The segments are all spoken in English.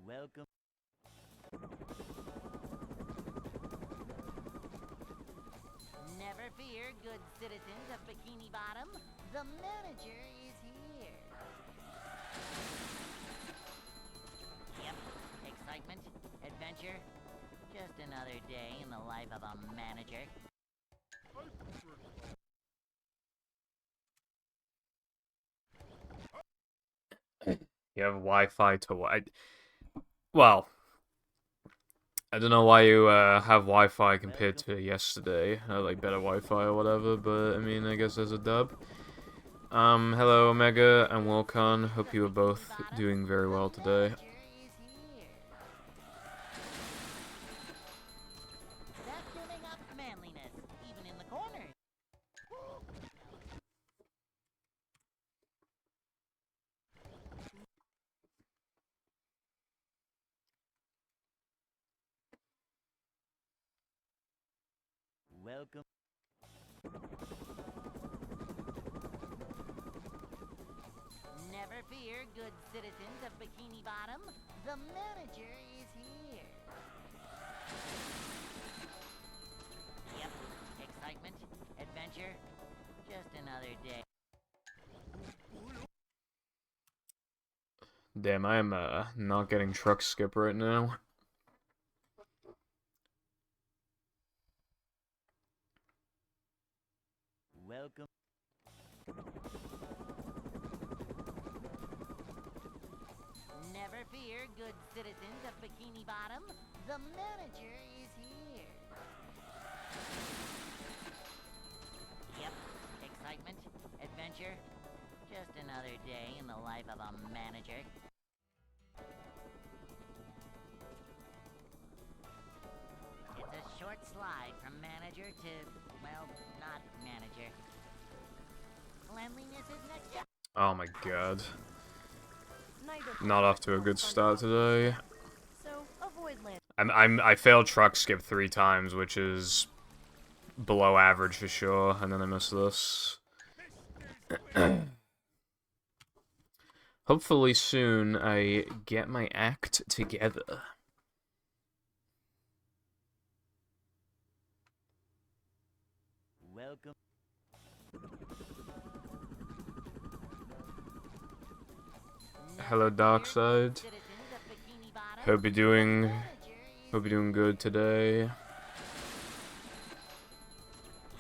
Welcome. Never fear, good citizens of Bikini Bottom. The manager is here. Yep, excitement, adventure. Just another day in the life of a manager. You have Wi-Fi to well, I don't know why you have Wi-Fi compared to yesterday, like better Wi-Fi or whatever, but I mean, I guess there's a dub. Hello Omega and Wilcon, hope you are both doing very well today. Welcome. Never fear, good citizens of Bikini Bottom. The manager is here. Yep, excitement, adventure. Just another day. Damn, I am not getting truck skip right now. Welcome. Never fear, good citizens of Bikini Bottom. The manager is here. Yep, excitement, adventure. Just another day in the life of a manager. It's a short slide from manager to, well, not manager. Cleanliness is next. Oh my god. Not off to a good start today. I failed truck skip 3 times, which is below average for sure, and then I missed this. Hopefully soon I get my act together. Welcome. Hello, Darkside. Hope you're doing good today.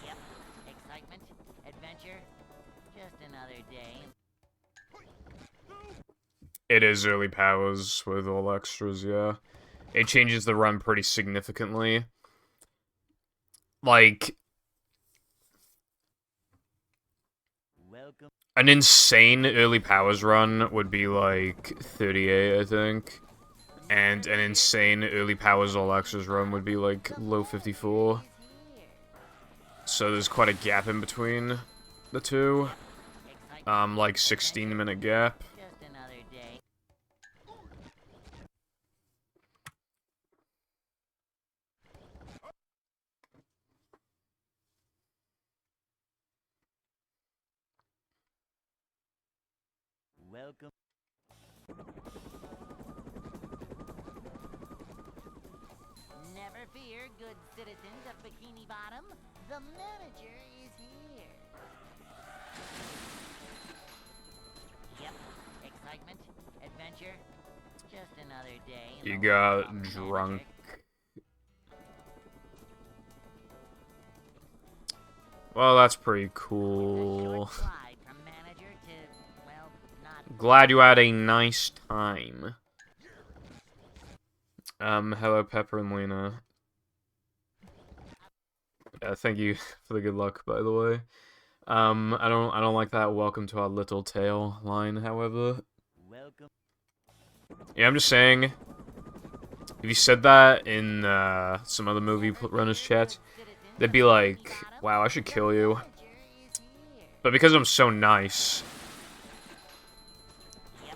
Yep, excitement, adventure, just another day. It is early powers with all extras, yeah. It changes the run pretty significantly. Like, Welcome. an insane early powers run would be like 38, I think. And an insane early powers all extras run would be like low 54. So there's quite a gap in between the two. Like 16-minute gap. Just another day. Welcome. Never fear, good citizens of Bikini Bottom. The manager is here. Yep, excitement, adventure. Just another day. You got drunk. Well, that's pretty cool. Glad you had a nice time. Hello, Pepper and Lena. Thank you for the good luck, by the way. I don't like that welcome to our little tale line, however. Welcome. Yeah, I'm just saying, if you said that in, some other movie runners chat, they'd be like, wow, I should kill you. But because I'm so nice,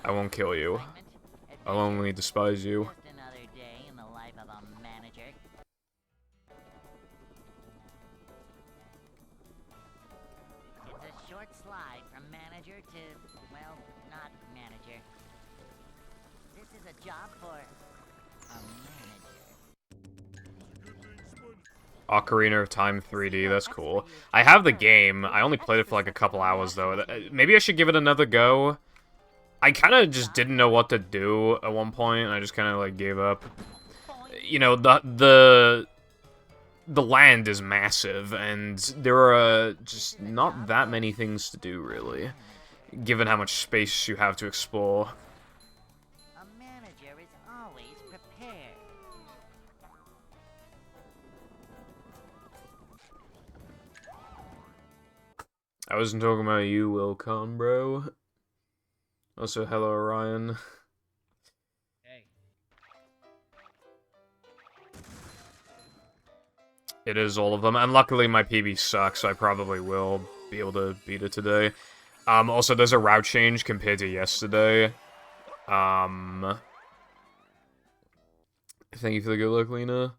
I won't kill you. I'll only despise you. Short slide from manager to, well, not manager. This is a job for a manager. Ocarina of Time 3D, that's cool. I have the game. I only played it for like a couple hours, though. Maybe I should give it another go. I kind of just didn't know what to do at one point, and I just kind of, like, gave up. You know, the land is massive, and there are just not that many things to do, really, given how much space you have to explore. A manager is always prepared. I wasn't talking about you, Wilcon, bro. Also, hello, Orion. Hey. It is all of them, and luckily my PB sucks, so I probably will be able to beat it today. Also, there's a route change compared to yesterday. Thank you for the good luck, Lena.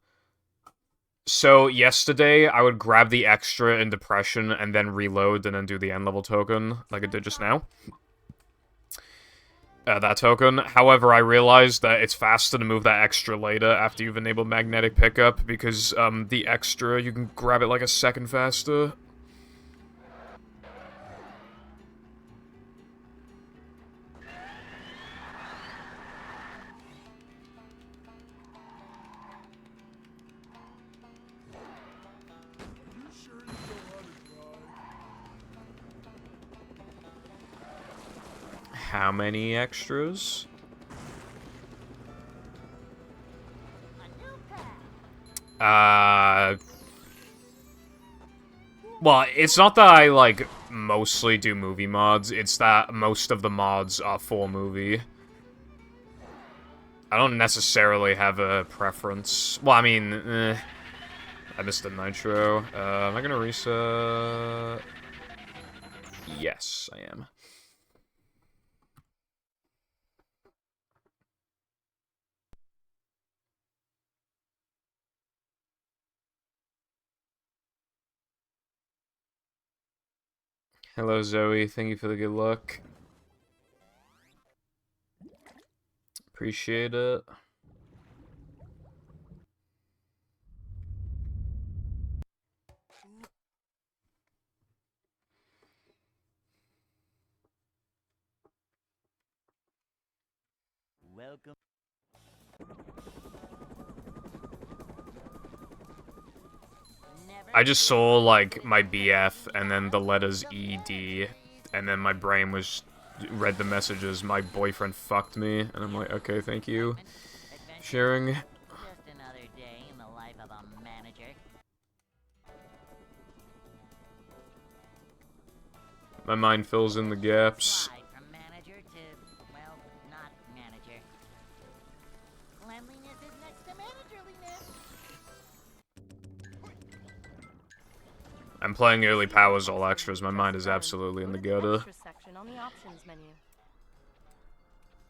So, yesterday, I would grab the extra in Depression, and then reload, and then do the end level token, like I did just now. That token. However, I realized that it's faster to move that extra later after you've enabled magnetic pickup, because, the extra, you can grab it like a second faster. How many extras? Well, it's not that I, like, mostly do movie mods, it's that most of the mods are for movie. I don't necessarily have a preference. Well, I mean, I missed the nitro. Am I gonna reset? Yes, I am. Hello, Zoe. Thank you for the good luck. Appreciate it. Welcome. I just saw, like, my BF, and then the letters ED, and then my brain was read the messages, my boyfriend fucked me, and I'm like, okay, thank you. Sharing. Just another day in the life of a manager. My mind fills in the gaps. Slide from manager to, well, not manager. Cleanliness is next to managerliness. I'm playing early powers all extras, my mind is absolutely in the gutter.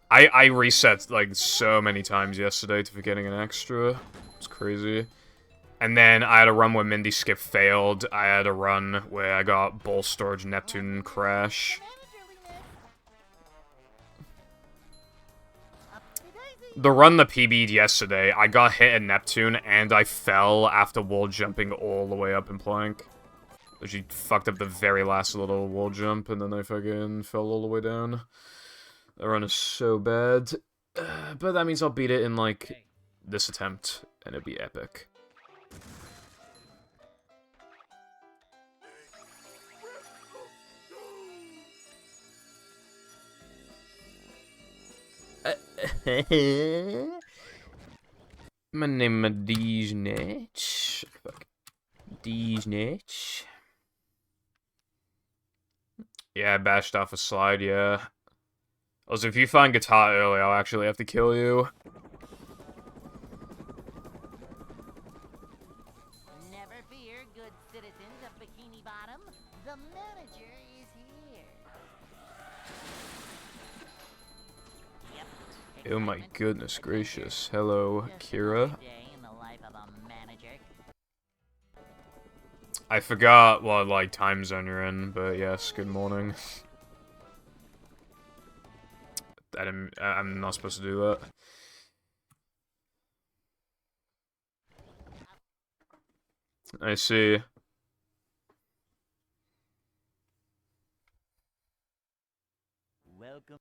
I reset, like, so many times yesterday to forgetting an extra. It's crazy. And then I had a run where Mindy Skip failed. I had a run where I got Ball Storage Neptune crash. The run that PB'd yesterday, I got hit at Neptune, and I fell after wall jumping all the way up in Plank. She fucked up the very last little wall jump, and then I fucking fell all the way down. That run is so bad. But that means I'll beat it in, like, this attempt, and it'll be epic. My name is Deesnitch. Fuck. Deesnitch. Yeah, I bashed off a slide, yeah. Also, if you find guitar early, I'll actually have to kill you. Never fear, good citizens of Bikini Bottom. The manager is here. Yep. Oh my goodness gracious. Hello, Just Kira. another day in the life of a manager. I forgot what, like, time zone you're in, but yes, good morning. I'm not supposed to do that. I see. Welcome.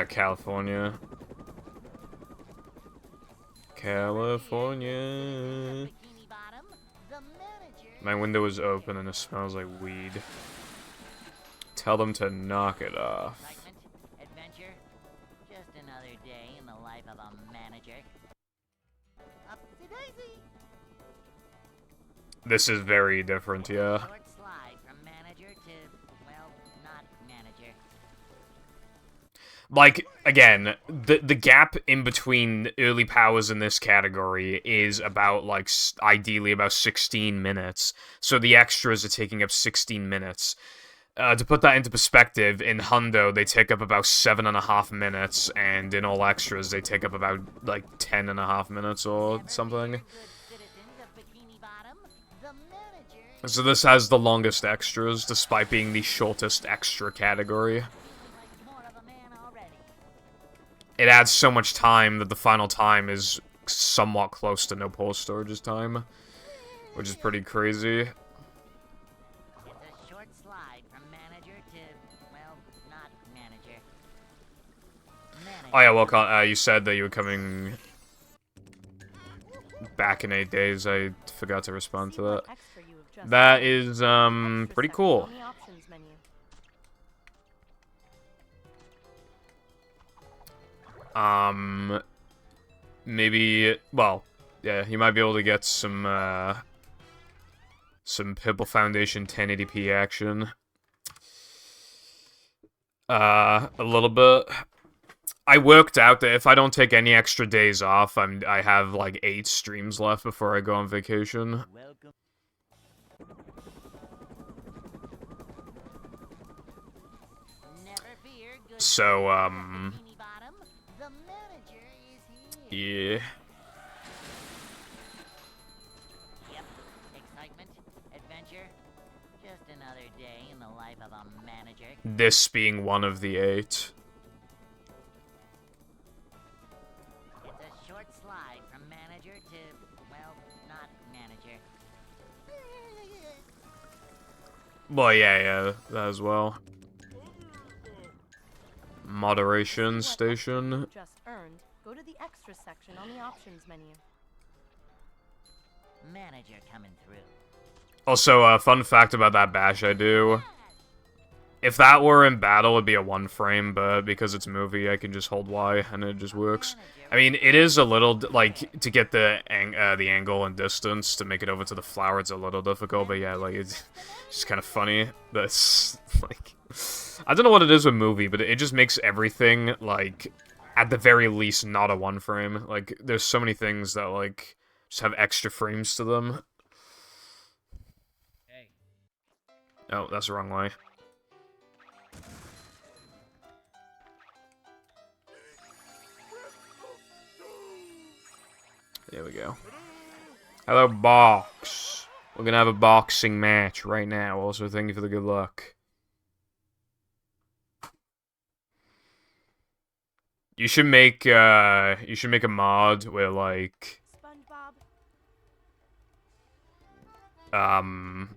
California. California. Bikini Bottom, the manager. My window is open and it smells like weed. Tell them to knock it off. Excitement, adventure, just another day in the life of a manager. Upsy daisy. This is very different, yeah. Short slide from manager to, well, not manager. Like, again, the gap in between early powers in this category is about, like, ideally about 16 minutes. So the extras are taking up 16 minutes. To put that into perspective, in Hundo, they take up about 7.5 minutes, and in all extras, they take up about, like, 10.5 minutes or something. Good citizens of Bikini Bottom, the manager. So this has the longest extras, despite being the shortest extra category. Like more of a man already. It adds so much time that the final time is somewhat close to no pause storage's time, which is pretty crazy. It's a short slide from manager to, well, not manager. Oh yeah, well, you said that you were coming back in 8 days. I forgot to respond to that. That is, pretty cool. Maybe, well, yeah, you might be able to get some Pibble Foundation 1080p action. A little bit. I worked out that if I don't take any extra days off, I have like 8 streams left before I go on vacation. Welcome. Never fear, good So, Bikini Bottom, the manager is here. yeah. Yep, excitement, adventure, just another day in the life of a manager. This being one of the 8. It's a short slide from manager to, well, not manager. Well, yeah, that as well. Moderation station. Just earned. Go to the extra section on the options menu. Manager coming through. Also, fun fact about that bash I do. If that were in battle, it'd be a 1 frame, but because it's a movie, I can just hold Y, and it just works. I mean, it is a little, like, to get the angle and distance to make it over to the flower, it's a little difficult, but yeah, like, it's just kind of funny. That's, like, I don't know what it is with movie, but it just makes everything, like, at the very least, not a 1 frame. Like, there's so many things that, like, just have extra frames to them. Hey. Oh, that's the wrong way. There we go. Hello, Box. We're gonna have a boxing match right now. Also, thank you for the good luck. You should make a mod where, like, SpongeBob.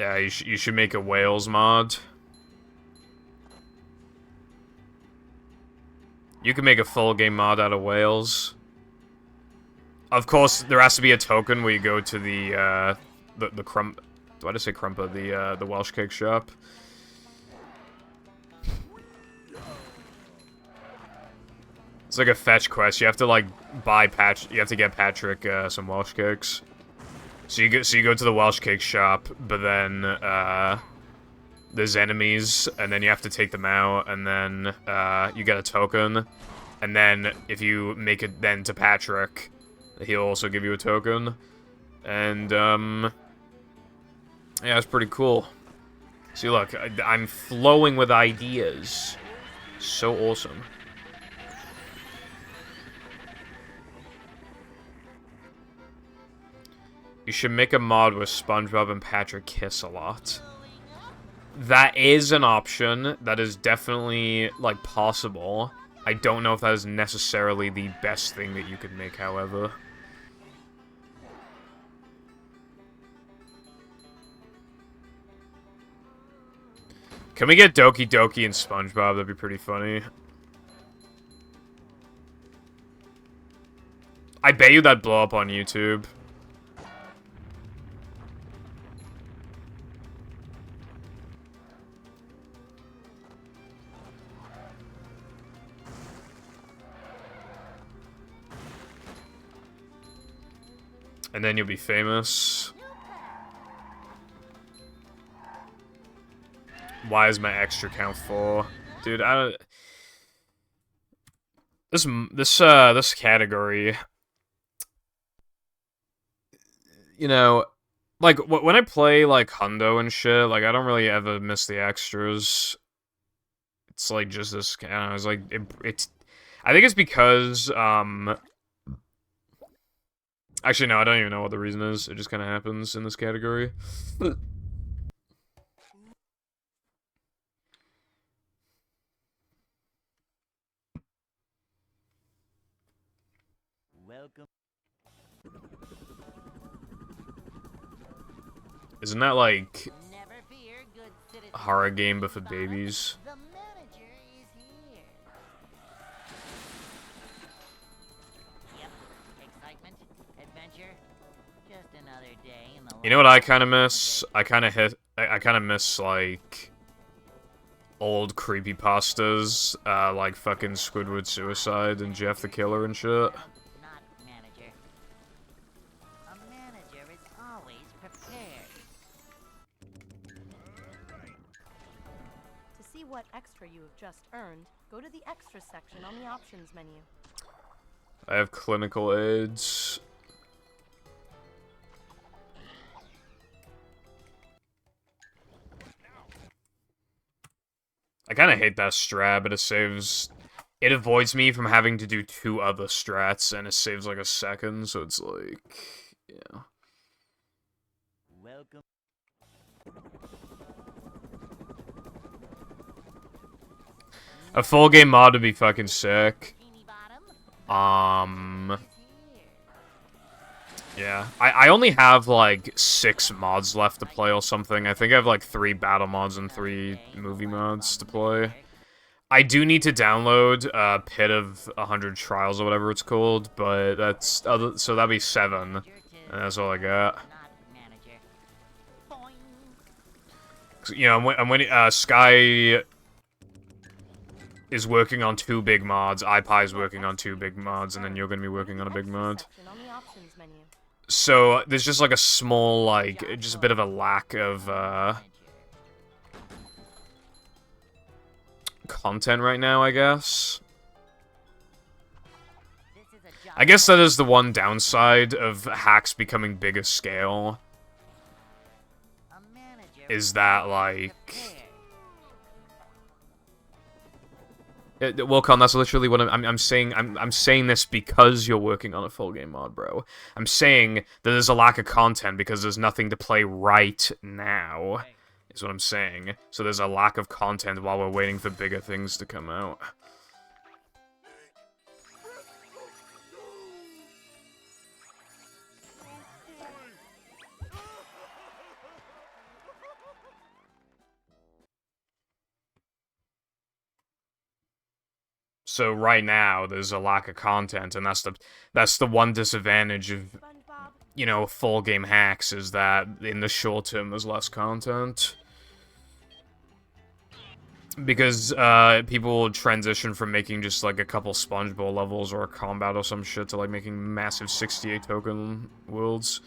yeah, you should make a whales mod. You can make a full game mod out of whales. Of course, there has to be a token where you go to the crump. Why did I say crumpa? The Welsh cake shop. It's like a fetch quest. You have to like you have to get Patrick some Welsh cakes. So you go to the Welsh cake shop, but then there's enemies, and then you have to take them out, and then you get a token, and then if you make it then to Patrick, he'll also give you a token, and yeah, it's pretty cool. See, look, I'm flowing with ideas. So awesome. You should make a mod where SpongeBob and Patrick kiss a lot. That is an option. That is definitely, like, possible. I don't know if that is necessarily the best thing that you could make, however. Can we get Doki Doki and SpongeBob? That'd be pretty funny. I bet you that'd blow up on YouTube. And then you'll be famous. Why is my extra count 4? Dude, I don't... This category... You know, like, when I play, like, Hundo and shit, like, I don't really ever miss the extras. It's, like, just this... I don't know, it's, like, it's... I think it's because, Actually, no, I don't even know what the reason is. It just kind of happens in this category. Welcome. Isn't that, like, Never fear, good citizen. a horror game but for babies? The manager is here. Yep. Excitement, adventure. Just another day in the You know what I life kind of of a miss? I kind of miss, like, old creepypastas, like fucking Squidward Suicide and Jeff the Killer and shit. Not manager. A manager is always prepared. To see what extra you have just earned, go to the extra section on the options menu. I have clinical aids. I kind of hate that strat, but it saves... It avoids me from having to do 2 other strats, and it saves like a second, so it's like... Yeah. Welcome. A full game mod would be fucking sick. Teeny bottom. Um... Yeah. I only have, like, 6 mods left to play or something. I think I have, like, 3 battle mods and 3 movie mods to play. I do need to download Pit of 100 Trials or whatever it's called, but that's... so that'd be 7. And that's all I got. Not manager. Boing. You know, I'm waiting... Sky... is working on 2 big mods, iPie's working on 2 big mods, and then you're gonna be working on a big mod. Section on the options menu. So, there's just like a small, like, just a bit of a lack of, content right now, I guess. This is a job I guess that is the one downside of hacks becoming bigger scale, a manager is that, like... prepared. Wilcon, that's literally what I'm saying. I'm saying this because you're working on a full game mod, bro. I'm saying that there's a lack of content because there's nothing to play right now, Hey, is what I'm saying. So there's a lack of content while we're waiting for bigger things to come out. So right now, there's a lack of content, and that's the one disadvantage of, SpongeBob, you know, full game hacks, is that in the short term there's less content. Because people will transition from making just like a couple SpongeBob levels or a combat or some shit to like making massive 68 token worlds.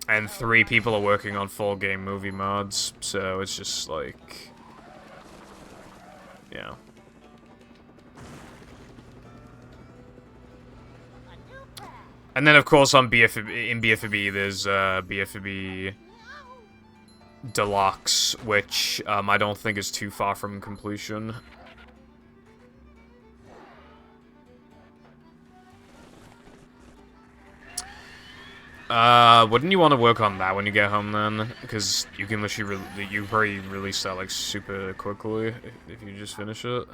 And 3 people are working on full game movie mods, so it's just like... Yeah. And then, of course, on in BFB, there's BFB Deluxe, which I don't think is too far from completion. Wouldn't you want to work on that when you get home then? Because you can literally, you probably release that like super quickly if you just finish it.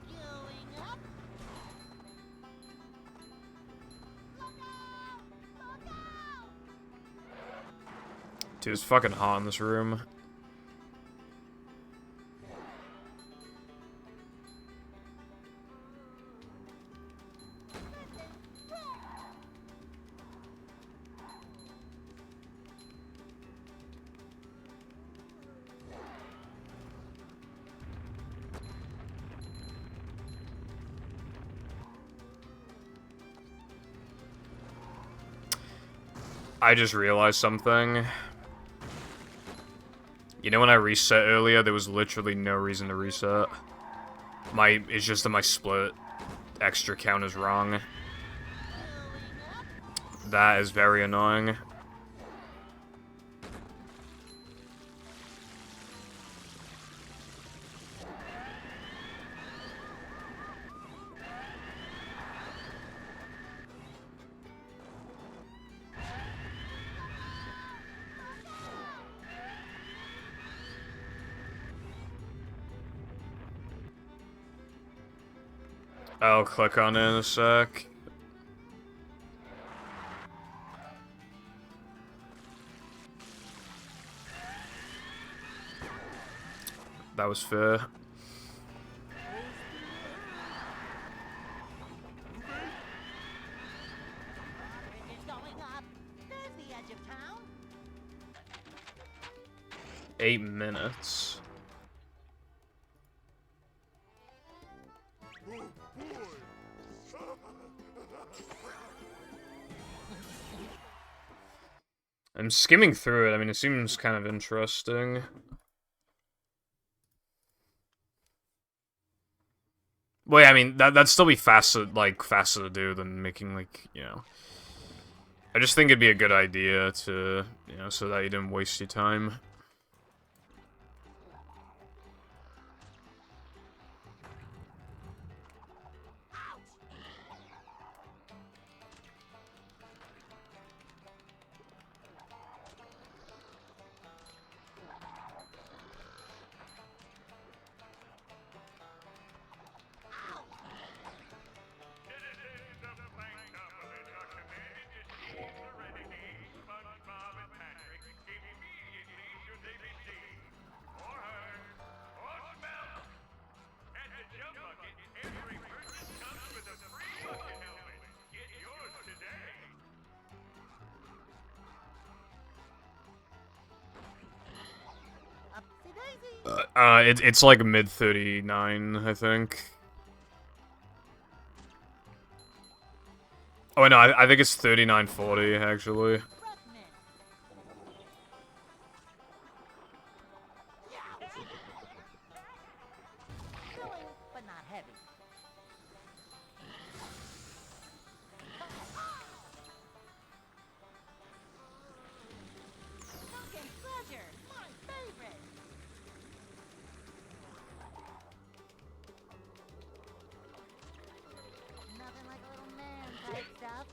Queuing up. Dude, it's fucking hot in this room. I just realized something. You know when I reset earlier, there was literally no reason to reset. It's just that my split extra count is wrong. That is very annoying. I'll click on it in a sec. That was fair. Bridge is going up. There's the edge of town. 8 minutes. I'm skimming through it. I mean, it seems kind of interesting. Well, yeah, I mean, that'd still be faster to do than making, like, you know. I just think it'd be a good idea to, you know, so that you didn't waste your time. It's like mid 39, I think. Oh no, I think it's 39.40 actually. Filling, but not heavy. Sunken treasure, my favorite. Nothing like a little man type stuff.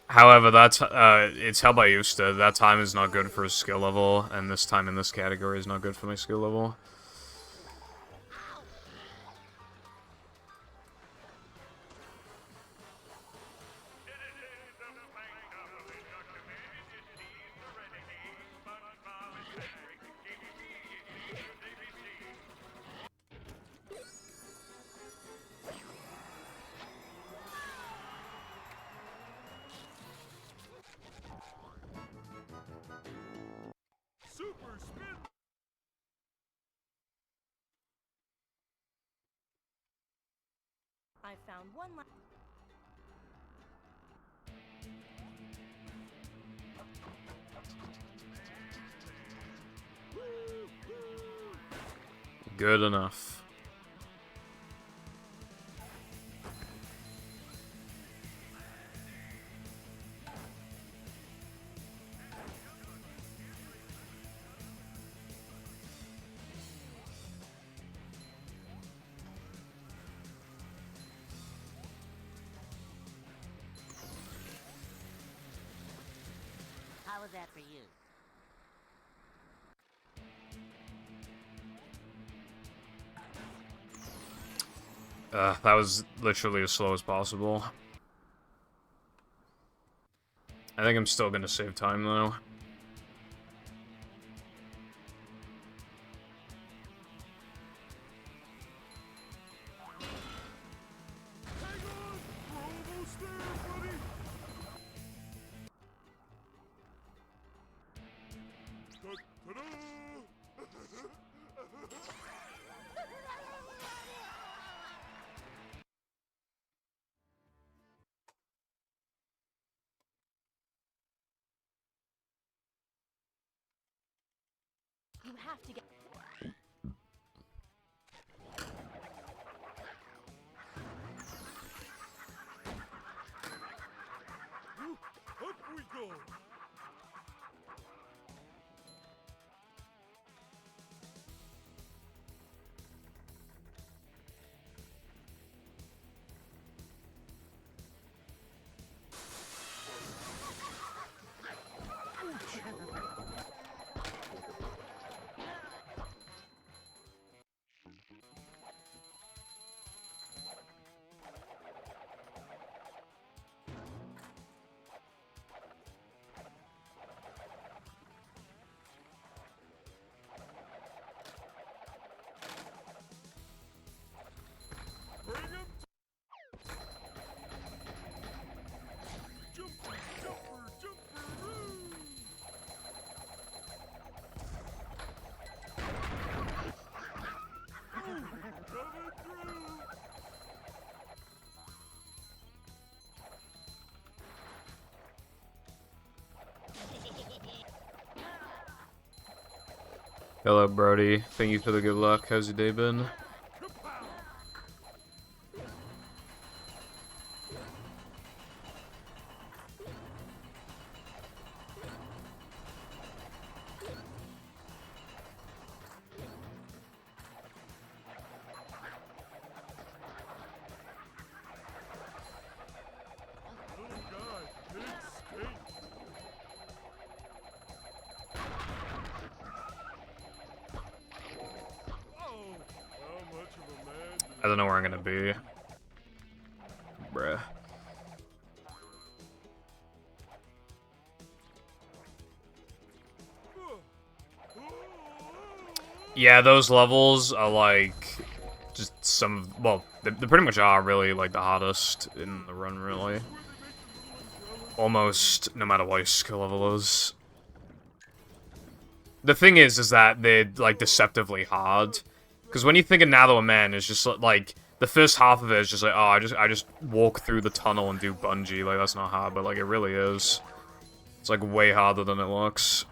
However, that's it's held by Usta. That time is not good for his skill level, and this time in this category is not good for my skill level. I found one last. Good enough. that for you? That was literally as slow as possible. I think I'm still gonna save time, though. You have to get. Up we go! Bring him! Jumper, jumper, jumper! Coming through! Hello, Brody. Thank you for the good luck. How's your day been? Little guy, big stink! Oh, how much of a man do I don't know where I'm gonna be. Bruh. Yeah, those levels are like just some. Well, they pretty much are really like the hardest in the run, really. Almost no matter what your skill level is. The thing is that they're like deceptively hard. Because when you think of Now Man, it's just like the first half of it is just like, oh, I just walk through the tunnel and do bungee. Like that's not hard, but like it really is. It's like way harder than it looks.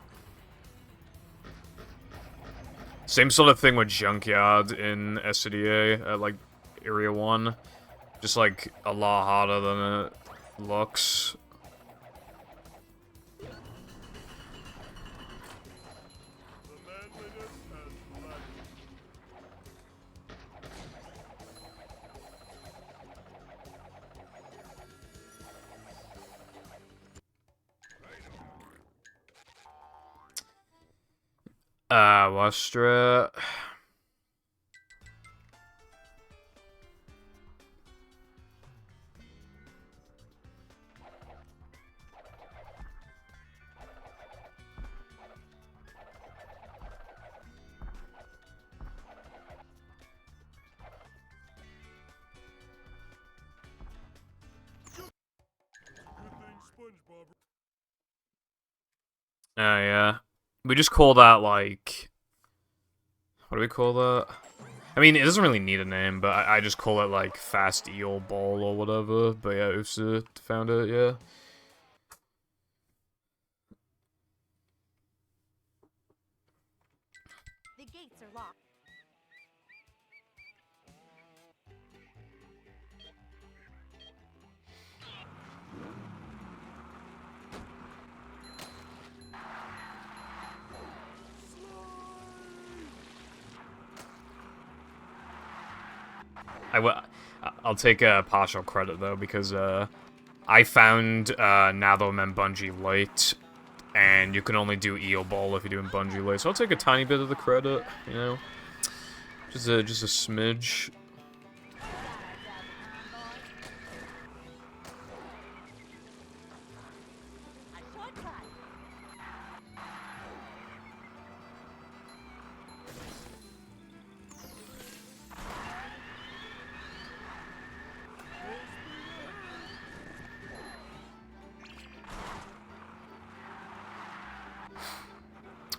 Same sort of thing with Junkyard in SCDA at like Area 1. Just like a lot harder than it looks. the manliness has left? Lustra. Good thing SpongeBob. Yeah. We just call that, like... What do we call that? I mean, it doesn't really need a name, but I just call it, like, Fast Eel Ball or whatever. But yeah, Usa found it, yeah. The gates are locked. I'll take partial credit, though, because I found Now Men Bungee late, And you can only do eel ball if you're doing bungee late. So I'll take a tiny bit of the credit, you know? Just a smidge.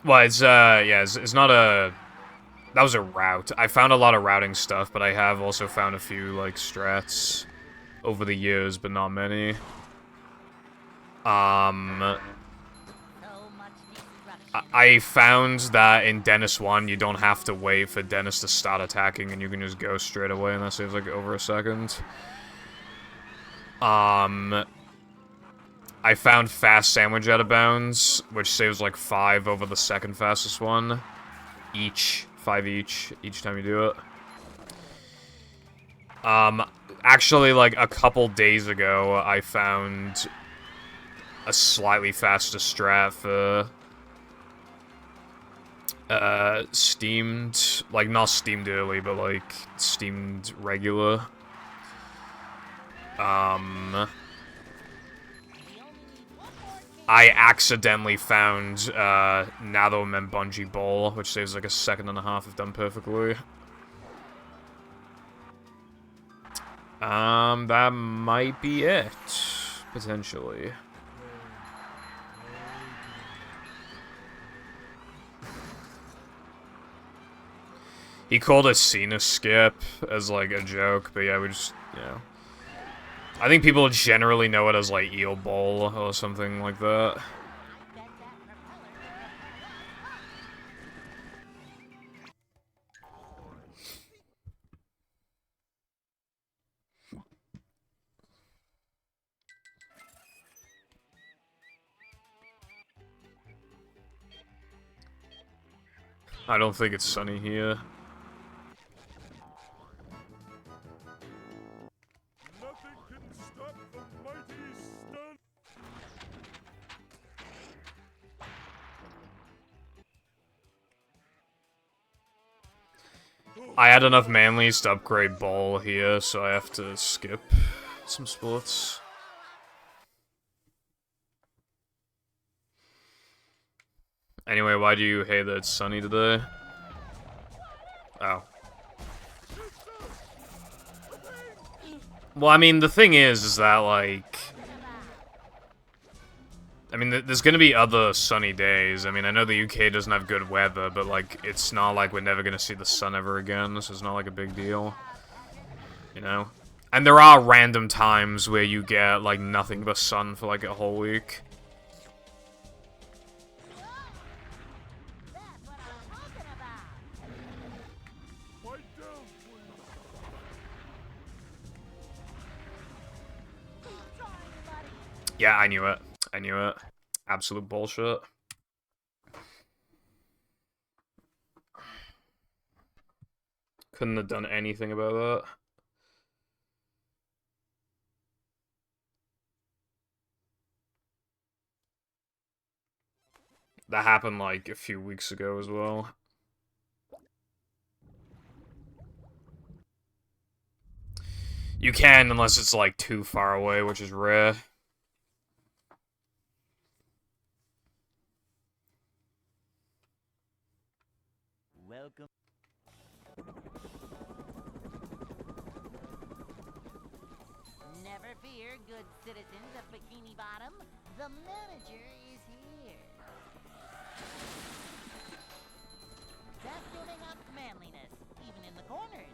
Well, it's not a... That was a route. I found a lot of routing stuff, but I have also found a few, like, strats over the years, but not many. I found that in Dennis 1, you don't have to wait for Dennis to start attacking, and you can just go straight away, and that saves, like, over a second. I found fast sandwich out of bounds, which saves, like, 5 over the second fastest one. Each. 5 each time you do it. Actually, like, a couple days ago, I found a slightly faster strat for steamed, like, not steamed early, but, like, steamed regular. I accidentally found Nathom and Bungee Bowl, which saves like a second and a half if done perfectly. That might be it, potentially. He called it Cena skip as like a joke, but yeah, we just, you know. I think people generally know it as, like, eel bowl or something like that. I don't think it's sunny here. I had enough manlies to upgrade ball here, so I have to skip some sports. Anyway, why do you hate that it's sunny today? Oh. Well, I mean, the thing is that, like... I mean, there's gonna be other sunny days. I mean, I know the UK doesn't have good weather, but, like, it's not like we're never gonna see the sun ever again. This is not, like, a big deal. You know? And there are random times where you get, like, nothing but sun for, like, a whole week. Yeah, I knew it. I knew it. Absolute bullshit. Couldn't have done anything about that. That happened, like, a few weeks ago as well. You can, unless it's, like, too far away, which is rare. Welcome. Never fear, good citizens of Bikini Bottom. The manager is here. Just giving up manliness, even in the corners.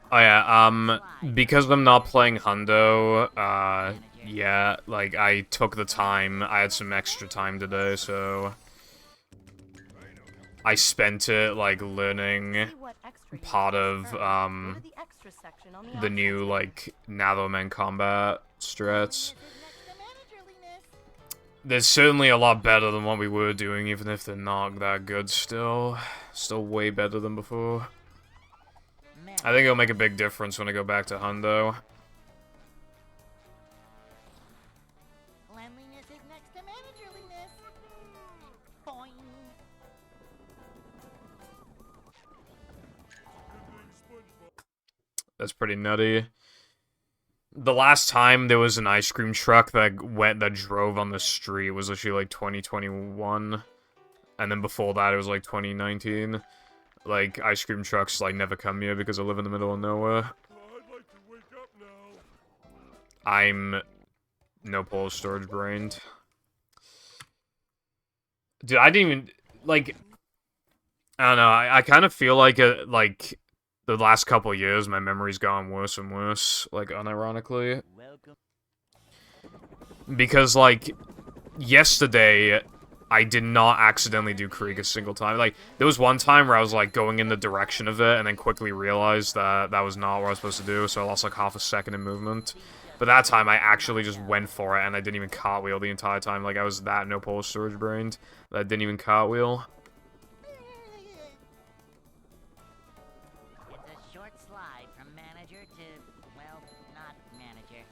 Oh yeah, because I'm not playing Hundo, yeah, like, I took the time, I had some extra time today, so... I spent it, like, learning part of, the new, like, Nathomen combat strats. They're certainly a lot better than what we were doing, even if they're not that good still. Still way better than before. I think it'll make a big difference when I go back to Hundo. Cleanliness is next to managerliness. Boing. That's pretty nutty. The last time there was an ice cream truck that drove on the street was literally like 2021. And then before that it was like 2019. Like, ice cream trucks like never come here because I live in the middle of nowhere. I'd like to wake up now. I'm no polar storage brained. Dude, I didn't even like I don't know, I kind of feel like the last couple years my memory's gotten worse and worse, like unironically. Welcome. Because like yesterday I did not accidentally do Krieg a single time. Like, there was one time where I was, like, going in the direction of it, and then quickly realized that that was not what I was supposed to do, so I lost, like, half a second in movement. But that time, I actually just went for it, and I didn't even cartwheel the entire time. Like, I was that no polar storage brained that I didn't even cartwheel. It's a short slide from manager to, well, not manager.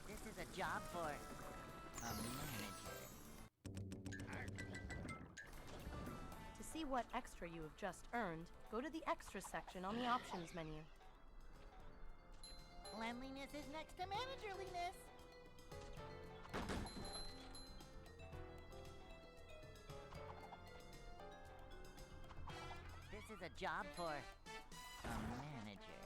This is a job for a manager. To see what extra you have just earned, go to the extra section on the options menu. Cleanliness is next to managerliness. This is a job for a manager.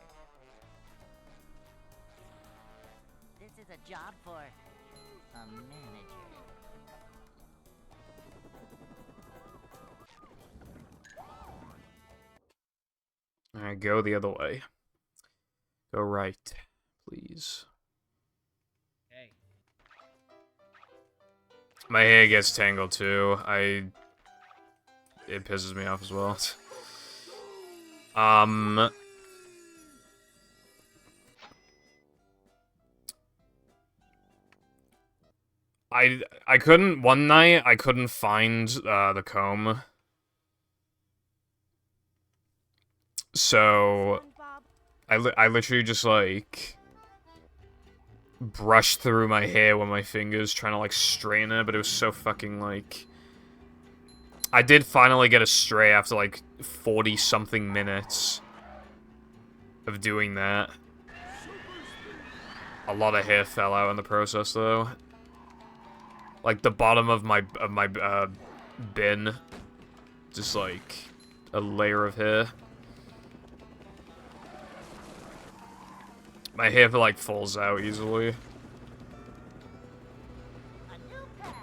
This is a job for a manager. Alright, go the other way. Go right, please. Hey. My hair gets tangled too. It pisses me off as well. I couldn't, one night, I couldn't find, the comb. So, SpongeBob, I literally just, like, brushed through my hair with my fingers, trying to, like, straighten it, but it was so fucking, like... I did finally get a stray after, like, 40-something minutes of doing that. A lot of hair fell out in the process, though. Like, the bottom of my bin. Just, like, a layer of hair. My hair, like, falls out easily. A new path.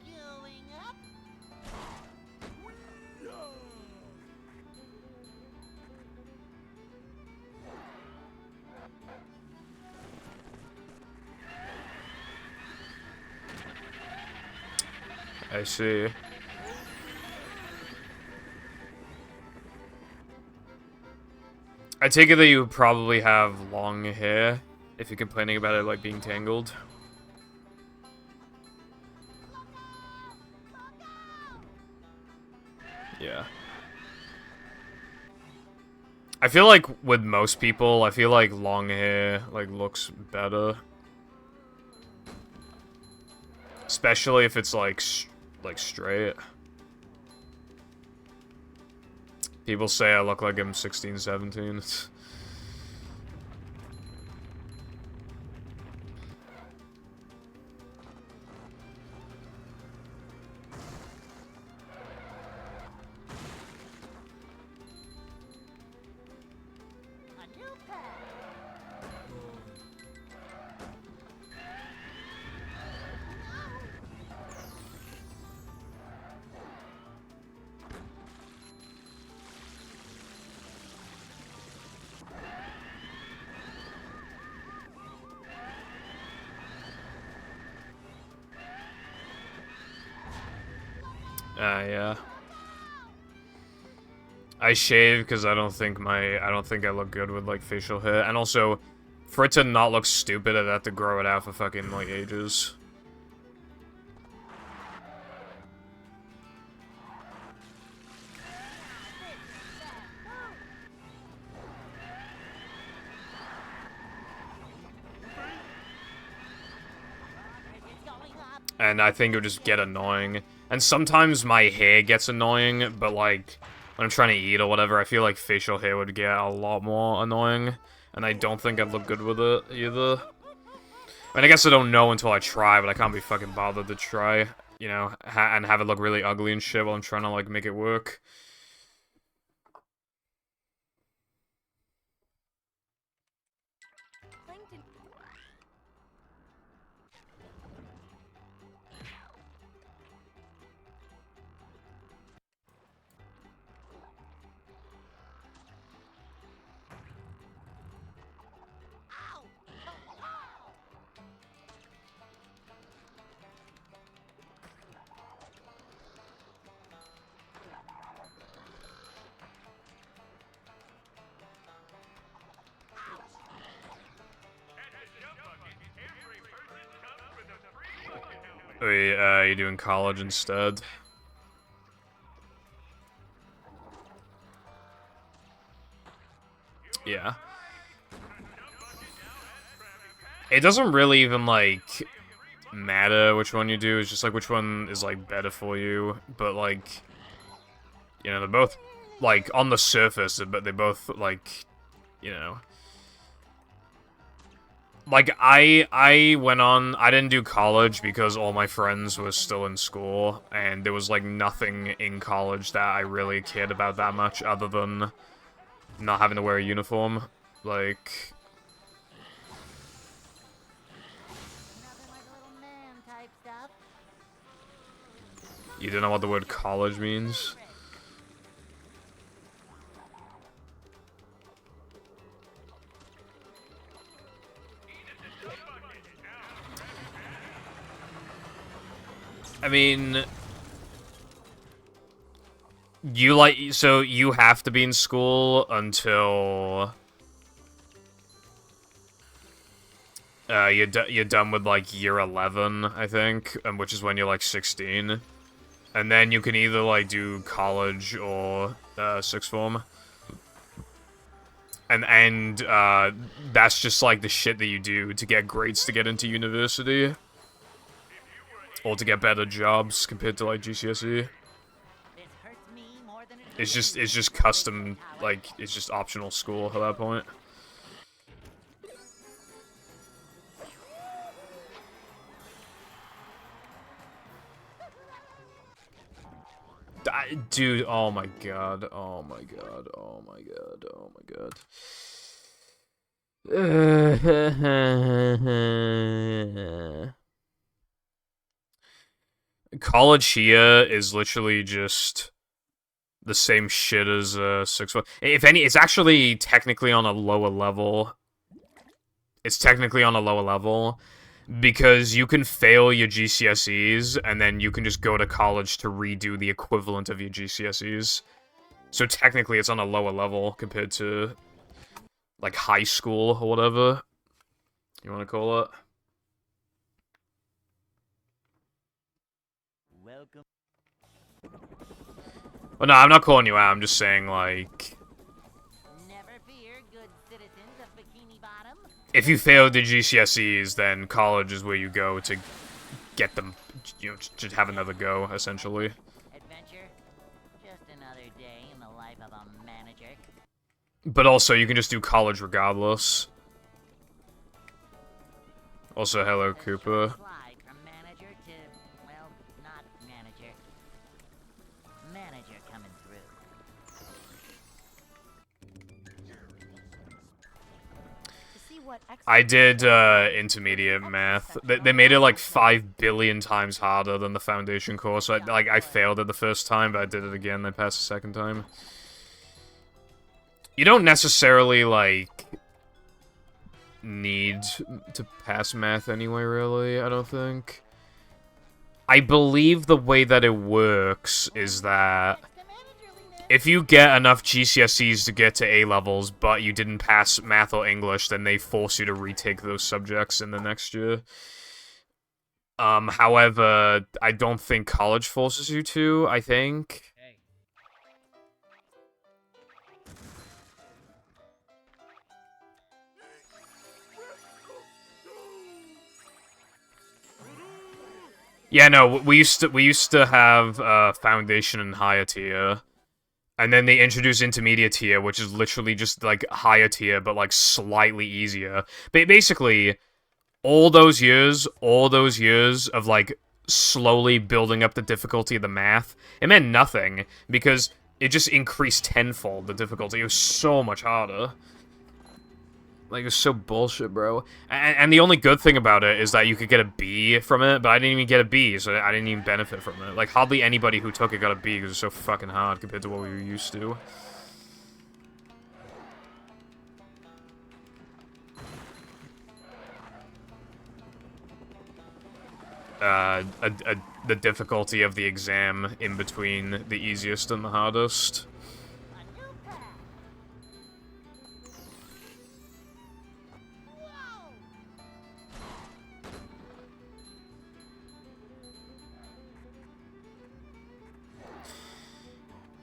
Going up. I see. I take it that you probably have long hair, if you're complaining about it, like, being tangled. Yeah. I feel like with most people, I feel like long hair, like, looks better. Especially if it's, like straight. People say I look like I'm 16, 17. A new path. Yeah. I shave because I don't think I look good with, like, facial hair. And also, for it to not look stupid, I'd have to grow it out for fucking, like, ages. and I think it would just get annoying. And sometimes my hair gets annoying, but like, when I'm trying to eat or whatever, I feel like facial hair would get a lot more annoying, and I don't think I'd look good with it, either. I mean, I guess I don't know until I try, but I can't be fucking bothered to try, you know, and have it look really ugly and shit while I'm trying to, like, make it work. Plankton. Wait, you doing college instead? Yeah. It doesn't really even, like, matter which one you do, it's just, like, which one is, like, better for you, but, like, you know, they're both, like, on the surface, but they both, like, you know... Like, I went on, I didn't do college because all my friends were still in school, and there was, like, nothing in college that I really cared about that much other than not having to wear a uniform. Like... Nothing like a little man type stuff. You don't know what the word college means? I mean... You, like, so you have to be in school until... you're done with, like, year 11, I think, which is when you're, like, 16. And then you can either, like, do college or, sixth form. And that's just, like, the shit that you do to get grades to get into university. Or to get better jobs compared to, like, GCSE. It's just custom, like, it's just optional school at that point. Dude, oh my god, oh my god, oh my god, oh my god. College here is literally just the same shit as sixth form. If any, it's actually technically on a lower level. It's technically on a lower level. Because you can fail your GCSEs, and then you can just go to college to redo the equivalent of your GCSEs. So technically it's on a lower level compared to, like, high school or whatever you want to call it. Welcome. Well, no, I'm not calling you out, I'm just saying, like... Never fear, good citizens of Bikini Bottom. If you failed the GCSEs, then college is where you go to get them, you know, just have another go, essentially. Adventure, just another day in the life of a manager. But also, you can just do college regardless. Also, hello, Cooper. Slide from manager to, well, not manager. Manager coming through. To see what I did intermediate math. They made it like 5 billion times harder than the foundation course. So I failed it the first time, but I did it again. I passed the second time. You don't necessarily like need to pass math anyway, really. I don't think. I believe the way that it works is that if you get enough GCSEs to get to A-levels, but you didn't pass math or English, then they force you to retake those subjects in the next year. However, I don't think college forces you to, I think. Hey. Yeah, no, we used to have foundation and higher tier, and then they introduced intermediate tier, which is literally just like higher tier but like slightly easier. But basically, all those years of like slowly building up the difficulty of the math, it meant nothing because it just increased tenfold the difficulty. It was so much harder. Like, it's so bullshit, bro. And the only good thing about it is that you could get a B from it, but I didn't even get a B, so I didn't even benefit from it. Like, hardly anybody who took it got a B because it's so fucking hard compared to what we were used to. The difficulty of the exam in between the easiest and the hardest.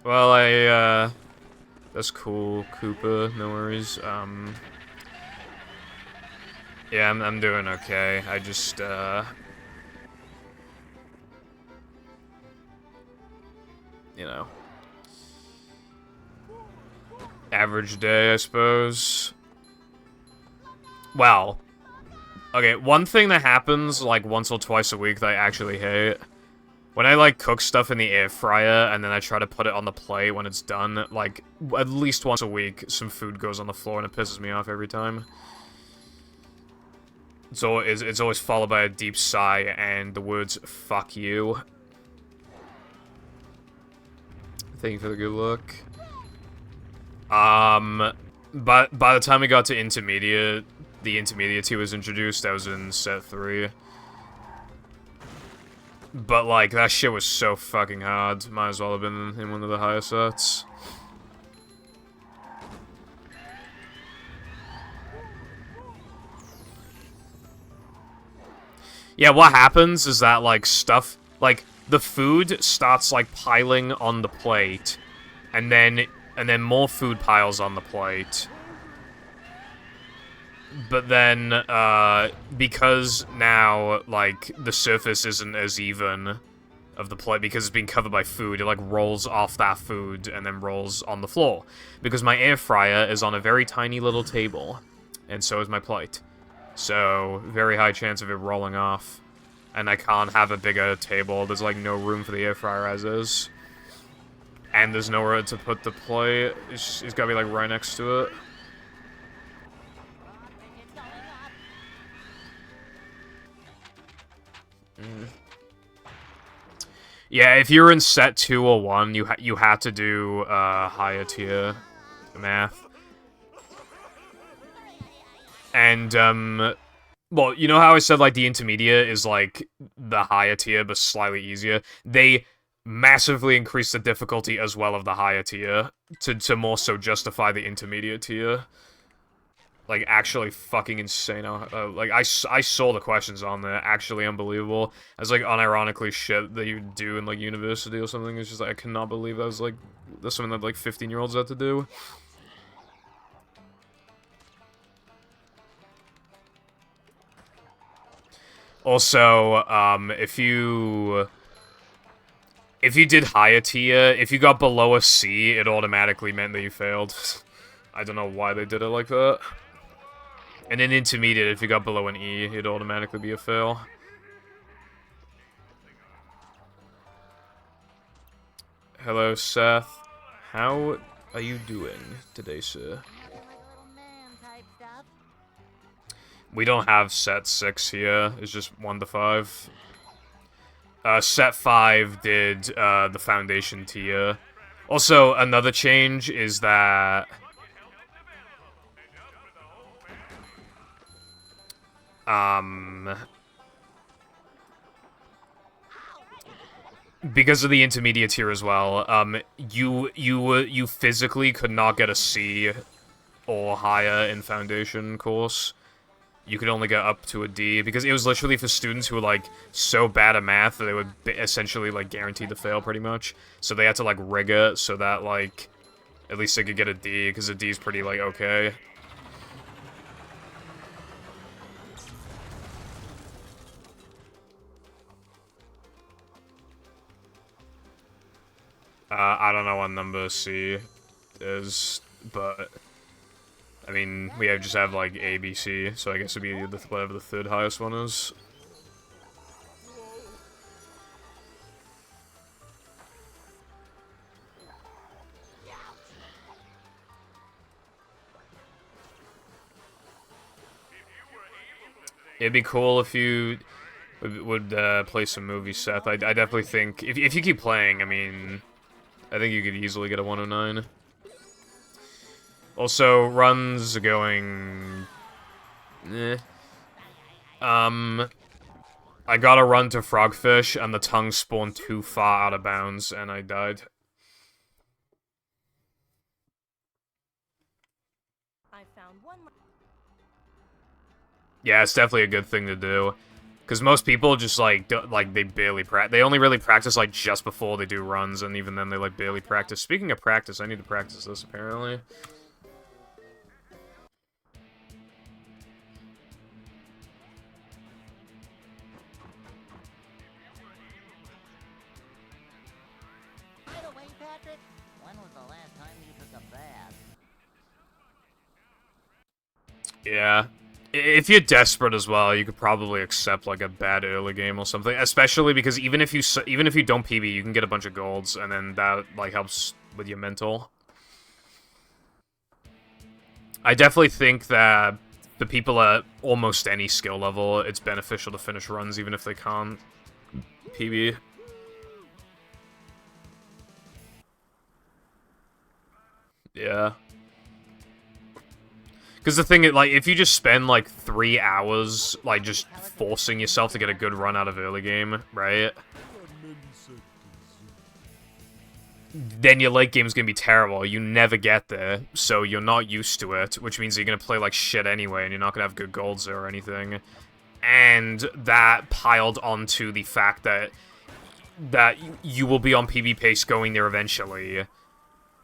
Well, that's cool, Koopa, no worries. Yeah, I'm doing okay. I just, you know, average day, I suppose. Well, okay, one thing that happens, like, once or twice a week that I actually hate, when I, like, cook stuff in the air fryer and then I try to put it on the plate when it's done, like, at least once a week, some food goes on the floor and it pisses me off every time. It's always followed by a deep sigh and the words, fuck you. Thank you for the good look. But by the time we got to intermediate, the intermediate tier was introduced, that was in set 3. But, like, that shit was so fucking hard. Might as well have been in one of the higher sets. Yeah, what happens is that, like, stuff... Like, the food starts, like, piling on the plate, and then more food piles on the plate. But then, because now, like, the surface isn't as even of the plate, because it's being covered by food, it, like, rolls off that food and then rolls on the floor. Because my air fryer is on a very tiny little table, and so is my plate. So, very high chance of it rolling off. And I can't have a bigger table. There's, like, no room for the air fryer as is. And there's nowhere to put the plate. It's gotta be, like, right next to it. Yeah, if you're in set 2 or 1, you had to do higher tier math. And well, you know how I said like the intermediate is like the higher tier but slightly easier? They massively increased the difficulty as well of the higher tier to more so justify the intermediate tier. Like, actually fucking insane. Like, I saw the questions on there. Actually unbelievable. As, like, unironically shit that you do in, like, university or something. It's just, like, I cannot believe that was, like, that's something that, like, 15-year-olds had to do. Also, if you did higher tier, if you got below a C, it automatically meant that you failed. I don't know why they did it like that. And then intermediate, if you got below an E, it'd automatically be a fail. Hello, Seth. How are you doing today, sir? We don't have set 6 here. It's just 1 to 5. Set 5 did the foundation tier. Also, another change is that... because of the intermediate tier as well, you physically could not get a C or higher in foundation course. You could only get up to a D, because it was literally for students who were, like, so bad at math that they would be essentially, like, guaranteed to fail, pretty much. So they had to, like, rig it so that, like, at least they could get a D, because a D is pretty, like, okay. I don't know what number C is, but I mean, just have like A, B, C, so I guess it'd be whatever the third highest one is. It'd be cool if you would play some movies, Seth. I definitely think if you keep playing, I mean, I think you could easily get a 109. Also, runs going. I got a run to Frogfish, and the tongue spawned too far out of bounds, and I died. I found one. Yeah, it's definitely a good thing to do. Because most people just, like, they barely practice. They only really practice, like, just before they do runs, and even then they, like, barely practice. Speaking of practice, I need to practice this, apparently. By the way, Patrick, when was the last time you took a bath? Yeah. If you're desperate as well, you could probably accept, like, a bad early game or something. Especially because even if you don't PB, you can get a bunch of golds, and then that, like, helps with your mental. I definitely think that the people at almost any skill level, it's beneficial to finish runs even if they can't PB. Yeah. Because the thing is, like, if you just spend, like, 3 hours, like, just forcing yourself to get a good run out of early game, right? Then your late game's gonna be terrible. You never get there, so you're not used to it, which means you're gonna play like shit anyway, and you're not gonna have good golds or anything. And that piled onto the fact that you will be on PB pace going there eventually.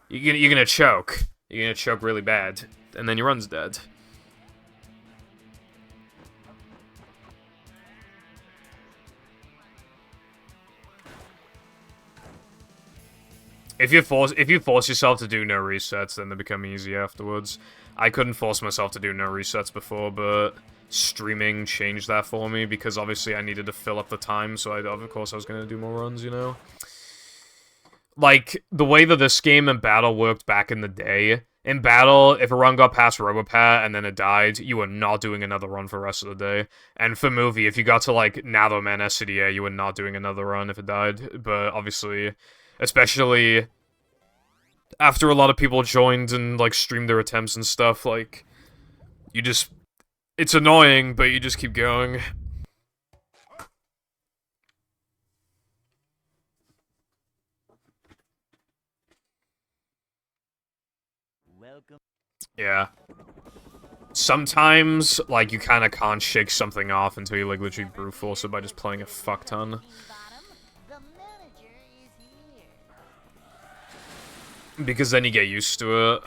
You're gonna choke. You're gonna choke really bad, and then your run's dead. If you force yourself to do no resets, then they become easy afterwards. I couldn't force myself to do no resets before, but streaming changed that for me, because obviously I needed to fill up the time, so of course I was gonna do more runs, you know? Like, the way that this game and Battle worked back in the day, in Battle, if a run got past Robopat and then it died, you were not doing another run for the rest of the day. And for Movie, if you got to, like, Natherman SCDA, you were not doing another run if it died. But, obviously, especially after a lot of people joined and, like, streamed their attempts and stuff, like, you just... It's annoying, but you just keep going. Welcome. Yeah. Sometimes, like, you kind of can't shake something off until you, like, literally brute force it by just playing a fuck ton. The manager is here. Because then you get used to it.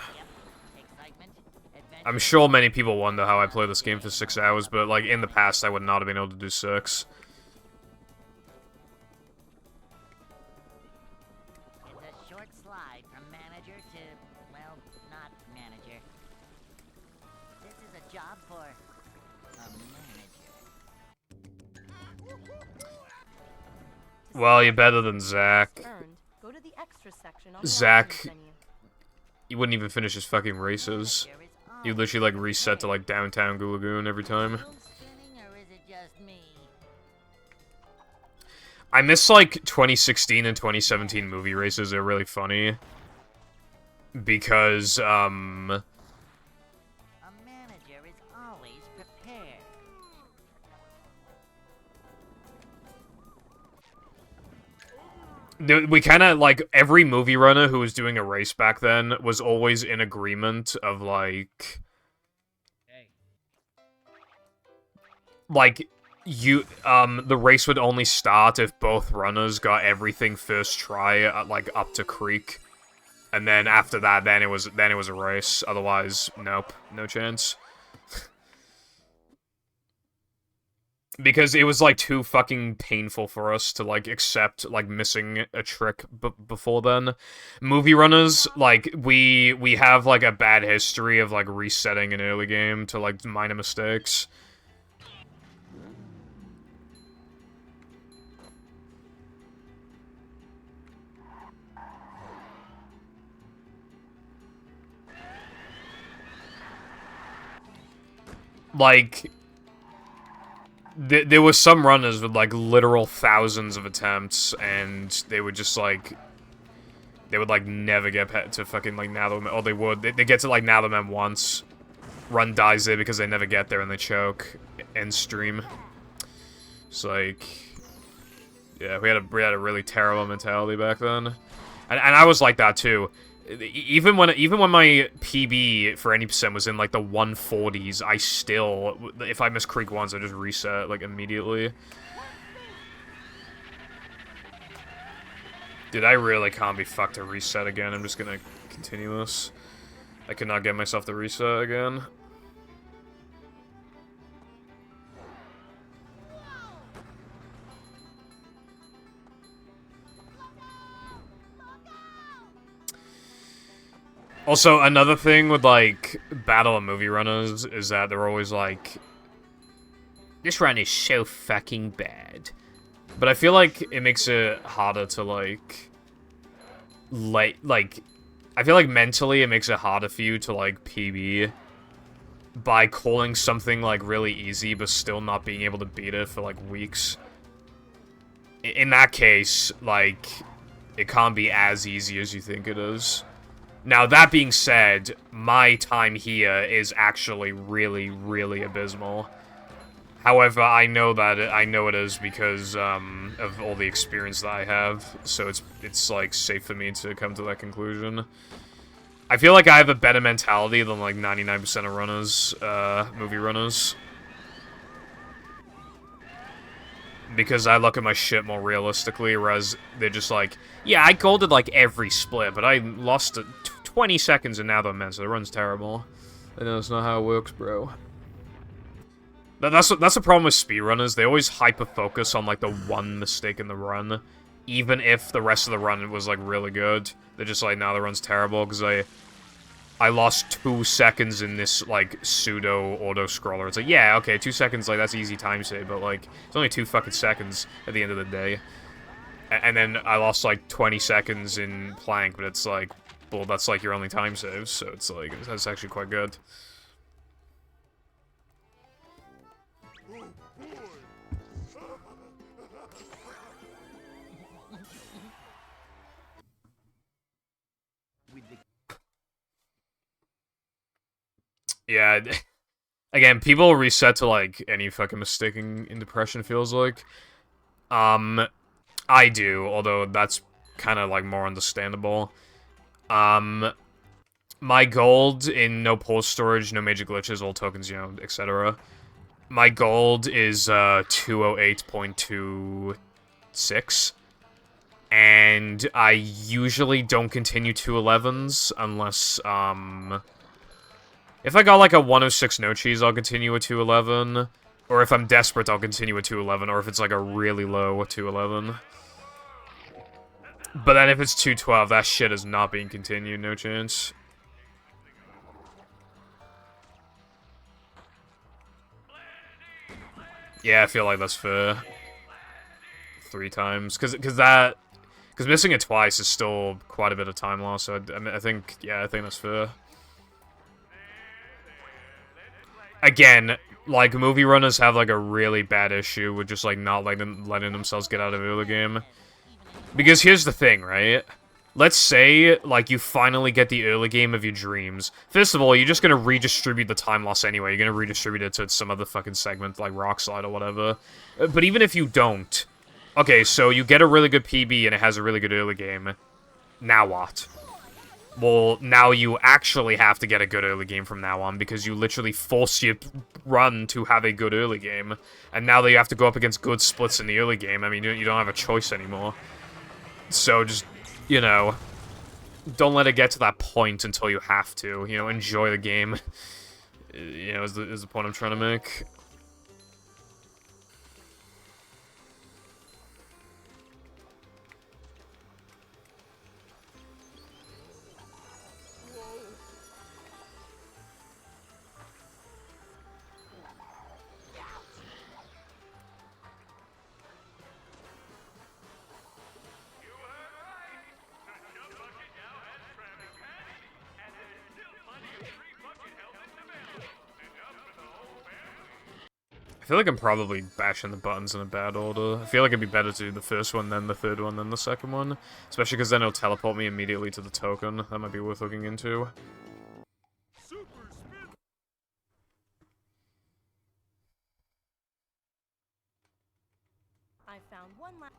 Excitement, adventure. I'm sure many people wonder how I play this game for 6 hours, but, like, in the past I would not have been able to do 6. It's a short slide from manager to, well, not manager. This is a job for a manager. Well, you're better than Zach. Earned, go to the extra section on the Zach. options menu. He wouldn't even finish his fucking races. Manager is He literally, like, reset to, like, downtown Gulagoon every time. always spinning, or is it just me? I miss, like, 2016 and 2017 movie races. They're really funny. Because, A manager is always prepared. we kind of, like, every movie runner who was doing a race back then was always in agreement of, like... Hey. Like, the race would only start if both runners got everything first try, like, up to Creek. And then after that, then it was a race. Otherwise, nope, no chance. Because it was, like, too fucking painful for us to, like, accept, like, missing a trick before then. Movie runners, like, we have, like, a bad history of, like, resetting an early game to, like, minor mistakes. Like, there were some runners with, like, literal thousands of attempts, and they would just, like... They would, like, never get to fucking, like, Natherman. Or they would. They get to, like, Natherman once. Run dies there because they never get there and they choke. End stream. It's like... Yeah, we had a really terrible mentality back then. And I was like that, too. Even when my PB for any percent was in, like, the 140s, I still... If I miss Creek once, I just reset, like, immediately. Dude, I really can't be fucked to reset again. I'm just gonna continue this. I could not get myself to reset again. Also, another thing with, like, battle and movie runners is that they're always like, this run is so fucking bad. But I feel like it makes it harder to, like, I feel like mentally it makes it harder for you to, like, PB by calling something, like, really easy but still not being able to beat it for, like, weeks. In that case, like, it can't be as easy as you think it is. Now, that being said, my time here is actually really, really abysmal. However, I know it is because of all the experience that I have, so it's like safe for me to come to that conclusion. I feel like I have a better mentality than like 99% of runners, movie runners, because I look at my shit more realistically, whereas they're just like, yeah, I golded like every split, but I lost 20 seconds in Natherman, so the run's terrible. I know that's not how it works, bro. That's the problem with speedrunners. They always hyper-focus on, like, the one mistake in the run. Even if the rest of the run was, like, really good. They're just like, nah, the run's terrible, because I lost 2 seconds in this, like, pseudo-auto-scroller. It's like, yeah, okay, 2 seconds, like, that's easy time save, but, like, it's only 2 fucking seconds at the end of the day. And then I lost, like, 20 seconds in Plank, but it's like, well, that's, like, your only time save, so it's, like, that's actually quite good. Yeah, again, people reset to, like, any fucking mistake in depression, feels like. I do, although that's kind of, like, more understandable. My gold in no pause storage, no major glitches, all tokens, you know, etc. My gold is, 208.26. And I usually don't continue 211s unless, if I got, like, a 106 no cheese, I'll continue a 211. Or if I'm desperate, I'll continue a 211. Or if it's, like, a really low 211. But then if it's 212, that shit is not being continued, no chance. Yeah, I feel like that's fair. 3 times. Because missing it twice is still quite a bit of time loss, so I think that's fair. Again, like, movie runners have, like, a really bad issue with just, like, not letting themselves get out of early game. Because here's the thing, right? Let's say, like, you finally get the early game of your dreams. First of all, you're just gonna redistribute the time loss anyway. You're gonna redistribute it to some other fucking segment, like Rock Slide or whatever. But even if you don't... Okay, so you get a really good PB and it has a really good early game. Now what? Well, now you actually have to get a good early game from now on, because you literally force your run to have a good early game. And now that you have to go up against good splits in the early game, I mean, you don't have a choice anymore. So just, you know, don't let it get to that point until you have to. You know, enjoy the game. You know, is the point I'm trying to make. I feel like I'm probably bashing the buttons in a bad order. I feel like it'd be better to do the first one, then the third one, then the second one. Especially because then it'll teleport me immediately to the token. That might be worth looking into. Super spin. I found one last.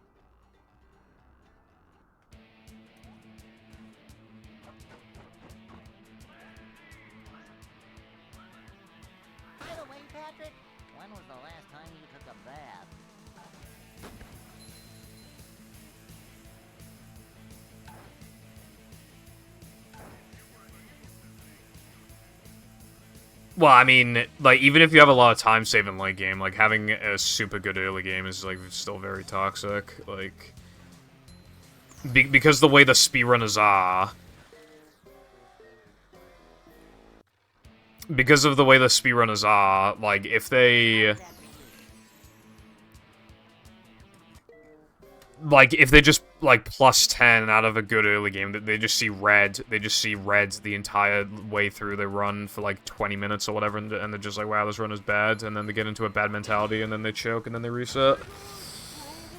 By the way, Patrick, when was the last time you took a bath? Well, I mean, like, even if you have a lot of time saving late game, like, having a super good early game is, like, still very toxic. Like, because the way the speedrunners are... Because of the way the speedrunners are, like, if they... Like, if they just, like, plus 10 out of a good early game, they just see red. They just see red the entire way through. They run for, like, 20 minutes or whatever, and they're just like, wow, this run is bad. And then they get into a bad mentality, and then they choke, and then they reset.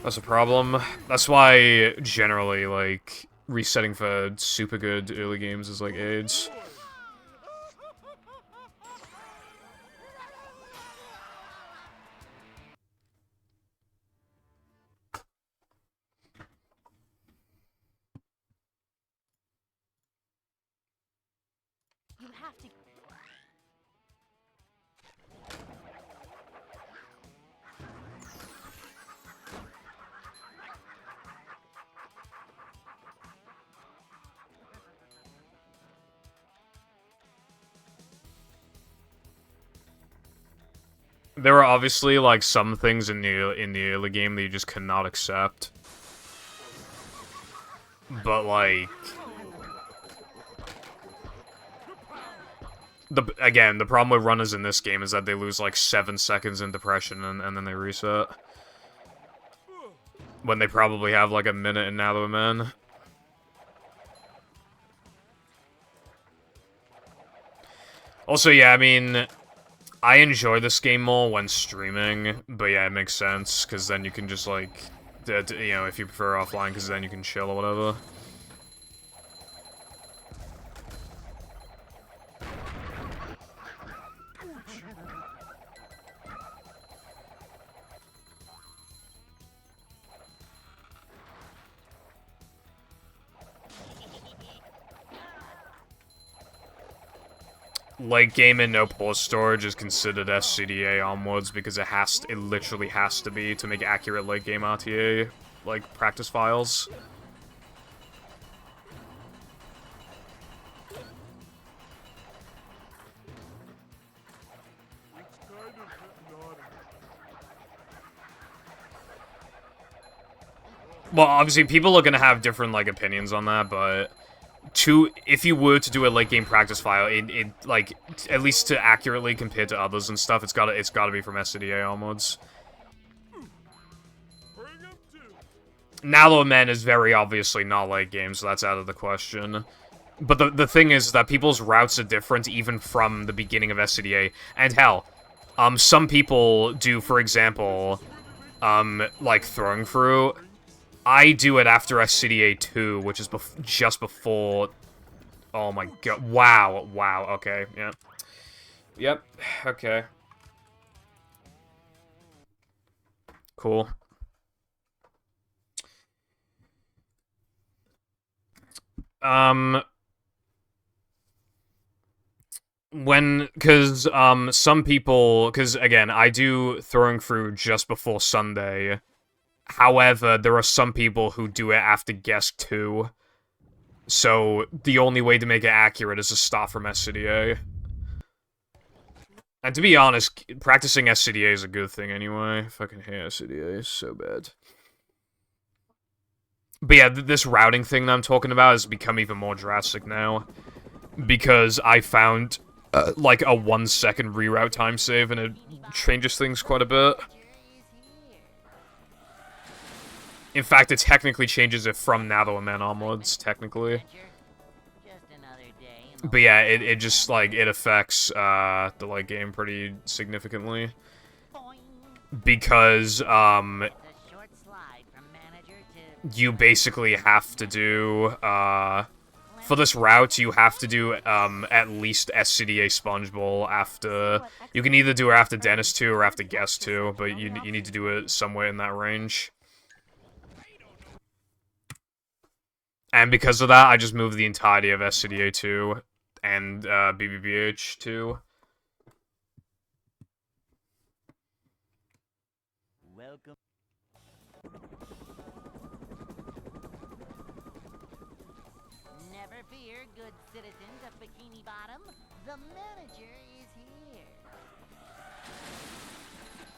That's a problem. That's why, generally, like, resetting for super good early games is like AIDS. You have to. There are obviously, like, some things in the early game that you just cannot accept. But, like... Again, the problem with runners in this game is that they lose, like, 7 seconds in depression and then they reset. When they probably have, like, a minute in Now Man. Also, yeah, I mean... I enjoy this game more when streaming, but yeah, it makes sense, because then you can just, like, you know, if you prefer offline, because then you can chill or whatever. Late game and no pause storage is considered SCDA onwards because it literally has to be to make accurate late game RTA, like, practice files. It's kind of hypnotic. Well, obviously people are gonna have different, like, opinions on that, but if you were to do a late game practice file, it like, at least to accurately compare to others and stuff, it's gotta be from SCDA onwards. Bring 'em to. Now Men is very obviously not late game, so that's out of the question. But the thing is that people's routes are different even from the beginning of SCDA. And hell, some people do, for example, like throwing through. I do it after SCDA 2, which is just before... Oh my god. Wow. Wow. Okay. Yeah. Yep. Okay. Cool. Because, some people... Because, again, I do throwing through just before Sunday. However, there are some people who do it after guest 2. So, the only way to make it accurate is to start from SCDA. And to be honest, practicing SCDA is a good thing anyway. I fucking hate SCDA, it's so bad. But yeah, this routing thing that I'm talking about has become even more drastic now. Because I found, like, a 1 second reroute time save, and it changes things quite a bit. In fact, it technically changes it from Now Man onwards, technically. But yeah, it just, like, it affects, the late game pretty significantly. because, It's a short slide from manager to you basically have to do, for this route, you have to do, at least SCDA Sponge Bowl after... You can either do it after Dentist 2 or after Guest 2, but you need to do it somewhere in that range. And because of that, I just moved the entirety of SCDA 2 and, BBBH 2. welcome. Never fear, good citizens of Bikini Bottom. The manager is here.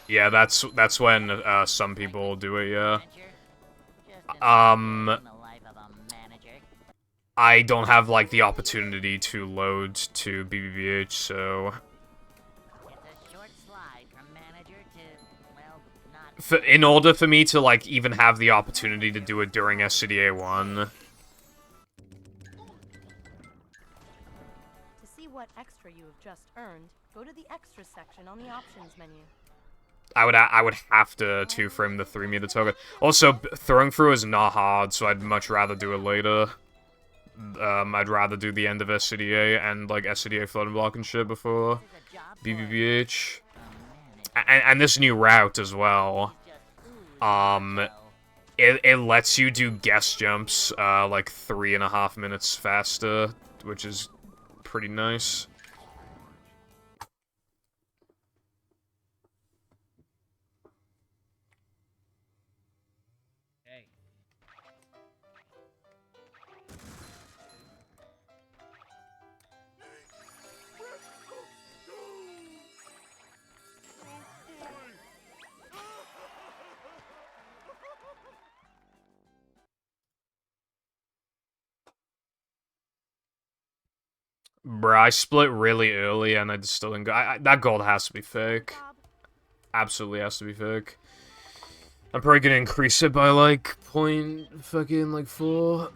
Yeah, that's when, some people do it, yeah. Manager, just another Um, day in the life of a manager. I don't have, like, the opportunity to load to BBBH, so... It's a short slide from manager to, well, not In order for me to, like, even have the opportunity to do it during SCDA 1... To see what extra you have just earned, go to the extra section on the options menu. I would have to two-frame the 3-meter target. Also, throwing through is not hard, so I'd much rather do it later. I'd rather do the end of SCDA and, like, SCDA floating block and shit before this is a job for BBBH. a manager. And this new route as well. Just It lets you do guest jumps, like 3.5 minutes faster, which is pretty nice. Hey. Bruh, I split really early and I just still didn't go. That gold has to be fake. Bob, Absolutely has to be fake. I'm probably gonna increase it by like point fucking like 4.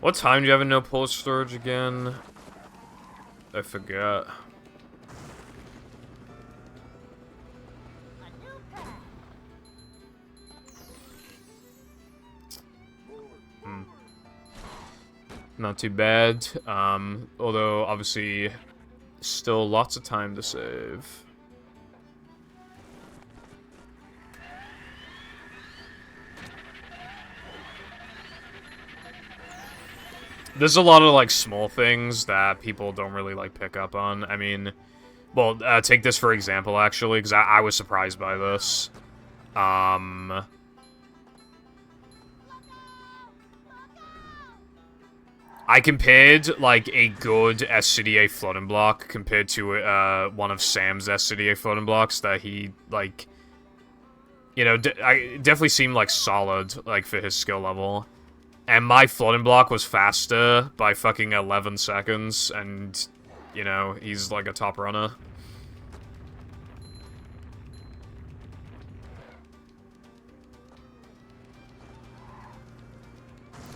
What time do you have in no pull storage again? I forgot. A new pack. Not too bad. Although obviously still lots of time to save. There's a lot of, like, small things that people don't really, like, pick up on. I mean, well, take this for example, actually, because I was surprised by this. I compared, like, a good SCDA floating block compared to, one of Sam's SCDA floating blocks that he, like, you know, I definitely seemed, like, solid, like, for his skill level. And my floating block was faster by fucking 11 seconds, and, you know, he's like a top runner.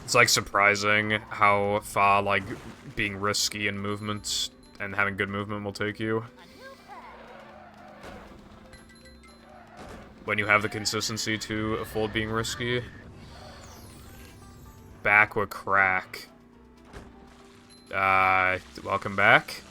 It's like surprising how far, like, being risky in movement and having good movement will take you. When you have the consistency to afford being risky. Backward crack. Welcome back.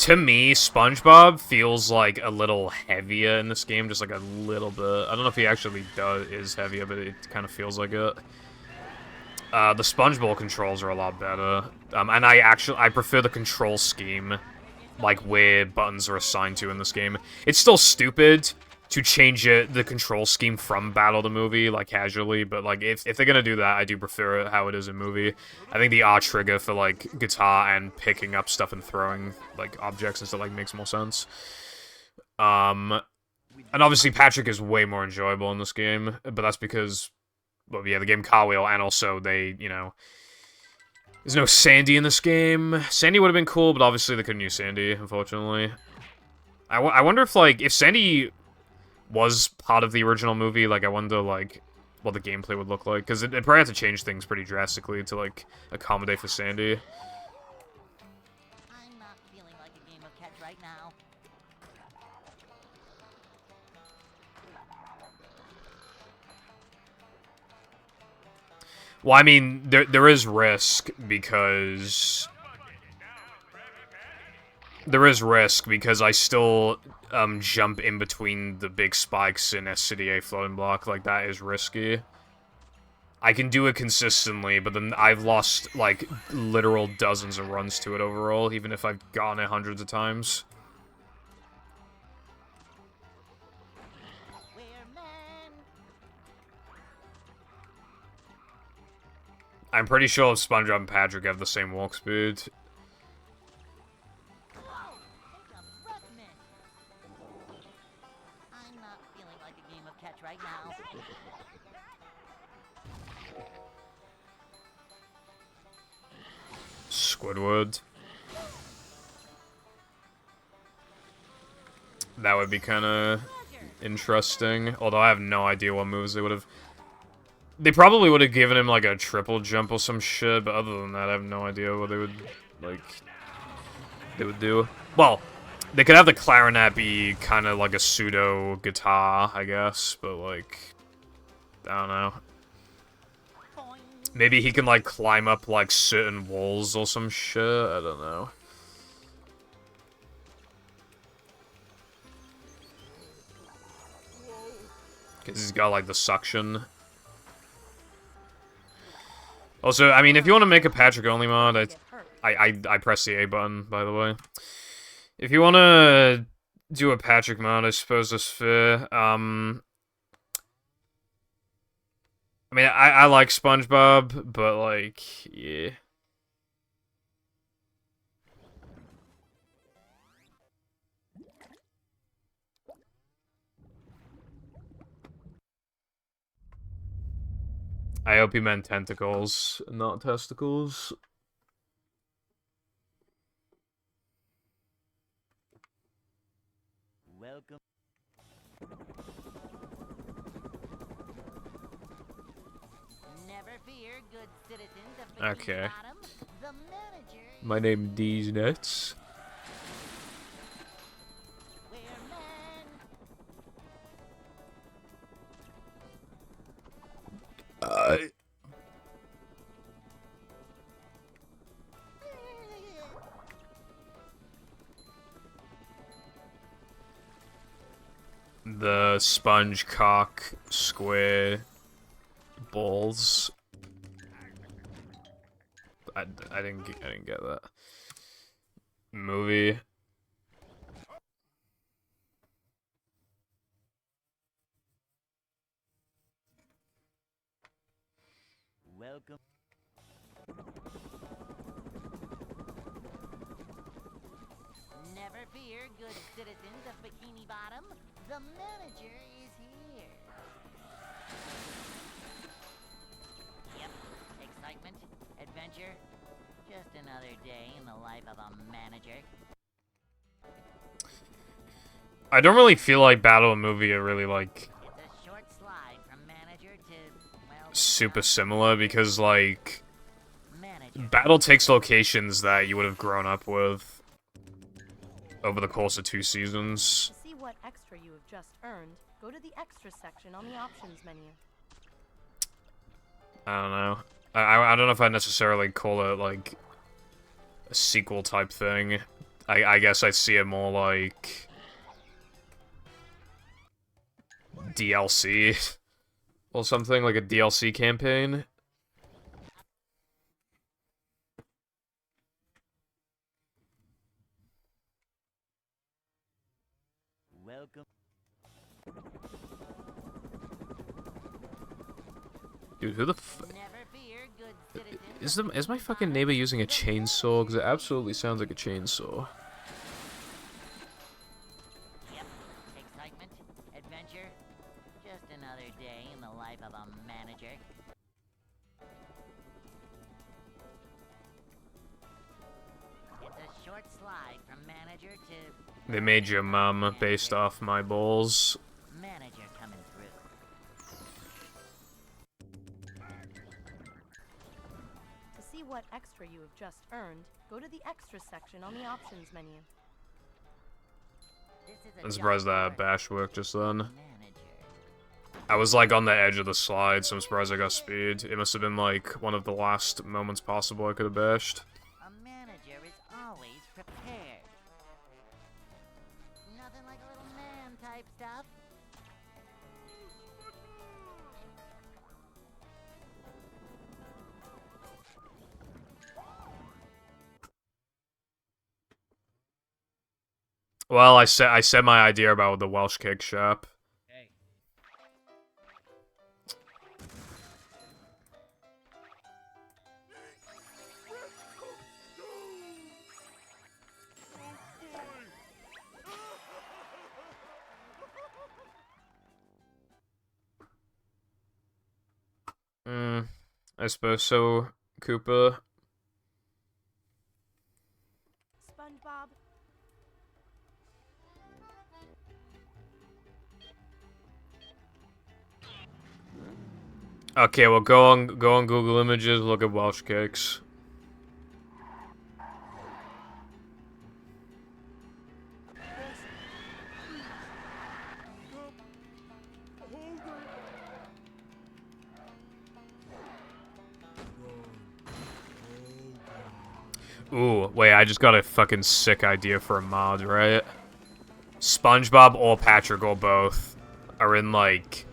To me, SpongeBob feels like a little heavier in this game, just like a little bit. I don't know if he actually is heavier, but it kind of feels like it. The Sponge Bowl controls are a lot better, and I prefer the control scheme, like where buttons are assigned to in this game. It's still stupid, to change the control scheme from Battle the movie, like, casually, but, like, if they're gonna do that, I do prefer it how it is in movie. I think the R trigger for, like, guitar and picking up stuff and throwing, like, objects and stuff, like, makes more sense. And obviously Patrick is way more enjoyable in this game, but that's because, well, yeah, the game Car Wheel, and also they, you know, there's no Sandy in this game. Sandy would have been cool, but obviously they couldn't use Sandy, unfortunately. I wonder if, like, if Sandy was part of the original movie, like, I wonder, like, what the gameplay would look like. Because it probably had to change things pretty drastically to, like, accommodate for Sandy. I'm not feeling like a game of catch right now. Well, I mean, there is risk because... There is risk because I still jump in between the big spikes in SCDA floating block. Like, that is risky. I can do it consistently, but then I've lost, like, literal dozens of runs to it overall, even if I've gotten it hundreds of times. I'm pretty sure SpongeBob and Patrick have the same walk speed. I'm not feeling like a game of catch right now. Squidward. That would be kind of interesting. Although I have no idea what moves they would have... They probably would have given him, like, a triple jump or some shit, but other than that, I have no idea what they would, like... They would do. Well, they could have the clarinet be kind of like a pseudo guitar, I guess, but, like... I don't know. Maybe he can, like, climb up, like, certain walls or some shit? I don't know. Because he's got, like, the suction. Also, I mean, if you want to make a Patrick-only mod, I press the A button, by the way. If you want to do a Patrick mod, I suppose that's fair. I mean, I like SpongeBob, but, like, yeah. I hope you meant tentacles, not testicles. Welcome. Never fear, good citizens of Bikini Okay. Bottom. The manager My name D's Nuts. Where man. The sponge cock square balls. I didn't get that. Movie. Welcome. Never fear, good citizens of Bikini Bottom. The manager is here. Yep, excitement, adventure. Just another day in the life of a manager. I don't really feel like Battle and Movie are really, like, It's a short slide from manager to, well, super similar because, like, manager. Battle takes locations that you would have grown up with over the course of 2 seasons. To see what extra you have just earned, go to the extra section on the options menu. I don't know. I don't know if I necessarily call it, like, a sequel type thing. I guess I see it more like DLC or something, like a DLC campaign. Welcome. Dude, who the f- Never fear, good citizen. is my fucking neighbor using a chainsaw? Because it absolutely sounds like a chainsaw. Yep. Excitement, adventure, just another day in the life of a manager. It's a short slide from manager to They made your mom based off my balls. manager coming through. To see what extra you have just earned, go to the extra section on the options menu. This is a I'm surprised job that for bash worked just then. manager. I was like on the edge of the slide, so I'm surprised I got speed. It must have been like one of the last moments possible I could have bashed. A manager is always prepared. Nothing like a little man type stuff. Well, I said my idea about the Welsh cake shop. Hey. I suppose so, Koopa. SpongeBob, Okay, well go on Google Images, look at Welsh cakes. Ooh, wait, I just got a fucking sick idea for a mod, right? SpongeBob or Patrick or both are in, like,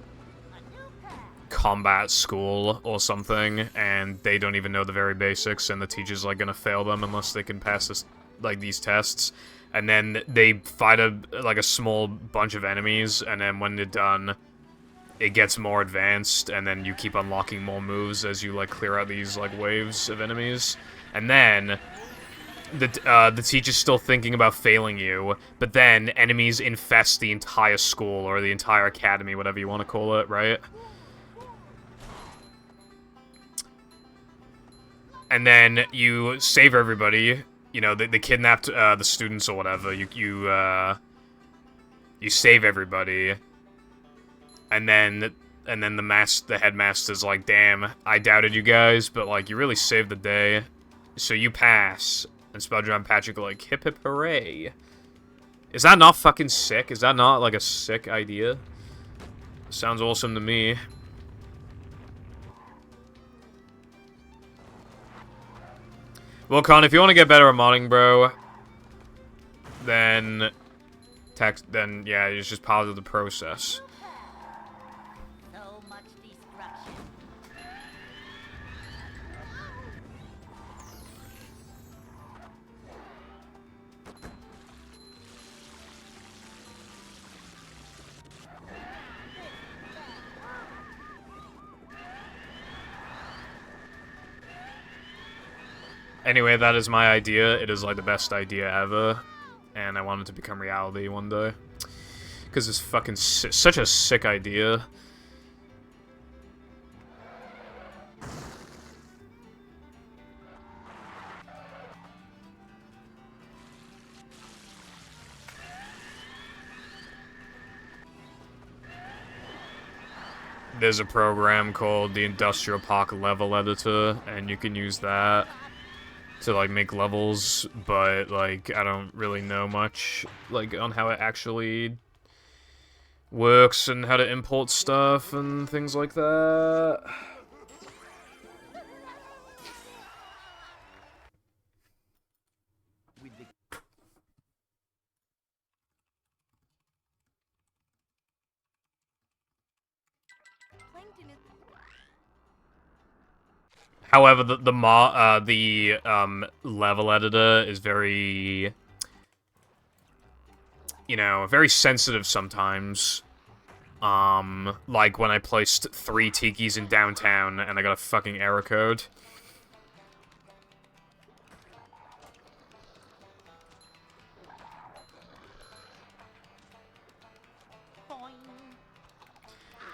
combat school or something, and they don't even know the very basics, and the teacher's, like, gonna fail them unless they can pass this, like, these tests. And then they fight a small bunch of enemies, and then when they're done, it gets more advanced, and then you keep unlocking more moves as you, like, clear out these, like, waves of enemies. And then the teacher's still thinking about failing you, but then enemies infest the entire school, or the entire academy, whatever you want to call it, right? And then you save everybody, you know, they kidnapped the students or whatever, you save everybody, and then the headmaster's like, damn, I doubted you guys, but, like, you really saved the day, so you pass. And SpongeBob and Patrick are like, hip hip hooray. Is that not fucking sick? Is that not, like, a sick idea? Sounds awesome to me. Well, Con, if you want to get better at modding, bro, then yeah, it's just part of the process. So much destruction. Anyway, that is my idea. It is, like, the best idea ever, and I want it to become reality one day. Because it's fucking such a sick idea. There's a program called the Industrial Park Level Editor, and you can use that to, like, make levels, but, like, I don't really know much, like, on how it actually works and how to import stuff and things like that. Plankton is However, the level editor is very, you know, very sensitive sometimes. Like when I placed 3 tikis in downtown and I got a fucking error code.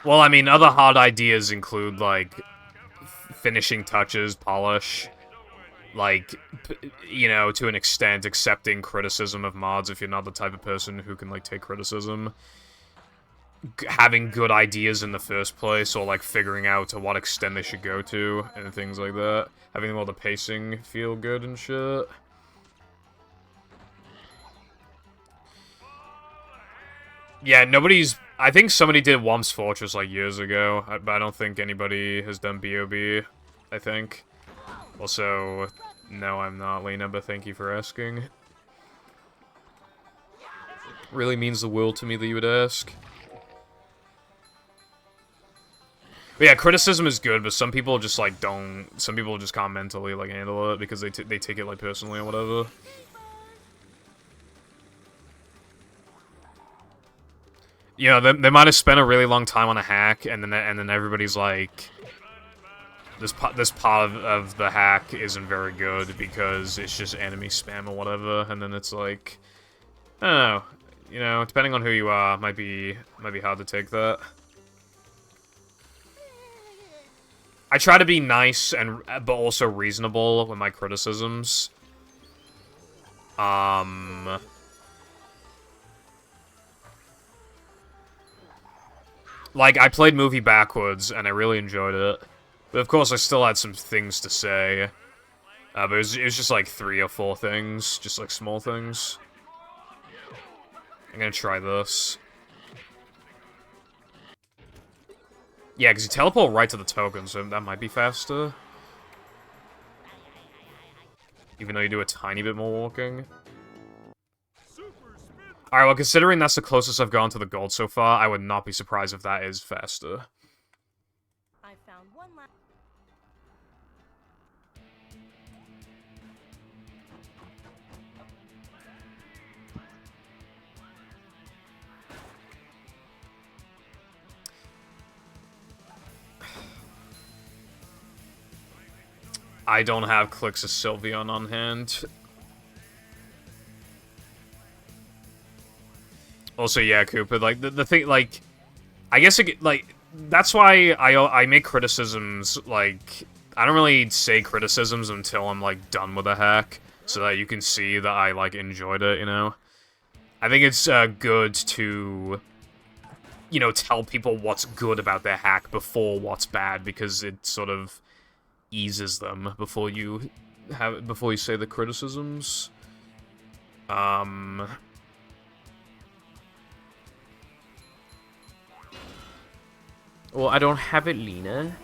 Well, I mean, other hard ideas include, like, finishing touches, polish, like, you know, to an extent, accepting criticism of mods if you're not the type of person who can, like, take criticism. Having good ideas in the first place, or, like, figuring out to what extent they should go to, and things like that. Having all the pacing feel good and shit. Yeah, nobody's... I think somebody did Womp's Fortress, like, years ago, but I don't think anybody has done BOB, I think. Also, no, I'm not, Lena, but thank you for asking. Really means the world to me that you would ask. But yeah, criticism is good, but some people just, like, don't... Some people just can't mentally, like, handle it, because they take it, like, personally or whatever. You know, they might have spent a really long time on a hack, and then everybody's like, this part of the hack isn't very good because it's just enemy spam or whatever, and then it's like, I don't know, you know, depending on who you are, might be hard to take that. I try to be nice but also reasonable with my criticisms. Like, I played Movie backwards, and I really enjoyed it. But of course, I still had some things to say. But it was just like 3 or 4 things. Just like small things. I'm gonna try this. Yeah, because you teleport right to the token, so that might be faster. Even though you do a tiny bit more walking. Alright, well, considering that's the closest I've gone to the gold so far, I would not be surprised if that is faster. I found one last. I don't have Clicks of Sylveon on hand. Also, yeah, Cooper, like, the thing, like, I guess, like, that's why I make criticisms, like, I don't really say criticisms until I'm, like, done with a hack, so that you can see that I, like, enjoyed it, you know? I think it's, good to, you know, tell people what's good about their hack before what's bad, because it sort of eases them before you say the criticisms. Well, I don't have it, Lena.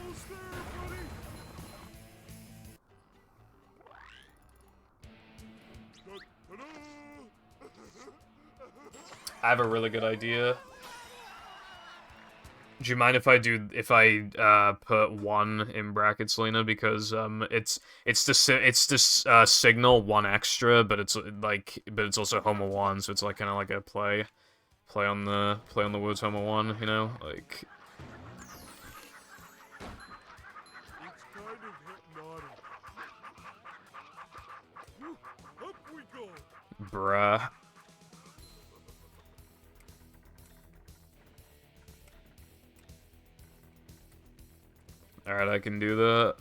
I have a really good idea. Do you mind if I put 1 in brackets, Lena? Because it's to signal 1 extra, but it's also Homo 1, so it's like kind of like a play on the words Homo 1, you know, like. It's kind of hypnotic. Whew, up we go. Bruh. Alright, I can do that.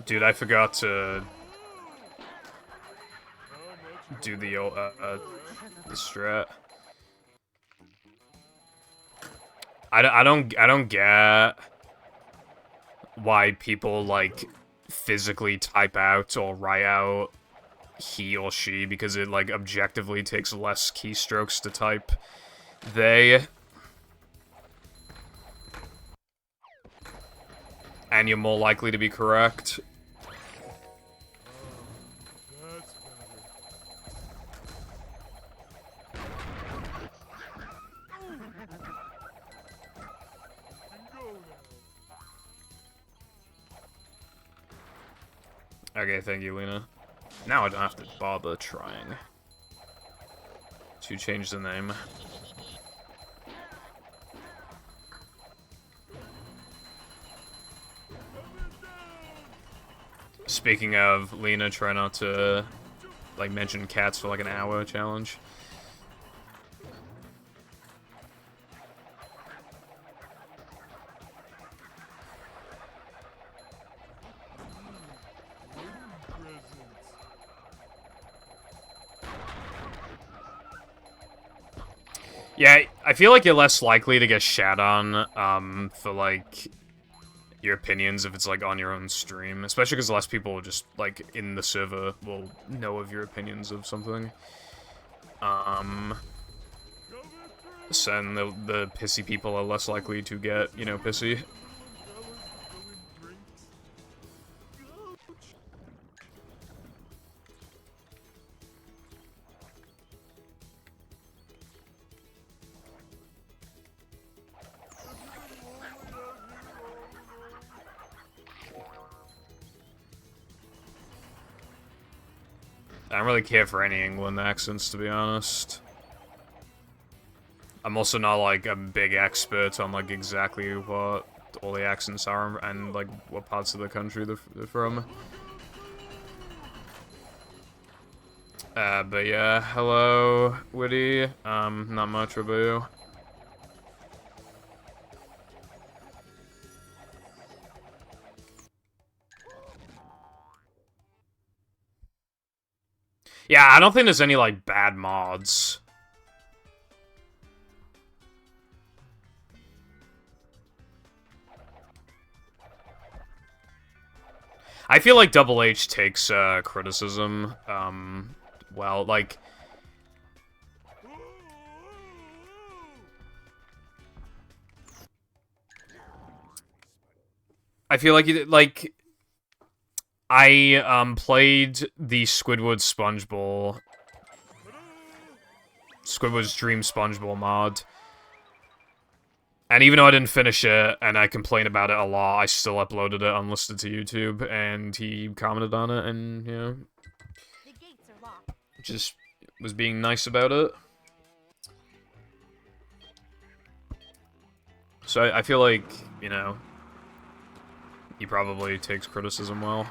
Dude, I forgot to do the strat. I don't get why people, like, physically type out or write out he or she, because it, like, objectively takes less keystrokes to type they. And you're more likely to be correct. That's better. Go now. Okay, thank you, Lena. Now I don't have to bother trying to change the name. Speaking of, Lena, try not to, like, mention cats for, like, an hour challenge. Yeah, I feel like you're less likely to get shat on, for, like, your opinions if it's, like, on your own stream. Especially because less people just, like, in the server will know of your opinions of something. So then the pissy people are less likely to get, you know, pissy. I don't really care for any England accents, to be honest. I'm also not, like, a big expert on, like, exactly what all the accents are and, like, what parts of the country they're from. But yeah, hello, Woody. Not much, what about you? Yeah, I don't think there's any, like, bad mods. I feel like Double H takes, criticism, well, like... I feel like, I, played the Squidward's Dream Sponge Ball mod. And even though I didn't finish it, and I complained about it a lot, I still uploaded it unlisted to YouTube, and he commented on it, and, you know... The gates are locked. Just was being nice about it. So I feel like, you know... he probably takes criticism well.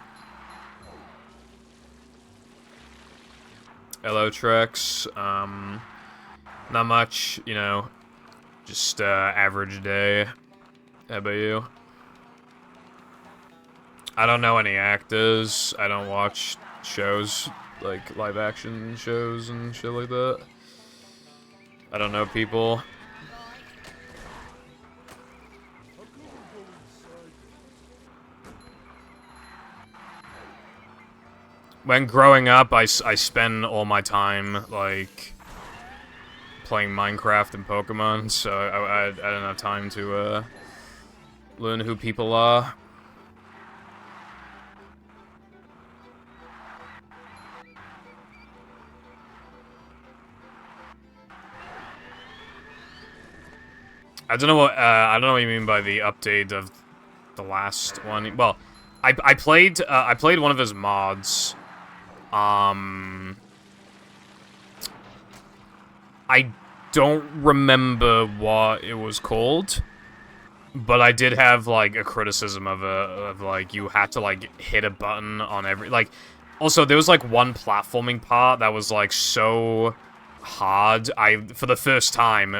Hello, Trex. Not much, you know, just, average day. How about you? I don't know any actors. I don't watch shows, like, live-action shows and shit like that. I don't know people. When growing up, I spend all my time, like, playing Minecraft and Pokemon, so I don't have time to, learn who people are. I don't know what you mean by the update of the last one. Well, I played one of his mods. I don't remember what it was called, but I did have, like, a criticism of like, you had to, like, hit a button on every, like, also, there was, like, one platforming part that was, like, so hard. For the first time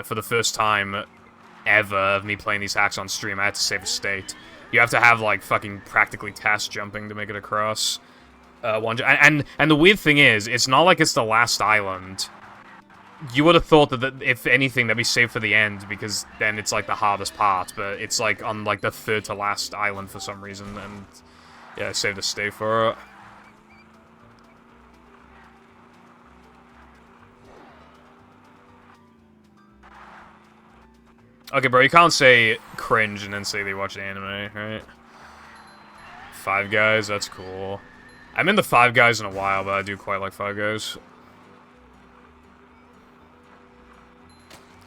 ever of me playing these hacks on stream, I had to save a state. You have to have, like, fucking practically task jumping to make it across. And the weird thing is, it's not like it's the last island. You would have thought that, if anything, that'd be saved for the end, because then it's, like, the hardest part, but it's, like, on, like, the third to last island for some reason, and, yeah, I saved a stay for it. Okay, bro, you can't say cringe and then say they watch anime, right? Five Guys, that's cool. I haven't been to Five Guys in a while, but I do quite like Five Guys.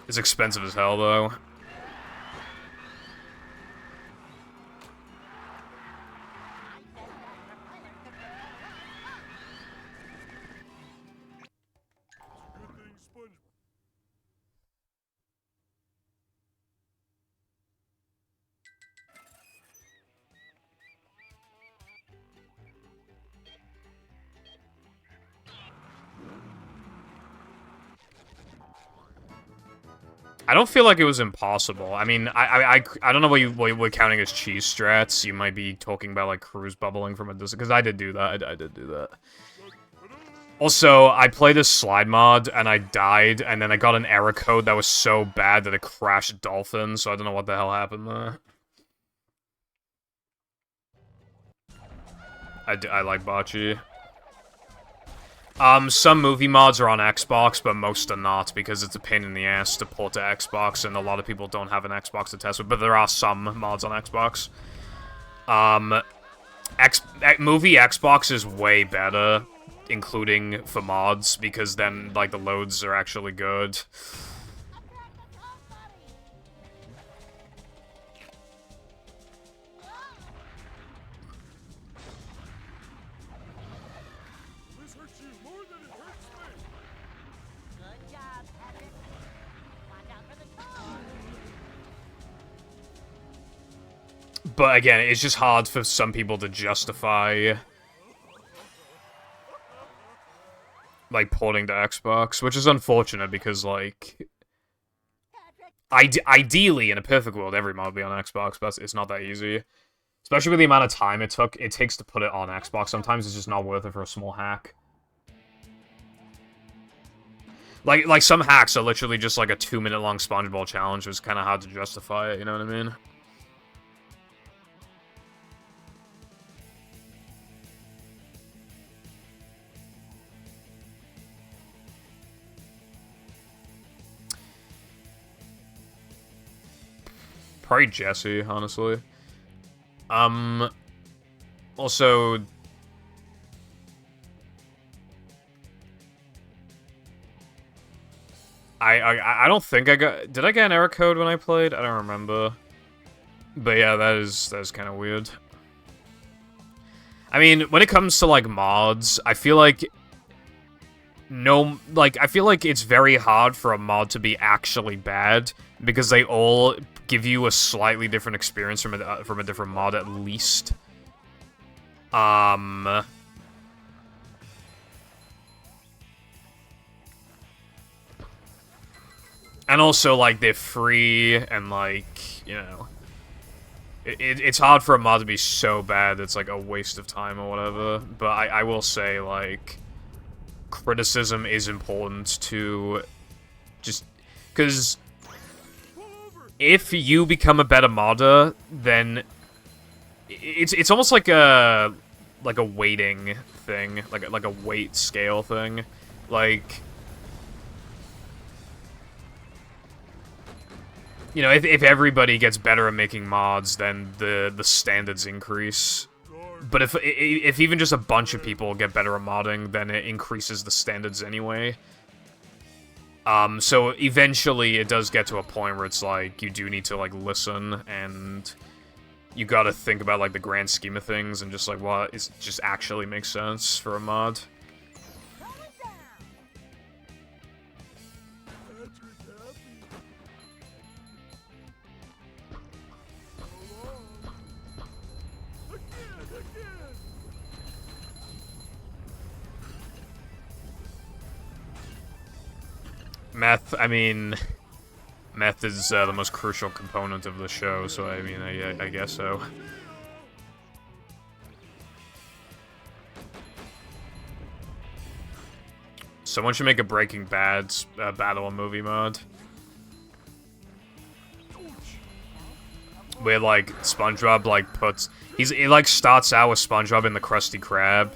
It's expensive as hell, though. I don't feel like it was impossible. I mean, I don't know what you're counting as cheese strats. You might be talking about, like, cruise bubbling from a distance, because I did do that. I did do that. Also, I played a slide mod, and I died, and then I got an error code that was so bad that it crashed Dolphin, so I don't know what the hell happened there. I like bocce. Some movie mods are on Xbox, but most are not, because it's a pain in the ass to port to Xbox, and a lot of people don't have an Xbox to test with, but there are some mods on Xbox. Movie Xbox is way better, including for mods, because then, like, the loads are actually good. This hurts you more than it hurts me. Good job, Evan. Watch out for the toe. But again, it's just hard for some people to justify, like, porting to Xbox, which is unfortunate because, like, ideally, in a perfect world, every mod would be on Xbox, but it's not that easy. Especially with the amount of time it takes to put it on Xbox. Sometimes it's just not worth it for a small hack. Like some hacks are literally just like a 2-minute long SpongeBob challenge. It's kind of hard to justify it, you know what I mean? Probably Jesse, honestly. Also, I don't think I got... Did I get an error code when I played? I don't remember. But yeah, that is kind of weird. I mean, when it comes to, like, mods, I feel like... I feel like it's very hard for a mod to be actually bad, because they all give you a slightly different experience from a different mod, at least. And also, like, they're free, and, like, you know... It's hard for a mod to be so bad it's, like, a waste of time or whatever. But I will say, like... criticism is important to... just... because... if you become a better modder, then... It's almost like a weighting thing. Like a weight scale thing. Like... you know, if everybody gets better at making mods, then the standards increase. But if even just a bunch of people get better at modding, then it increases the standards anyway. So eventually it does get to a point where it's like, you do need to, like, listen, and you gotta think about, like, the grand scheme of things, and just, like, what is just actually makes sense for a mod. Meth, I mean, meth is the most crucial component of the show, so I mean, I guess so. Someone should make a Breaking Bad battle movie mod. Where, like, SpongeBob, like, he, like, starts out with SpongeBob in the Krusty Krab.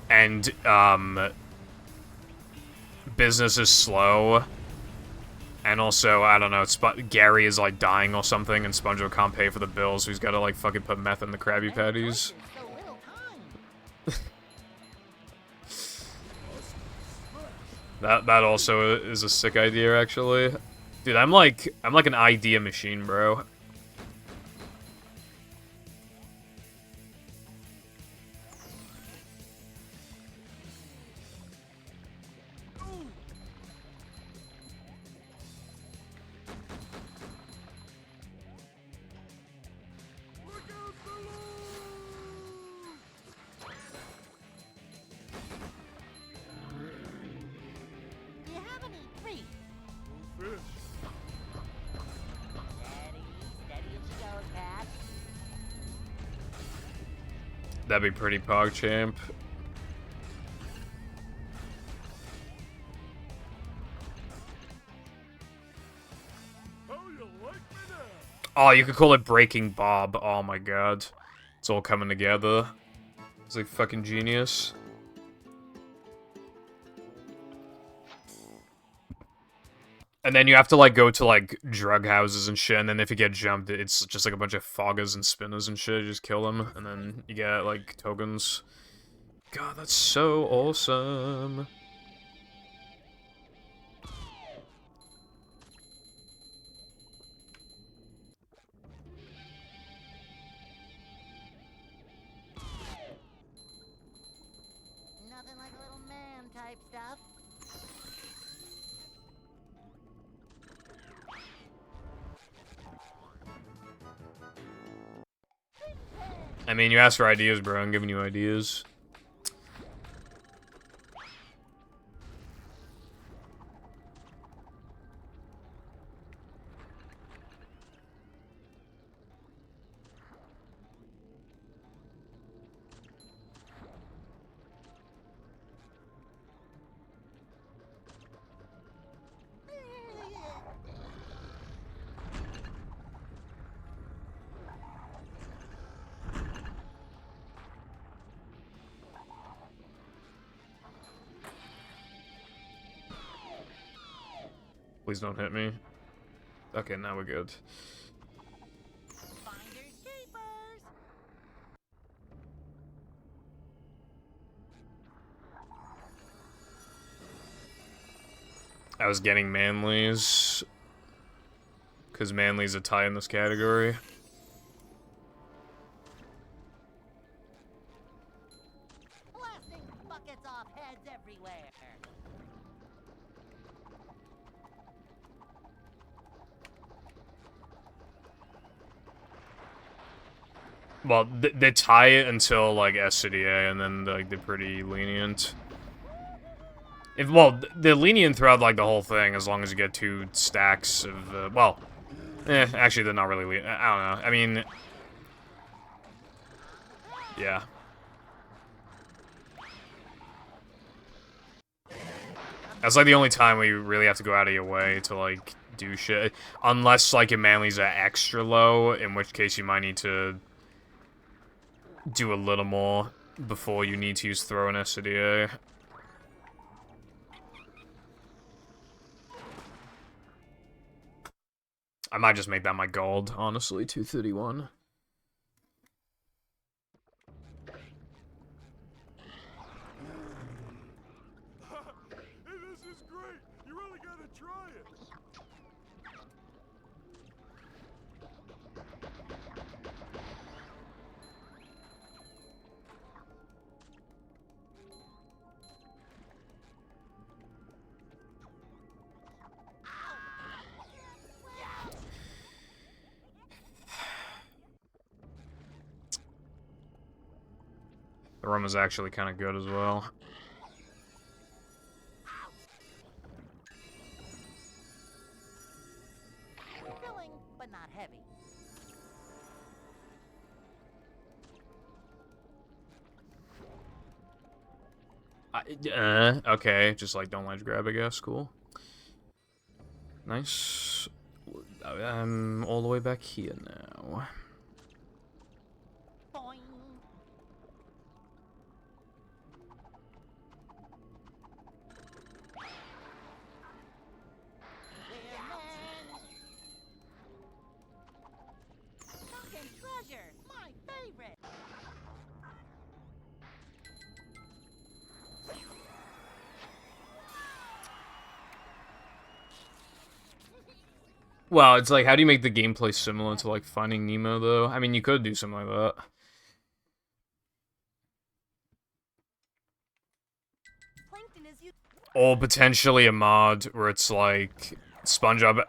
And, business is slow. And also, I don't know, Gary is, like, dying or something, and SpongeBob can't pay for the bills, so he's gotta, like, fucking put meth in the Krabby Patties. That also is a sick idea, actually. Dude, I'm like an idea machine, bro. That'd be pretty PogChamp. How you like me now? Oh, you could call it Breaking Bob. Oh my god. It's all coming together. It's like fucking genius. And then you have to, like, go to, like, drug houses and shit, and then if you get jumped, it's just, like, a bunch of foggers and spinners and shit. You just kill them, and then you get, like, tokens. God, that's so awesome. Nothing like a little man type stuff. I mean, you asked for ideas, bro. I'm giving you ideas. Please don't hit me. Okay, now we're good. Finders keepers. I was getting Manly's. Because Manly's a tie in this category. Blasting buckets off heads everywhere. Well, they tie it until, like, SCDA, and then, like, they're pretty lenient. Well, they're lenient throughout, like, the whole thing, as long as you get 2 stacks of, well... actually, they're not really lenient. I don't know. I mean... Yeah. That's, like, the only time where you really have to go out of your way to, like, do shit. Unless, like, your Manly's are extra low, in which case you might need to... do a little more before you need to use throw and SCDA. I might just make that my gold, honestly, 231. Hey, this is great. You really gotta try it. The rum is actually kind of good as well. Filling, but not heavy. Okay, just like don't ledge grab, I guess. Cool. Nice. I'm all the way back here now. Boing. Sunken treasure, my favorite. Well, it's like, how do you make the gameplay similar to, like, Finding Nemo, though? I mean, you could do something like that. Plankton is used. Or potentially a mod where it's like, SpongeBob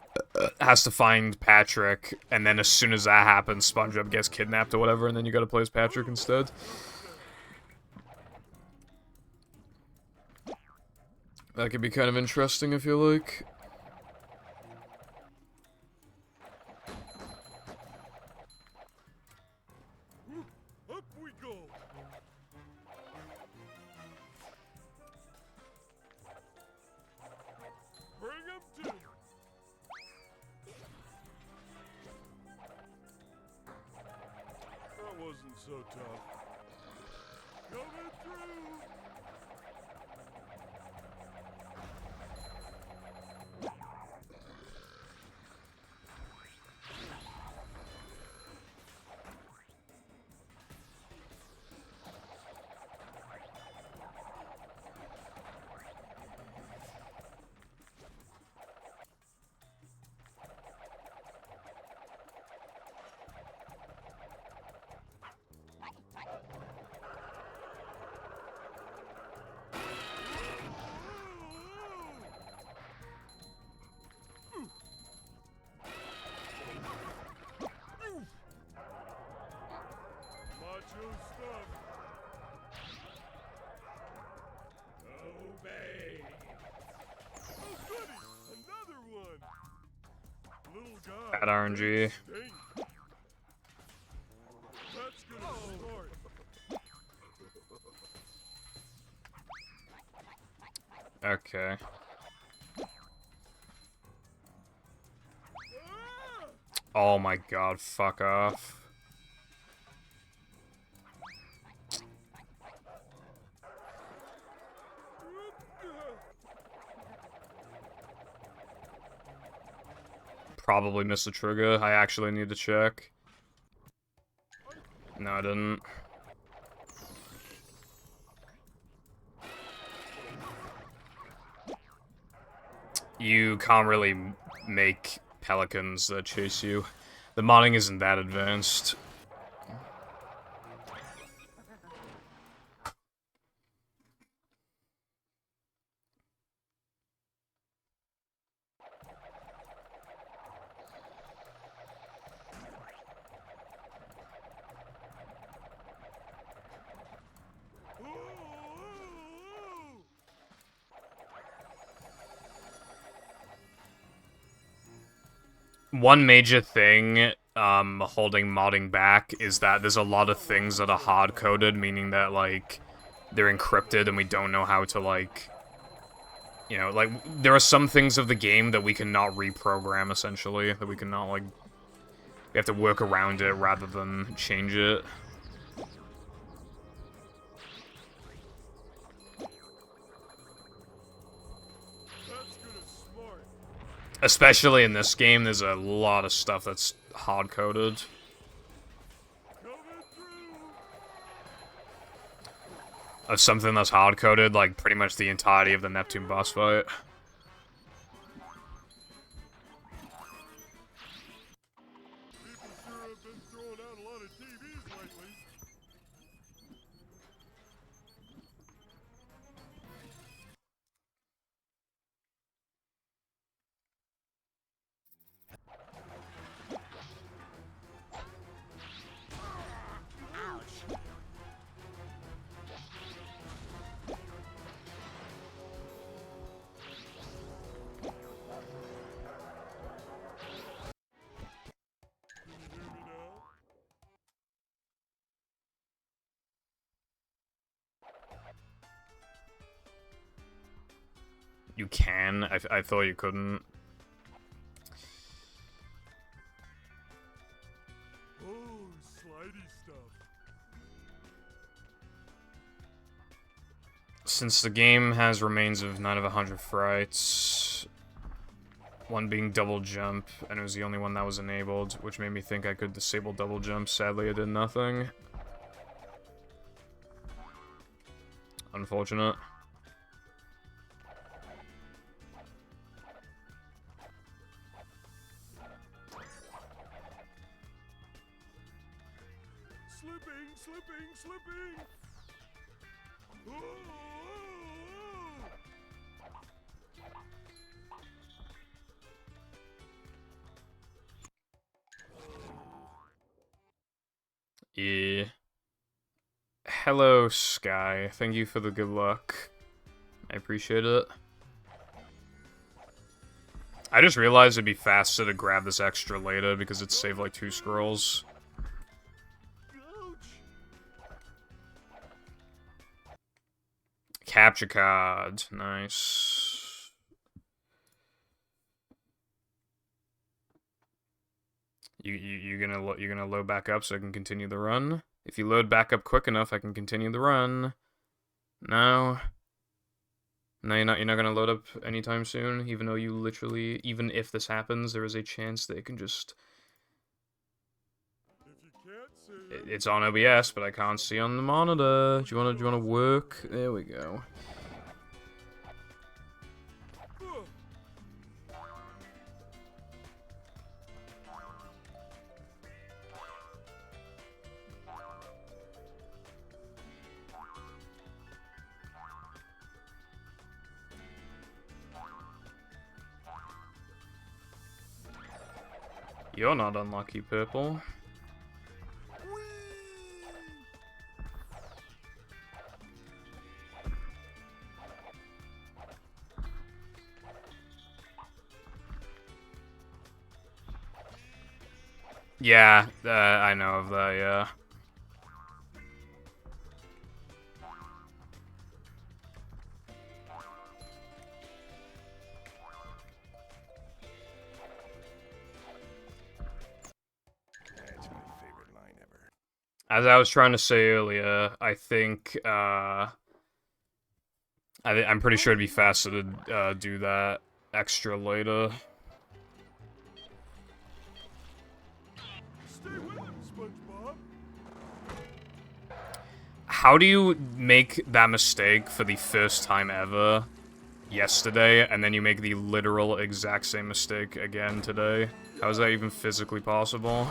has to find Patrick, and then as soon as that happens, SpongeBob gets kidnapped or whatever, and then you gotta play as Patrick instead. That could be kind of interesting, I feel like. Up we go. so tough. Coming through! Macho stuff. Obey. Oh, goody! Another one. Little guy. Bad RNG. Stink. That's gonna start. Okay. Ah! Oh my god, fuck off. Probably missed the trigger. I actually need to check. No, I didn't. You can't really make pelicans that chase you. The modding isn't that advanced. One major thing holding modding back is that there's a lot of things that are hard-coded, meaning that, like, they're encrypted and we don't know how to, like... You know, like, there are some things of the game that we cannot reprogram, essentially, that we cannot, like... We have to work around it rather than change it. Especially in this game, there's a lot of stuff that's hard-coded. Of something that's hard-coded, like, pretty much the entirety of the Neptune boss fight. People sure have been throwing out a lot of TVs lately. Ouch. Can you hear me now? You can? I thought you couldn't. Oh, slidey stuff. Since the game has remains of 9 of 100 frights, one being double jump, and it was the only one that was enabled, which made me think I could disable double jump. Sadly, it did nothing. Unfortunate. Slipping! Oh! Yeah. Hello, Sky. Thank you for the good luck. I appreciate it. I just realized it'd be faster to grab this extra later because it's saved like 2 scrolls. Capture card. Nice. You're gonna load back up so I can continue the run? If you load back up quick enough, I can continue the run. No. No, you're not gonna load up anytime soon, even though you literally, even if this happens, there is a chance that it can just... If you can't see it, It's on OBS, but I can't see on the monitor. Do you wanna work? There we go. ugh, You're not unlucky, Purple. Yeah, I know of that, yeah. that's my favorite line ever. As I was trying to say earlier, I think, I'm pretty sure it'd be faster to, do that extra later. Stay with him, SpongeBob. How do you make that mistake for the first time ever yesterday, and then you make the literal exact same mistake again today? How is that even physically possible?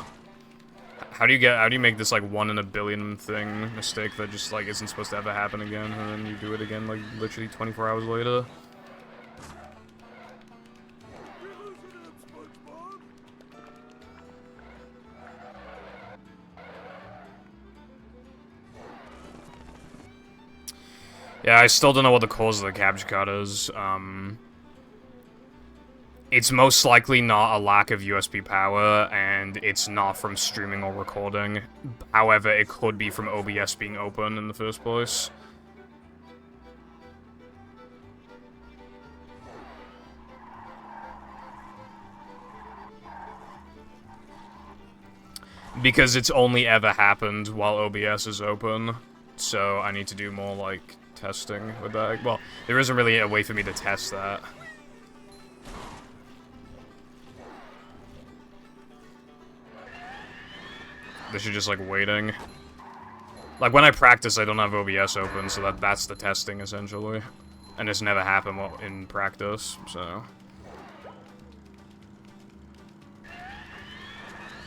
How do you make this, like, 1 in a billion thing mistake that just, like, isn't supposed to ever happen again, and then you do it again, like, literally 24 hours later? You're losing him, SpongeBob. Yeah, I still don't know what the cause of the capture card is. It's most likely not a lack of USB power, and it's not from streaming or recording. However, it could be from OBS being open in the first place. Because it's only ever happened while OBS is open, so I need to do more, like, testing with that. Well, there isn't really a way for me to test that. This is just, like, waiting. Like, when I practice, I don't have OBS open, so that's the testing, essentially. And it's never happened in practice, so...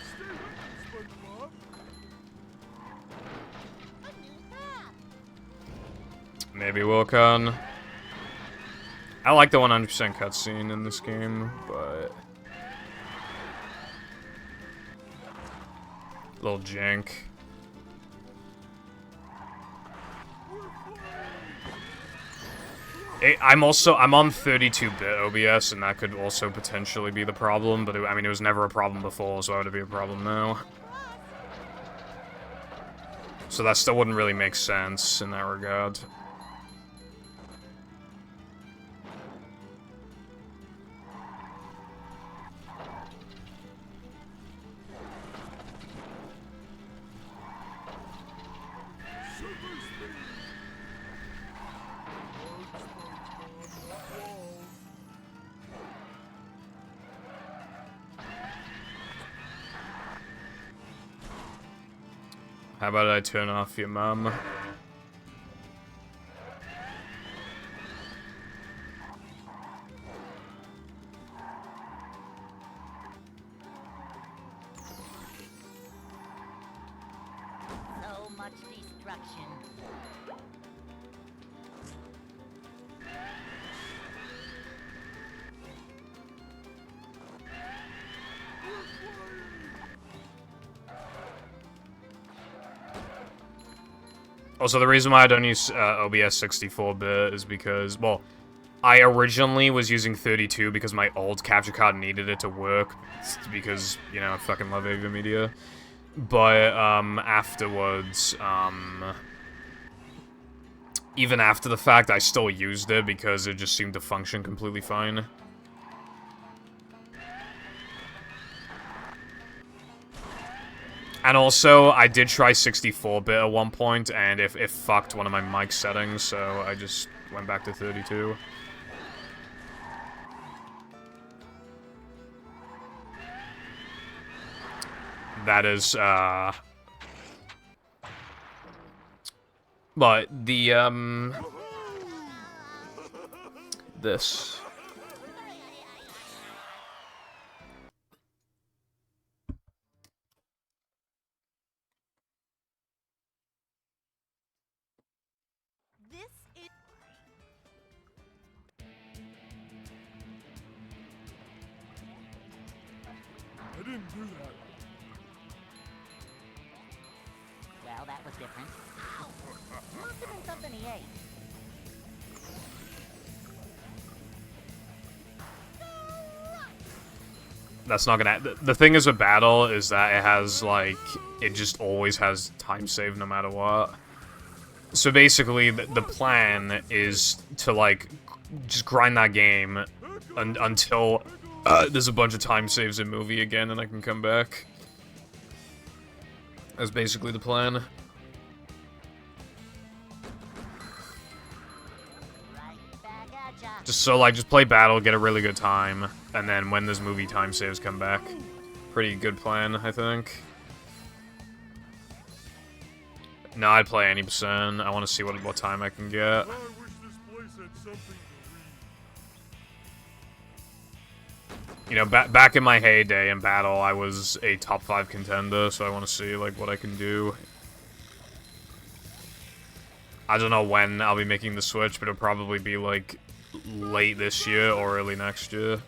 Stay with him, SpongeBob. Maybe we'll con. I like the 100% cutscene in this game, but... little jank. I'm on 32-bit OBS, and that could also potentially be the problem, but I mean, it was never a problem before, so why would it be a problem now? So that still wouldn't really make sense in that regard. Super speed. Run, SpongeBob. Walls. How about I turn off your mum? So much destruction. Also, the reason why I don't use OBS 64-bit is because, well, I originally was using 32 because my old capture card needed it to work, because, you know, I fucking love AV Media. But, afterwards, even after the fact, I still used it because it just seemed to function completely fine. And also, I did try 64-bit at one point, and it fucked one of my mic settings, so I just went back to 32. That is, but the, this. This is. I didn't do that. Well, that was different. Ow! Must have been something he ate. That's not gonna... The thing is with Battle is that it has, like... It just always has time save no matter what. So basically, the plan is to, like, just grind that game until there's a bunch of time saves in movie again and I can come back. That's basically the plan. Just so, like, just play Battle, get a really good time, and then when there's movie time saves, come back. Pretty good plan, I think. No, I'd play any percent. I want to see what time I can get. I wish this place had something to read. You know, back in my heyday in Battle, I was a top 5 contender, so I want to see, like, what I can do. I don't know when I'll be making the switch, but it'll probably be, like, late this year or early next year.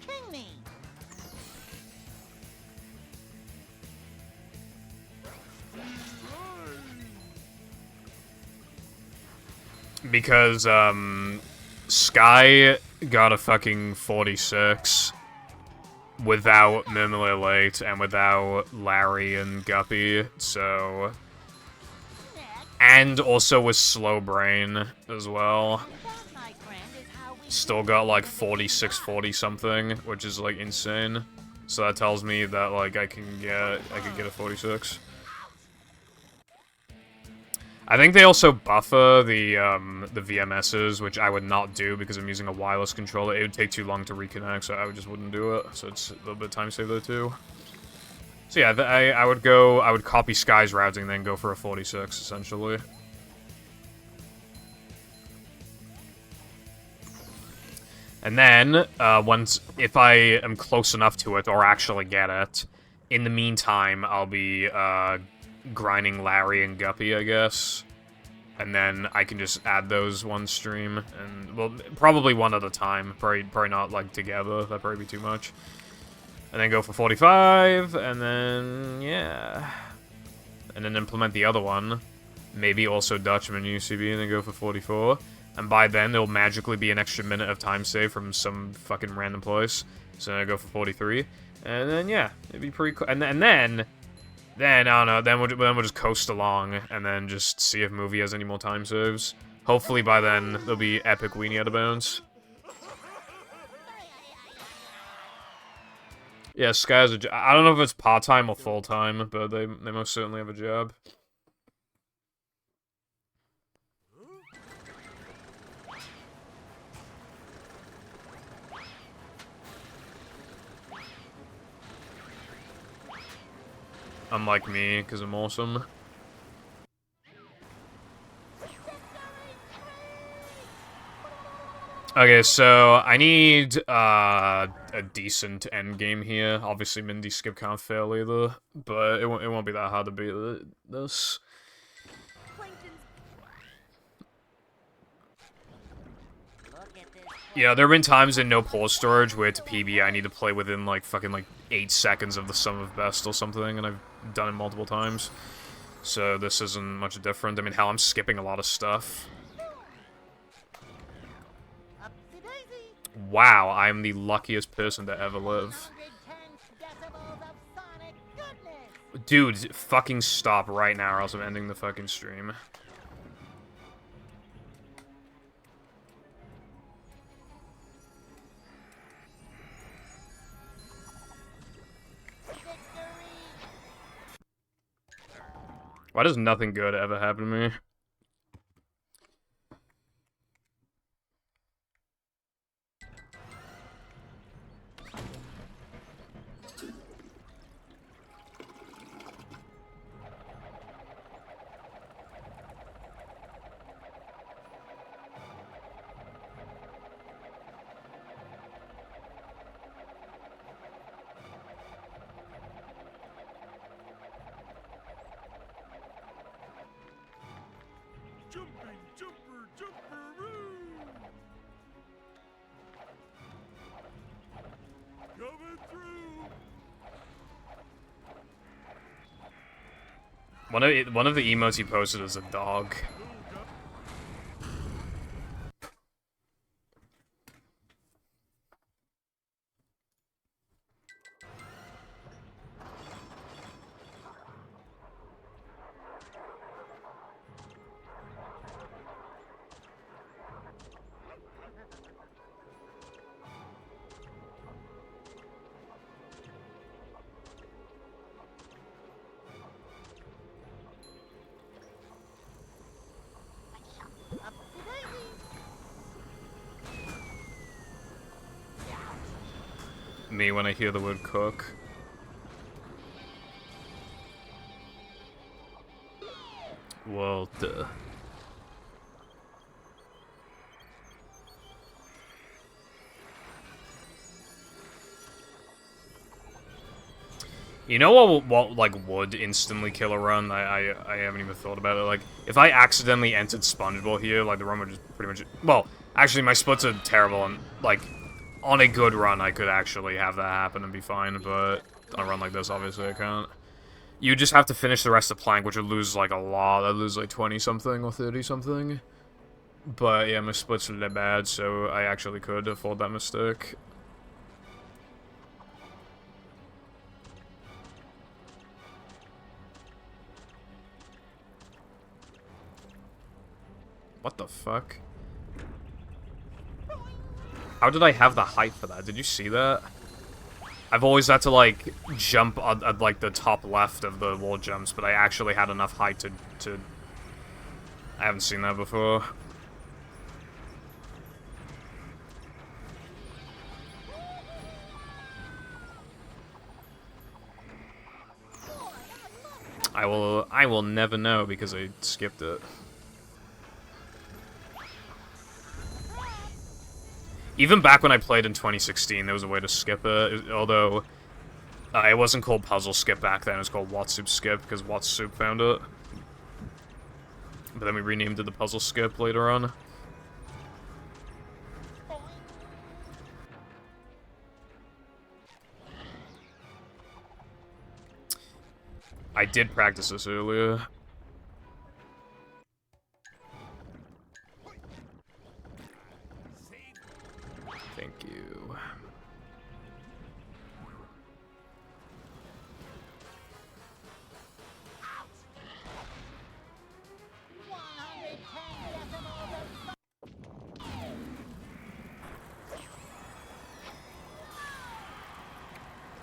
King me! Because, Sky got a fucking 46 without Mimler Late and without Larry and Guppy, so... And also with Slow Brain as well. That, my friend, is how we Still got like 46, 40 something, which is like insane. So that tells me that like I could get a 46. I think they also buffer the VMSs, which I would not do because I'm using a wireless controller. It would take too long to reconnect, so I just wouldn't do it. So it's a little bit of time save there too. So yeah, I would copy Sky's routing, then go for a 46 essentially. And then if I am close enough to it or actually get it, in the meantime I'll be grinding Larry and Guppy, I guess. And then I can just add those one stream, and, well, probably one at a time. Probably not, like, together. That'd probably be too much. And then go for 45, and then, yeah. And then implement the other one. Maybe also Dutchman UCB, and then go for 44. And by then, there'll magically be an extra minute of time save from some fucking random place. So then I go for 43. And then, yeah, it'd be pretty cool. And then, I don't know, then we'll just coast along, and then just see if movie has any more time saves. Hopefully by then, there'll be epic weenie out of bounds. Yeah, Sky has a job. I don't know if it's part-time or full-time, but they most certainly have a job. Unlike me, because I'm awesome. Okay, so I need a decent endgame here. Obviously, Mindy Skip can't fail either, but it won't be that hard to beat this. Yeah, there have been times in no pause storage where to PB I need to play within like fucking like 8 seconds of the sum of best or something, and I've done it multiple times. So this isn't much different. I mean, hell, I'm skipping a lot of stuff. Wow, I'm the luckiest person to ever live. Dude, fucking stop right now or else I'm ending the fucking stream. Why does nothing good ever happen to me? Jumping, jumper, jumperoo! Coming through! One of the emotes he posted is a dog. Me when I hear the word cook. Well, duh. You know what like would instantly kill a run? I haven't even thought about it. Like if I accidentally entered SpongeBob here, like the run would just pretty much. Well, actually my splits are terrible, and like on a good run I could actually have that happen and be fine. But on a run like this, obviously I can't. You just have to finish the rest of the plank, which would lose like a lot. I'd lose like 20 something or 30 something. But yeah, my splits are that bad, so I actually could afford that mistake. What the fuck? How did I have the height for that? Did you see that? I've always had to, like, jump at like, the top left of the wall jumps, but I actually had enough height to... I haven't seen that before. I will never know because I skipped it. Even back when I played in 2016, there was a way to skip it, although it wasn't called Puzzle Skip back then, it was called Watsup Skip, because Watsup found it. But then we renamed it the Puzzle Skip later on. I did practice this earlier. Thank you.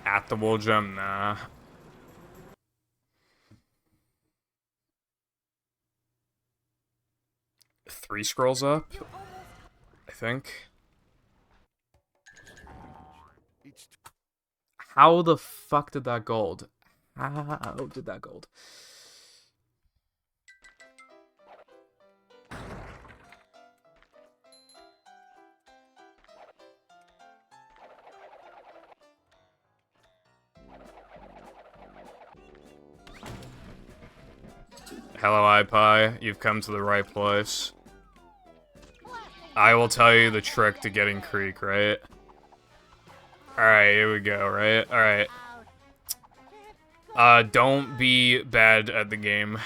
At the wall jump, nah. Three scrolls up, I think. How the fuck did that gold? How did that gold? Hello, iPie. You've come to the right place. I will tell you the trick to getting Creek, right? Alright, here we go, right? Alright. Don't be bad at the game.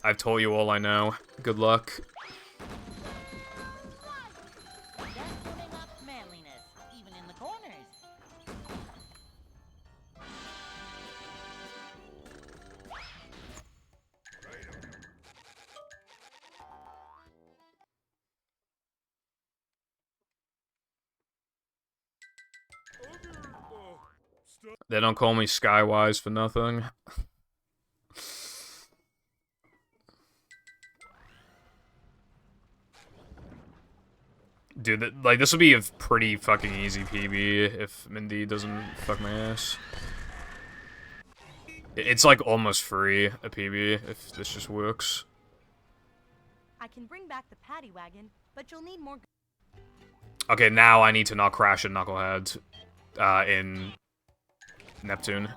I've told you all I know. Good luck. stuff. They don't call me Skywise for nothing. Dude, like, this would be a pretty fucking easy PB if Mindy doesn't fuck my ass. It's, like, almost free, a PB, if this just works. I can bring back the paddy wagon, but you'll need more. Okay, now I need to not crash a Knucklehead, in Neptune.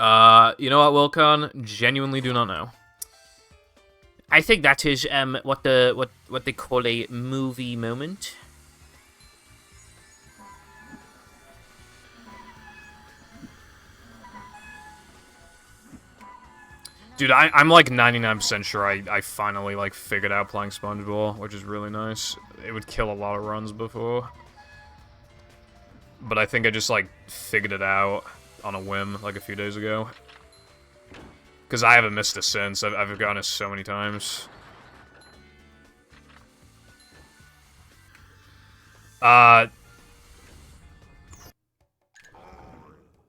You know what, Wilcon? Genuinely do not know. I think that is what they call a movie moment. Dude, I'm like 99% sure I finally like figured out playing SpongeBob, which is really nice. It would kill a lot of runs before. But I think I just like figured it out on a whim like a few days ago. Because I haven't missed it since. I've gotten it so many times.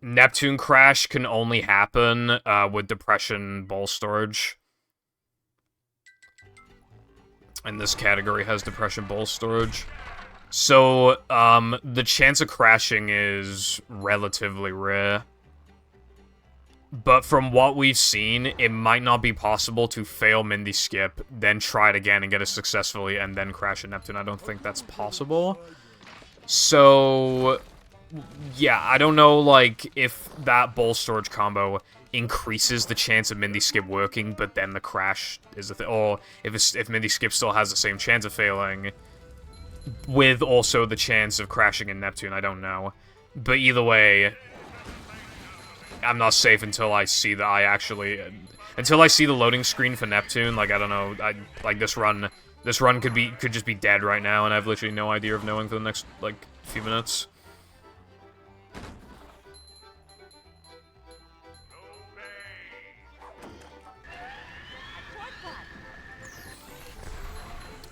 Neptune crash can only happen with Depression Bowl Storage. And this category has Depression Bowl Storage. So, the chance of crashing is relatively rare. But from what we've seen, it might not be possible to fail Mindy Skip, then try it again and get it successfully, and then crash a Neptune. I don't think that's possible. So, yeah, I don't know, like, if that Bowl Storage combo increases the chance of Mindy Skip working, but then the crash is the thing. Or if Mindy Skip still has the same chance of failing, with also the chance of crashing in Neptune, I don't know. But either way, I'm not safe until I see that until I see the loading screen for Neptune. Like, I don't know, like this run could just be dead right now, and I have literally no idea of knowing for the next, like, few minutes.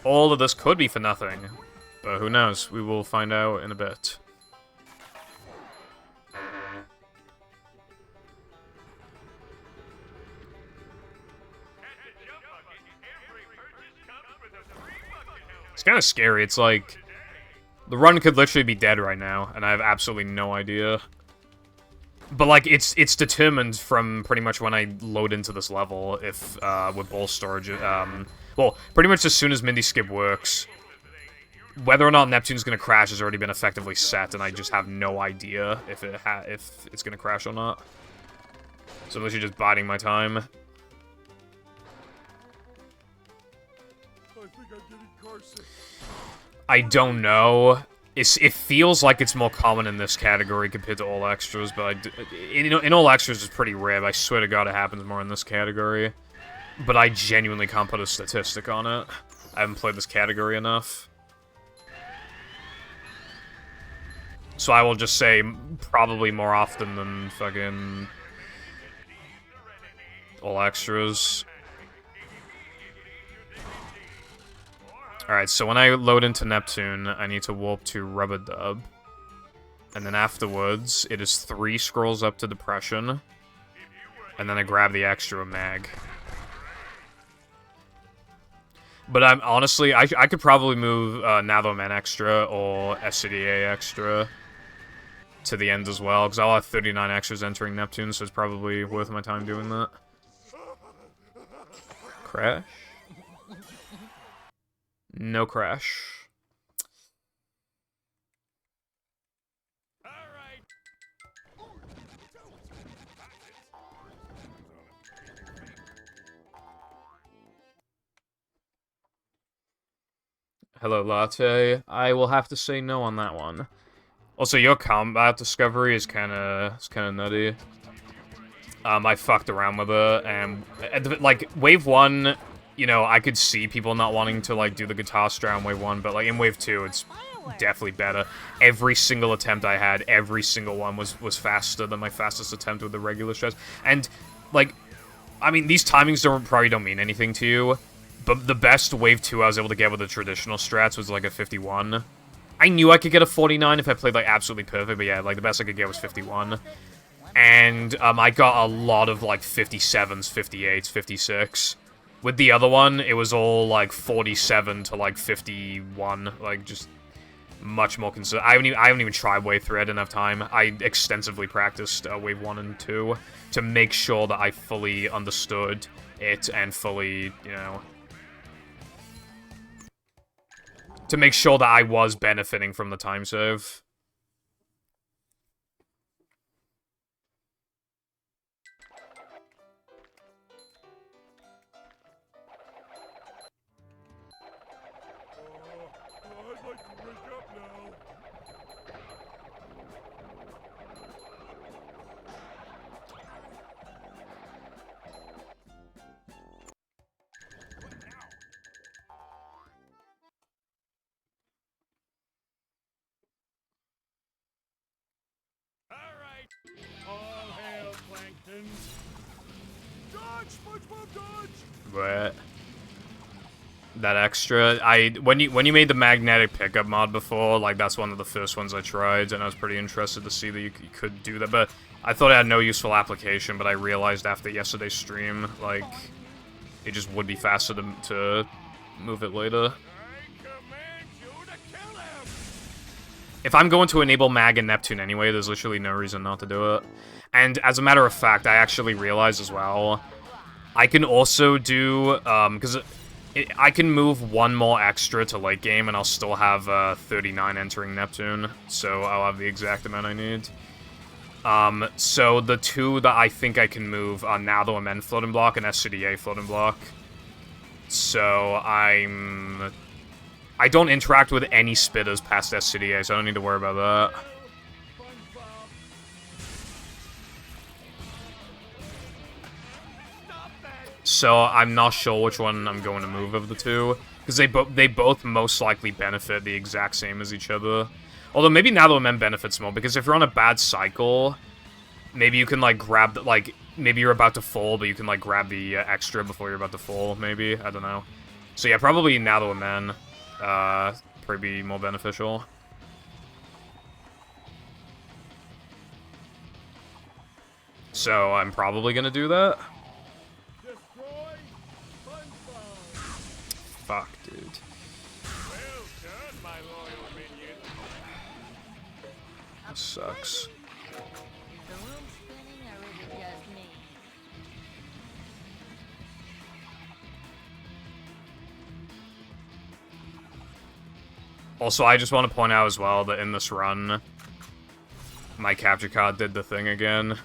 All of this could be for nothing, but who knows? We will find out in a bit. It's kind of scary. It's like the run could literally be dead right now, and I have absolutely no idea. But like, it's determined from pretty much when I load into this level. If with Bowl Storage, well, pretty much as soon as Mindy Skip works, whether or not Neptune's gonna crash has already been effectively set, and I just have no idea if it's gonna crash or not. So I'm literally just biding my time. I think I'm getting carsick. I don't know. It feels like it's more common in this category compared to all extras, but in all extras it's pretty rare. But I swear to God, it happens more in this category. But I genuinely can't put a statistic on it. I haven't played this category enough. So I will just say probably more often than fucking all extras. Alright, so when I load into Neptune, I need to warp to Rubber Dub. And then afterwards, it is 3 scrolls up to Depression. And then I grab the extra mag. But I'm honestly, I could probably move Navaman extra or SCDA extra to the end as well, because I'll have 39 extras entering Neptune, so it's probably worth my time doing that. Crash? No crash. Hello, Latte. I will have to say no on that one. Also, your combat discovery is kind of nutty. I fucked around with it, and like Wave 1, you know, I could see people not wanting to like do the guitar strat in Wave 1, but like in Wave 2, it's definitely better. Every single attempt I had, every single one was faster than my fastest attempt with the regular strats. And like, I mean, these timings probably don't mean anything to you. But the best Wave 2 I was able to get with the traditional strats was like a 51. I knew I could get a 49 if I played, like, absolutely perfect, but yeah, like, the best I could get was 51. And, I got a lot of, like, 57s, 58s, 56. With the other one, it was all, like, 47 to, like, 51. Like, just much more I haven't even tried Wave 3, I didn't have time. I extensively practiced Wave 1 and 2 to make sure that I fully understood it and fully, you know... to make sure that I was benefiting from the time save. I'd like to wake up now. All right. All hail, Plankton. Dodge, SpongeBob, dodge! But that extra, when you made the magnetic pickup mod before, like, that's one of the first ones I tried, and I was pretty interested to see that you could do that, but I thought it had no useful application, but I realized after yesterday's stream, like, it just would be faster to move it later. If I'm going to enable Mag and Neptune anyway, there's literally no reason not to do it. And as a matter of fact, I actually realized as well, I can also do, because I can move one more extra to late game, and I'll still have 39 entering Neptune, so I'll have the exact amount I need. So the two that I think I can move are Now the Men floating block and SCDA floating block. So I don't interact with any spitters past SCDA, so I don't need to worry about that. So I'm not sure which one I'm going to move of the two, because they both most likely benefit the exact same as each other. Although maybe Now the Men benefits more, because if you're on a bad cycle, maybe you can, like, grab the, like, maybe you're about to fall, but you can, like, grab the extra before you're about to fall, maybe? I don't know. So yeah, probably Now the Men, probably be more beneficial. So I'm probably gonna do that. Fuck, dude. Well done, my loyal minion. This sucks. Is the room spinning or is it just me? Also, I just want to point out as well that in this run, my capture card did the thing again.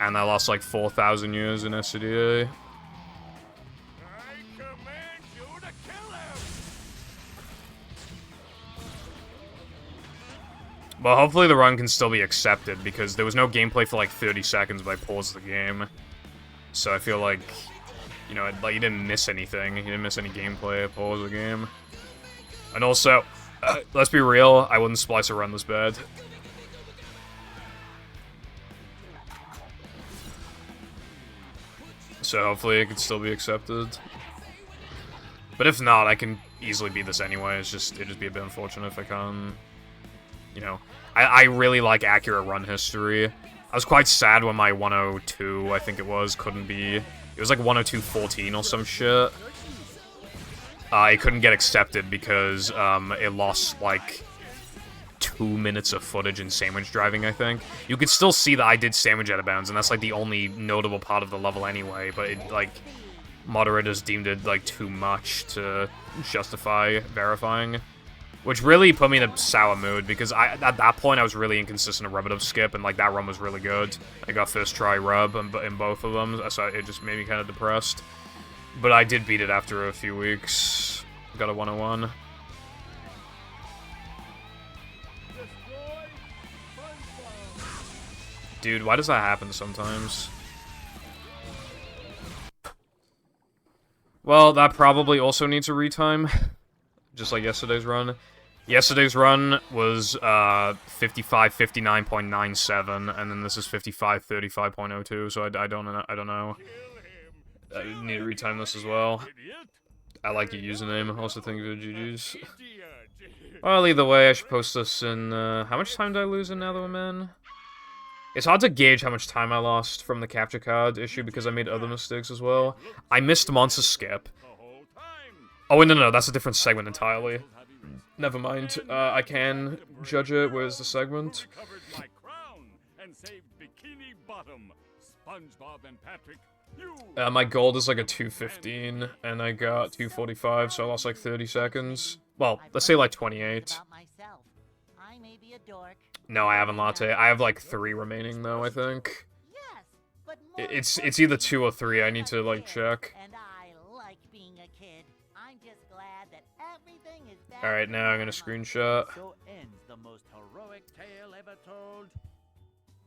And I lost like 4,000 years in SCDA. I command you to kill him! But hopefully the run can still be accepted, because there was no gameplay for like 30 seconds, but I paused the game. So I feel like, you know, like you didn't miss anything. You didn't miss any gameplay. I paused the game. And also, let's be real, I wouldn't splice a run this bad. So hopefully it can still be accepted. But if not, I can easily beat this anyway. It'd just be a bit unfortunate if I can't. You know, I really like accurate run history. I was quite sad when my 102, I think it was, couldn't be. It was like 102.14 or some shit. It couldn't get accepted because it lost like 2 minutes of footage in sandwich driving, I think. You could still see that I did sandwich out of bounds, and that's like the only notable part of the level anyway, but it, like, moderators deemed it like too much to justify verifying. Which really put me in a sour mood, because at that point I was really inconsistent at rub-it-up skip, and like that run was really good. I got first try rub in both of them, so it just made me kind of depressed. But I did beat it after a few weeks. Got a 101. Dude, why does that happen sometimes? Well, that probably also needs a retime. Just like yesterday's run. Yesterday's run was 55:59.97, and then this is 55:35.02. So I don't know. I need to retime this as well. Idiot. I like your username. Also, thank you for the GG's. Idiot. Well, either way, I should post this in, how much time did I lose in Now That We're Men? It's hard to gauge how much time I lost from the capture card issue because I made other mistakes as well. I missed Monster Skip. The whole time. Oh, wait, no, that's a different segment entirely. Never mind. I can judge it. Where's the segment? Recovered my crown and saved Bikini Bottom. SpongeBob and Patrick, you. My gold is like a 215, and I got 245, so I lost like 30 seconds. Well, let's say like 28. About myself. I may be a dork. No, I haven't latte. I have like 3 remaining though, I think. Yes, but more It's either 2 or 3. I need to like check. And I like being a kid. I'm just glad that everything is back. All right, now I'm gonna screenshot. So ends the most heroic tale ever told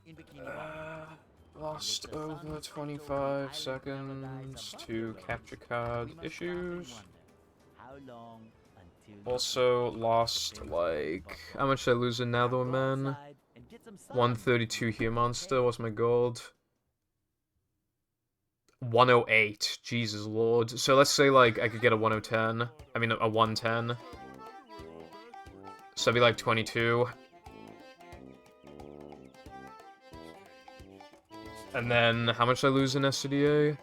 in Bikini Bottom. Lost over 25 seconds to capture card issues. How long until Also lost like, how much did I lose in Now That We're Men? 132 here monster. What's my gold? 108. Jesus Lord. So let's say like I could get a 110. I mean a 110. So it'd be like 22. And then how much did I lose in SCDA?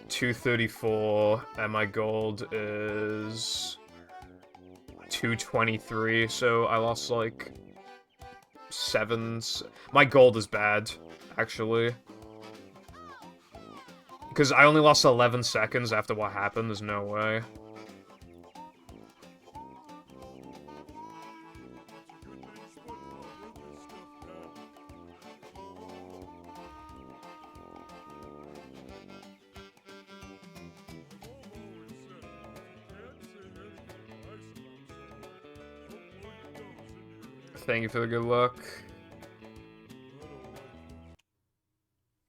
234, and my gold is 223, so I lost like 7s. My gold is bad, actually. Because I only lost 11 seconds after what happened, there's no way. Thank you for the good luck.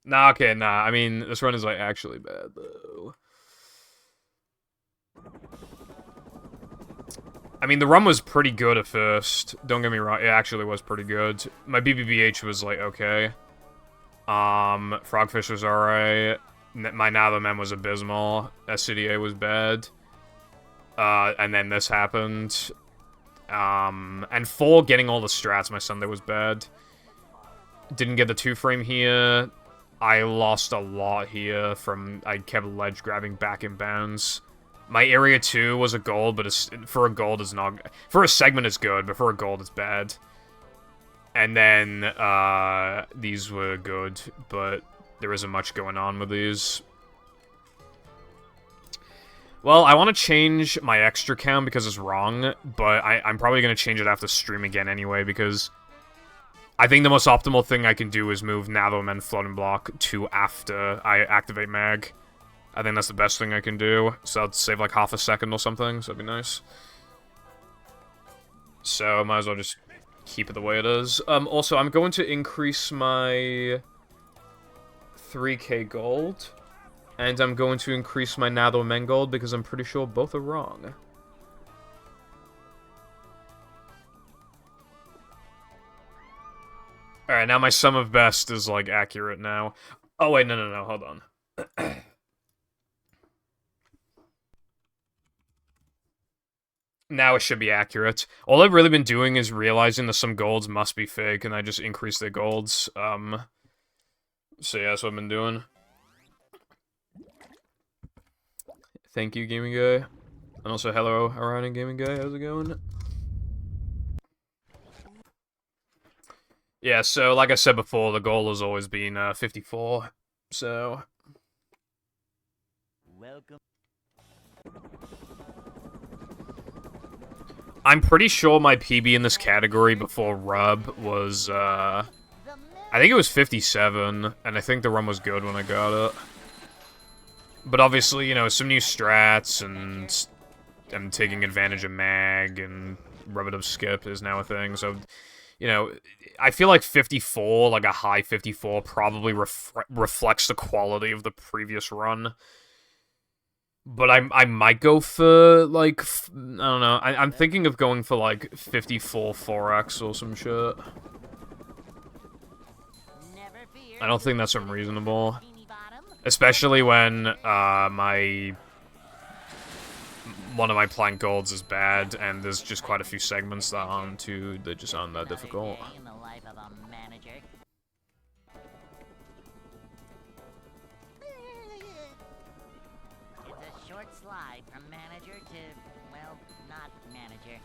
Nah, okay, nah. I mean, this run is, like, actually bad, though. I mean, the run was pretty good at first. Don't get me wrong, it actually was pretty good. My BBBH was, like, okay. Frogfish was alright. My Now That Mem was abysmal. SCDA was bad. And then this happened. And 4, getting all the strats my Sunday was bad. Didn't get the 2-frame here. I lost a lot here from... I kept ledge grabbing back in bounds. My area 2 was a gold, but for a gold it's not... For a segment it's good, but for a gold it's bad. And then, these were good, but there isn't much going on with these. Well, I want to change my extra count because it's wrong, but I'm probably going to change it after stream again anyway, because I think the most optimal thing I can do is move Now That We're Men Floating Block to after I activate Mag. I think that's the best thing I can do, so I'll save like half a second or something, so that'd be nice. So, might as well just keep it the way it is. Also, I'm going to increase my 3k gold. And I'm going to increase my Now That We're Men gold because I'm pretty sure both are wrong. Alright, now my sum of best is, like, accurate now. Oh, wait, no, hold on. Now it should be accurate. All I've really been doing is realizing that some golds must be fake, and I just increase their golds. So yeah, that's what I've been doing. Thank you, Gaming Guy. And also, hello, Orion Gaming Guy, how's it going? Yeah, so, like I said before, the goal has always been, 54, so... welcome. I'm pretty sure my PB in this category before Rub was, I think it was 57, and I think the run was good when I got it. But obviously, you know, some new strats, and I'm taking advantage of Mag, and Rub-a-Dub Skip is now a thing, so, you know, I feel like 54, like a high 54, probably reflects the quality of the previous run. But I might go for, like, I don't know, I'm thinking of going for, like, 54 4x or some shit. I don't think that's unreasonable. Especially when one of my plank golds is bad, and there's just quite a few segments that just aren't that difficult. Another day in the life of a manager. It's a short slide from manager to, well, not manager.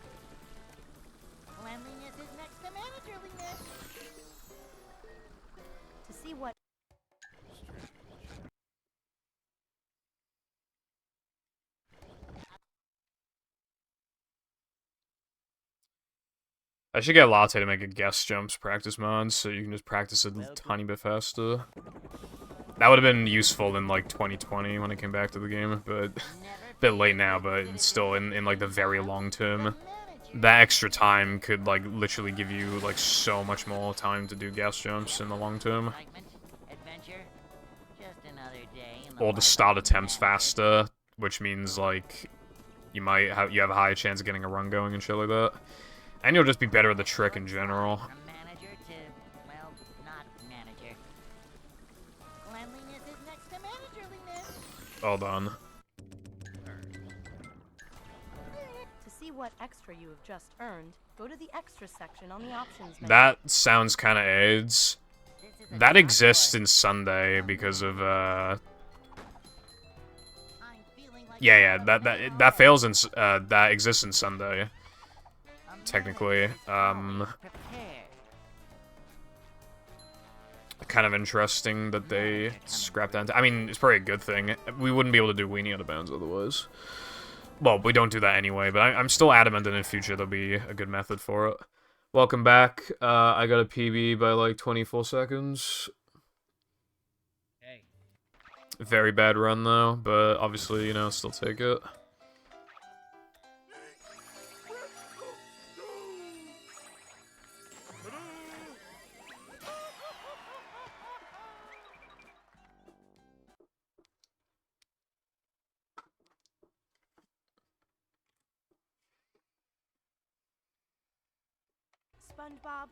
Cleanliness is next to managerliness. To see what I should get Latte to make a guest jumps practice mod, so you can just practice it a tiny bit faster. That would have been useful in, like, 2020 when I came back to the game, but a bit late now, but it's still in like, the very long term. That extra time could, like, literally give you, like, so much more time to do gas jumps in the long term. Excitement, adventure, just another day in the Or to life start of a attempts manager. faster, which means, like, you have a higher chance of getting a run going and shit like that. And you'll just be better at the trick in general. From manager to, well, not manager. Cleanliness is next to managerliness. Well done. to see what extra you have just earned, go to the extra section on the options menu. That sounds kind of AIDS. This is a That job exists for- in Sunday because of, I'm feeling like yeah, a that fails in, that exists in Sunday. A technically, manager is always prepared. Kind of interesting that they scrapped that. I mean, it's probably a good thing. We wouldn't be able to do weenie out of bounds otherwise. Well, we don't do that anyway, but I'm still adamant that in the future there'll be a good method for it. Welcome back. I got a PB by like 24 seconds. Hey. Very bad run though, but obviously, you know, still take it. SpongeBob,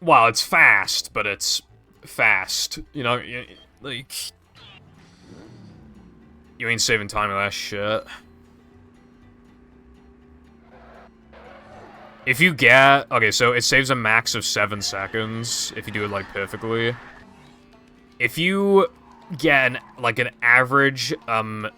Well, it's fast, but it's fast. You know, like... You ain't saving time with that shit. If you get... Okay, so it saves a max of 7 seconds if you do it, like, perfectly. If you get, an average out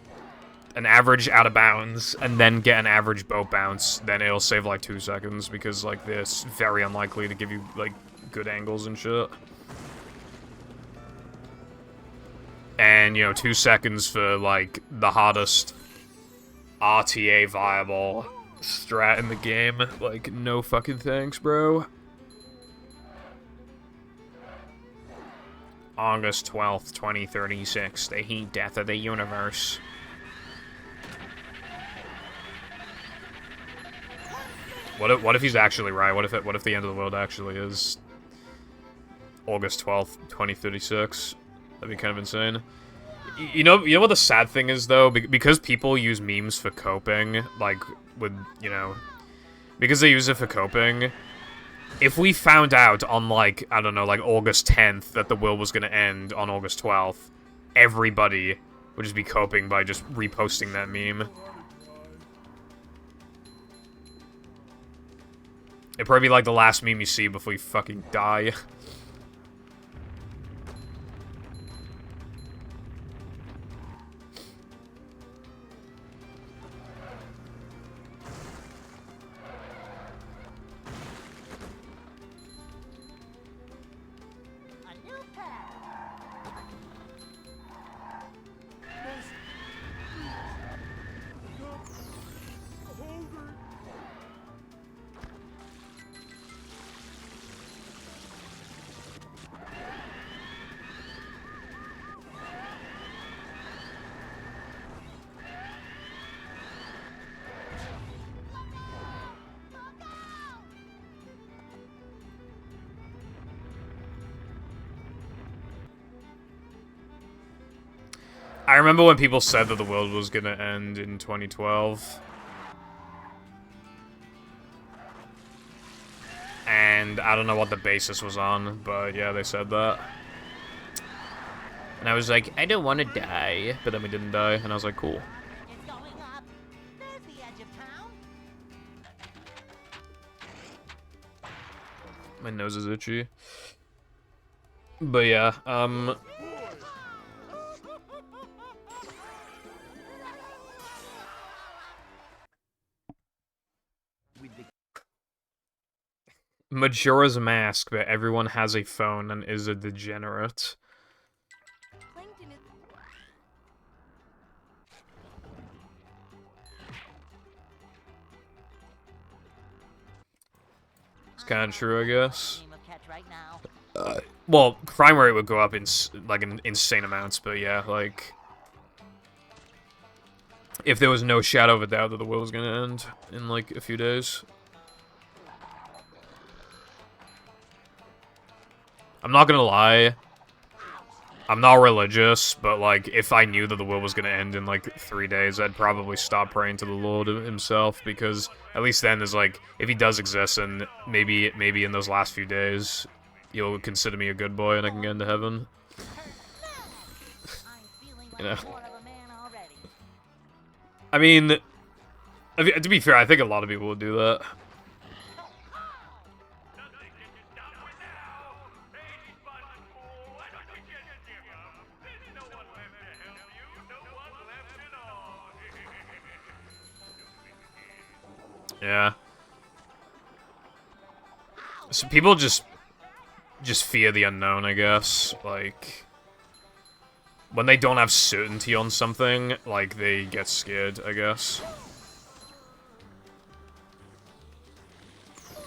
of bounds, and then get an average boat bounce, then it'll save, like, 2 seconds, because, like, this very unlikely to give you, like, good angles and shit. And, you know, 2 seconds for, like, the hardest RTA viable strat in the game. Like, no fucking thanks, bro. August 12th, 2036, the heat death of the universe. What if he's actually right? What if the end of the world actually is August 12th, 2036? That'd be kind of insane. You know what the sad thing is, though? Because people use memes for coping, like, with, you know... Because they use it for coping, if we found out on, like, I don't know, like, August 10th that the world was gonna end on August 12th, everybody would just be coping by just reposting that meme. It'd probably be, like, the last meme you see before you fucking die. A new path. I remember when people said that the world was gonna end in 2012. And I don't know what the basis was on, but yeah, they said that. And I was like, I don't want to die. But then we didn't die, and I was like, cool. It's going up. There's the edge of town. My nose is itchy. But yeah, With the Majora's Mask, but everyone has a phone and is a degenerate. Plankton is... It's kind of true, I guess. Game of catch right now. Well, crime rate would go up in insane amounts, but yeah, like if there was no shadow of a doubt that the world was gonna end in like a few days. I'm not gonna lie, I'm not religious, but like if I knew that the world was gonna end in like 3 days, I'd probably stop praying to the Lord himself, because at least then there's like, if he does exist, and maybe in those last few days you'll consider me a good boy and I can get into heaven. I'm feeling like You know. more of a man already. I mean, to be fair, I think a lot of people would do that. Yeah. So people just fear the unknown, I guess. Like, when they don't have certainty on something, like, they get scared, I guess. Boy, I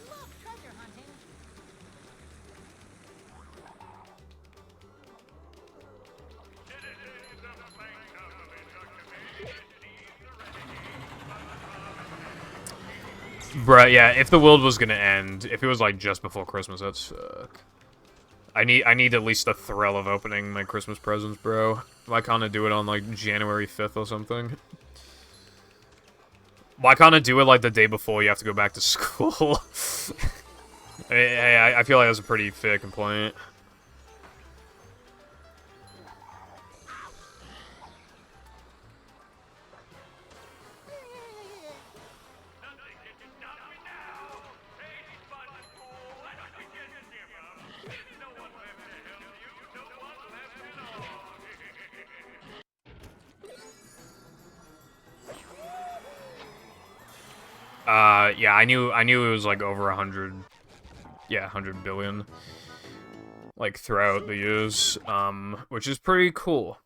love treasure hunting. Bruh, yeah, if the world was gonna end, if it was, like, just before Christmas, that'd suck. I need at least the thrill of opening my Christmas presents, bro. Why can't I do it on, like, January 5th or something? Why can't I do it, like, the day before you have to go back to school? I feel like that's a pretty fair complaint. Yeah, I knew it was like over 100, yeah, 100 billion, like throughout the years, which is pretty cool.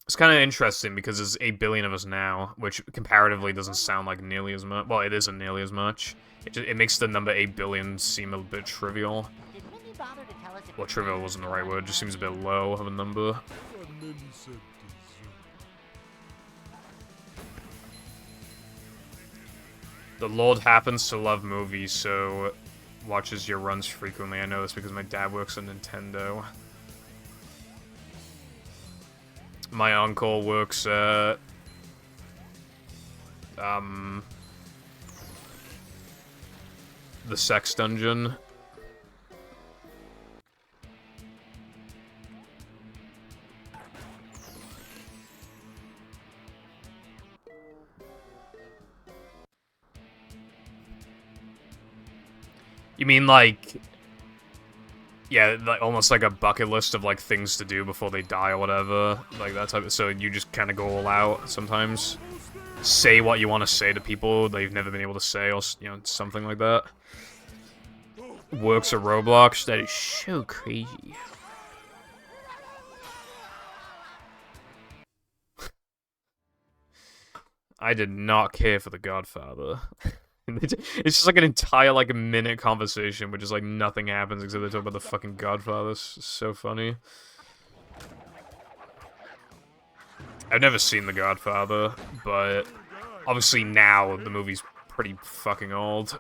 It's kind of interesting because there's 8 billion of us now, which comparatively doesn't sound like nearly as much. Well, it isn't nearly as much. It makes the number 8 billion seem a bit trivial. Did Mindy bother to tell us if Well, trivial wasn't the right word, it just seems a bit low of a number. The Lord happens to love movies, so watches your runs frequently. I know this because my dad works at Nintendo. My uncle works at the sex dungeon. You mean like, yeah, like almost like a bucket list of like things to do before they die or whatever, like that type of, so you just kind of go all out sometimes, say what you want to say to people that you've never been able to say, or you know, something like that. Works at Roblox. That is so crazy. I did not care for The Godfather. It's just like an entire like a minute conversation where just like nothing happens except they talk about the fucking Godfather. It's so funny. I've never seen The Godfather, but obviously now the movie's pretty fucking old.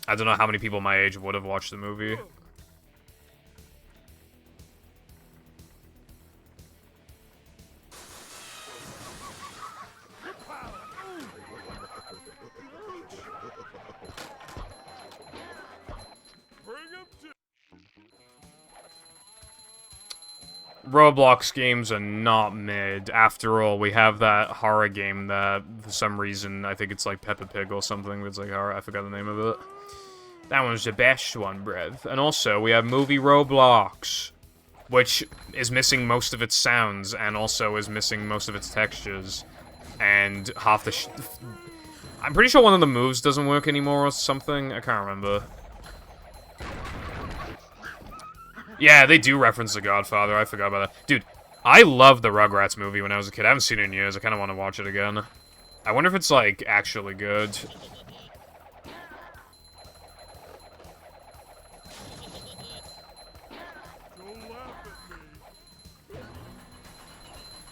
I don't know how many people my age would have watched the movie. Roblox games are not mid. After all, we have that horror game that, for some reason, I think it's like Peppa Pig or something that's like horror. I forgot the name of it. That one's the best one, bruv. And also, we have movie Roblox, which is missing most of its sounds and also is missing most of its textures. And half the I'm pretty sure one of the moves doesn't work anymore or something. I can't remember. Yeah, they do reference The Godfather. I forgot about that. Dude, I loved the Rugrats movie when I was a kid. I haven't seen it in years. I kind of want to watch it again. I wonder if it's, like, actually good.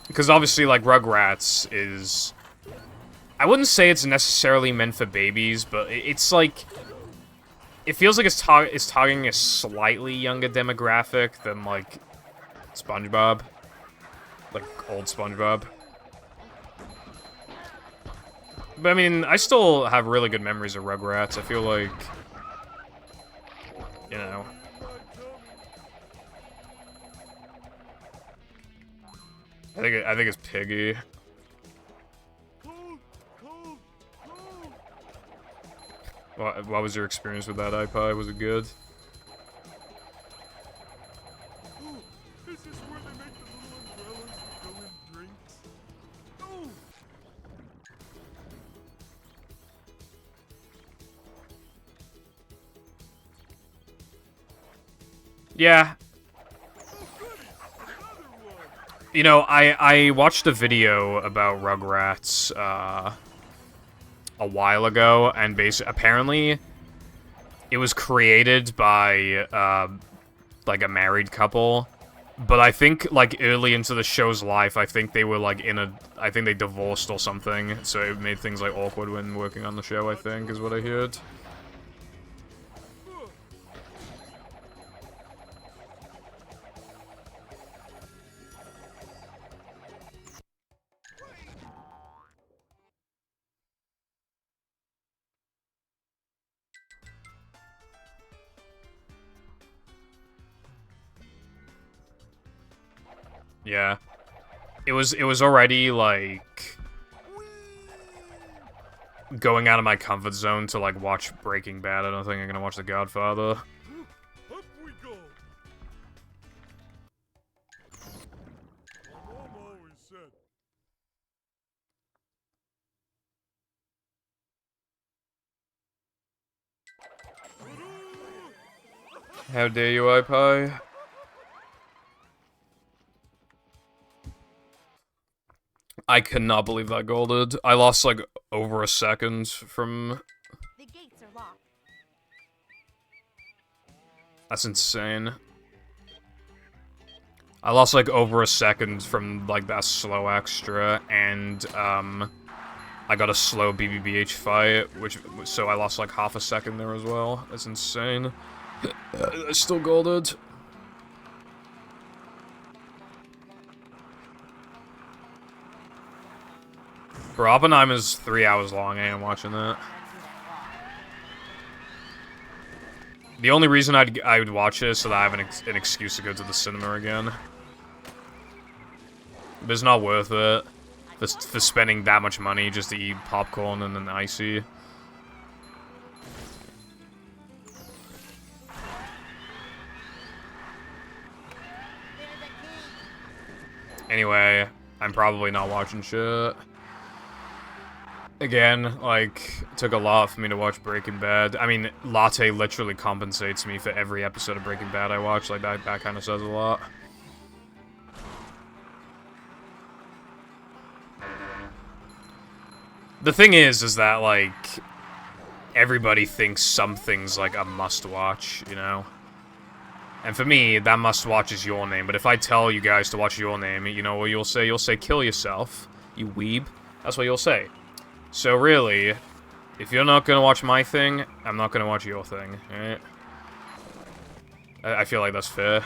Because obviously, like, Rugrats is... I wouldn't say it's necessarily meant for babies, but it's, like... It feels like it's targeting a slightly younger demographic than, like, SpongeBob. Like, old SpongeBob. But, I mean, I still have really good memories of Rugrats. I feel like... You know... I think it's Piggy. What was your experience with that iPod? Was it good? This is where they make the little umbrellas that go in drinks. Oh! Yeah. You know, I watched a video about Rugrats, a while ago, and apparently it was created by, like, a married couple, but I think, like, early into the show's life, I think they were, like, I think they divorced or something, so it made things, like, awkward when working on the show, I think, is what I heard. Yeah. It was already, like, going out of my comfort zone to, like, watch Breaking Bad. I don't think I'm gonna watch The Godfather. Up we go. My mom always said. How dare you, iPie? I cannot believe that golded. I lost, like, over a second from... The gates are locked. That's insane. I lost, like, over a second from, like, that slow extra, and, I got a slow BBBH fight, so I lost, like, half a second there as well. That's insane. I still golded. Bro, Oppenheimer's 3 hours long. I ain't watching that. The only reason I would watch it is so that I have an excuse to go to the cinema again. But it's not worth it for spending that much money just to eat popcorn and an icy. Anyway, I'm probably not watching shit. Again, like, it took a lot for me to watch Breaking Bad. I mean, Latte literally compensates me for every episode of Breaking Bad I watch. Like, that kind of says a lot. The thing is that, like, everybody thinks something's, like, a must-watch, you know? And for me, that must-watch is Your Name. But if I tell you guys to watch Your Name, you know what you'll say? You'll say, kill yourself, you weeb. That's what you'll say. So really, if you're not gonna watch my thing, I'm not gonna watch your thing, alright? I feel like that's fair.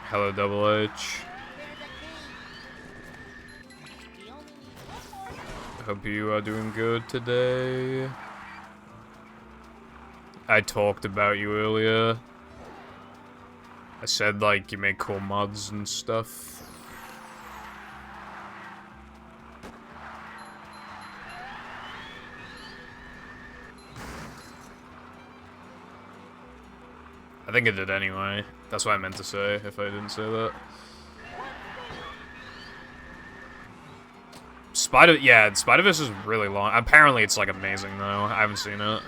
Hello, Double H. Hope you are doing good today. I talked about you earlier. I said, like, you make cool mods and stuff. I think I did anyway. That's what I meant to say, if I didn't say that. Spider-Verse is really long. Apparently it's, like, amazing, though. I haven't seen it.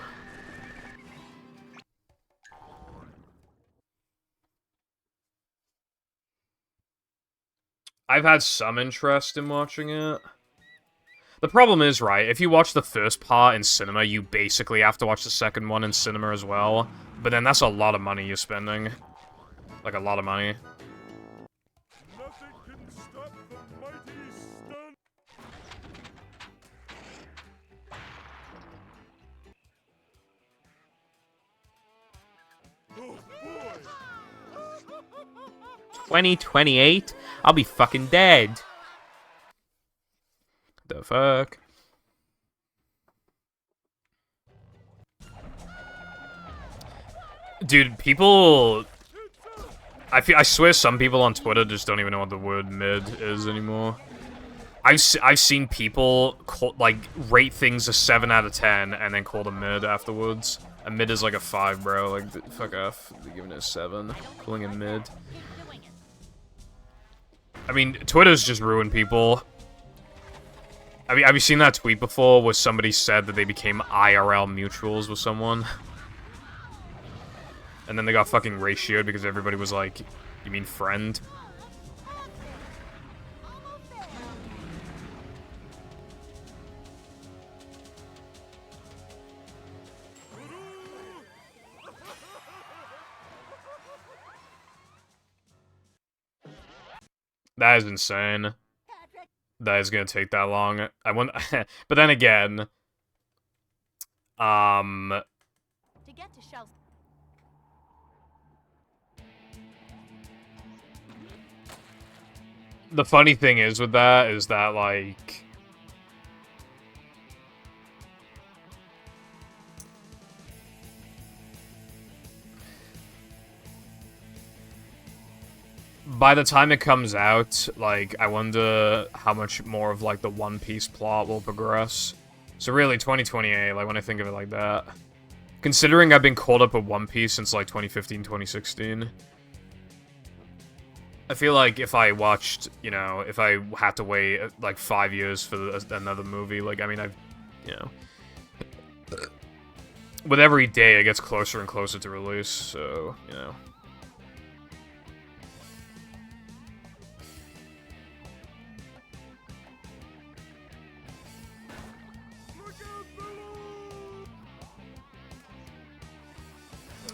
I've had some interest in watching it. The problem is, right, if you watch the first part in cinema, you basically have to watch the second one in cinema as well. But then that's a lot of money you're spending. Like, a lot of money. Nothing can stop the mighty stun. Oh boy! 2028? I'll be fucking dead. The fuck? Dude, people... I swear some people on Twitter just don't even know what the word mid is anymore. I've seen people rate things a 7 out of 10 and then call them mid afterwards. A mid is like a 5, bro. Like, fuck off. They're giving it a 7. Calling it mid. I mean, Twitter's just ruined people. I mean, have you seen that tweet before where somebody said that they became IRL mutuals with someone? And then they got fucking ratioed because everybody was like, you mean friend? That is insane. That is gonna take that long. I want, but then again, To get to Shell's the funny thing is with that is that, like... by the time it comes out, like, I wonder how much more of, like, the One Piece plot will progress. So really, 2028, like, when I think of it like that. Considering I've been caught up with One Piece since, like, 2015, 2016... I feel like if I watched, you know, if I had to wait, like, 5 years for another movie, like, I mean, you know... with every day, it gets closer and closer to release, so, you know...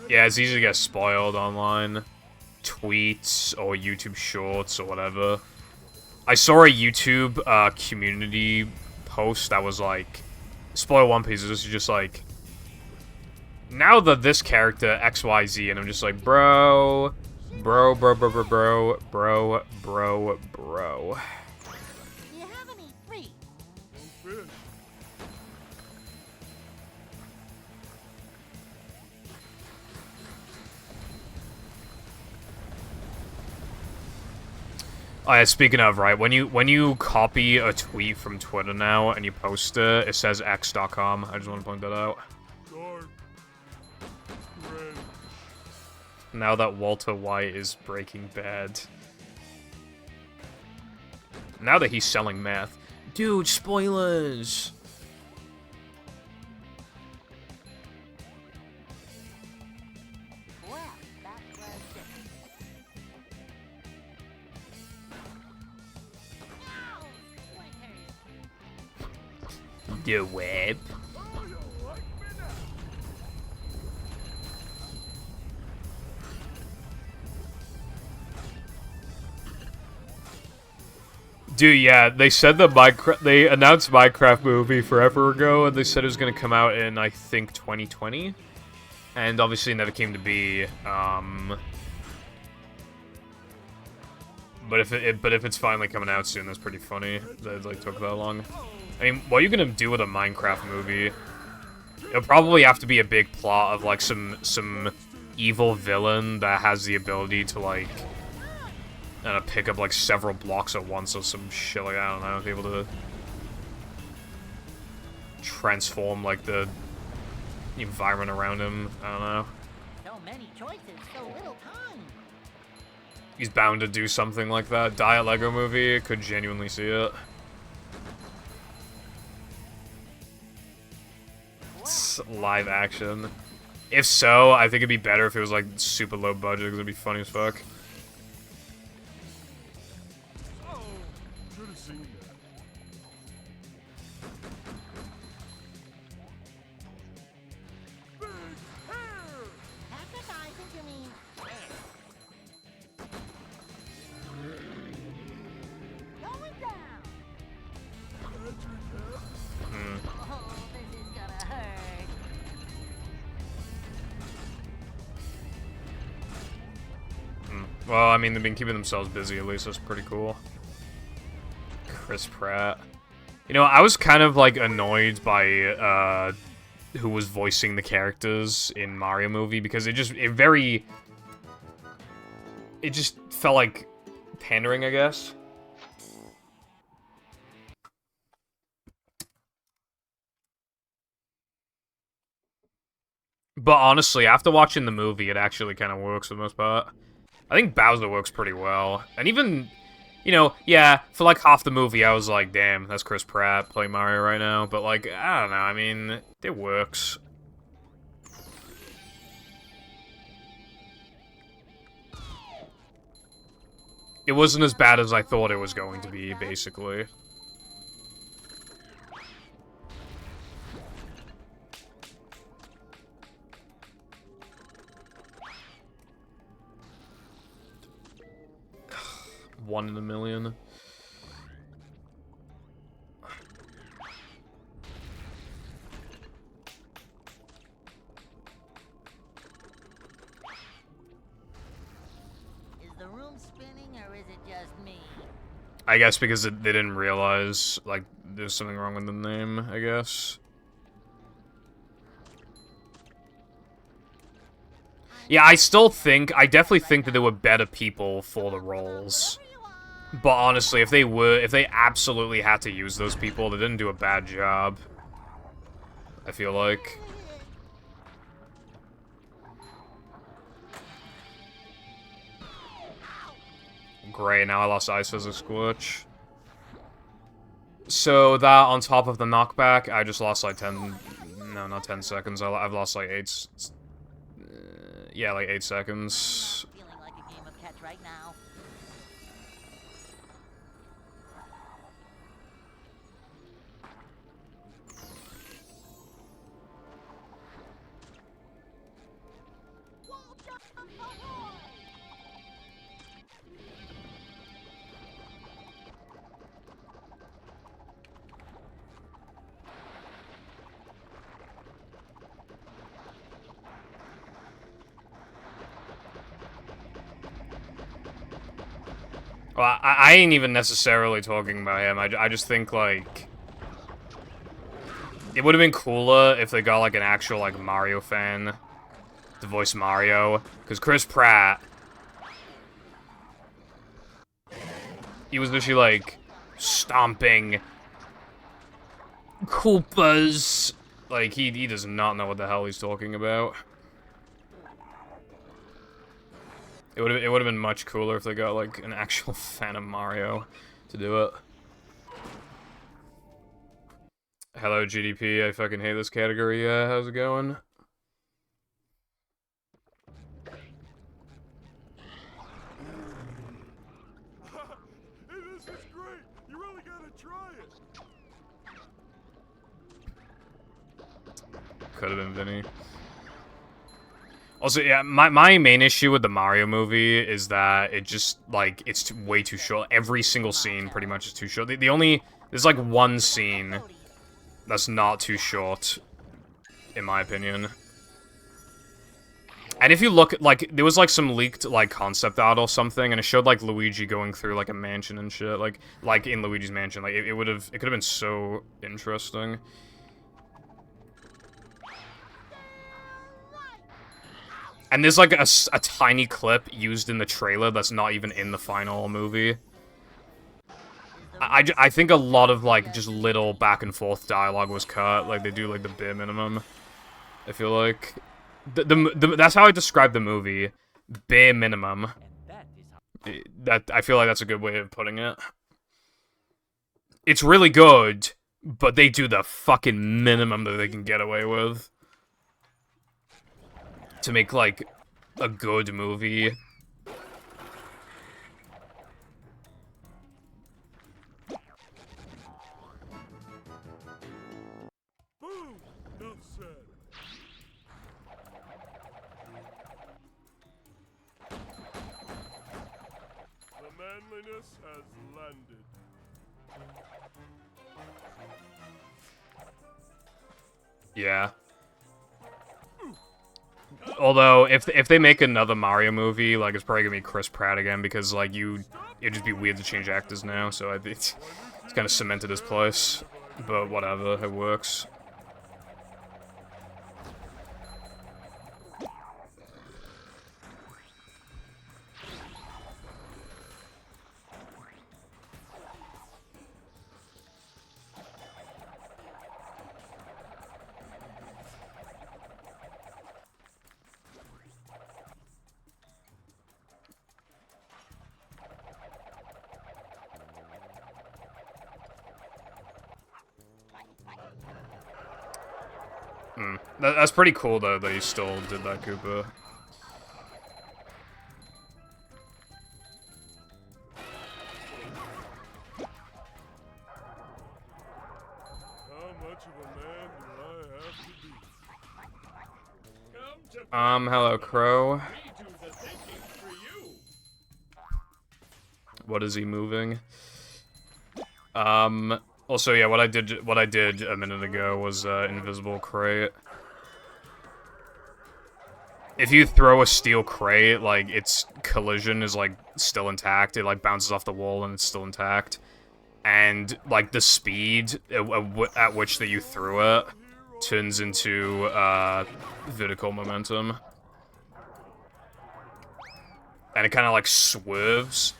Yeah, it's easy to get spoiled online. Tweets or YouTube Shorts or whatever. I saw a YouTube community post that was like, spoil One Piece. This is just like, now that this character XYZ, and I'm just like, bro. Do you have any free? No fish. Oh yeah, speaking of, right, when you copy a tweet from Twitter now and you post it, it says x.com. I just want to point that out. Dark. Red. Now that Walter White is Breaking Bad. Now that he's selling meth. Dude, spoilers! Well, that was different. Ow! Splinters! The web. Oh, you like me now? Dude, yeah, they said that they announced Minecraft movie forever ago, and they said it was gonna come out in, I think, 2020. And obviously it never came to be, but if it's finally coming out soon, that's pretty funny that it, like, took that long. I mean, what are you gonna do with a Minecraft movie? It'll probably have to be a big plot of, like, some evil villain that has the ability to, like, I don't know, pick up, like, several blocks at once or some shit, like, I don't know, be able to transform, like, the environment around him, I don't know. So many choices, so little time. He's bound to do something like that. Die a Lego movie, could genuinely see it. It's live action. If so, I think it'd be better if it was like super low budget, because it'd be funny as fuck. Oh, should have seen that. Big hair! Advertising to me. Going down. Patrick, Oh, this is gonna hurt. Well, I mean, they've been keeping themselves busy, at least that's pretty cool. Chris Pratt. You know, I was kind of, like, annoyed by, who was voicing the characters in Mario movie, because it just felt like pandering, I guess. But honestly, after watching the movie, it actually kind of works for the most part. I think Bowser works pretty well. And even, you know, yeah, for like half the movie, I was like, damn, that's Chris Pratt playing Mario right now. But like, I don't know, I mean, it works. It wasn't as bad as I thought it was going to be, basically. One in a million. Is the room spinning or is it just me? I guess because they didn't realize, like, there's something wrong with the name, I guess. Yeah, I definitely think that there were better people for the roles. But honestly, if they absolutely had to use those people, they didn't do a bad job. I feel like. Great, now I lost ice physics glitch. So that on top of the knockback, I just lost like 10, no, not 10 seconds. I've lost like 8, yeah, like 8 seconds. Feeling like a game of catch right now. Well, I ain't even necessarily talking about him. I just think, like, it would have been cooler if they got, like, an actual, like, Mario fan to voice Mario. Because Chris Pratt, he was literally, like, stomping Koopas. Like, he does not know what the hell he's talking about. It would have been much cooler if they got like an actual fan of Mario to do it. Hello GDP, I fucking hate this category. How's it going? Hey, this is great! You really gotta try it! Could have been Vinny. Also, yeah, my main issue with the Mario movie is that it just, like, it's way too short. Every single scene pretty much is too short. There's, like, one scene that's not too short, in my opinion. And if you look, like, there was, like, some leaked, like, concept art or something, and it showed, like, Luigi going through, like, a mansion and shit, like in Luigi's Mansion. Like, it could have been so interesting. And there's, like, a tiny clip used in the trailer that's not even in the final movie. I think a lot of, like, just little back and forth dialogue was cut. Like, they do, like, the bare minimum, I feel like. That's how I describe the movie. Bare minimum. That I feel like that's a good way of putting it. It's really good, but they do the fucking minimum that they can get away with to make, like, a good movie. Boom! Enough said. The manliness has landed. Yeah. Although, if they make another Mario movie, like, it's probably gonna be Chris Pratt again, because, like, it'd just be weird to change actors now, so it's kind of cemented his place. But whatever, it works. That's pretty cool, though, that he still did that, Koopa. How much of a man do I have to be? Hello, Crow. What is he moving? Also, yeah, what I did a minute ago was, invisible crate. If you throw a steel crate, like, its collision is, like, still intact. It, like, bounces off the wall and it's still intact. And, like, the speed at which that you threw it turns into, vertical momentum. And it kind of, like, swerves.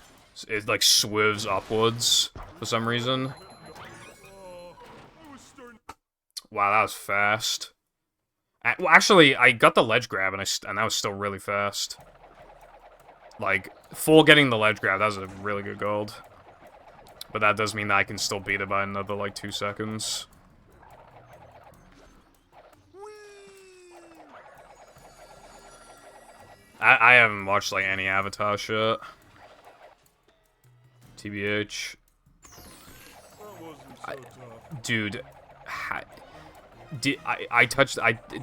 It, like, swerves upwards for some reason. Wow, that was fast. Well, actually, I got the ledge grab, and that was still really fast. Like, full getting the ledge grab, that was a really good gold. But that does mean that I can still beat it by another, like, 2 seconds. I haven't watched, like, any Avatar shit. TBH. Dude, did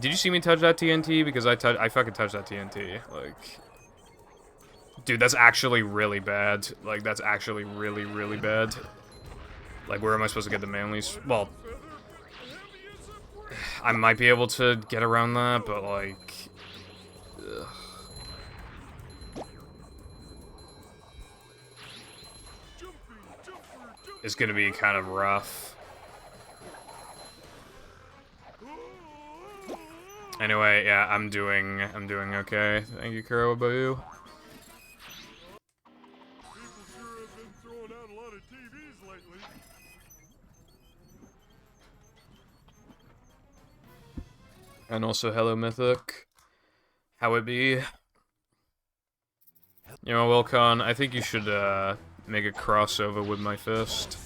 you see me touch that TNT? Because I fucking touched that TNT. Like, dude, that's actually really bad. Like, that's actually really, really bad. Like, where am I supposed to get the manlies? Well, I might be able to get around that, but, like, ugh. It's gonna be kind of rough. Anyway, yeah, I'm doing okay. Thank you, Kuro. What about you? People sure have been throwing out a lot of TVs lately. And also, hello, Mythic. How it be? You know, Wilcon, I think you should, make a crossover with my fist.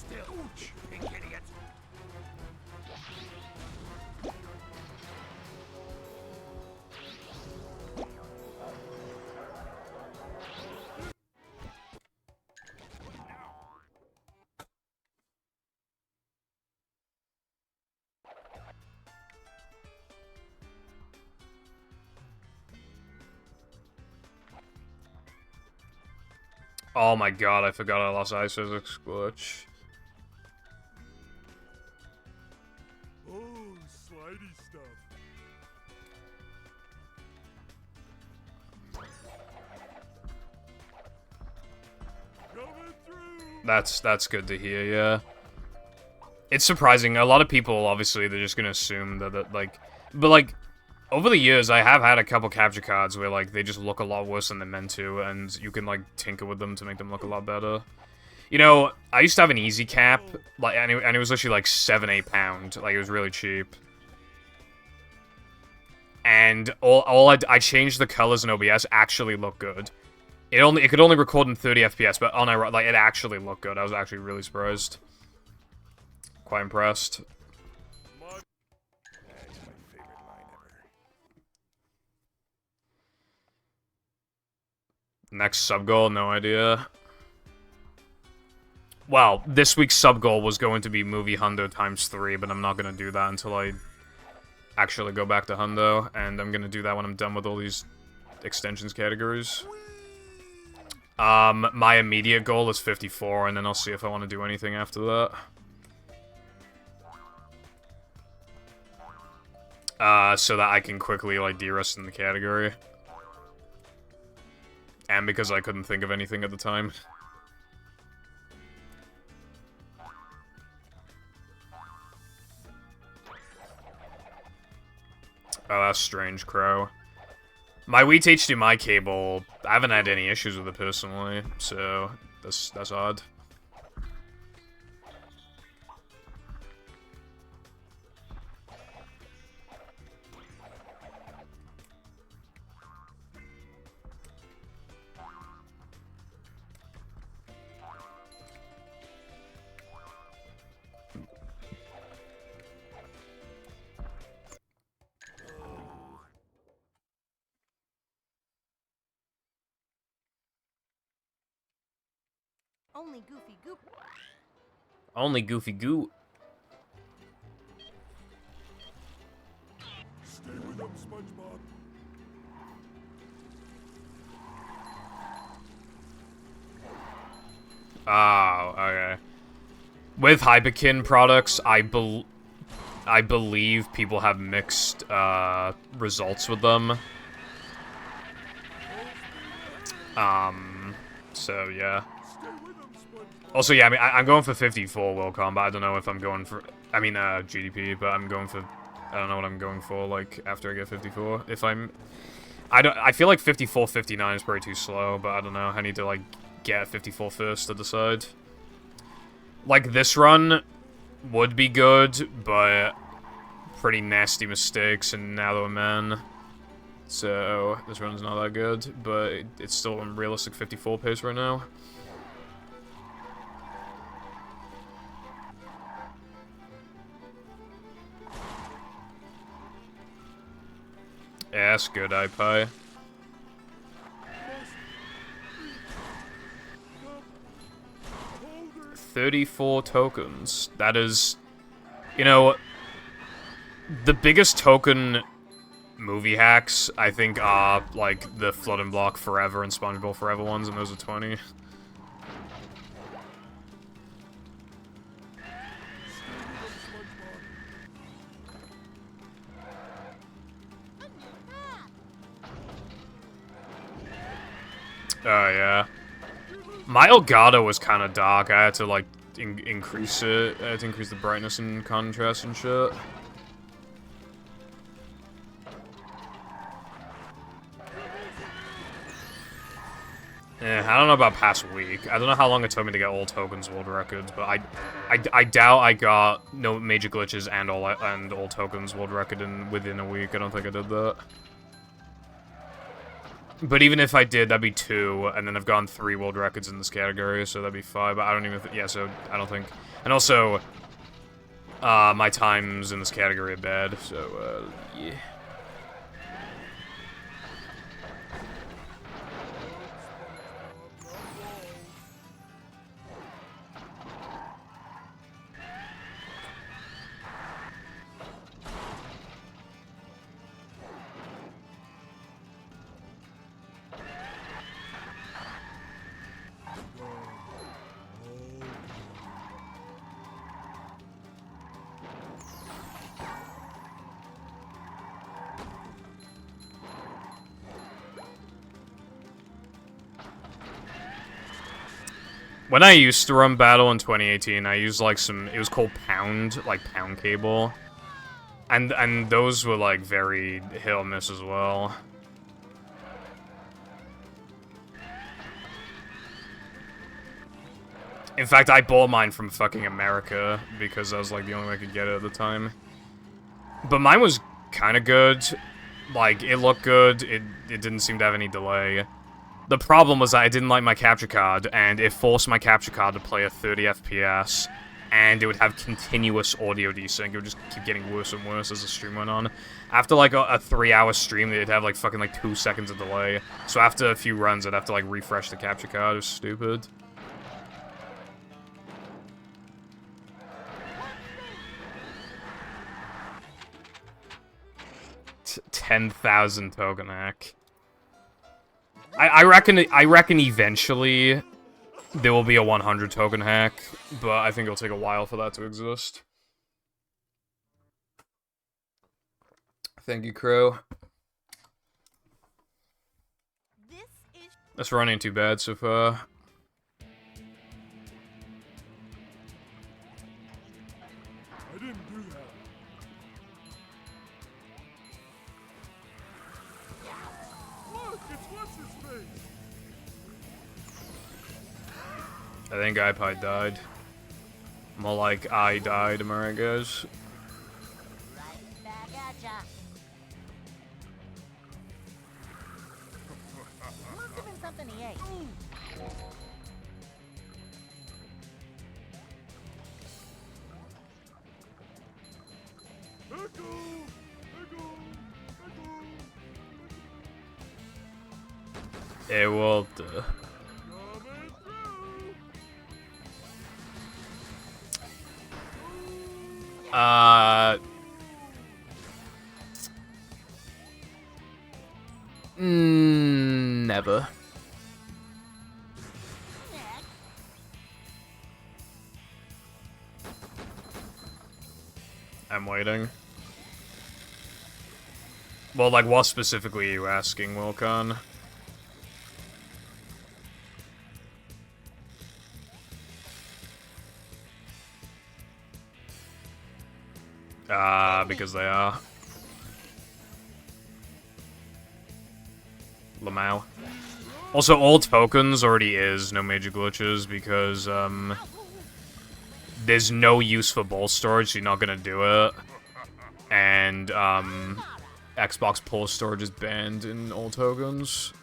Oh my god, I forgot I lost Ice Physics Glitch. Oh, slidey stuff. Coming through. That's good to hear, yeah. It's surprising. A lot of people, obviously, they're just gonna assume that like... But, like, over the years, I have had a couple capture cards where, like, they just look a lot worse than they're meant to, and you can, like, tinker with them to make them look a lot better. You know, I used to have an easy cap, like, and it was literally, like, £7-8. Like, it was really cheap. And I changed the colors in OBS, actually look good. It could only record in 30 FPS, but like, it actually looked good. I was actually really surprised. Quite impressed. That's my favorite line ever. Next sub goal, no idea. Well, this week's sub goal was going to be movie Hundo ×3, but I'm not gonna do that until I actually go back to Hundo, and I'm gonna do that when I'm done with all these extensions categories. My immediate goal is 54, and then I'll see if I want to do anything after that. So that I can quickly, like, de-rest in the category. And because I couldn't think of anything at the time. Oh, that's strange, Crow. My Wheat HDMI cable, I haven't had any issues with it personally, so that's odd. Only Goofy Goop. Only Goofy Goo. Stay with them, SpongeBob. Oh, okay. With Hyperkin products, I believe people have mixed results with them. So yeah. Stay with them, SpongeBob. Also, yeah, I mean, I'm going for 54 Wilcom, but I don't know if I'm going for... I mean, GDP, but I'm going for... I don't know what I'm going for, like, after I get 54. If I'm... I feel like 54, 59 is probably too slow, but I don't know. I need to, like, get 54 first to decide. Like, this run would be good, but pretty nasty mistakes and narrow men. So, this run's not that good, but it's still a realistic 54 pace right now. Yeah, that's good, iPie. 34 tokens. That is... You know... The biggest token movie hacks, I think, are, like, the Flood and Block Forever and SpongeBob Forever ones, and those are 20. Oh, yeah. My Elgato was kind of dark. I had to, like, increase it. I had to increase the brightness and contrast and shit. I don't know about past week. I don't know how long it took me to get all tokens world records, but I doubt I got no major glitches and all tokens world record within a week. I don't think I did that. But even if I did, that'd be 2, and then I've gotten 3 world records in this category, so that'd be 5. But I don't even yeah, so I don't think. And also, my times in this category are bad, so yeah. When I used to run Battle in 2018, I used like some, it was called Pound, like Pound Cable. And those were like very hit or miss as well. In fact, I bought mine from fucking America because that was like the only way I could get it at the time. But mine was kind of good. Like, it looked good. It didn't seem to have any delay. The problem was that I didn't like my capture card, and it forced my capture card to play at 30 FPS, and it would have continuous audio desync. It would just keep getting worse and worse as the stream went on. After like a 3-hour stream, it'd have like fucking like 2 seconds of delay. So after a few runs, I'd have to like refresh the capture card. It was stupid. 10,000 token hack. I reckon eventually there will be a 100 token hack, but I think it'll take a while for that to exist. Thank you, Crow. That's running too bad so far. I didn't do that. Look, it's what's his face. I think iPod died. More like I died, am I right, guys? Right back at ya. Must have been something he ate. Echo! Echo! Echo! It will. Coming through! Never. I'm waiting. Well, like, what specifically are you asking, Wilcon? Because they are. Lamau. Also, all tokens already is no major glitches because, there's no use for ball storage, so you're not gonna do it. And, Xbox pull storage is banned in all tokens.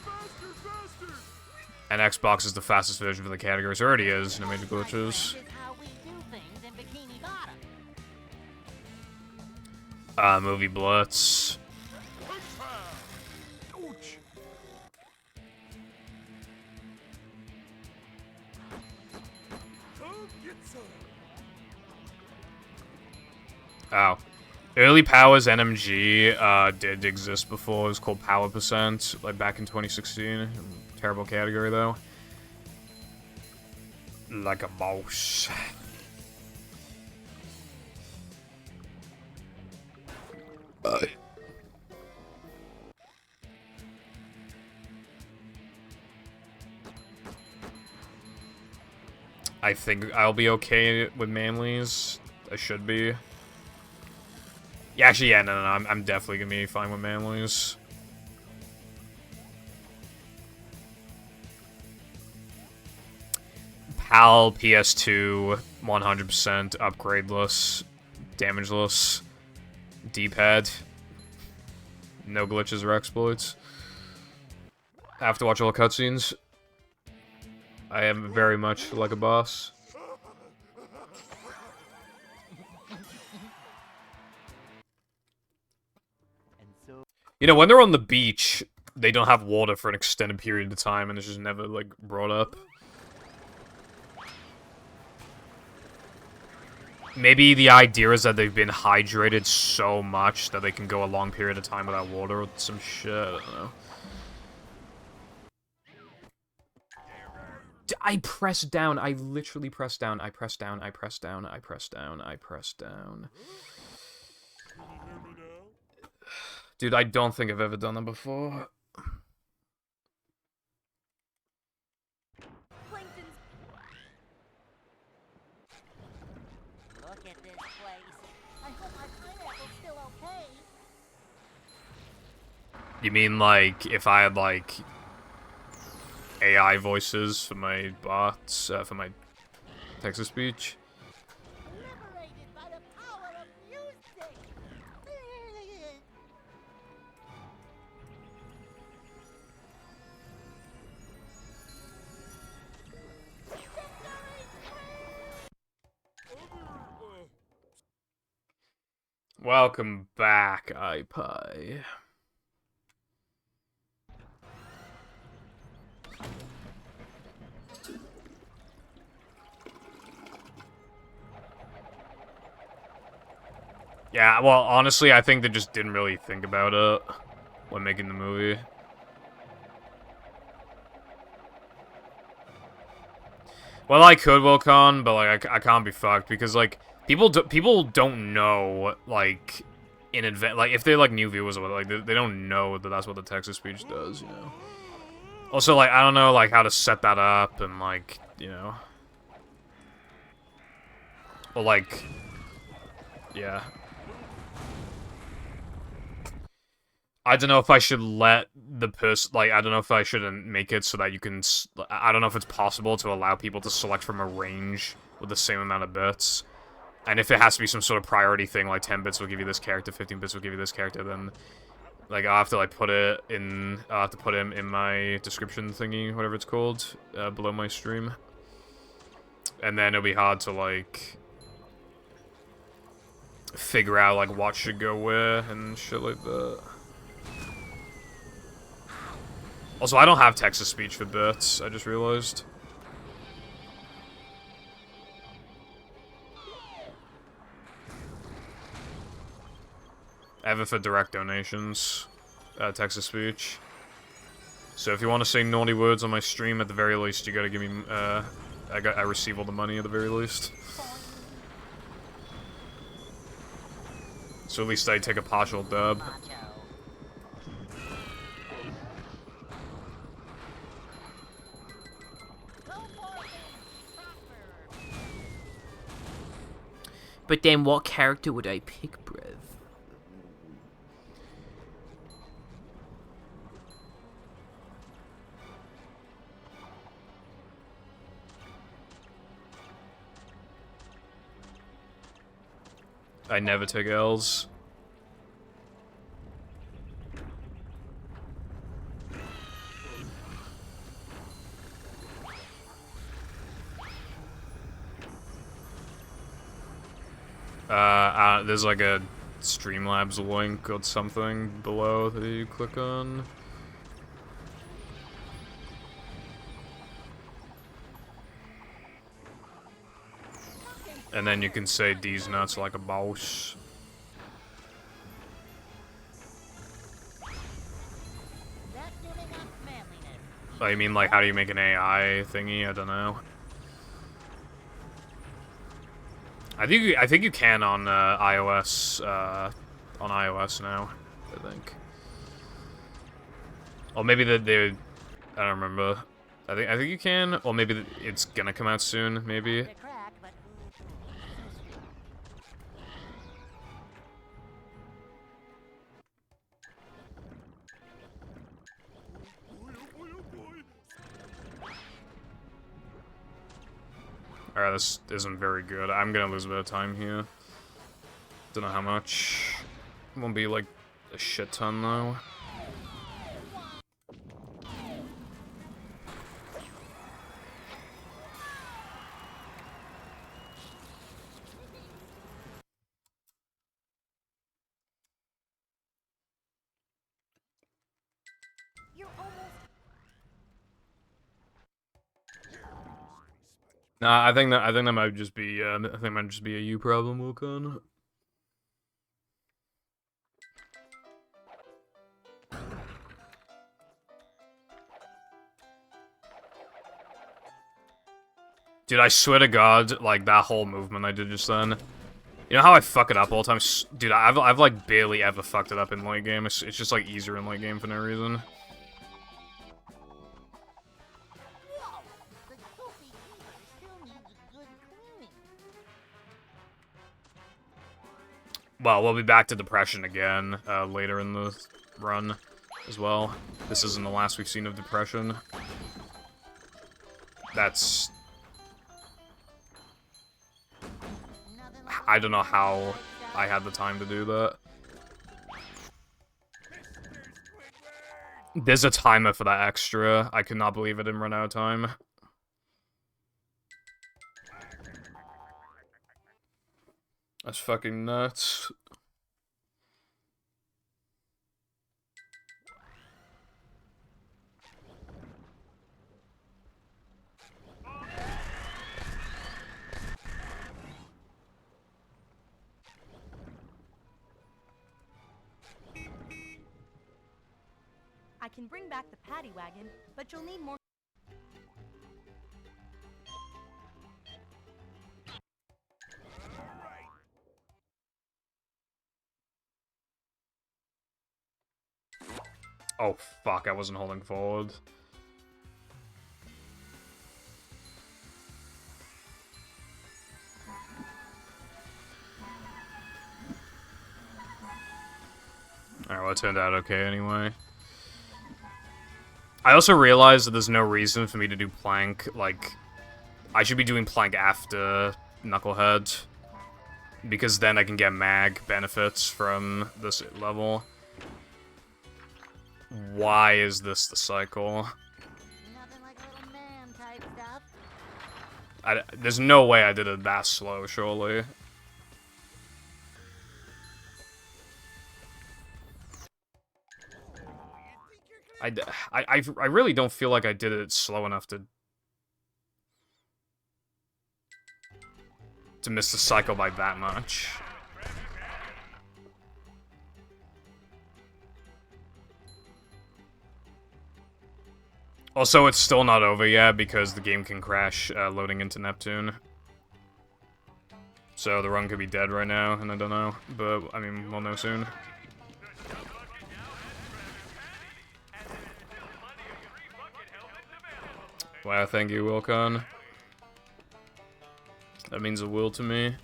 Faster, faster! And Xbox is the fastest version for the category, so it already is no major glitches. This is how we do things in Bikini Bottom. Movie Blitz. Ouch! Come get some! Oh. Early Powers NMG did exist before. It was called Power Percent, like back in 2016. Terrible category, though. Like a mouse. I think I'll be okay with Manly's. I should be. Yeah, actually, yeah, no, I'm definitely gonna be fine with Manly's. PAL PS2 100% upgradeless, damageless, D-pad, no glitches or exploits. I have to watch all cutscenes. I am very much like a boss. You know, when they're on the beach, they don't have water for an extended period of time, and it's just never, like, brought up. Maybe the idea is that they've been hydrated so much that they can go a long period of time without water or some shit, I don't know. I pressed down, I literally pressed down, I pressed down, I pressed down, I pressed down, I pressed down. Can you hear me now? Dude, I don't think I've ever done that before. Clink, at this place. I hope my pineapple's still okay. You mean like if I had like AI voices for my bots, for my text-to-speech? Liberated by the power of music. Welcome back, iPie. Yeah, well, honestly, I think they just didn't really think about it when making the movie. Well, I could, Wilcon, but like I can't be fucked because like people don't know like in advance, like if they're like new viewers or whatever, like they don't know that that's what the text-to-speech does, you know. Also, like I don't know like how to set that up and like you know, or like yeah. I don't know if I should let the person, like, I don't know if I shouldn't make it so that you can, I don't know if it's possible to allow people to select from a range with the same amount of bits. And if it has to be some sort of priority thing, like 10 bits will give you this character, 15 bits will give you this character, then, like, I'll have to, like, put it in, I'll have to put him in my description thingy, whatever it's called, below my stream. And then it'll be hard to, like, figure out, like, what should go where and shit like that. Also, I don't have text-to-speech for bits, I just realized. I have it for direct donations, text-to-speech. So if you want to say naughty words on my stream, at the very least, you gotta give me, I receive all the money at the very least. So at least I take a partial dub. But then what character would I pick, bruv? I never take L's. There's like a Streamlabs link or something below that you click on. And then you can say these nuts like a boss. Oh, you mean like how do you make an AI thingy? I don't know. I think you can on iOS now. I think. Or maybe they I don't remember. I think you can, or maybe it's gonna come out soon. Maybe. Alright, this isn't very good. I'm gonna lose a bit of time here. Don't know how much. Won't be like a shit ton though. Nah, I think that might just be I think it might just be a you problem, Wilcon. Dude, I swear to God, like that whole movement I did just then. You know how I fuck it up all the time? Dude, I've like barely ever fucked it up in late game. It's just like easier in late game for no reason. Well, we'll be back to Depression again later in the run as well. This isn't the last we've seen of Depression. That's... I don't know how I had the time to do that. There's a timer for that extra. I could not believe it didn't run out of time. That's fucking nuts. I can bring back the paddy wagon, but you'll need more. Oh fuck, I wasn't holding forward. Alright, well, it turned out okay anyway. I also realized that there's no reason for me to do plank, like... I should be doing plank after Knucklehead. Because then I can get mag benefits from this level. Why is this the cycle? Nothing like a little man type stuff. There's no way I did it that slow, surely. I really don't feel like I did it slow enough to miss the cycle by that much. Also, it's still not over yet because the game can crash loading into Neptune. So the run could be dead right now, and I don't know. But, I mean, we'll know soon. Wow, thank you, Wilcon. That means a will to me.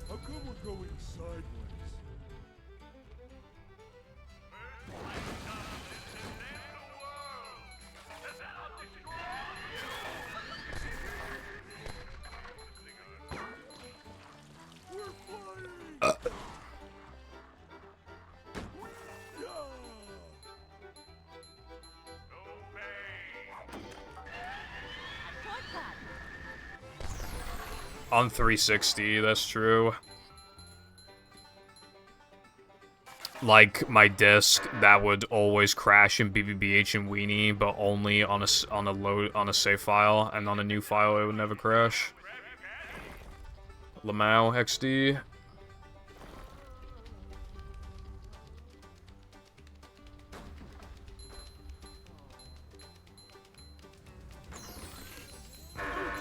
How come we're going sideways? We're flying! Yeah! On 360, that's true. Like my disc, that would always crash in BBBH and Weenie, but only on a save file, and on a new file it would never crash. Lamau XD.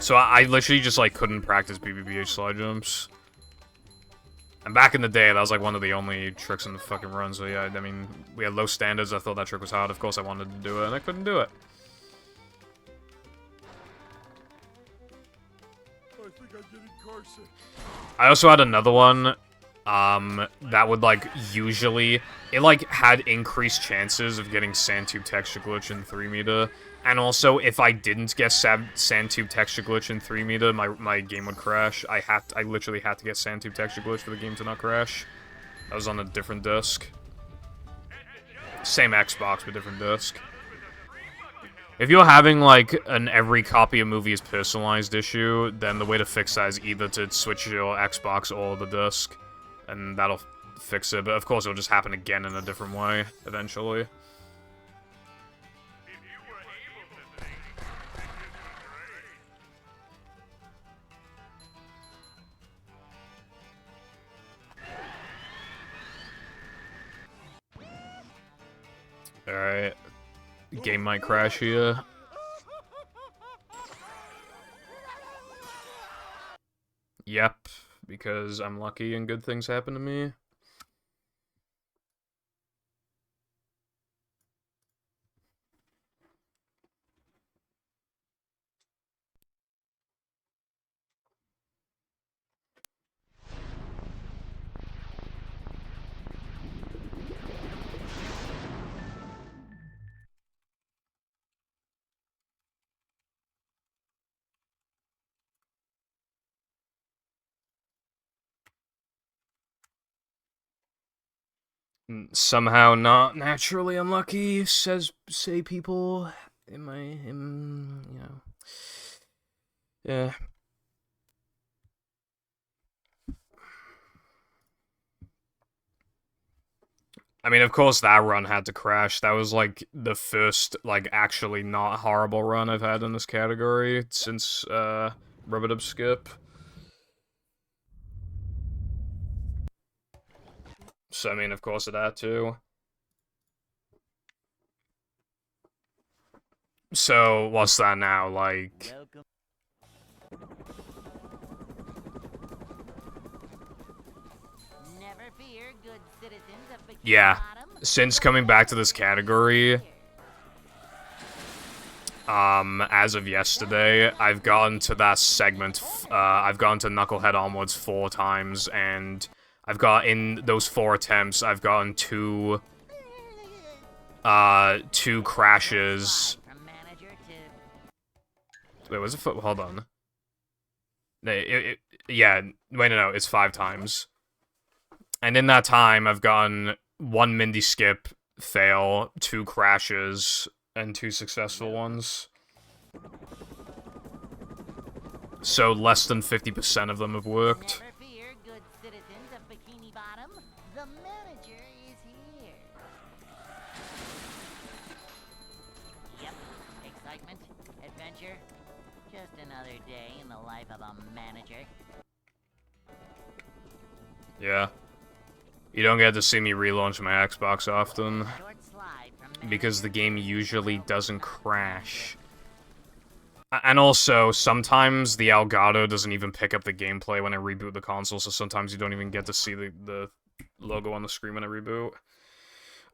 So I literally just like couldn't practice BBBH slide jumps. And back in the day, that was like one of the only tricks in the fucking run, so yeah, I mean, we had low standards, I thought that trick was hard, of course I wanted to do it, and I couldn't do it. I think I'm getting carsick. I also had another one, that would like, usually, it like had increased chances of getting Sandtube texture glitch in 3 meter, and also, if I didn't get Sandtube texture glitch in 3 meter, my game would crash. I literally had to get Sandtube texture glitch for the game to not crash. That was on a different disc. Same Xbox, but different disc. If you're having, like, an every copy of movie is personalized issue, then the way to fix that is either to switch your Xbox or the disc, and that'll fix it, but of course it'll just happen again in a different way, eventually. Alright. Game might crash here. Yep, because I'm lucky and good things happen to me. Somehow not naturally unlucky, say people you know. Yeah. I mean, of course that run had to crash. That was like the first like actually not horrible run I've had in this category since Rub-a-Dub Skip. So I mean, of course it had to. So what's that now? Like Welcome. Never fear, good citizens of Bikini yeah. Bottom. Since coming back to this category, as of yesterday, I've gotten to that segment, I've gone to Knucklehead onwards 4 times, and I've got, in those 4 attempts, I've gotten 2 crashes. From manager to Wait, was it, hold on. Yeah, wait, no, it's 5 times. And in that time, I've gotten 1 Mindy skip fail, 2 crashes, and 2 successful ones. So less than 50% of them have worked. Never fear, good citizens of Bikini Bottom. The manager is here. Yep, excitement, adventure, just another day in the life of a manager. Yeah. You don't get to see me relaunch my Xbox often, Short slide from because the game usually doesn't crash. And also, sometimes the Elgato doesn't even pick up the gameplay when I reboot the console, so sometimes you don't even get to see the logo on the screen when I reboot.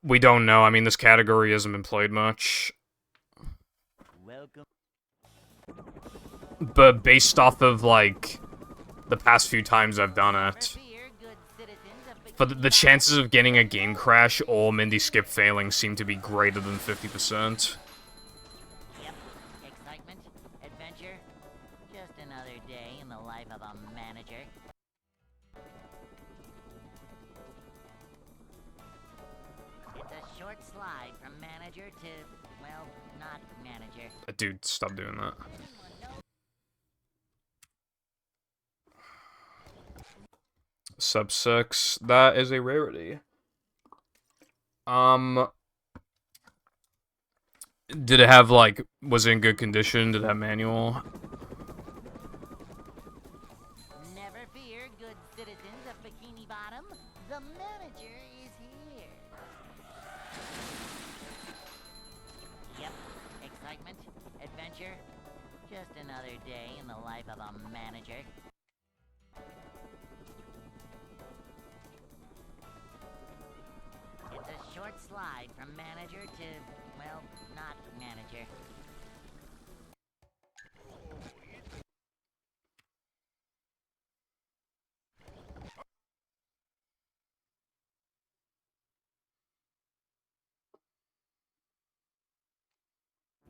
We don't know. I mean, this category hasn't been played much. Welcome. But based off of, like, the past few times I've done it, for the chances of getting a game crash or Mindy skip failing seem to be greater than 50%. Yep, excitement, adventure, just another day in the life of a manager. It's a short slide from manager to, well, not manager. Dude, stop doing that. Sub 6, that is a rarity. Did it have, like, was it in good condition? Did it have manual? Never fear, good citizens of Bikini Bottom. The manager is here. Yep, excitement, adventure, just another day in the life of a manager. It's a short slide from manager to, well, not manager.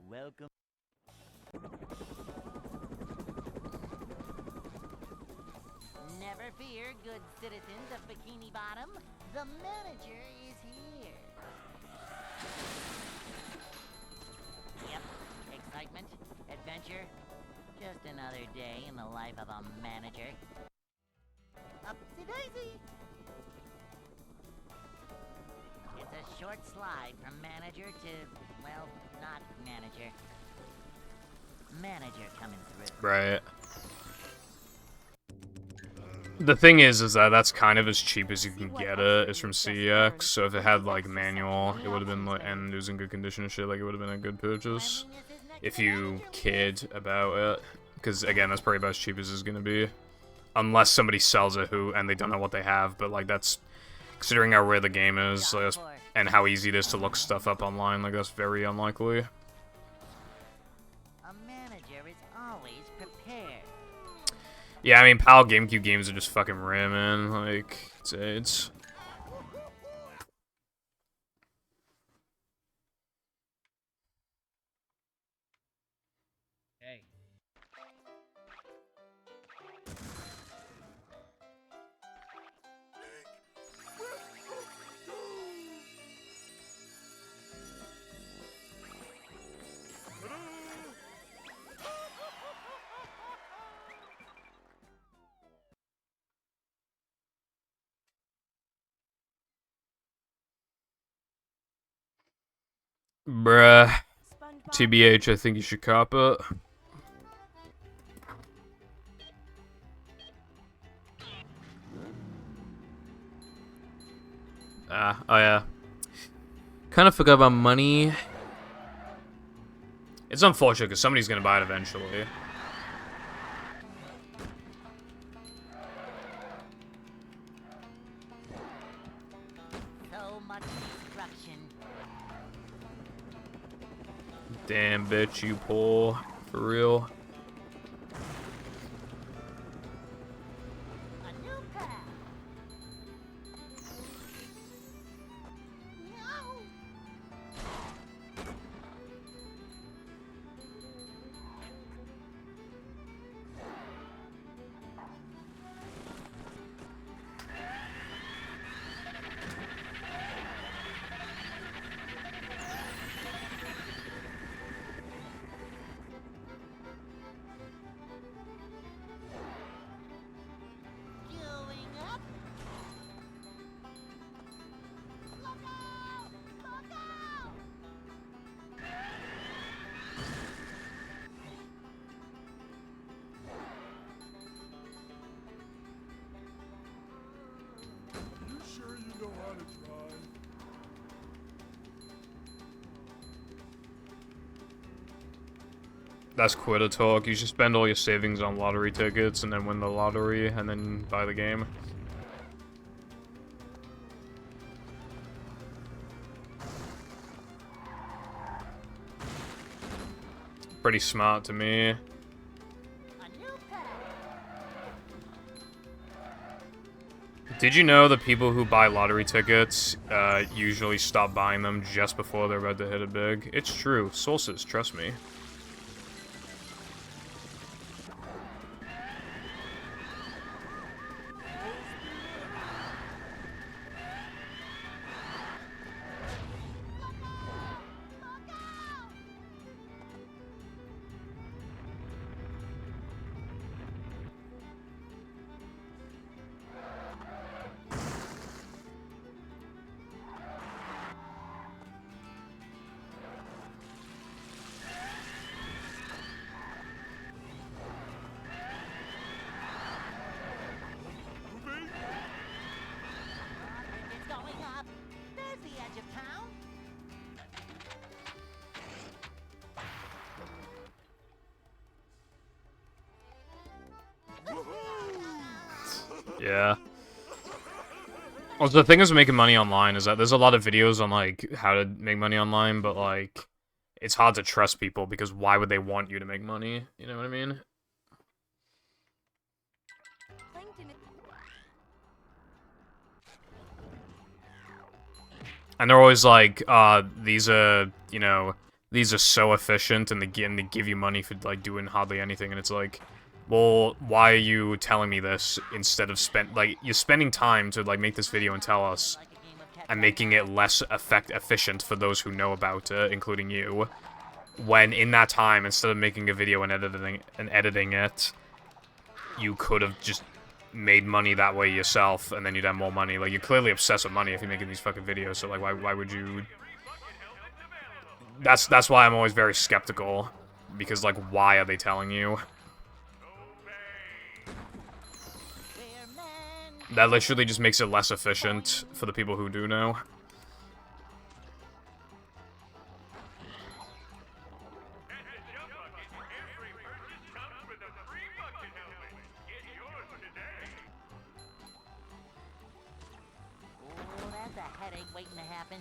Welcome. Never fear, good citizens of Bikini Bottom. The manager is here. Yep, excitement, adventure, just another day in the life of a manager. Upsy-daisy! It's a short slide from manager to, well, not manager. Manager coming through. Right. The thing is that that's kind of as cheap as you can get it. It's from CEX, so if it had, like, manual, it would have been, like, and it was in good condition and shit, like, it would have been a good purchase. If you kid about it. Because, again, that's probably about as cheap as it's gonna be. Unless somebody sells it and they don't know what they have, but, like, that's... Considering how rare the game is, like, and how easy it is to look stuff up online, like, that's very unlikely. A manager is always prepared. Yeah, I mean, PAL GameCube games are just fucking rare, man. Like, it's... Hey. Bruh. SpongeBob? TBH, I think you should cop it. Oh yeah. Kind of forgot about money. It's unfortunate because somebody's gonna buy it eventually. So much destruction. Damn, bitch, you pull. For real. A new path. No. Going up. Look out! Look out! You sure you know how to drive? That's quitter talk. You should spend all your savings on lottery tickets and then win the lottery and then buy the game. Pretty smart to me. A new path. Did you know that people who buy lottery tickets usually stop buying them just before they're about to hit it big? It's true. Sources, trust me. Moving? It's going up. There's the edge of town. Yeah. Also, the thing is making money online is that there's a lot of videos on, like, how to make money online, but, like, it's hard to trust people because why would they want you to make money? You know what I mean? Plankton. And they're always like, these are, you know, these are so efficient and they give you money for, like, doing hardly anything. And it's like, well, why are you telling me this instead of you're spending time to, like, make this video and tell us Like a game of catch and making it less efficient for those who know about it, including you. When in that time, instead of making a video and editing it, you could have just made money that way yourself, and then you'd have more money. Like, you're clearly obsessed with money if you're making these fucking videos, so, like, why would you... That's why I'm always very skeptical, because, like, why are they telling you? We're men. That literally just makes it less efficient for the people who do know. Oh, that's a headache waiting to happen.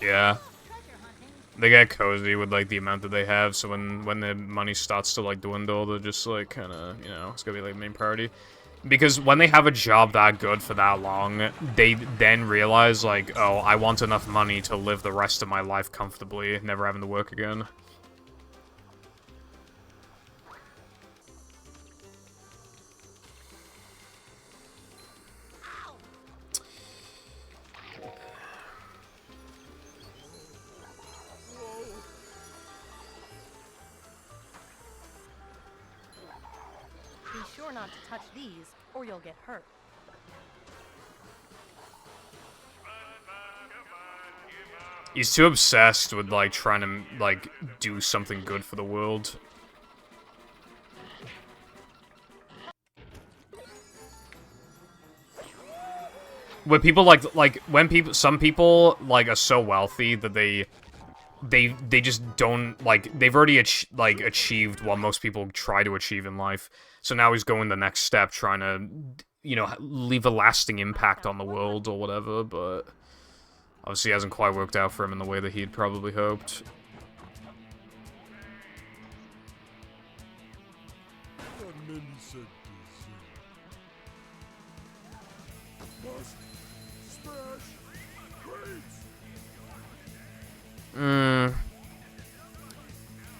Yeah. Treasure hunting. They get cozy with, like, the amount that they have, so when the money starts to, like, dwindle, they're just, like, kinda, you know, it's gonna be, like, main priority. Because when they have a job that good for that long, they then realize, like, oh, I want enough money to live the rest of my life comfortably, never having to work again. sure not to touch these, or you'll get hurt. He's too obsessed with, like, trying to, like, do something good for the world. Where people, when some people, like, are so wealthy that they just don't, like, they've already, achieved what most people try to achieve in life. So now he's going the next step, trying to, you know, leave a lasting impact on the world or whatever, but obviously it hasn't quite worked out for him in the way that he'd probably hoped.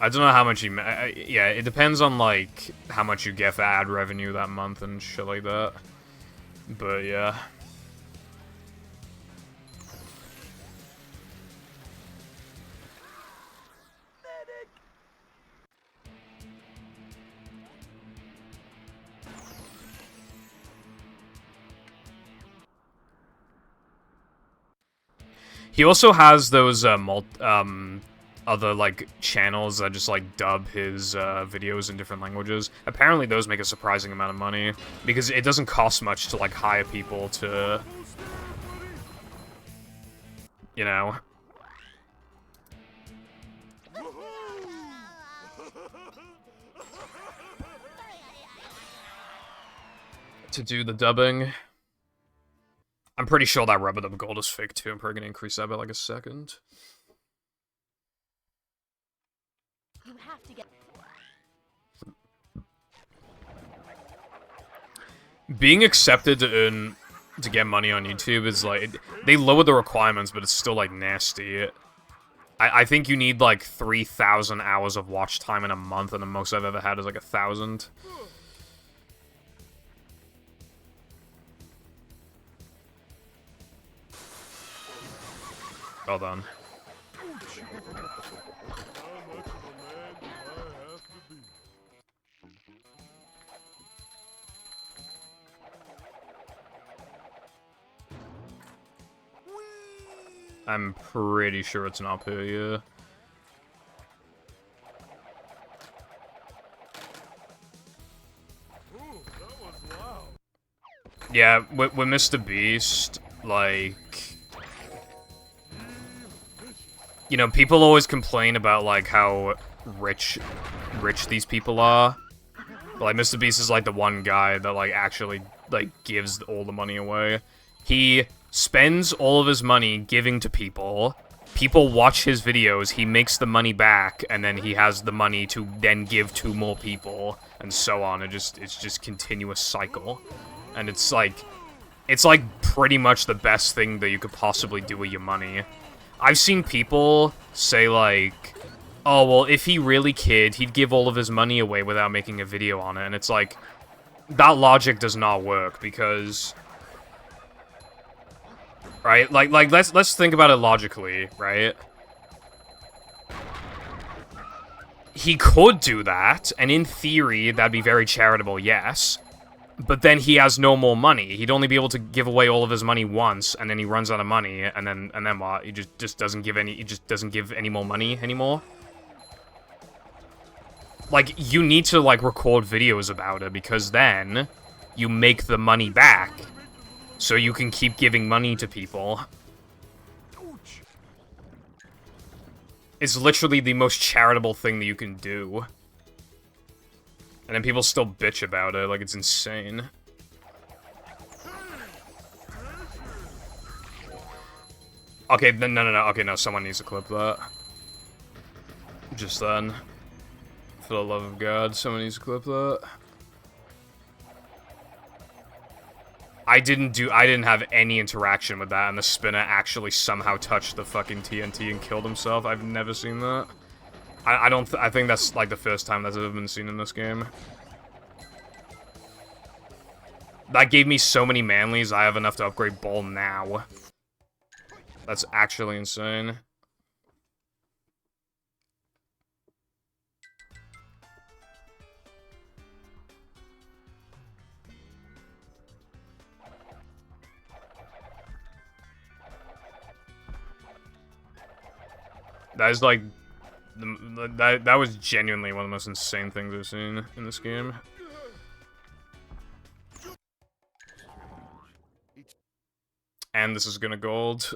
I don't know how much you... yeah, it depends on, like, how much you get for ad revenue that month and shit like that. But, yeah. He also has those, other, like, channels that just, like, dub his, videos in different languages. Apparently those make a surprising amount of money, because it doesn't cost much to, like, hire people to... you know... to do the dubbing. I'm pretty sure that rubber dub gold is fake, too. I'm probably gonna increase that by, like, a second. You have to get... Being accepted to get money on YouTube is, like... they lower the requirements, but it's still, like, nasty. I think you need, like, 3,000 hours of watch time in a month, and the most I've ever had is, like, 1,000. Well done. I'm pretty sure it's not per year. Yeah, with Mr. Beast, like... you know, people always complain about, like, how rich these people are. But, like, Mr. Beast is, like, the one guy that, like, actually, like, gives all the money away. He spends all of his money giving to people. People watch his videos, he makes the money back, and then he has the money to then give to more people, and so on. It's just continuous cycle. And it's like pretty much the best thing that you could possibly do with your money. I've seen people say, like, oh, well, if he really cared, he'd give all of his money away without making a video on it. And it's like, that logic does not work, because... right? Like let's think about it logically, right? He could do that, and in theory, that'd be very charitable, yes. But then he has no more money. He'd only be able to give away all of his money once, and then he runs out of money, and then what? He just doesn't give any more money anymore. Like, you need to, like, record videos about it, because then you make the money back, so you can keep giving money to people. It's literally the most charitable thing that you can do. And then people still bitch about it, like it's insane. Okay, no, okay, no, someone needs to clip that. Just then. For the love of God, someone needs to clip that. I didn't have any interaction with that, and the spinner actually somehow touched the fucking TNT and killed himself. I've never seen that. I think that's, like, the first time that's ever been seen in this game. That gave me so many manlies, I have enough to upgrade Ball now. That's actually insane. That is like, that was genuinely one of the most insane things I've seen in this game. And this is gonna gold.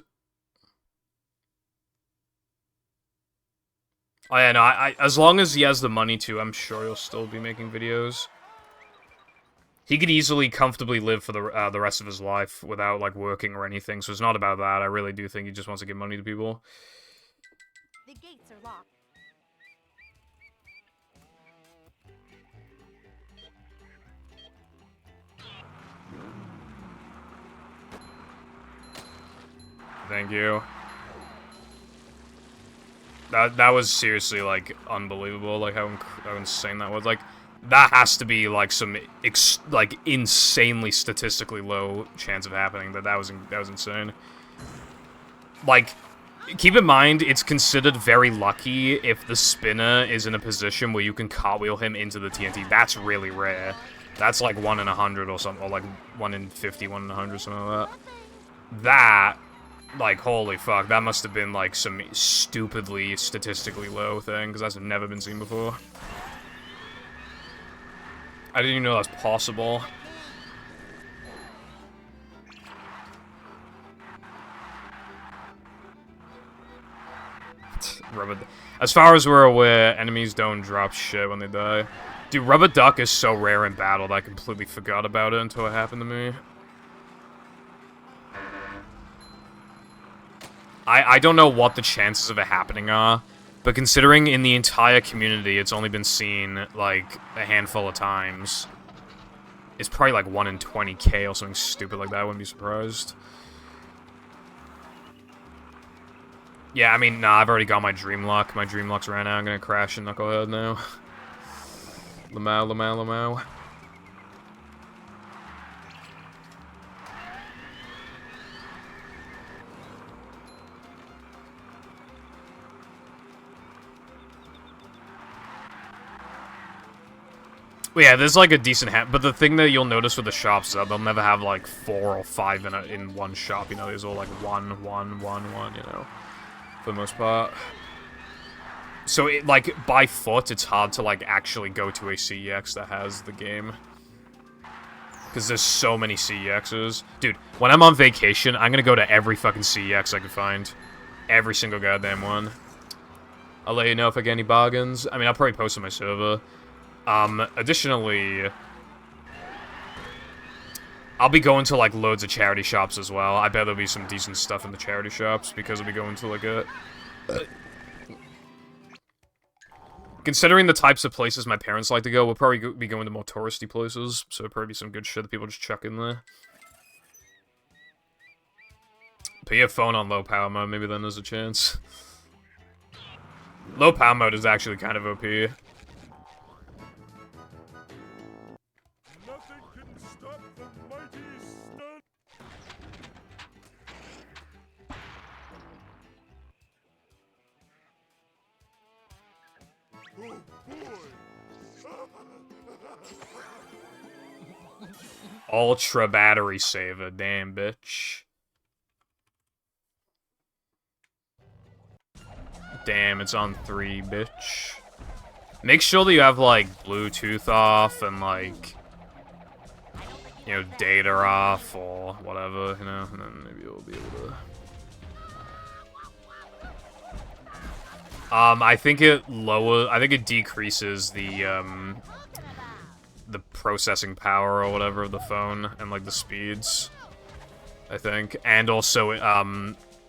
Oh yeah, no, as long as he has the money to, I'm sure he'll still be making videos. He could easily, comfortably live for the rest of his life without, like, working or anything, so it's not about that. I really do think he just wants to give money to people. The gates are locked. Thank you. That was seriously, like, unbelievable, like, how insane that was. Like, that has to be, like, some, like, insanely statistically low chance of happening. That was insane. Like, keep in mind, it's considered very lucky if the spinner is in a position where you can cartwheel him into the TNT. That's really rare. That's, like, 1 in 100 or something, or, like, 1 in 50, 1 in 100, something like that. That... Like, holy fuck, that must have been, like, some stupidly, statistically low thing, because that's never been seen before. I didn't even know that was possible. As far as we're aware, enemies don't drop shit when they die. Dude, Rubber Duck is so rare in battle that I completely forgot about it until it happened to me. I don't know what the chances of it happening are, but considering in the entire community it's only been seen, like, a handful of times, it's probably like 1 in 20k or something stupid like that. I wouldn't be surprised. Yeah, I mean, nah, I've already got my Dream Lock. My Dream Lock's ran out. I'm gonna crash and Knucklehead now. Lamau, Lamau, Lamau. Well, yeah, there's like a decent but the thing that you'll notice with the shops is that they'll never have like 4 or 5 in one shop, you know, there's all like 1, 1, 1, 1, you know, for the most part. So, it, like, by foot, it's hard to, like, actually go to a CEX that has the game. Because there's so many CEXs. Dude, when I'm on vacation, I'm gonna go to every fucking CEX I can find. Every single goddamn one. I'll let you know if I get any bargains. I mean, I'll probably post on my server. Additionally, I'll be going to, like, loads of charity shops as well. I bet there'll be some decent stuff in the charity shops, because I'll be going to, like, a... Considering the types of places my parents like to go, we'll probably be going to more touristy places, so there'll probably be some good shit that people just chuck in there. Put your phone on low power mode, maybe then there's a chance. Low power mode is actually kind of OP. Nothing can stop the mighty stun. Oh boy! Ultra battery saver, damn bitch. Damn, it's on 3, bitch. Make sure that you have, like, Bluetooth off and, like, you know, data off or whatever, you know, and then maybe you'll be able to... I think it decreases the processing power or whatever of the phone and, like, the speeds, I think. And also,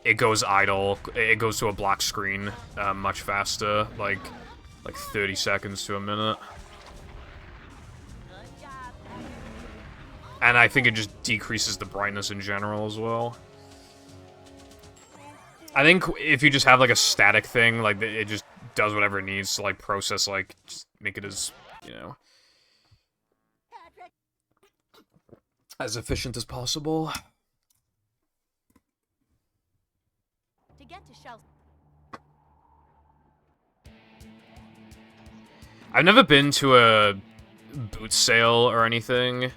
it goes idle. It goes to a black screen much faster, like 30 seconds to a minute. And I think it just decreases the brightness in general as well. I think if you just have, like, a static thing, like, it just does whatever it needs to, like, process, like, just make it as, you know, as efficient as possible. To get to Shell. I've never been to a boot sale or anything.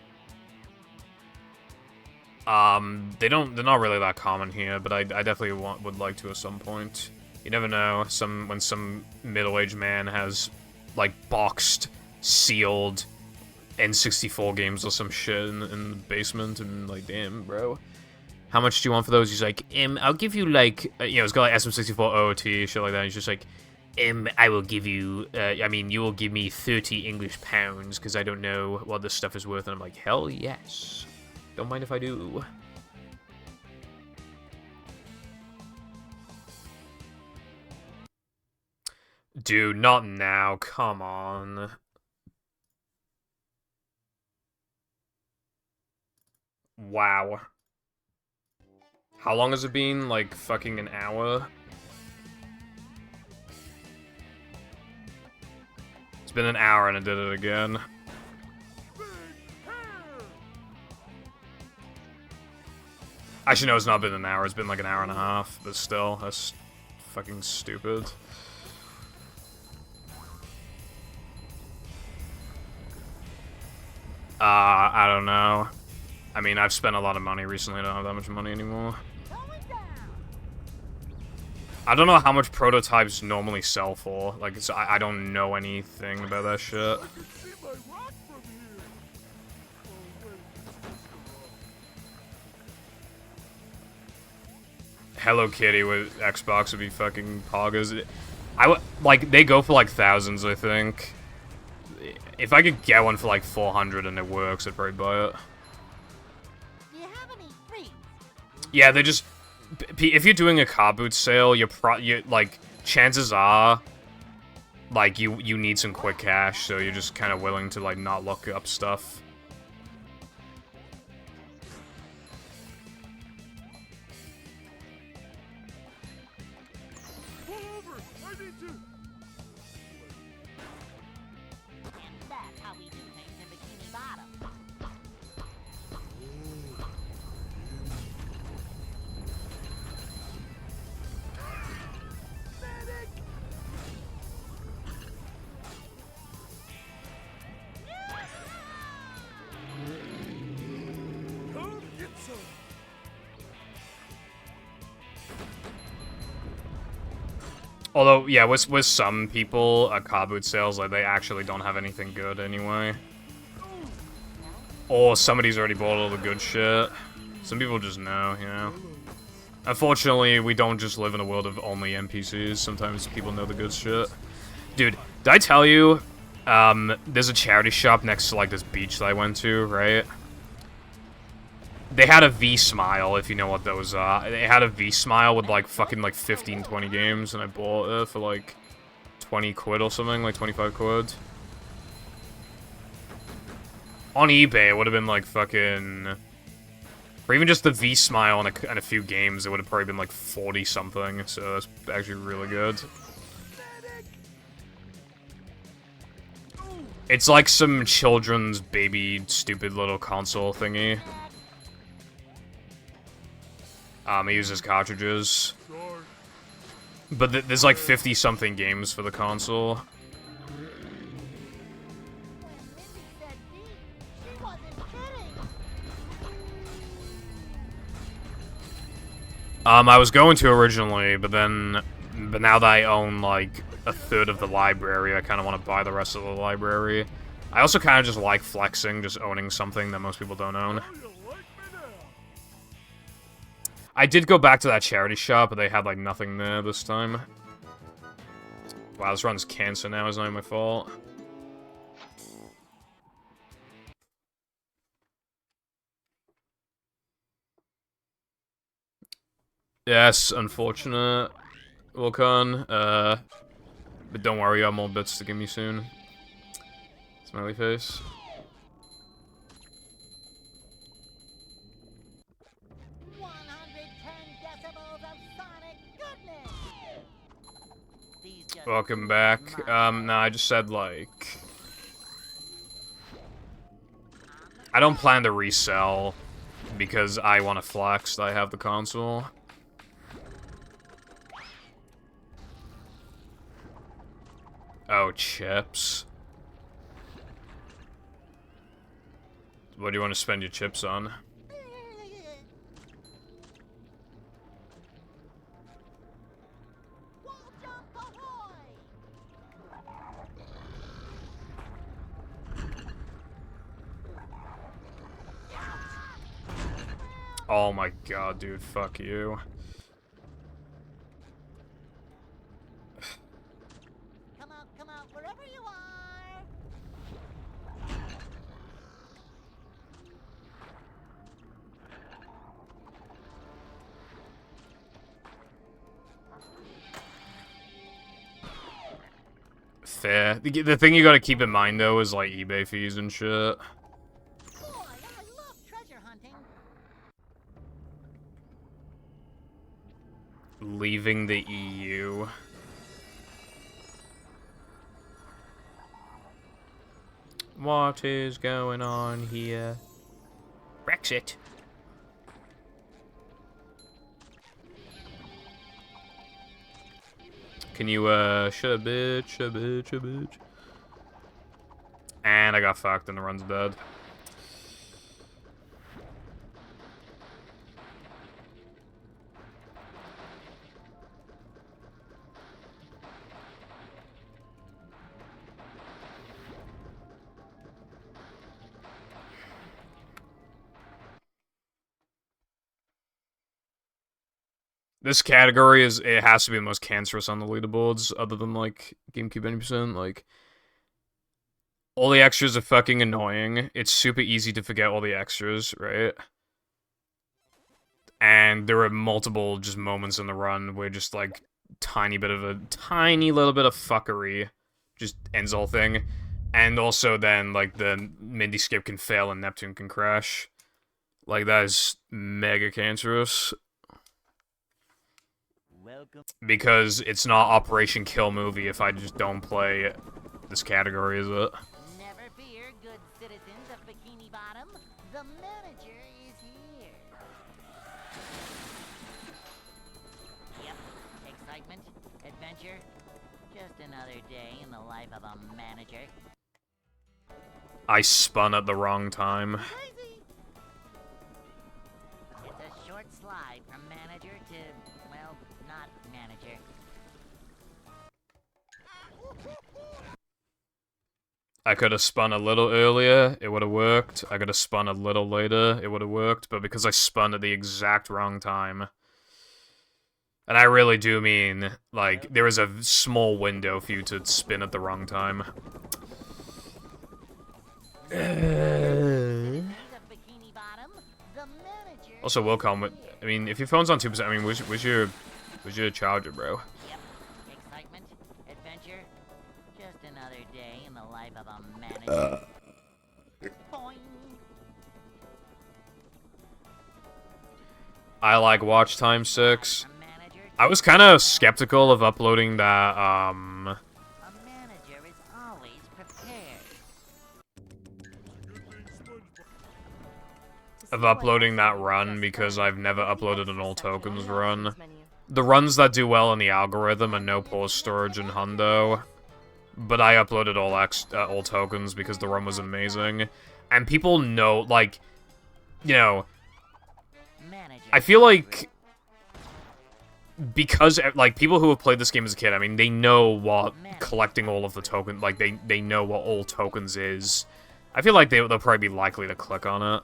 They're not really that common here, but I definitely would like to at some point. You never know. When some middle-aged man has, like, boxed, sealed N64 games or some shit in the basement, and like, damn, bro. How much do you want for those? He's like, I'll give you, like, you know, it's got, like, SM64 OOT, shit like that. He's just like, I will give you, you will give me 30 English pounds, because I don't know what this stuff is worth. And I'm like, hell yes. Don't mind if I do. Dude, not now, come on. Wow. How long has it been? Like, fucking an hour? It's been an hour and I did it again. Actually, no, it's not been an hour. It's been like an hour and a half. But still, that's fucking stupid. I don't know. I mean, I've spent a lot of money recently. I don't have that much money anymore. I don't know how much prototypes normally sell for. Like, I don't know anything about that shit. Hello Kitty with Xbox would be fucking poggers. Like, they go for like thousands, I think. If I could get one for like 400 and it works, I'd probably buy it. Do you have any free? Yeah, they just... If you're doing a car boot sale, you like, chances are, like, you need some quick cash, so you're just kind of willing to, like, not look up stuff. Pull over! I need to... And that's how we do things in Bikini Bottom. Come get some! Although, yeah, with some people, car boot sales, like, they actually don't have anything good anyway. Or somebody's already bought all the good shit. Some people just know, you know? Unfortunately, we don't just live in a world of only NPCs. Sometimes people know the good shit. Dude, did I tell you, there's a charity shop next to, like, this beach that I went to, right? They had a V-Smile, if you know what those are. They had a V-Smile with, like, fucking, like, 15, 20 games, and I bought it for, like, 20 quid or something, like, 25 quid. On eBay, it would have been, like, fucking... For even just the V-Smile and a few games, it would have probably been, like, 40-something, so that's actually really good. It's like some children's baby stupid little console thingy. It uses cartridges. But there's like 50-something games for the console. When Mindy said D, she wasn't kidding. I was going to originally, but now that I own like a third of the library, I kind of want to buy the rest of the library. I also kind of just like flexing, just owning something that most people don't own. I did go back to that charity shop, but they had, like, nothing there this time. Wow, this run's cancer now. It's not even my fault. Yes, unfortunate, Wilcon. But don't worry, I have more bits to give me soon. Smiley face. 110 decibels of sonic goodness. These just Welcome back. No, I just said, like... I don't plan to resell, because I want to flex that I have the console. Oh, chips. What do you want to spend your chips on? Oh my god, dude, fuck you. Come out, wherever you are. Fair. The thing you gotta keep in mind, though, is, like, eBay fees and shit. Boy, I love treasure hunting. Leaving the EU. What is going on here? Brexit. Can you, shut a bitch, a bitch, a bitch. And I got fucked and the run's dead. This category it has to be the most cancerous on the leaderboards, other than, like, GameCube 80%, like... All the extras are fucking annoying. It's super easy to forget all the extras, right? And there are multiple just moments in the run where just, like, tiny little bit of fuckery just ends the whole thing. And also then, like, the Mindy skip can fail and Neptune can crash. Like, that is mega cancerous. Welcome. Because it's not Operation Kill Movie if I just don't play this category, is it? Never fear, good citizens of Bikini Bottom. The manager is here. Yep, excitement, adventure. Just another day in the life of a manager. I spun at the wrong time. Crazy! It's a short slide from manager to, well, not manager. I could have spun a little earlier, it would have worked. I could have spun a little later, it would have worked. But because I spun at the exact wrong time... And I really do mean, like, there is a small window for you to spin at the wrong time. Also, welcome with... I mean, if your phone's on 2%, I mean, where's your charger, bro? Yep, excitement, adventure. Just another day in the life of a manager. Boing. I like watch time 6. I was kind of skeptical of uploading that, A manager is always prepared. of uploading that run because I've never uploaded an all tokens run. The runs that do well in the algorithm are no pause storage and hundo, but I uploaded all tokens because the run was amazing, and people know, like, you know, I feel like because, like, people who have played this game as a kid, I mean, they know what collecting all of the tokens, like, they know what all tokens is. I feel like they'll probably be likely to click on it.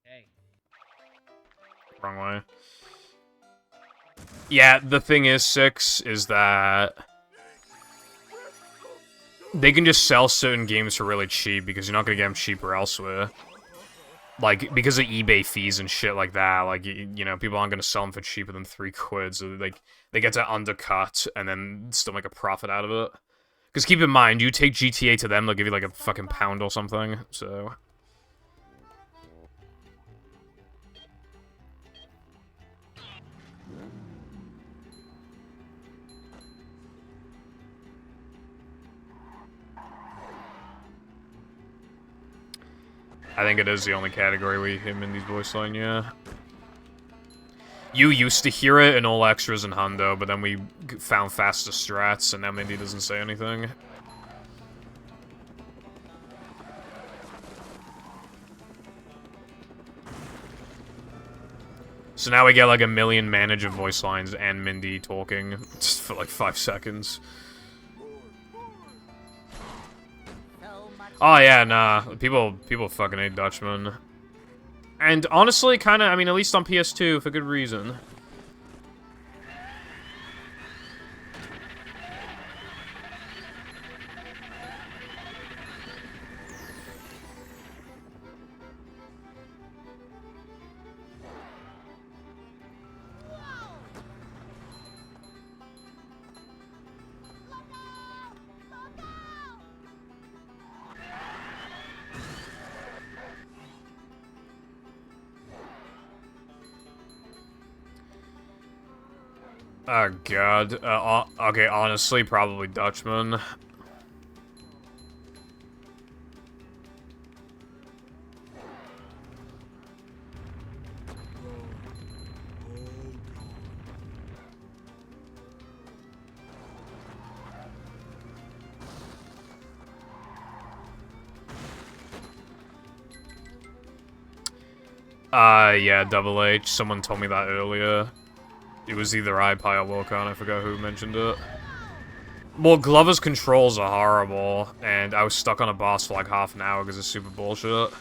Hey. Wrong way. Yeah, the thing is, 6, is that they can just sell certain games for really cheap because you're not gonna get them cheaper elsewhere. Like, because of eBay fees and shit like that, like, you know, people aren't gonna sell them for cheaper than 3 quid, so, like, they get to undercut and then still make a profit out of it. Because keep in mind, you take GTA to them, they'll give you, like, a fucking pound or something, so... I think it is the only category we hit Mindy's voice line, yeah. You used to hear it in all extras and hundo, but then we found faster strats, and now Mindy doesn't say anything. So now we get like a million manager voice lines and Mindy talking just for like 5 seconds. Oh yeah, nah. People fucking hate Dutchmen. And honestly, kind of, I mean, at least on PS2, for good reason. Oh god. Okay, honestly, probably Dutchman. Yeah, Double H. Someone told me that earlier. It was either iPie or Wilcon, I forgot who mentioned it. Well, Glover's controls are horrible, and I was stuck on a boss for like half an hour because it's super bullshit.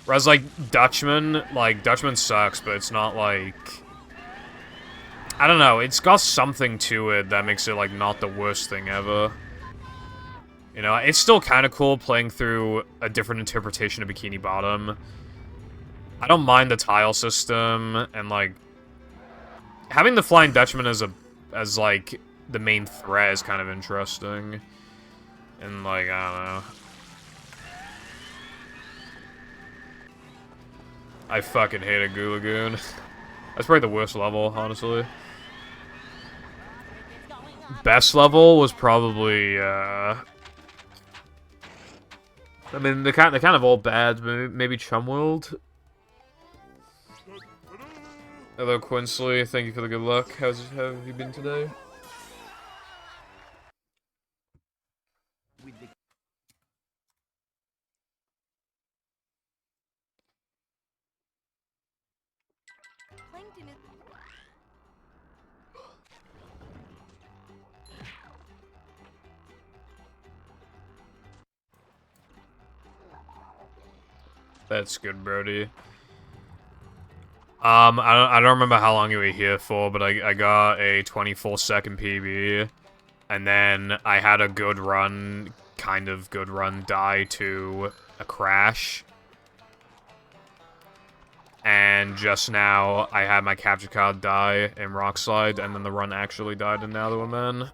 Whereas, like, Dutchman sucks, but it's not like... I don't know, it's got something to it that makes it, like, not the worst thing ever. You know, it's still kind of cool playing through a different interpretation of Bikini Bottom. I don't mind the tile system, and, like... having the Flying Dutchman as like, the main threat is kind of interesting. And, like, I don't know. I fucking hated Goo Lagoon. That's probably the worst level, honestly. Best level was probably, I mean, they're kind of all bad, maybe Chumworld? Hello, Quinsley. Thank you for the good luck. How have you been today? Plankton is... That's good, Brody. I don't remember how long you were here for, but I got a 24-second PB, and then I had a good run, kind of good run, die to a crash. And just now, I had my capture card die in Rockslide, and then the run actually died in Now That We're Men.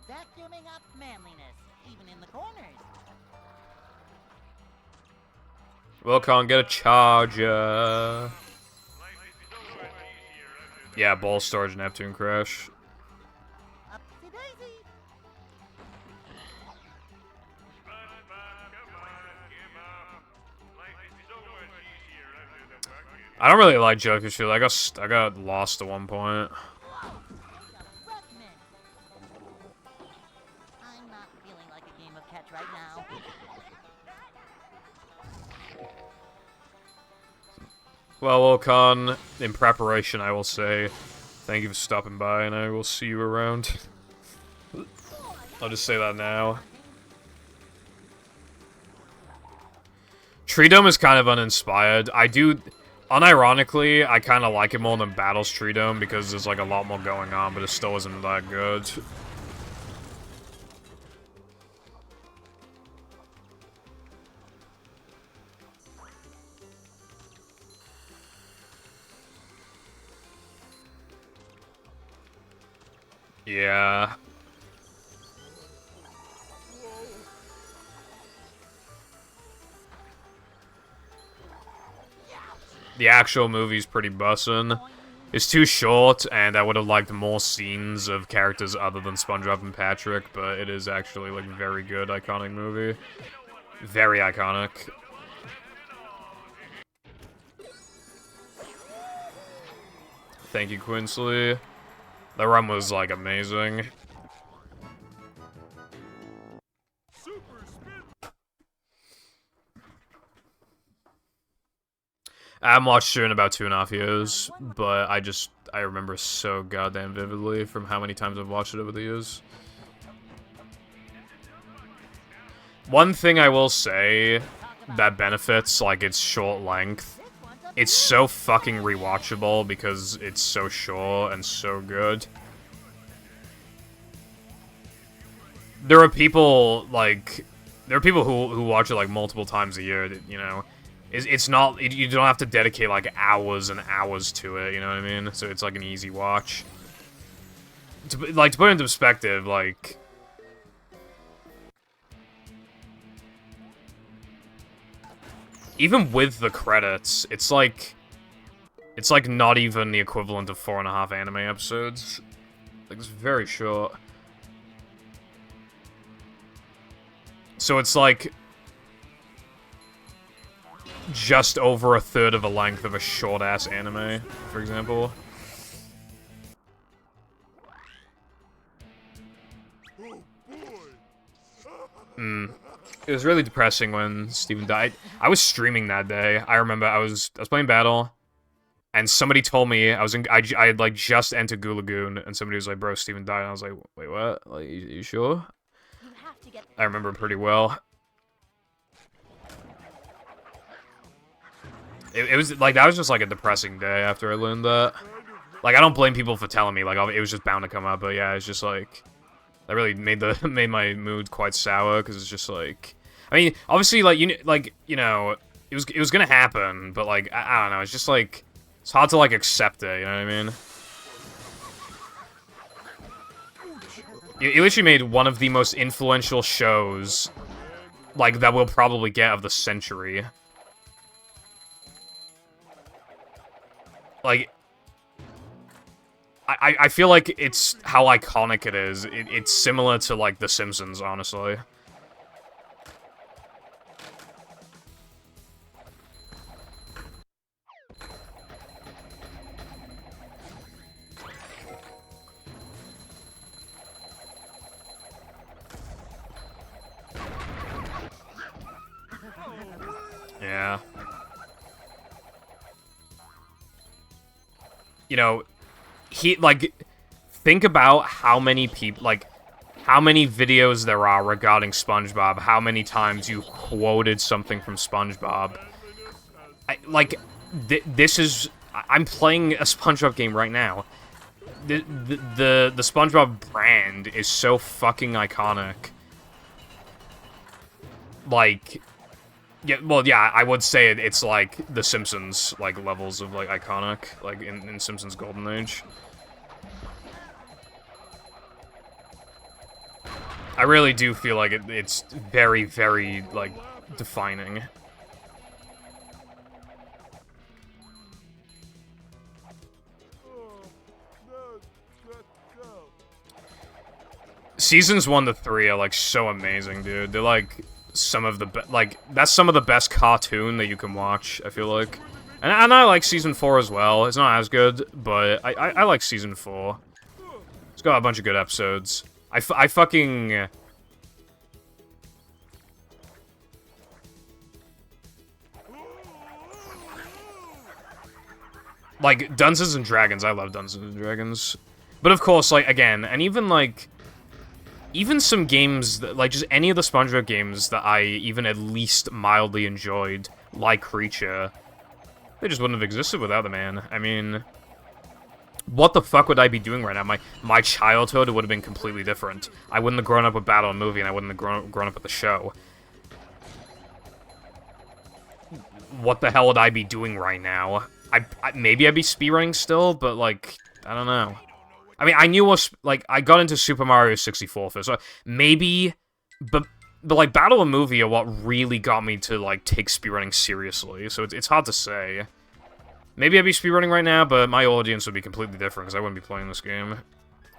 Vacuuming up manliness, even in the corners. Wilcon, get a charger. Yeah, ball storage Neptune crash. Upsy daisy. I don't really like Joker Shield. I got lost at one point. I'm not feeling like a game of catch right now. Well, Wilcon, in preparation, I will say thank you for stopping by, and I will see you around. I'll just say that now. Tree Dome is kind of uninspired. Unironically, I kind of like it more than Battles Tree Dome because there's like a lot more going on, but it still isn't that good. Yeah. The actual movie's pretty bussin'. It's too short, and I would have liked more scenes of characters other than SpongeBob and Patrick, but it is actually, like, very good, iconic movie. Very iconic. Thank you, Quinsley. The run was, like, amazing. I haven't watched it in about 2.5 years, but I remember so goddamn vividly from how many times I've watched it over the years. One thing I will say that benefits, like, its short length, it's so fucking rewatchable because it's so short and so good. There are people, like, who watch it, like, multiple times a year, that, you know, it's not, you don't have to dedicate, like, hours and hours to it, you know what I mean? So it's, like, an easy watch. To put it into perspective, like... Even with the credits, it's like not even the equivalent of 4.5 anime episodes. Like, it's very short. So it's like just over a third of the length of a short-ass anime, for example. It was really depressing when Steven died. I was streaming that day. I remember I was playing Battle, and somebody told me I had like just entered Goo Lagoon, and somebody was like, "Bro, Steven died." And I was like, "Wait, what? Like, you sure?" You have to get I remember pretty well. It was like, that was just like a depressing day after I learned that. Like, I don't blame people for telling me, like, it was just bound to come up, but yeah, it's just like, that really made my mood quite sour, because it's just like, I mean, obviously, like, you know, it was gonna happen, but like, I don't know, it's just like, it's hard to like accept it, you know what I mean? It literally made one of the most influential shows, like, that we'll probably get of the century. Like, I feel like it's how iconic it is. It's similar to, like, The Simpsons, honestly. Yeah. You know, think about how many people, like, how many videos there are regarding SpongeBob, how many times you quoted something from SpongeBob. I'm playing a SpongeBob game right now. The SpongeBob brand is so fucking iconic. Like, yeah, well, yeah, I would say it's like The Simpsons, like, levels of, like, iconic, like, in Simpsons Golden Age. I really do feel like it's very, very, like, defining. Seasons 1 to 3 are, like, so amazing, dude. They're, like, some of the that's some of the best cartoon that you can watch, I feel like. And I like Season 4 as well. It's not as good, but I like Season 4. It's got a bunch of good episodes. I fucking... Like, Dungeons and Dragons, I love Dungeons and Dragons. But of course, like, again, and even, like... Even some games, that, like, just any of the SpongeBob games that I even at least mildly enjoyed, like Creature, they just wouldn't have existed without the man. I mean... What the fuck would I be doing right now? My childhood would have been completely different. I wouldn't have grown up with Battle and Movie, and I wouldn't have grown up with the show. What the hell would I be doing right now? Maybe I'd be speedrunning still, but, like, I don't know. I mean, I knew like, I got into Super Mario 64 first, so maybe, but like, Battle and Movie are what really got me to, like, take speedrunning seriously, so it's hard to say. Maybe I'd be speedrunning right now, but my audience would be completely different, because I wouldn't be playing this game.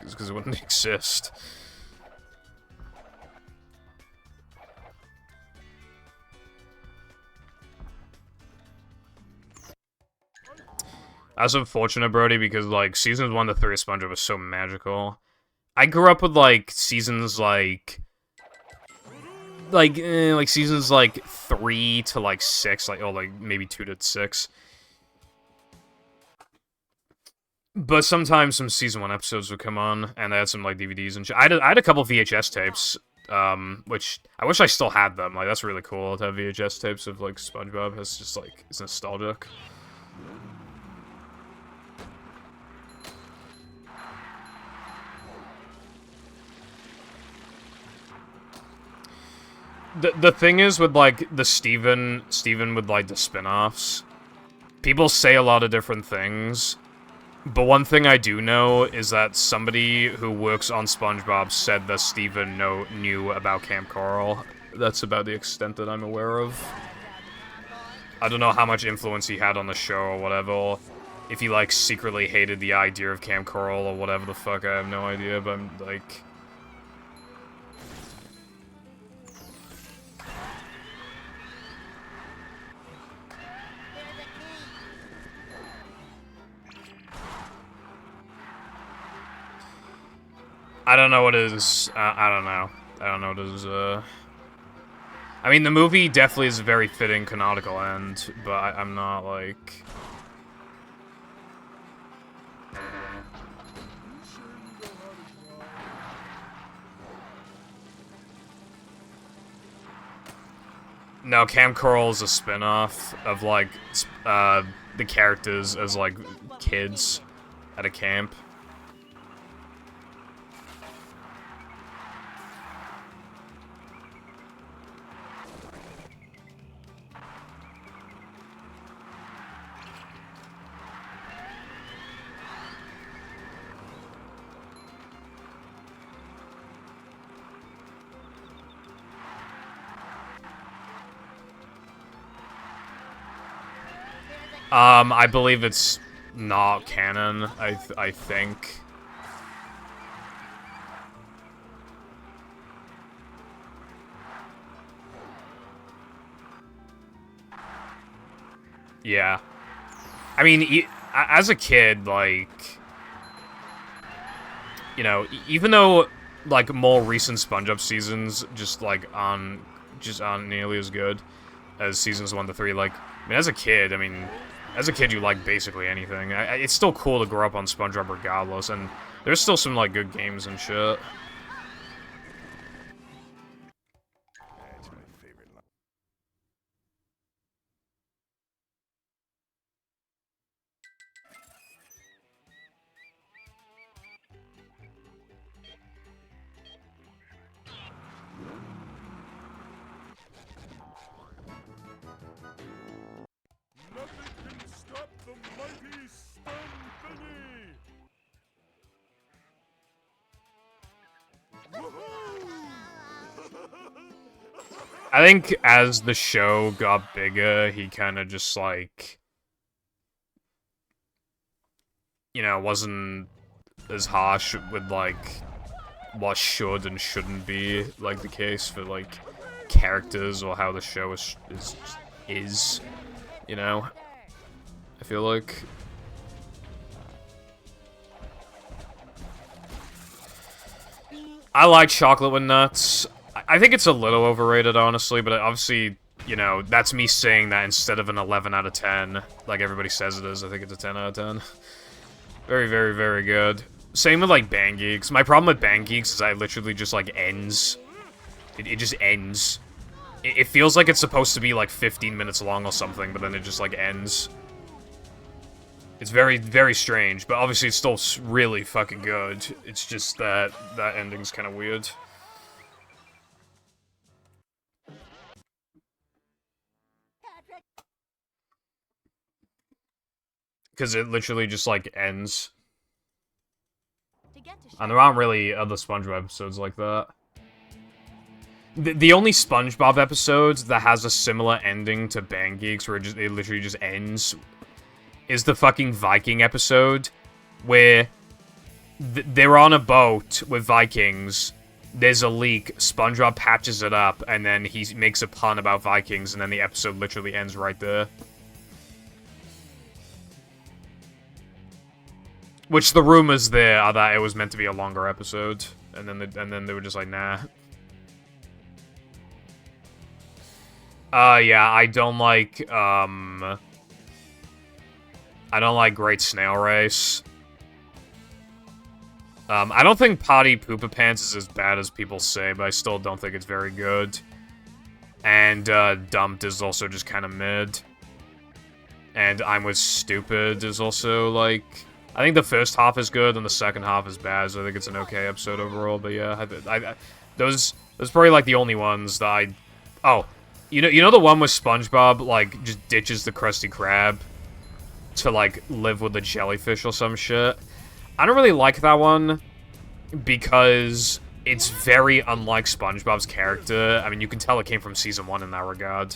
Because it wouldn't exist. That's unfortunate, Brody, because, like, Seasons 1 to 3 of SpongeBob was so magical. I grew up with, like, seasons, like, seasons, like, 3 to, like, 6, like, or, like, maybe 2 to 6. But sometimes some Season 1 episodes would come on, and I had some, like, DVDs and shit. I had a couple VHS tapes which I wish I still had them. Like, that's really cool to have VHS tapes of, like, SpongeBob. It's just, like, it's nostalgic. The thing is with, like, the Steven with, like, the spin-offs, people say a lot of different things, but one thing I do know is that somebody who works on SpongeBob said that Steven knew about Camp Coral. That's about the extent that I'm aware of. I don't know how much influence he had on the show or whatever. If he, like, secretly hated the idea of Camp Coral or whatever the fuck, I have no idea, but I'm, like... I don't know what is, I don't know. I don't know what is, I mean, the movie definitely is a very fitting canonical end, but I'm not, like... No, Camp Coral is a spin-off of, like, the characters as, like, kids at a camp. I believe it's not canon, I think. Yeah. I mean, as a kid, like... You know, even though, like, more recent SpongeBob seasons just aren't nearly as good as seasons 1 to 3, like... I mean, as a kid, you like basically anything. It's still cool to grow up on SpongeBob regardless, and there's still some, like, good games and shit. That's my favorite line. Nothing can stop the mighty stun thingy! I think as the show got bigger, he kind of just, like... You know, wasn't as harsh with, like, what should and shouldn't be, like, the case for, like, characters or how the show is, you know? I feel like... I like chocolate with nuts. I think it's a little overrated, honestly, but obviously, you know, that's me saying that instead of an 11 out of 10, like everybody says it is. I think it's a 10 out of 10. Very, very, very good. Same with, like, Bang Geeks. My problem with Bang Geeks is I literally just, like, ends. It just ends. It feels like it's supposed to be, like, 15 minutes long or something, but then it just, like, ends. It's very, very strange, but obviously it's still really fucking good. It's just that that ending's kind of weird. Because it literally just, like, ends. And there aren't really other SpongeBob episodes like that. The only SpongeBob episodes that has a similar ending to Bang Geeks, where it literally just ends, is the fucking Viking episode, where they're on a boat with Vikings, there's a leak, SpongeBob patches it up, and then he makes a pun about Vikings, and then the episode literally ends right there. Which the rumors there are that it was meant to be a longer episode, and then they were just like, nah. Yeah, I don't like Great Snail Race. I don't think Potty Poopa Pants is as bad as people say, but I still don't think it's very good. And, Dumped is also just kind of mid. And I'm Was Stupid is also, like... I think the first half is good, and the second half is bad, so I think it's an okay episode overall, but yeah, those probably, like, the only ones that I... Oh, you know the one with SpongeBob, like, just ditches the Krusty Krab to, like, live with the jellyfish or some shit? I don't really like that one, because it's very unlike SpongeBob's character. I mean, you can tell it came from Season 1 in that regard.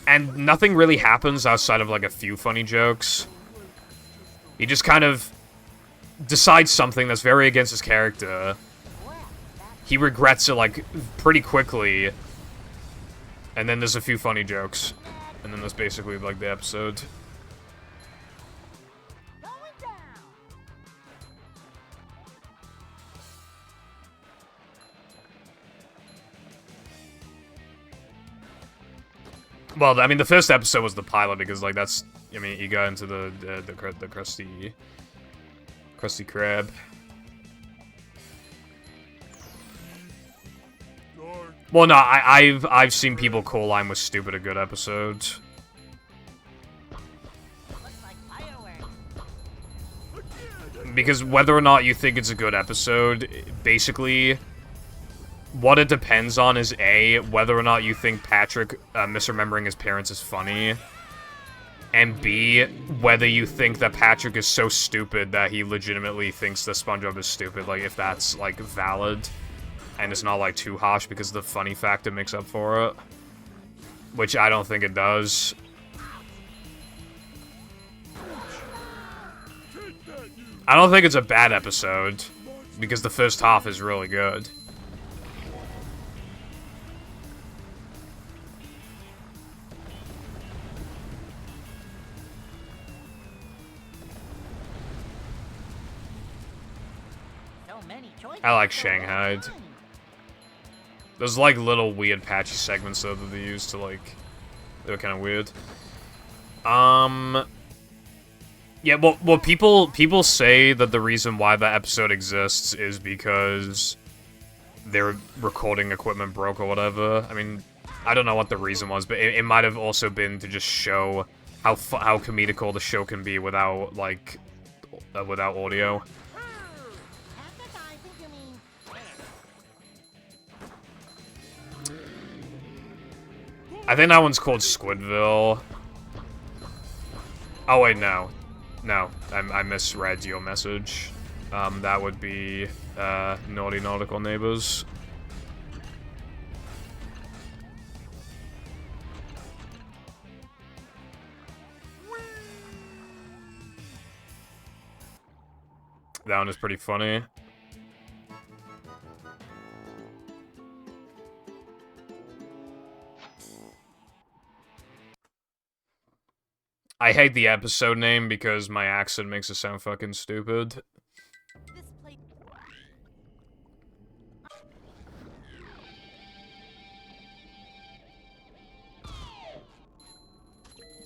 And nothing really happens outside of, like, a few funny jokes. He just kind of decides something that's very against his character. He regrets it, like, pretty quickly. And then there's a few funny jokes. And then that's basically, like, the episode. Well, I mean, the first episode was the pilot because, like, that's... I mean, you got into the Krusty Krab. Well, no, I've seen people call I'm Was Stupid a good episode. Because whether or not you think it's a good episode, basically... What it depends on is A, whether or not you think Patrick misremembering his parents is funny, and B, whether you think that Patrick is so stupid that he legitimately thinks that SpongeBob is stupid, like, if that's, like, valid, and it's not, like, too harsh because the funny factor makes up for it. Which I don't think it does. I don't think it's a bad episode, because the first half is really good. I like Shanghai. There's, like, little weird patchy segments, though, that they use to, like... They're kind of weird. Yeah, well, people say that the reason why that episode exists is because their recording equipment broke or whatever. I mean, I don't know what the reason was, but it might have also been to just show how comedical the show can be without, like, without audio. I think that one's called Squidville. Oh, wait, no. No, I misread your message. That would be, Naughty Nautical Neighbors. That one is pretty funny. I hate the episode name because my accent makes it sound fucking stupid.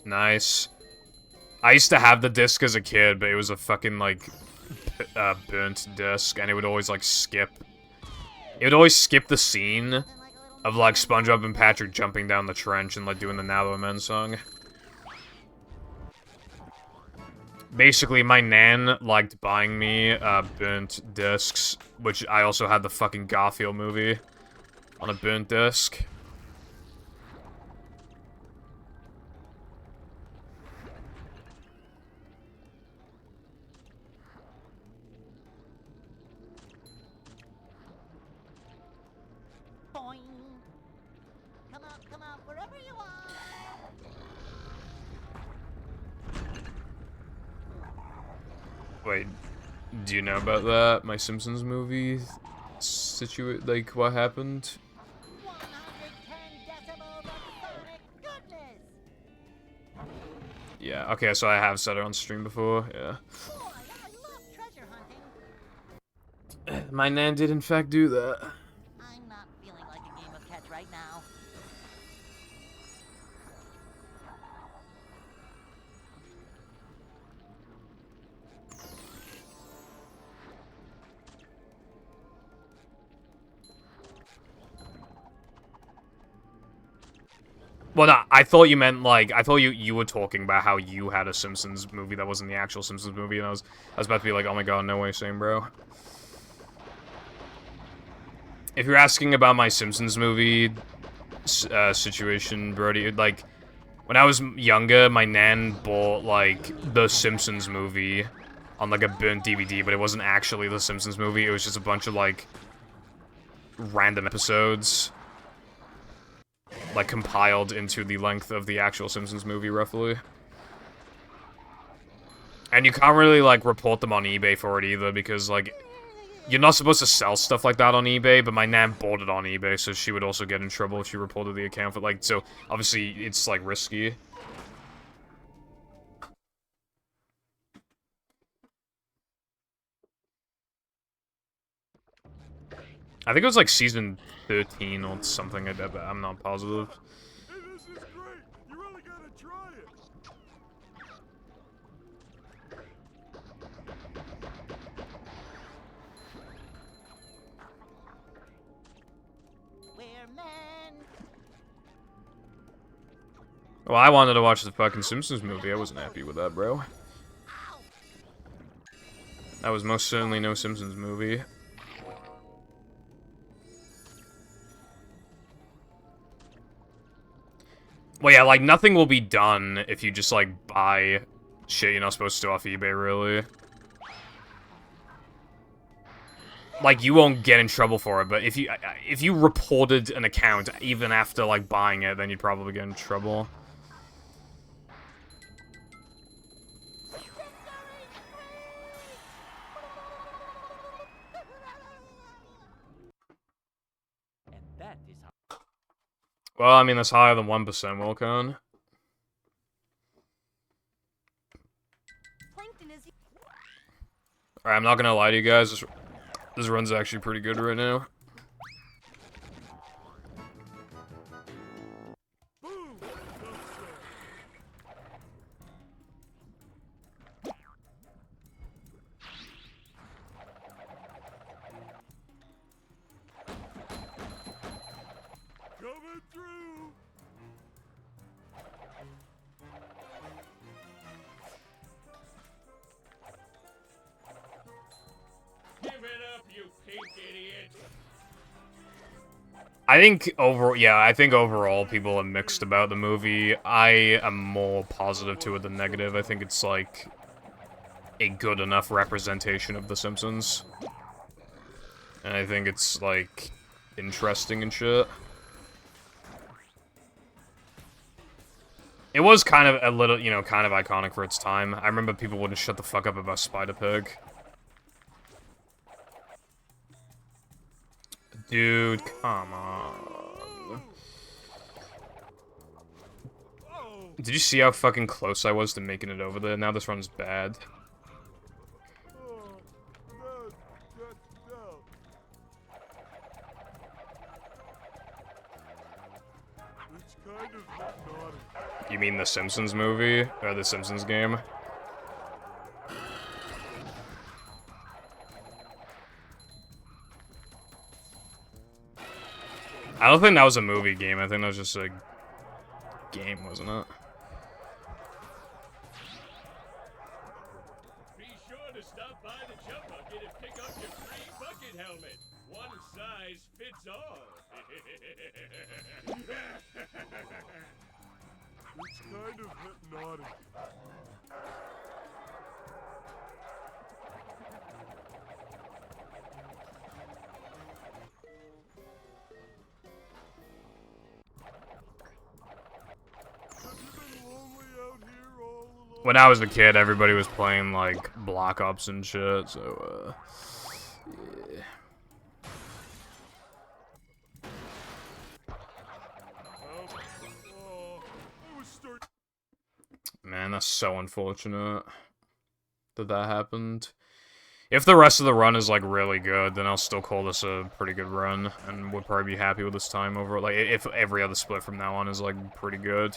Nice. I used to have the disc as a kid, but it was a fucking, like, burnt disc, and it would always, like, skip. It would always skip the scene of, like, SpongeBob and Patrick jumping down the trench and, like, doing the Now Men song. Basically, my nan liked buying me, burnt discs, which I also had the fucking Garfield movie on a burnt disc. Boing. Come up, wherever you are. Wait, do you know about that? My Simpsons movie? Like, what happened? 110 decibels of sonic goodness. Yeah, okay, so I have said it on stream before, yeah. Boy, I love treasure hunting. My nan did in fact do that. I'm not feeling like a game of catch right now. Well, no, I thought you meant, like, I thought you were talking about how you had a Simpsons movie that wasn't the actual Simpsons movie, and I was about to be like, oh my god, no way, same, bro. If you're asking about my Simpsons movie situation, Brody, like, when I was younger, my nan bought, like, the Simpsons movie on, like, a burnt DVD, but it wasn't actually the Simpsons movie, it was just a bunch of, like, random episodes, like, compiled into the length of the actual Simpsons movie, roughly. And you can't really, like, report them on eBay for it either, because, like, you're not supposed to sell stuff like that on eBay, but my nan bought it on eBay, so she would also get in trouble if she reported the account for, like, so, obviously, it's, like, risky. I think it was, like, season 13 or something, I'm not positive. Hey, this is great. You really gotta try it. We're men. Well, I wanted to watch the fucking Simpsons movie. I wasn't happy with that, bro. That was most certainly no Simpsons movie. Well, yeah, like, nothing will be done if you just, like, buy shit you're not supposed to off eBay, really. Like, you won't get in trouble for it, but if you reported an account even after, like, buying it, then you'd probably get in trouble. And that is how. Well, I mean, that's higher than 1%, Wilcon. Plankton is. Alright, I'm not gonna lie to you guys, this run's actually pretty good right now. Boom! Coming through. Give it up, you pink idiot! I think overall people are mixed about the movie. I am more positive to it than negative. I think it's, like, a good enough representation of The Simpsons. And I think it's, like, interesting and shit. It was kind of a little, you know, kind of iconic for its time. I remember people wouldn't shut the fuck up about Spider-Pig. Dude, come on. Did you see how fucking close I was to making it over there? Now this run's bad. Oh, no. It's kind of hypnotic. You mean the Simpsons movie? Or the Simpsons game? I don't think that was a movie game. I think that was just a game, wasn't it? Be sure to stop by the jump bucket and pick up your free bucket helmet. One size fits all. It's kind of hypnotic. Have you been lonely out here all alone? When I was a kid, everybody was playing, like, Black Ops and shit, so, yeah. I was starting. Man, that's so unfortunate that that happened. If the rest of the run is, like, really good, then I'll still call this a pretty good run, and would probably be happy with this time over, like, if every other split from now on is, like, pretty good.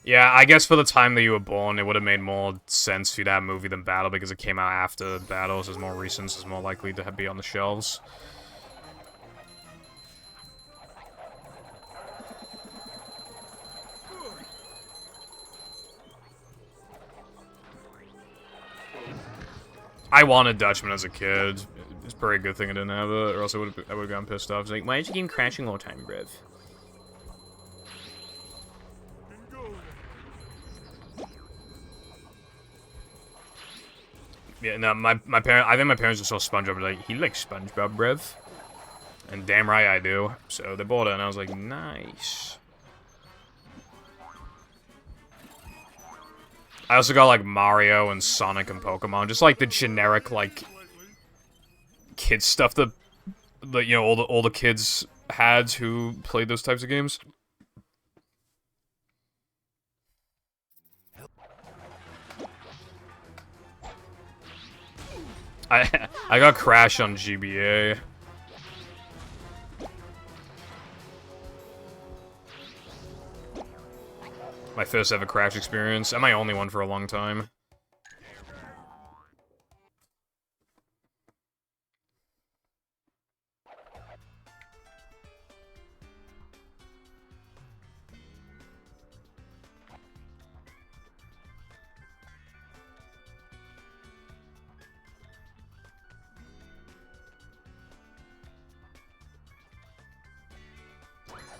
Yeah, I guess for the time that you were born, it would have made more sense for you to have movie than battle because it came out after battle, so it's more recent, so it's more likely to be on the shelves. I wanted Dutchman as a kid. It's a pretty good thing I didn't have it, or else I would have gotten pissed off. It's like, why is the game crashing all the time, bruv? And go then. Yeah, no, my parents. I think my parents just saw SpongeBob. Like, he likes SpongeBob, bruv. And damn right I do. So they bought it, and I was like, nice. I also got like Mario and Sonic and Pokemon, just like the generic like kid stuff that you know all the kids had who played those types of games. I got Crash on GBA. My first ever Crash experience, and my only one for a long time.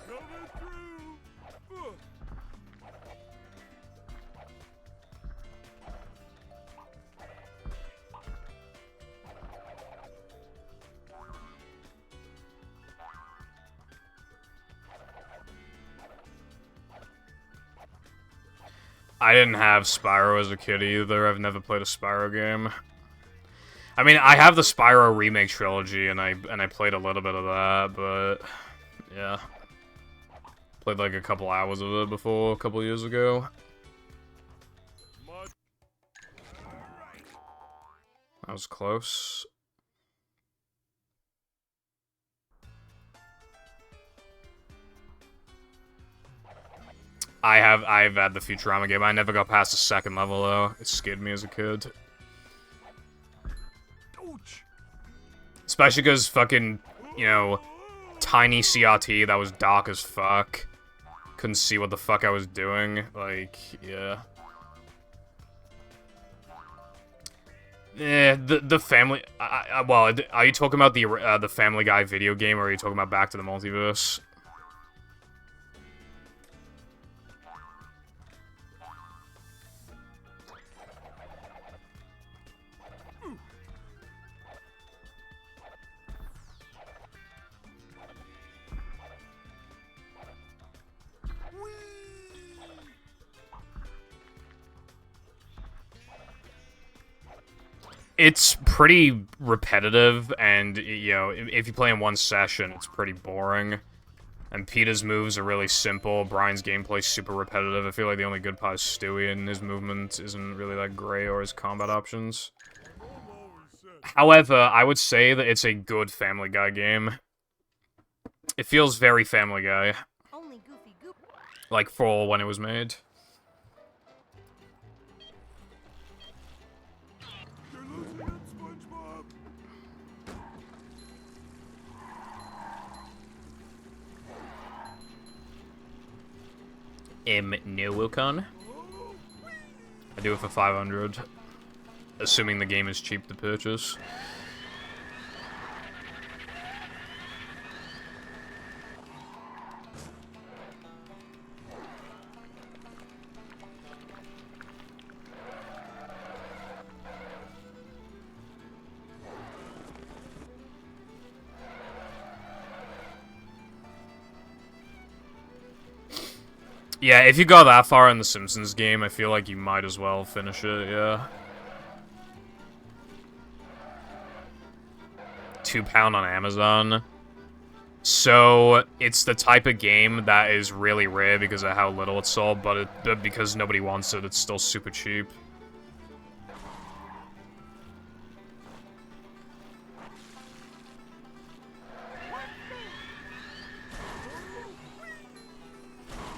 Coming through. I didn't have Spyro as a kid either. I've never played a Spyro game. I mean, I have the Spyro remake trilogy, and I played a little bit of that, but yeah, played like a couple hours of it before a couple years ago. That was close. I've had the Futurama game. I never got past the second level though. It scared me as a kid. Ouch. Especially because fucking, you know, tiny CRT that was dark as fuck. Couldn't see what the fuck I was doing. Like, yeah. The Family... well, are you talking about the Family Guy video game, or are you talking about Back to the Multiverse? It's pretty repetitive, and, you know, if you play in one session, it's pretty boring. And Peter's moves are really simple. Brian's gameplay's super repetitive. I feel like the only good part is Stewie, and his movement isn't really that great, or his combat options. However, I would say that it's a good Family Guy game. It feels very Family Guy. Only Goofy Goop. Like, for when it was made. You're losing it, SpongeBob. No, Wilcon. I do it for 500. Assuming the game is cheap to purchase. Yeah, if you got that far in the Simpsons game, I feel like you might as well finish it, yeah. £2 on Amazon. So, it's the type of game that is really rare because of how little it's sold, but because nobody wants it, it's still super cheap.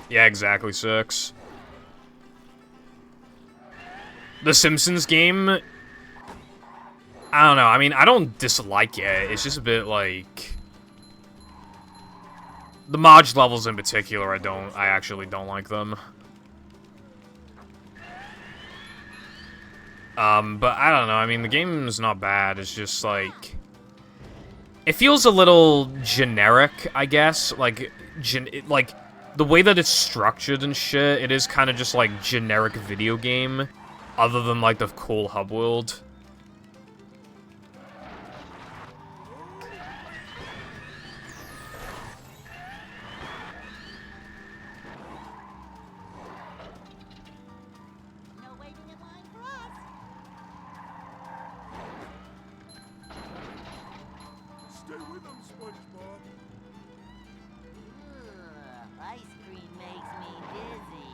Yeah, exactly, 6. The Simpsons game, I don't know. I mean, I don't dislike it. It's just a bit like the Moj levels in particular. I actually don't like them. But I don't know. I mean, the game's not bad. It's just like it feels a little generic, I guess. Like like the way that it's structured and shit. It is kind of just like generic video game, other than like the cool hub world. No waiting in line for us. Stay with them, SpongeBob. Ugh, ice cream makes me dizzy.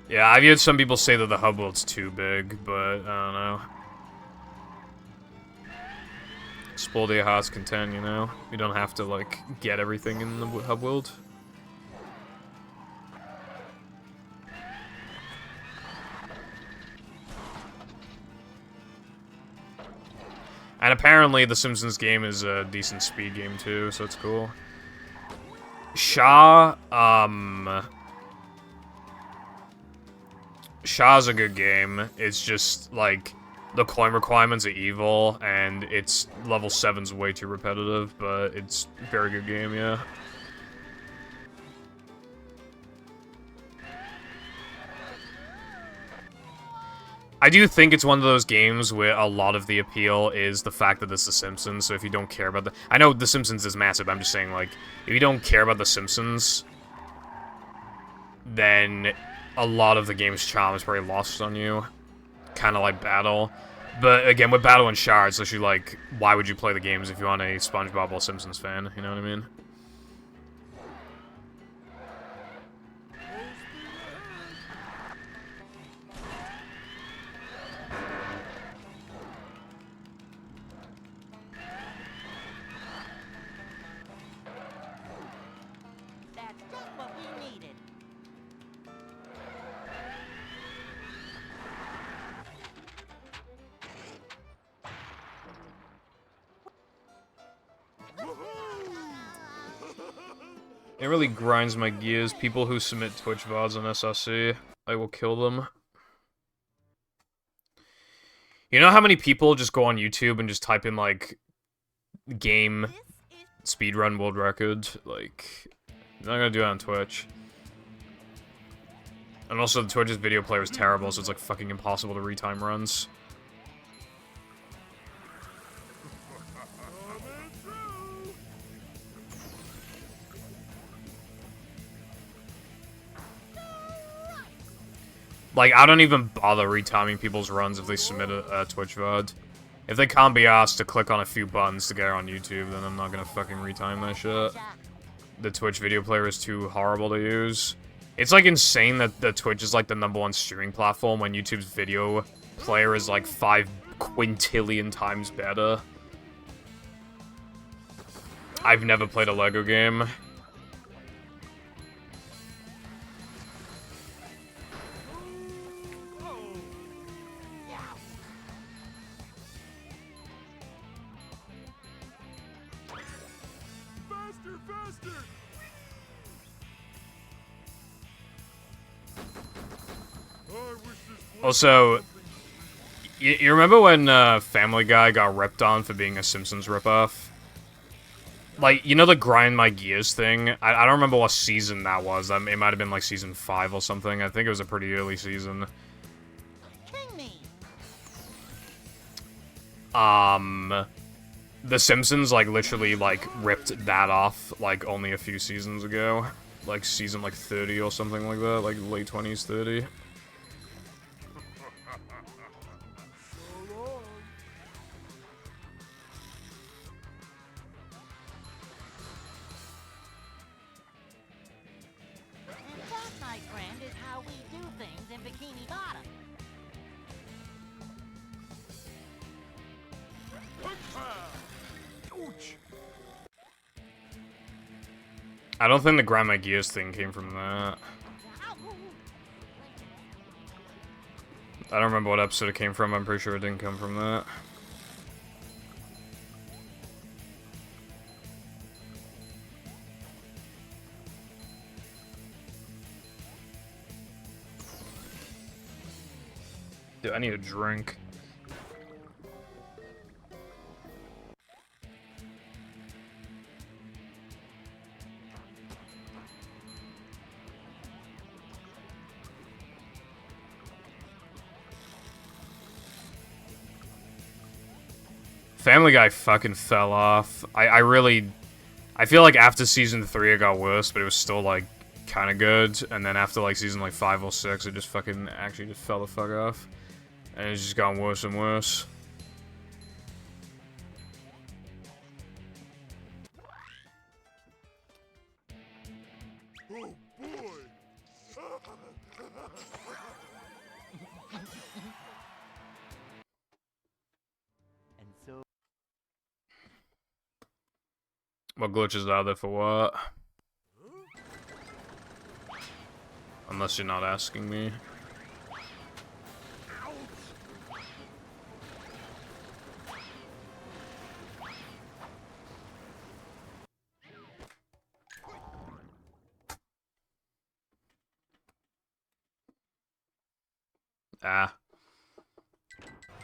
Yeah, I've heard some people say that the hub world's too big, but I don't know. Explore to your heart's content, you know? You don't have to, like, get everything in the hub world. And apparently the Simpsons game is a decent speed game too, so it's cool. Shaw's a good game. It's just, like, the coin requirements are evil, and it's level 7's way too repetitive, but it's a very good game, yeah. I do think it's one of those games where a lot of the appeal is the fact that it's The Simpsons, so if you don't care about the... I know The Simpsons is massive, I'm just saying, like, if you don't care about The Simpsons, then a lot of the game's charm is probably lost on you. Kind of like Battle. But, again, with Battle and Shard, it's actually, like, why would you play the games if you aren't a SpongeBob or Simpsons fan, you know what I mean? That's just what we needed. It really grinds my gears. People who submit Twitch VODs on SRC, I will kill them. You know how many people just go on YouTube and just type in, like, game speedrun world record? Like, I'm not gonna do that on Twitch. And also, the Twitch's video player is terrible, so it's, like, fucking impossible to retime runs. Like, I don't even bother retiming people's runs if they submit a Twitch VOD. If they can't be asked to click on a few buttons to get on YouTube, then I'm not gonna fucking retime that shit. The Twitch video player is too horrible to use. It's, like, insane that the Twitch is, like, the #1 streaming platform when YouTube's video player is, like, 5 quintillion times better. I've never played a Lego game. Faster, faster! I wish this Also, you remember when Family Guy got ripped on for being a Simpsons ripoff? Like, you know the grind my gears thing? I don't remember what season that was. It might have been like season 5 or something. I think it was a pretty early season. King me. The Simpsons, like, literally, like, ripped that off, like, only a few seasons ago. Like, season, like, 30 or something like that. Like, late 20s, 30. so long. And that, my friend, is how we do things in Bikini Bottom. Ouch! I don't think the grind my gears thing came from that. I don't remember what episode it came from. I'm pretty sure it didn't come from that. Dude, I need a drink. Family Guy fucking fell off. I feel like after season 3 it got worse, but it was still like kind of good. And then after like season like 5 or 6, it just fucking actually just fell the fuck off. And it's just gotten worse and worse. Oh boy! And so What glitches are there for what? Unless you're not asking me. Ah.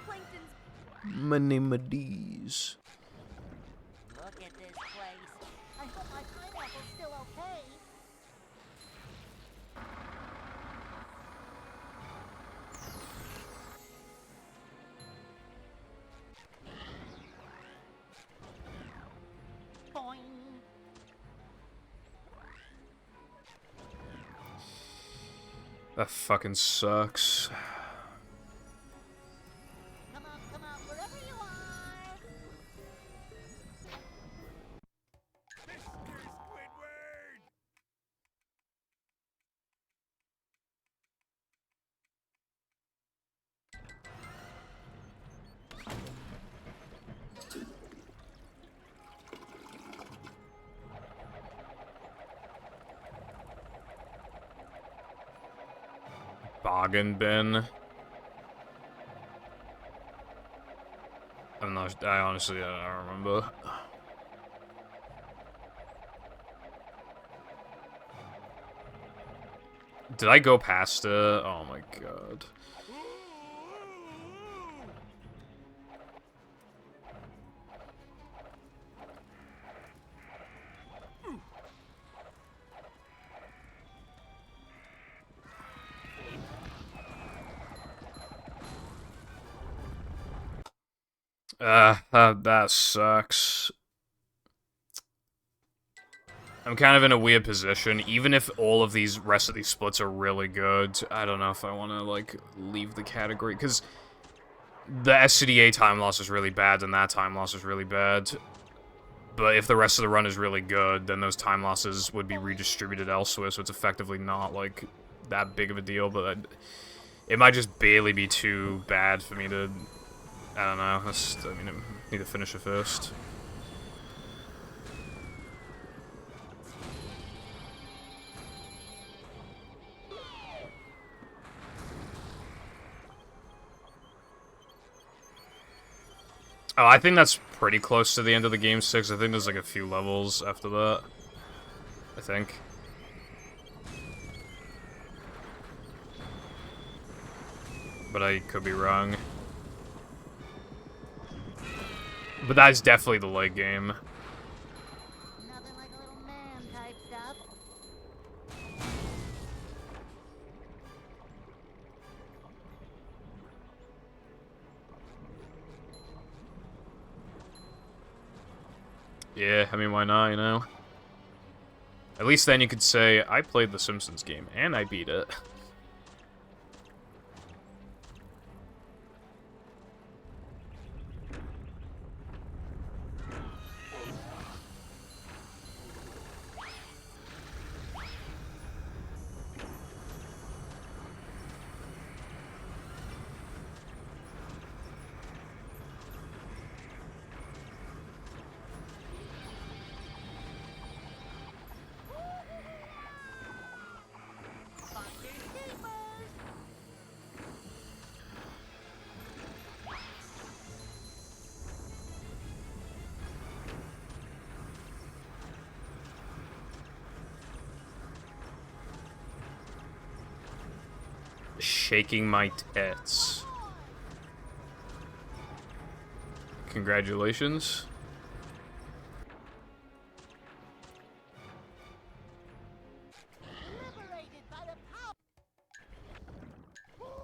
Plankton's My name is D's. look at this place. I hope my pineapple's still okay. Boing. That fucking sucks. Come on, wherever you are. Mr. Squidward! Bargain bin. I'm not. I honestly, I don't remember. Did I go past it? Oh my god. That sucks. I'm kind of in a weird position. Even if all of these rest of these splits are really good, I don't know if I want to, like, leave the category. Because the SCDA time loss is really bad, and that time loss is really bad. But if the rest of the run is really good, then those time losses would be redistributed elsewhere, so it's effectively not, like, that big of a deal. But it might just barely be too bad for me to... I don't know. I mean, I need to finish it first. Oh, I think that's pretty close to the end of the game 6. I think there's like a few levels after that. I think. But I could be wrong. But that's definitely the late game. Nothing like a little man type stuff. Yeah, I mean, why not, you know? At least then you could say, I played the Simpsons game, and I beat it. shaking my tits. Congratulations.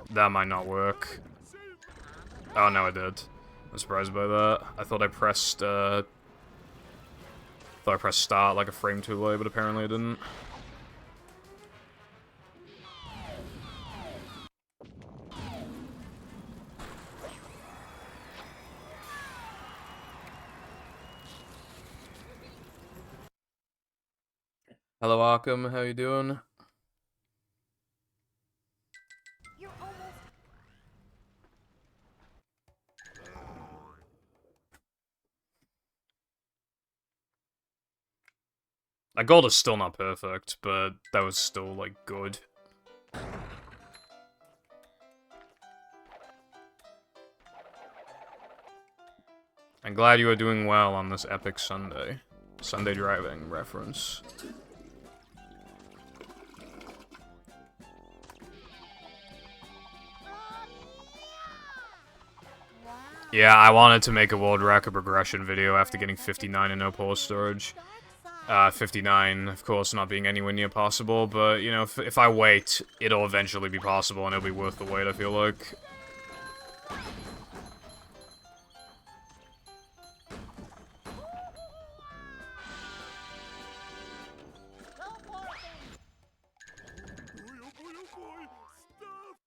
That might not work. Oh, no, it did. I'm surprised by that. I thought I pressed, start like a frame too late, but apparently I didn't. Hello, Arkham. How you doing? You're almost. That gold is still not perfect, but that was still, like, good. I'm glad you are doing well on this epic Sunday. Sunday driving reference. Yeah, I wanted to make a world record progression video after getting 59 and no pole storage. 59, of course, not being anywhere near possible, but, you know, if I wait, it'll eventually be possible, and it'll be worth the wait, I feel like. Oh boy, stop!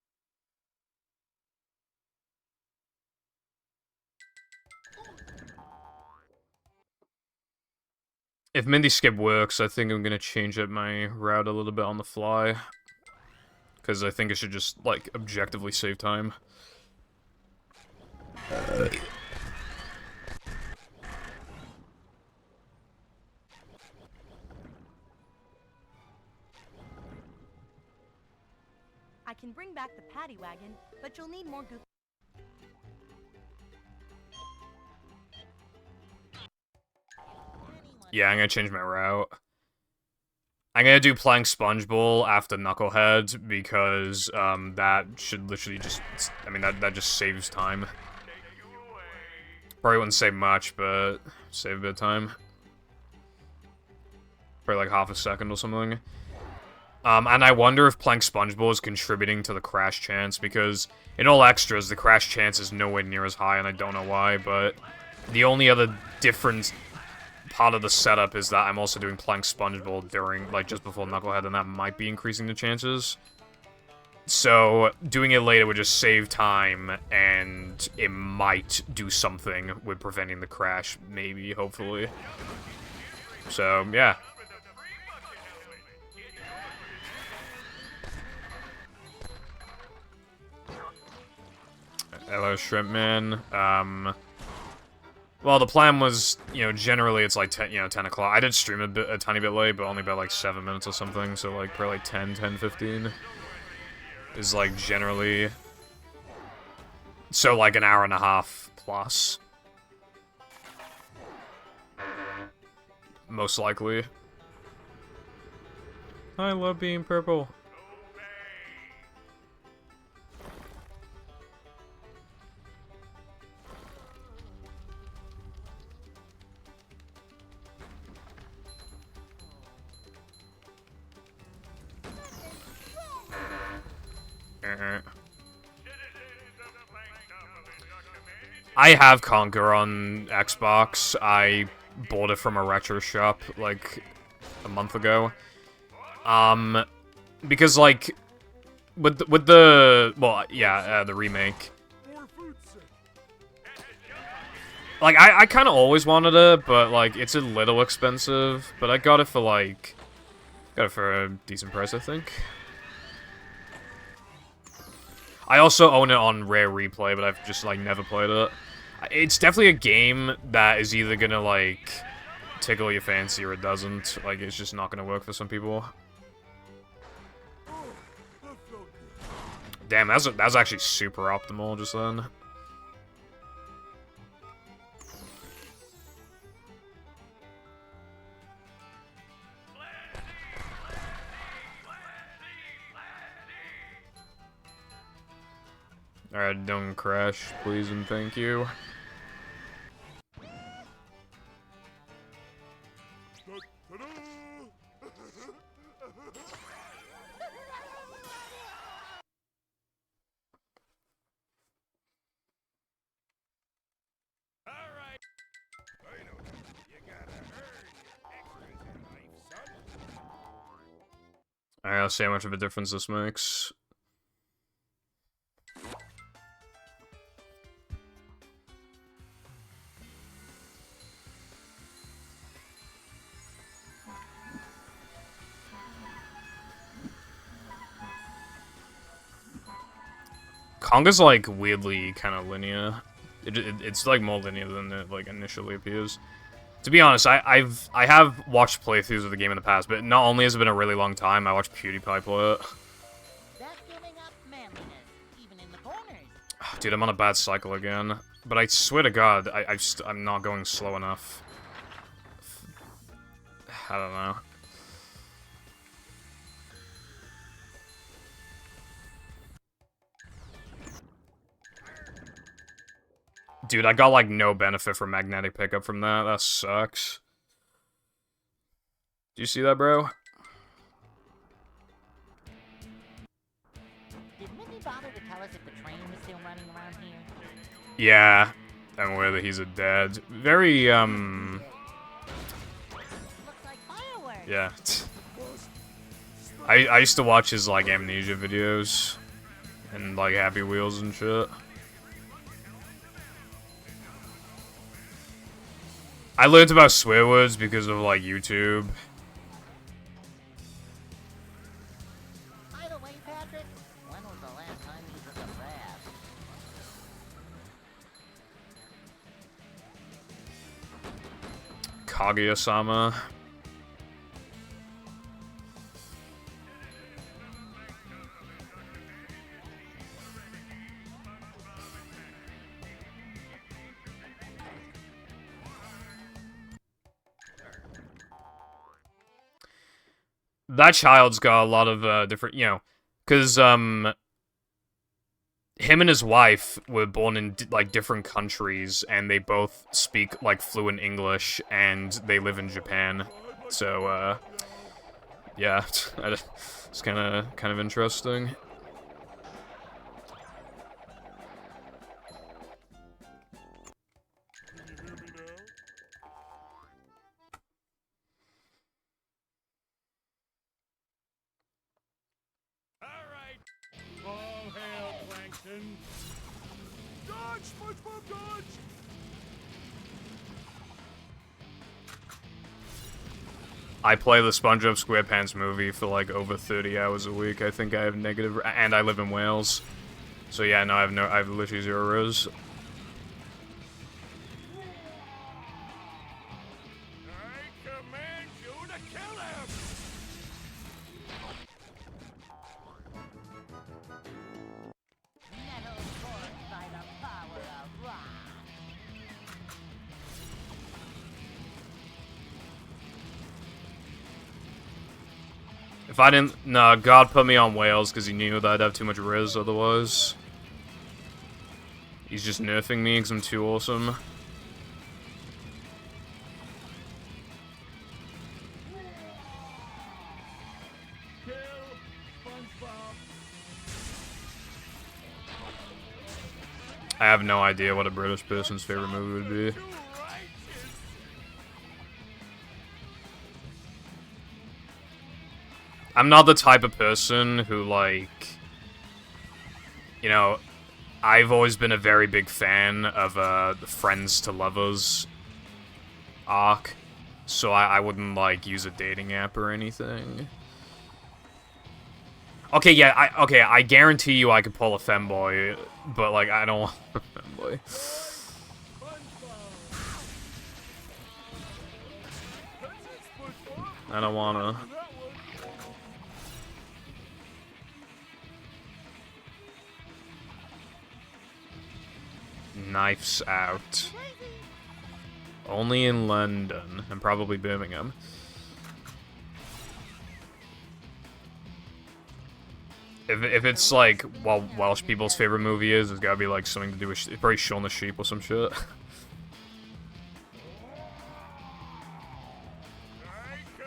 If Mindy Skip works, I think I'm gonna change up my route a little bit on the fly. Because I think it should just, like, objectively save time. I can bring back the paddy wagon, but you'll need more goop. Yeah, I'm gonna change my route. I'm gonna do Plank Sponge Bowl after Knucklehead, because, that should literally just... I mean, that just saves time. Probably wouldn't save much, but save a bit of time. Probably like half a second or something. And I wonder if Plank Sponge Bowl is contributing to the crash chance, because in all extras, the crash chance is nowhere near as high, and I don't know why, but the only other different part of the setup is that I'm also doing Plank Sponge Bowl during, like, just before Knucklehead, and that might be increasing the chances. So, doing it later would just save time, and it might do something with preventing the crash, maybe, hopefully. So, yeah. Hello, Shrimp Man. Well, the plan was, you know, generally it's like 10, 10 o'clock. I did stream a tiny bit late, but only about like 7 minutes or something, so like probably like 10:15 is like generally, so like an hour and a half plus. Most likely. I love being purple. I have Conquer on Xbox. I bought it from a retro shop, like, a month ago. Because, like, with the well, yeah, the remake. More food, sir. Like, I kind of always wanted it, but, like, it's a little expensive. But I got it for, like, got it for a decent price, I think. I also own it on Rare Replay, but I've just, like, never played it. It's definitely a game that is either gonna, like, tickle your fancy or it doesn't. Like, it's just not gonna work for some people. Oh, that felt good. Damn, that was actually super optimal just then. Alright, don't crash, please and thank you. Ta-da! All right. You gotta earn your extras in life, son. Alright, I'll see how much of a difference this makes. Konga's like weirdly kind of linear. It's like more linear than it like initially appears. To be honest, I have watched playthroughs of the game in the past, but not only has it been a really long time, I watched PewDiePie play it. That's giving up manliness, even in the corners. Dude, I'm on a bad cycle again. But I swear to God, I'm not going slow enough. I don't know. Dude, I got, like, no benefit from magnetic pickup from that. That sucks. Do you see that, bro? Did Mindy bother to tell us if the train was still running around here? Yeah. And whether he's a dad. Very, Looks like fireworks. yeah. I used to watch his, like, Amnesia videos. And, like, Happy Wheels and shit. I learned about swear words because of, like, YouTube. By the way, Patrick, when was the last time you took a bath? Kaguya-sama. That child's got a lot of, different, you know, because, him and his wife were born in, like, different countries, and they both speak, like, fluent English, and they live in Japan. So, yeah, it's kind of interesting. Can you hear me now? All right. All hail, Plankton. Dodge, SpongeBob, dodge! I play the SpongeBob SquarePants movie for, like, over 30 hours a week. I think I have negative, and I live in Wales. So yeah, no, I have literally 0 rows. I command you to kill him. Metal forged by the power of rock. If I didn't... Nah, God put me on Wales because he knew that I'd have too much Riz otherwise. He's just nerfing me because I'm too awesome. Kill SpongeBob. I have no idea what a British person's favorite movie would be. Too righteous. I'm not the type of person who, like... You know, I've always been a very big fan of, the Friends to Lovers arc. So I wouldn't, like, use a dating app or anything. Okay, yeah, I guarantee you I could pull a femboy, but, like, I don't want a femboy. I don't wanna. Knives Out. Only in London, and probably Birmingham. If it's like Welsh people's favorite movie is, it's gotta be like something to do with probably Shaun the Sheep or some shit.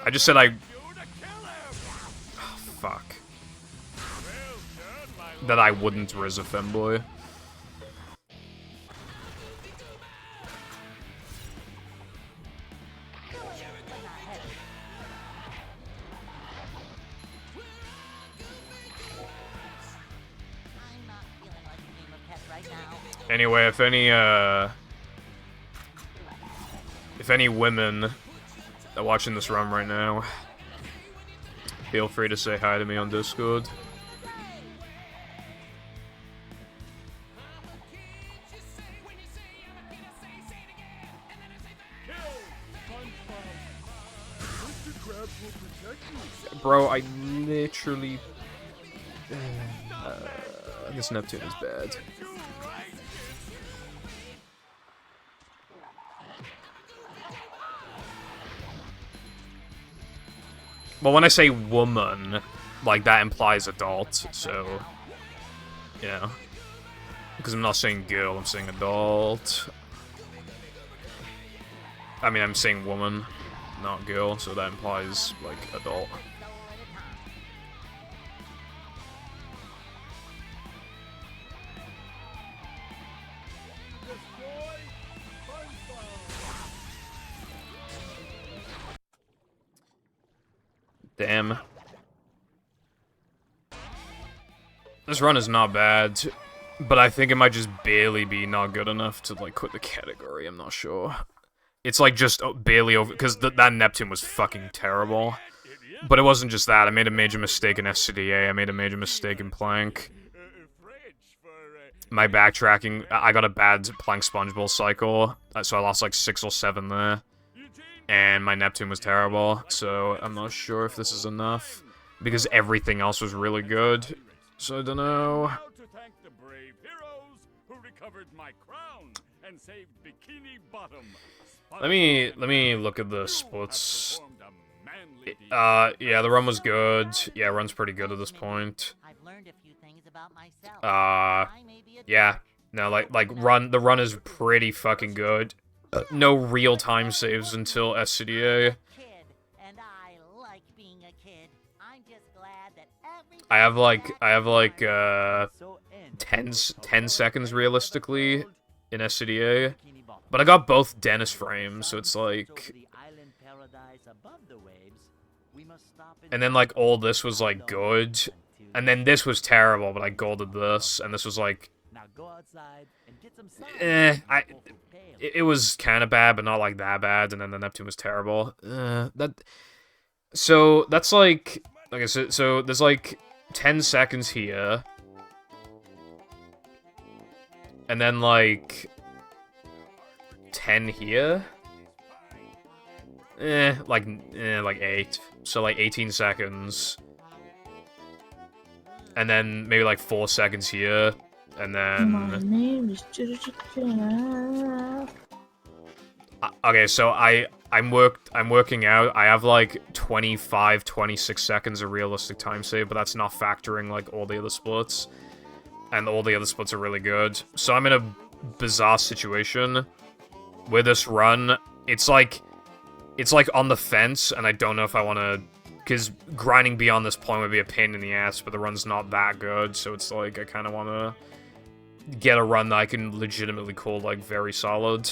I just said I. Oh, fuck. That I wouldn't riz a femboy. Anyway, if any women are watching this run right now, feel free to say hi to me on Discord. Bro, I literally... this Neptune is bad. Well, when I say woman, like, that implies adult, so... You know. Because I'm not saying girl, I'm saying adult. I mean, I'm saying woman, not girl, so that implies, like, adult. Damn. This run is not bad, but I think it might just barely be not good enough to, like, quit the category, I'm not sure. It's, like, just barely over, because that Neptune was fucking terrible. But it wasn't just that, I made a major mistake in SCDA, I made a major mistake in Plank. My backtracking, I got a bad Plank Sponge Bowl cycle, so I lost, like, 6 or 7 there. And my Neptune was terrible, so I'm not sure if this is enough. Because everything else was really good. So I don't know. Let me look at the splits. Yeah, the run was good. Yeah, run's pretty good at this point. Yeah. No, like the run is pretty fucking good. No real time saves until SCDA. I have like 10 seconds realistically in SCDA, but I got both Dennis frames, so it's like, and then like all this was like good, and then this was terrible, but I golded this, and this was like, it was kind of bad, but not like that bad, and then the Neptune was terrible. So that's like I said, so there's like 10 seconds here, and then like 10 here. Like 8. So like 18 seconds. And then maybe like 4 seconds here. And then... My name is okay, so I'm working out. I have like 25, 26 seconds of realistic time save, but that's not factoring like all the other splits. And all the other splits are really good. So I'm in a bizarre situation where this run, it's like on the fence, and I don't know if I want to, because grinding beyond this point would be a pain in the ass, but the run's not that good, so it's like I kind of want to get a run that I can legitimately call like very solid.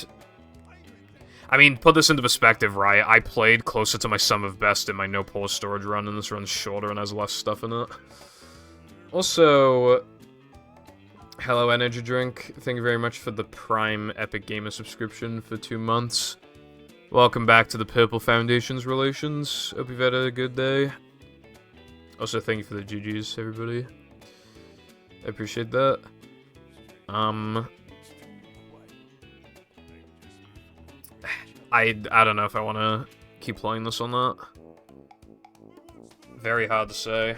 I mean, put this into perspective, right? I played closer to my sum of best in my no pause storage run, and this run's shorter and has less stuff in it. Also, hello Energy Drink, thank you very much for the Prime Epic Gamer subscription for 2 months. Welcome back to the Purple Foundation's Relations. Hope you've had a good day. Also, thank you for the GGs, everybody. I appreciate that. I don't know if I want to keep playing this or not. Very hard to say.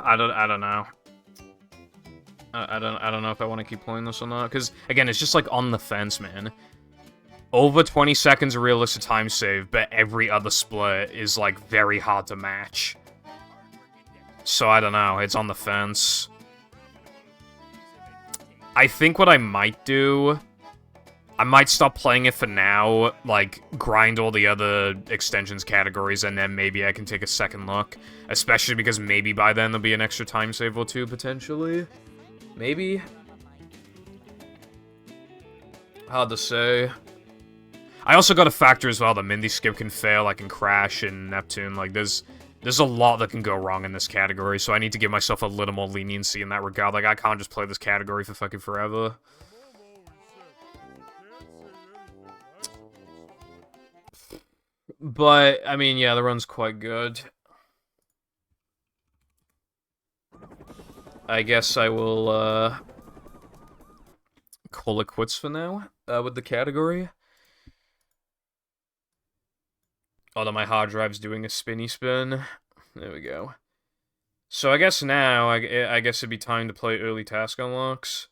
I don't know. I don't know if I want to keep playing this or not, because, again, it's just, like, on the fence, man. Over 20 seconds realistic time save, but every other split is, like, very hard to match. So, I don't know, it's on the fence. I think what I might do... I might stop playing it for now, like, grind all the other extensions categories, and then maybe I can take a second look. Especially because maybe by then there'll be an extra time save or two, potentially. Maybe? Hard to say. I also gotta factor as well that Mindy Skip can fail, like in Crash and Neptune. Like, there's a lot that can go wrong in this category, so I need to give myself a little more leniency in that regard. Like, I can't just play this category for fucking forever. But, I mean, yeah, the run's quite good. I guess I will, call it quits for now, with the category. Although my hard drive's doing a spinny spin. There we go. So I guess now, I guess it'd be time to play early task unlocks.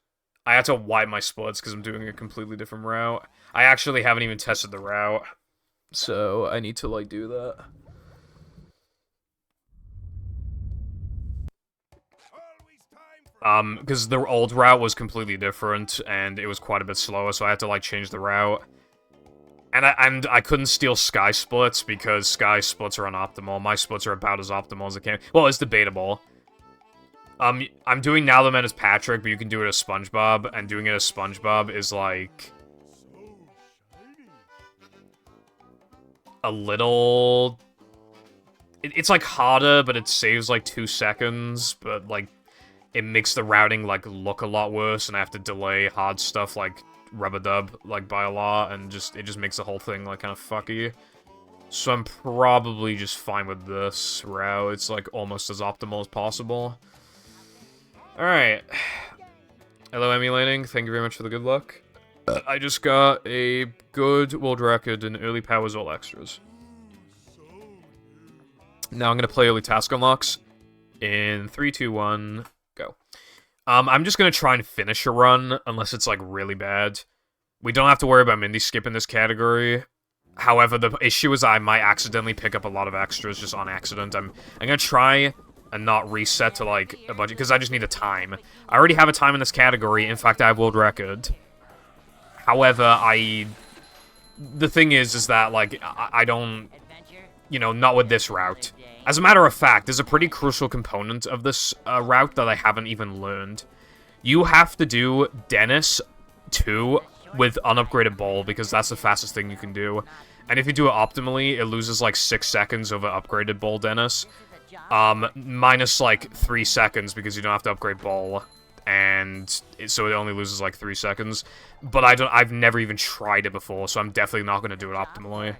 I had to wipe my splits because I'm doing a completely different route. I actually haven't even tested the route. So I need to, like, do that. Because the old route was completely different, and it was quite a bit slower, so I had to, like, change the route. And I couldn't steal Sky Splits, because Sky Splits are unoptimal. My splits are about as optimal as I can. Well, it's debatable. I'm doing Now the Man as Patrick, but you can do it as SpongeBob, and doing it as SpongeBob is, like... a little... It's, like, harder, but it saves, like, 2 seconds, but, like... it makes the routing, like, look a lot worse, and I have to delay hard stuff, like, Rub-a-Dub, like, by a lot, and it just makes the whole thing, like, kind of fucky. So I'm probably just fine with this route. It's, like, almost as optimal as possible. Alright. Hello, emulating. Thank you very much for the good luck. I just got a good world record in early powers all extras. Now I'm gonna play early task unlocks. In 3, 2, 1... go. I'm just gonna try and finish a run, unless it's, like, really bad. We don't have to worry about Mindy Skip in this category. However, the issue is I might accidentally pick up a lot of extras just on accident. I'm gonna try and not reset to, like, a budget, because I just need a time. I already have a time in this category. In fact, I have world record. However, the thing is that, like, I don't... you know, not with this route. As a matter of fact, there's a pretty crucial component of this route that I haven't even learned. You have to do Dennis 2 with unupgraded ball, because that's the fastest thing you can do. And if you do it optimally, it loses, like, 6 seconds over upgraded ball Dennis. Minus, like, 3 seconds, because you don't have to upgrade ball. And so it only loses, like, 3 seconds. But I've never even tried it before, so I'm definitely not going to do it optimally.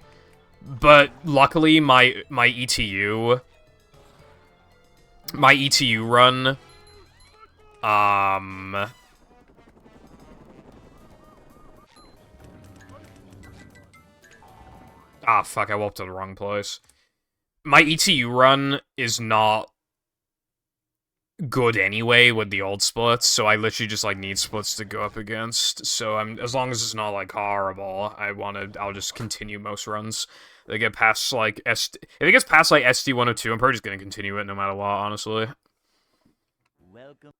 But luckily, my ETU run, ah, fuck, I walked to the wrong place. My ETU run is not good anyway with the old splits, so I literally just, like, need splits to go up against. So as long as it's not, like, horrible, I'll just continue most runs. They get past, like, if it gets past, like, SD102, I'm probably just gonna continue it no matter what, honestly. Welcome.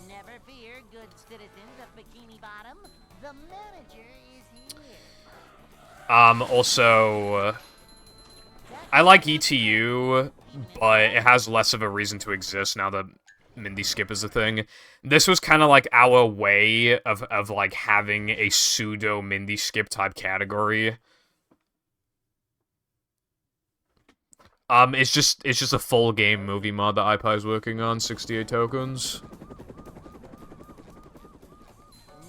Never fear, good citizens of Bikini Bottom. The manager is here. Also, I like ETU, but it has less of a reason to exist now that Mindy Skip is a thing. This was kind of like our way of like having a pseudo Mindy Skip type category. It's just a full game movie mod that iPie's working on, 68 tokens.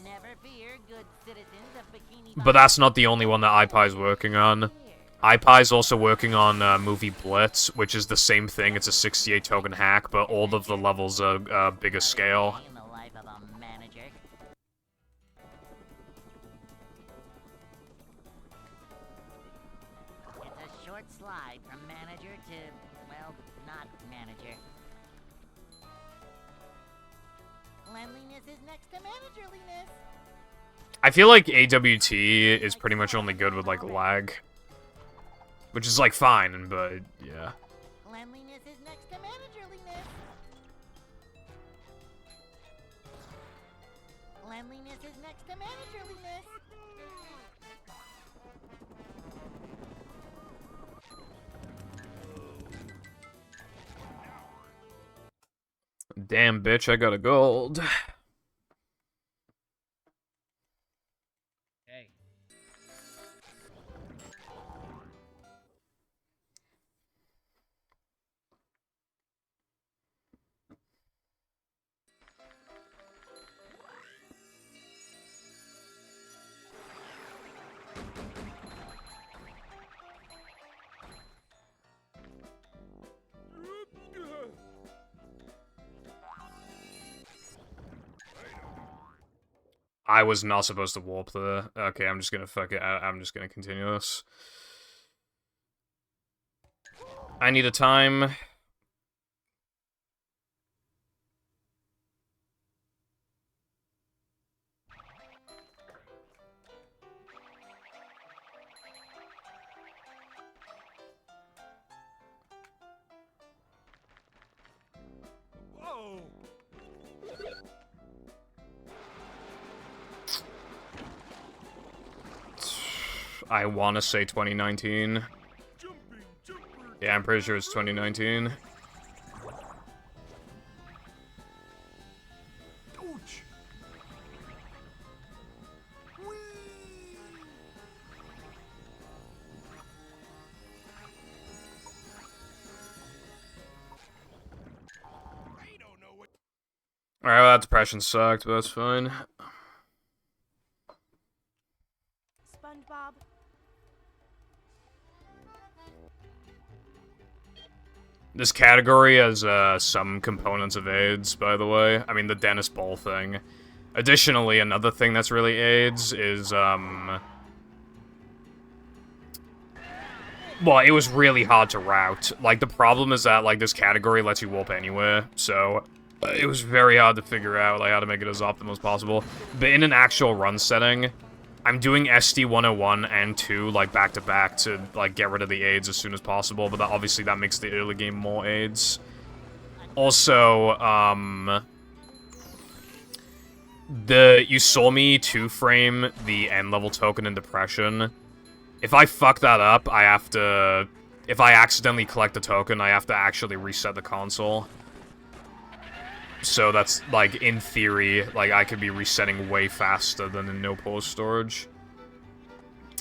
Never fear, good citizens of Bikini But that's not the only one that iPie's working on. iPie's also working on Movie Blitz, which is the same thing. It's a 68 token hack, but all of the levels are bigger scale. in the life of a manager. It's a slide from manager to, well, not manager. Cleanliness is next to managerliness. I feel like AWT is pretty much only good with, like, lag. Which is, like, fine, but, yeah. Cleanliness is next to managerliness. Cleanliness is next to managerliness. Damn, bitch, I got a gold. Hey. I was not supposed to warp there. Okay, I'm just gonna fuck it. I'm just gonna continue this. I need a time. Whoa! I want to say 2019. Jumping, jumper. Yeah, I'm pretty sure it's 2019. Ouch! Whee! I don't know what. Alright, well, that depression sucked, but that's fine. SpongeBob. This category has some components of AIDS, by the way. I mean, the Dennis Bowl thing. Additionally, another thing that's really AIDS is, well, it was really hard to route. Like, the problem is that, like, this category lets you warp anywhere, so it was very hard to figure out, like, how to make it as optimal as possible. But in an actual run setting, I'm doing SD 101 and 2, like, back-to-back to, like, get rid of the AIDS as soon as possible, but obviously that makes the early game more AIDS. Also, you saw me 2-frame the end-level token in Depression. If I fuck that up, I have to... If I accidentally collect the token, I have to actually reset the console. So that's, like, in theory, like, I could be resetting way faster than in no-pause storage.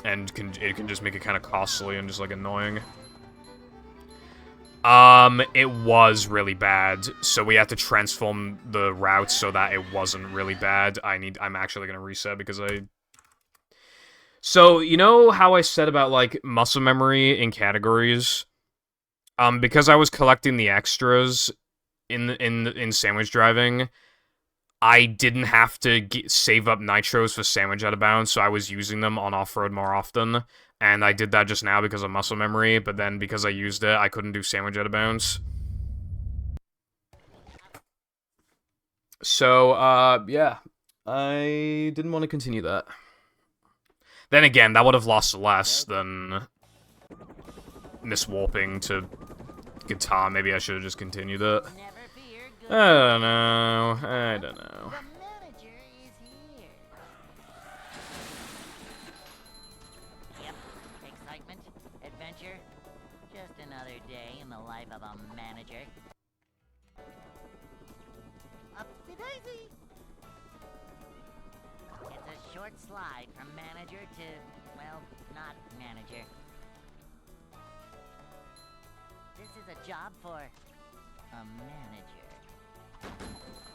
And it can just make it kind of costly and just, like, annoying. It was really bad, so we had to transform the route so that it wasn't really bad. I'm actually gonna reset because So, you know how I said about, like, muscle memory in categories? Because I was collecting the extras in sandwich driving, I didn't have to save up nitros for sandwich out of bounds, so I was using them on off-road more often, and I did that just now because of muscle memory, but then because I used it, I couldn't do sandwich out of bounds. So, yeah. I didn't want to continue that. Then again, that would have lost less than miswarping to guitar. Maybe I should have just continued it. Never fear, good. I don't know. I don't know. The manager is here. Yep. Excitement, adventure. Just another day in the life of a manager. Upsy-daisy. It's a short slide from manager to, well, not manager. This is a job for a manager.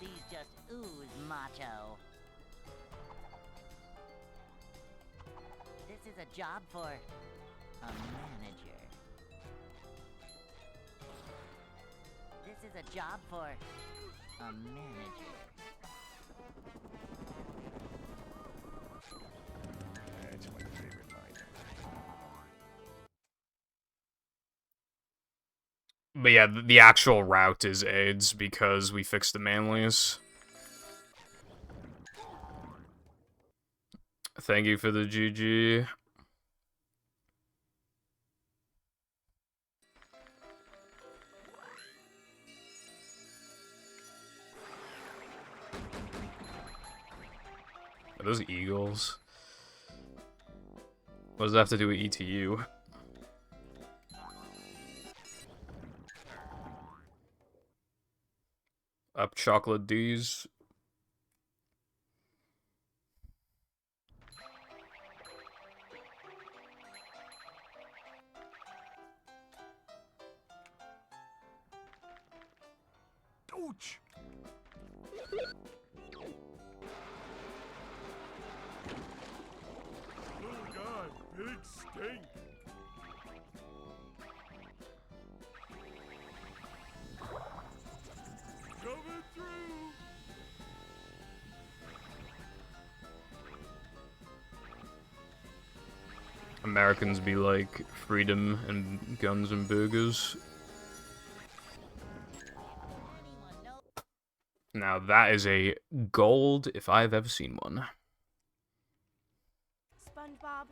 These just ooze macho. This is a job for a manager. This is a job for a manager. That's my favorite line. But yeah, the actual route is AIDS because we fixed the manlies. Thank you for the GG. Are those eagles? What does that have to do with ETU? Up chocolate D's. Ouch! Oh god, big stink. Coming through. Americans be like freedom and guns and burgers. Now that is a gold if I've ever seen one. SpongeBob.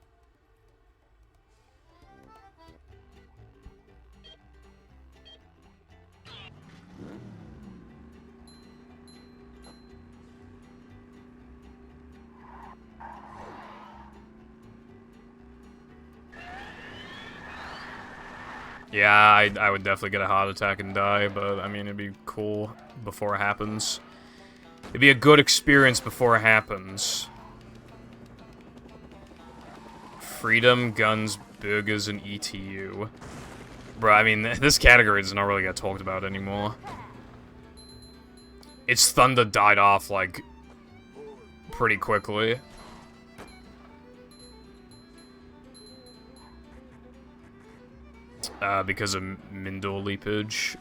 Yeah, I would definitely get a heart attack and die, but I mean, it'd be cool before it happens. It'd be a good experience before it happens. Freedom, guns, burgers, and ETU. Bro, I mean, this category does not really get talked about anymore. Its thunder died off, like, pretty quickly. Because of Mindor leapage.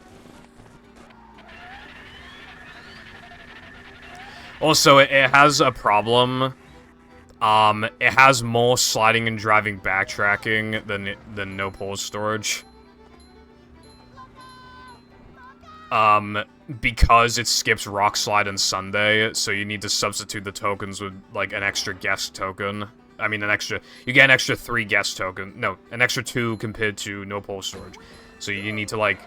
Also, it has a problem. It has more sliding and driving backtracking than no pause storage. Because it skips Rock Slide and Sunday, so you need to substitute the tokens with, like, an extra guest token. I mean, you get an extra 3 guest token. No, an extra 2 compared to no pole storage. So you need to, like...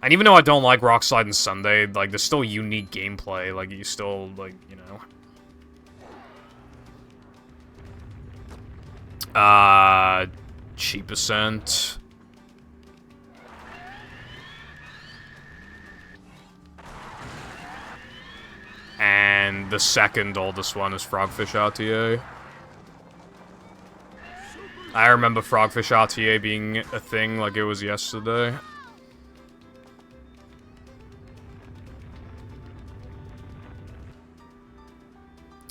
And even though I don't like Rock Slide and Sunday, like, there's still unique gameplay. Like, you still, like, you know... Cheap Ascent. And the second oldest one is Frogfish RTA. I remember Frogfish RTA being a thing like it was yesterday.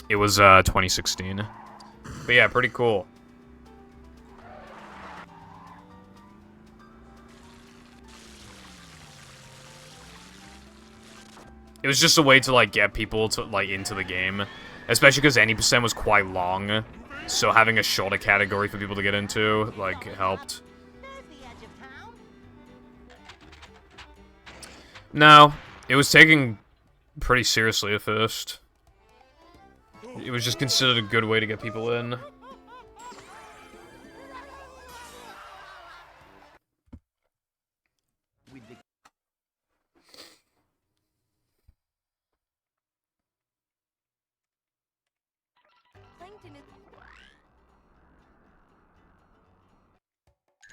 It was 2016. But yeah, pretty cool. It was just a way to, like, get people to, like, into the game. Especially because any percent was quite long. So having a shorter category for people to get into, like, helped. No, it was taken pretty seriously at first. It was just considered a good way to get people in. Plankton is...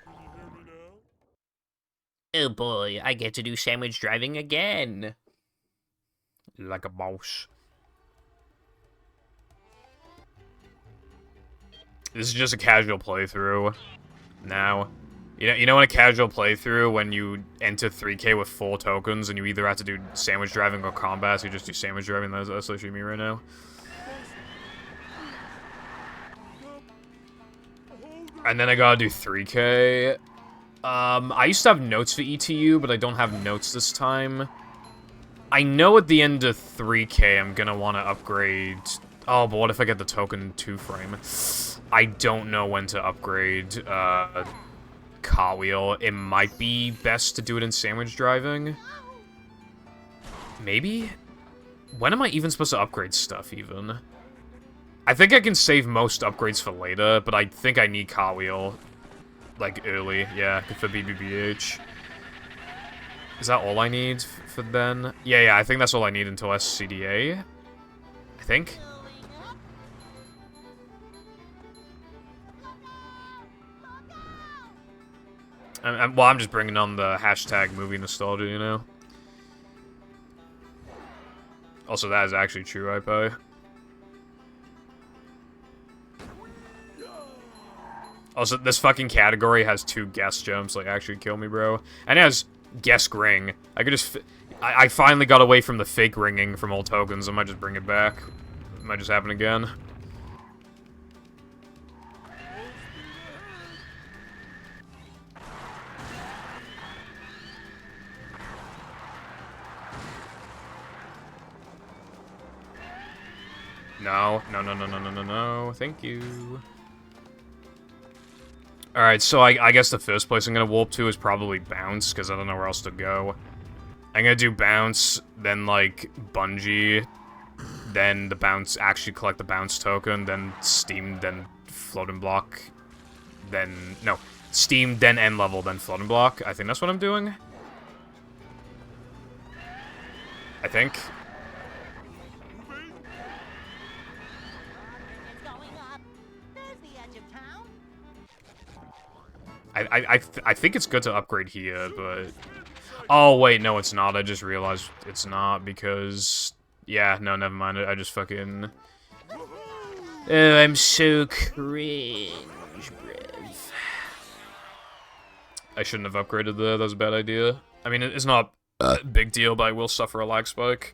Can you hear me now? Oh boy, I get to do sandwich driving again. Like a boss. This is just a casual playthrough. Now. You know in a casual playthrough, when you enter 3K with 4 tokens, and you either have to do sandwich driving or combat, so you just do sandwich driving, that's literally me right now. And then I gotta do 3K. I used to have notes for ETU, but I don't have notes this time. I know at the end of 3K I'm gonna want to upgrade... Oh, but what if I get the token 2 frame? I don't know when to upgrade, cartwheel, it might be best to do it in sandwich driving. Maybe? When am I even supposed to upgrade stuff, even? I think I can save most upgrades for later, but I think I need cartwheel, like, early. Yeah, for BBBH. Is that all I need for then? Yeah, I think that's all I need until SCDA. I think? Well, I'm just bringing on the hashtag movie nostalgia, you know? Also, that is actually true, I pay. Also, this fucking category has 2 guest jumps, like, actually kill me, bro. And it has guest ring. I could just... I finally got away from the fake ringing from old tokens. I might just bring it back. It might just happen again. No, thank you. Alright, so I guess the first place I'm gonna warp to is probably Bounce, because I don't know where else to go. I'm gonna do Bounce, then, like, Bungee, then the Bounce, actually collect the Bounce token, then Steam, then Floating Block, then, no, Steam, then End Level, then Floating Block. I think that's what I'm doing. I think. It's going up. There's the edge of town. I think it's good to upgrade here, but... Oh, wait, no, it's not. I just realized it's not, because... Yeah, no, never mind. I just fucking... Oh, I'm so cringe, bruv. I shouldn't have upgraded there. That was a bad idea. I mean, it's not a big deal, but I will suffer a lag spike.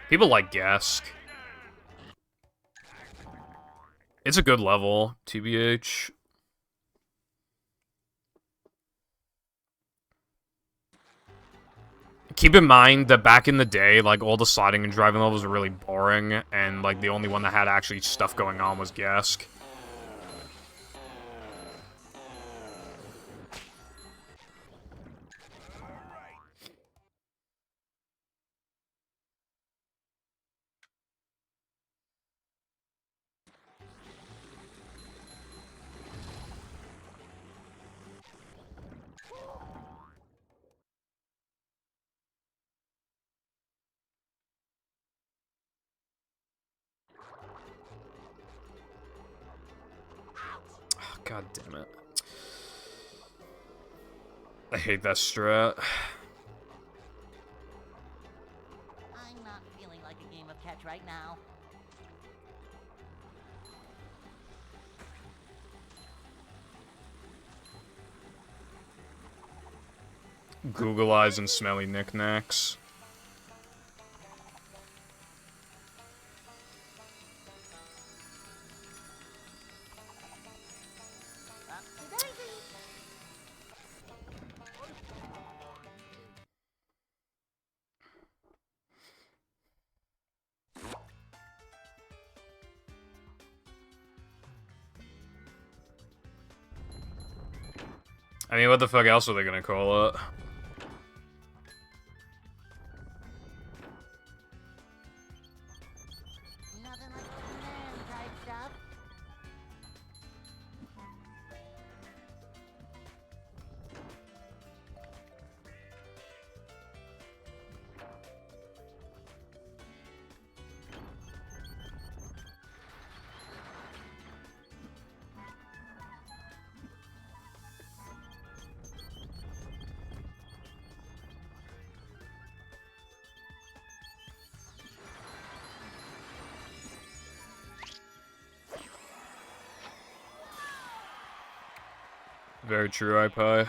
People like Gask. It's a good level, TBH. Keep in mind that back in the day, like, all the sliding and driving levels were really boring, and, like, the only one that had actually stuff going on was Gask. God damn it. I hate that strat. I'm not feeling like a game of catch right now. Google eyes and smelly knickknacks. I mean, what the fuck else are they gonna call it? Nothing like man type stuff. Very true, iPie.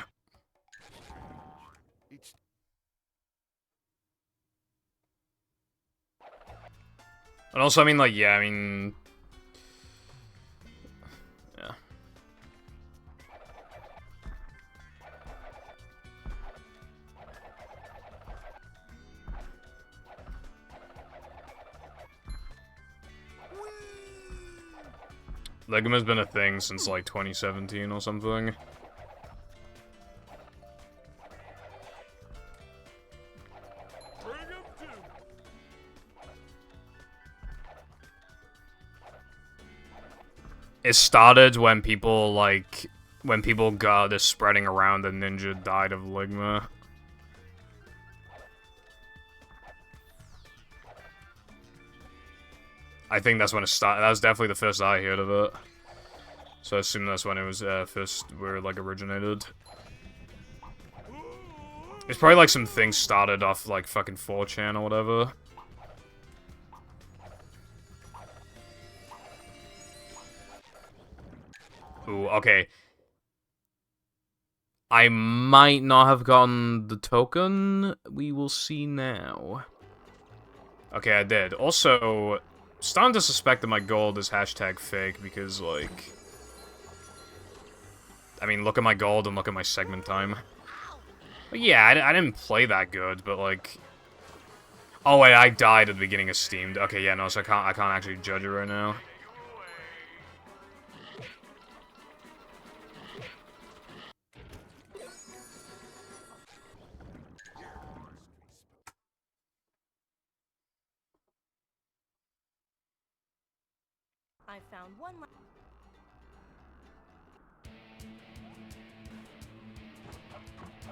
And also, I mean, like, yeah, I mean... Yeah. Ligma's been a thing since like 2017 or something. Bring 'em too. It started when people got this spreading around the ninja died of Ligma. I think that's when it started. That was definitely the first I heard of it. So I assume that's when it was first where like originated. It's probably like some things started off like fucking 4chan or whatever. Ooh, okay. I might not have gotten the token. We will see now. Okay, I did. Also, starting to suspect that my gold is hashtag fake because, like... I mean, look at my gold and look at my segment time. But yeah, I didn't play that good, but like... Oh wait, I died at the beginning of Steam. Okay, yeah, no, so I can't actually judge it right now. I found one.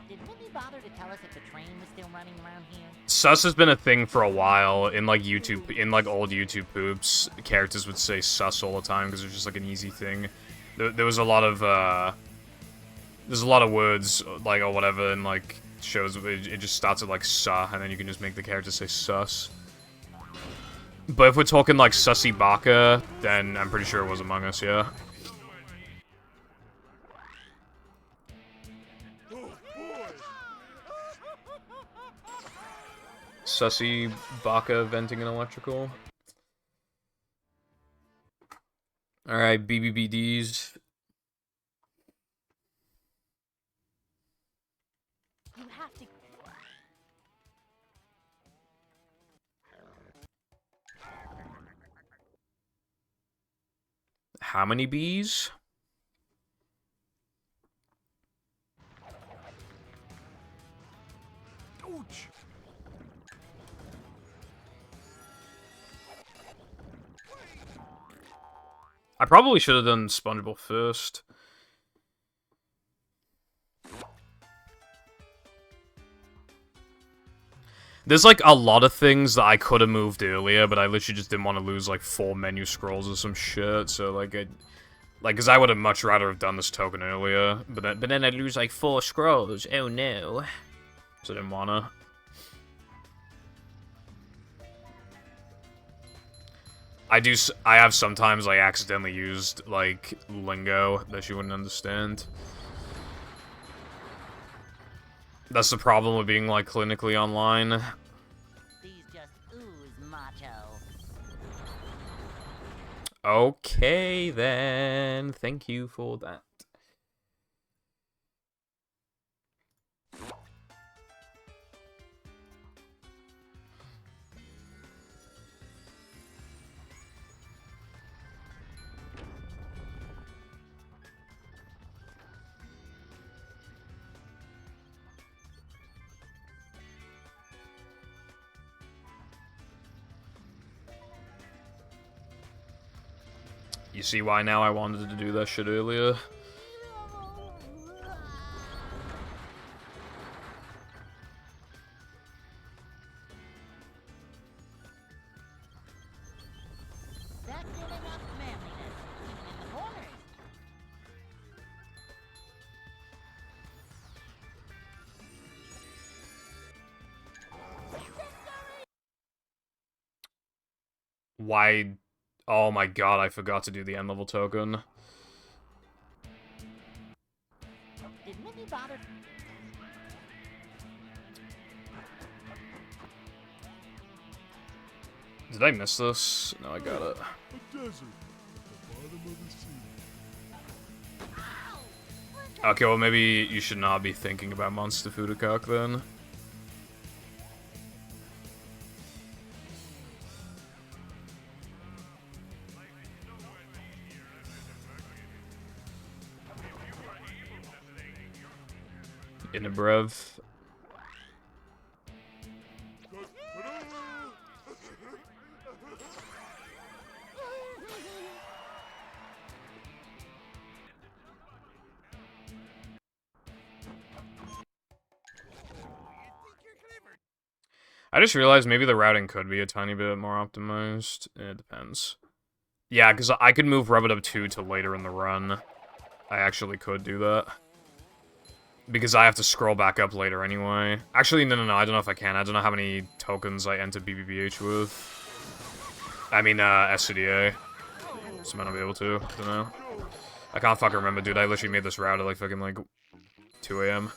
Did Minnie bother to tell us if the train was still running around here? Sus has been a thing for a while. In like YouTube, in like old YouTube poops, characters would say sus all the time because it's just like an easy thing. There was a lot of there's a lot of words like or whatever in like shows. It just starts at like sa, and then you can just make the character say sus. But if we're talking like Sussy Baka, then I'm pretty sure it was Among Us, yeah. Sussy Baka venting an electrical. Alright, BBBDs. You have to. How many bees? Ouch. I probably should have done SpongeBob first. There's like a lot of things that I could have moved earlier, but I literally just didn't want to lose like 4 menu scrolls or some shit. So like, because I would have much rather have done this token earlier, but then I'd lose like 4 scrolls. Oh no! So I didn't wanna. I have sometimes like accidentally used like lingo that you wouldn't understand. That's the problem with being like clinically online. These just ooze macho. Okay then, thank you for that. You see why now I wanted to do that shit earlier? That's giving up manliness, even in the corners. Why? Oh my god, I forgot to do the end level token. Did Minnie bother? Did I miss this? No, I got it. A desert at the bottom of the sea. Okay, well maybe you should not be thinking about Monster Fudakak then. in a brev. I just realized maybe the routing could be a tiny bit more optimized. It depends. Yeah, because I could move Rub-a-Dub 2 to later in the run. I actually could do that. Because I have to scroll back up later anyway. Actually, no, I don't know if I can. I don't know how many tokens I enter BBBH with. I mean, SCDA. So I might not be able to. I don't know. I can't fucking remember, dude. I literally made this route at like fucking like 2 AM.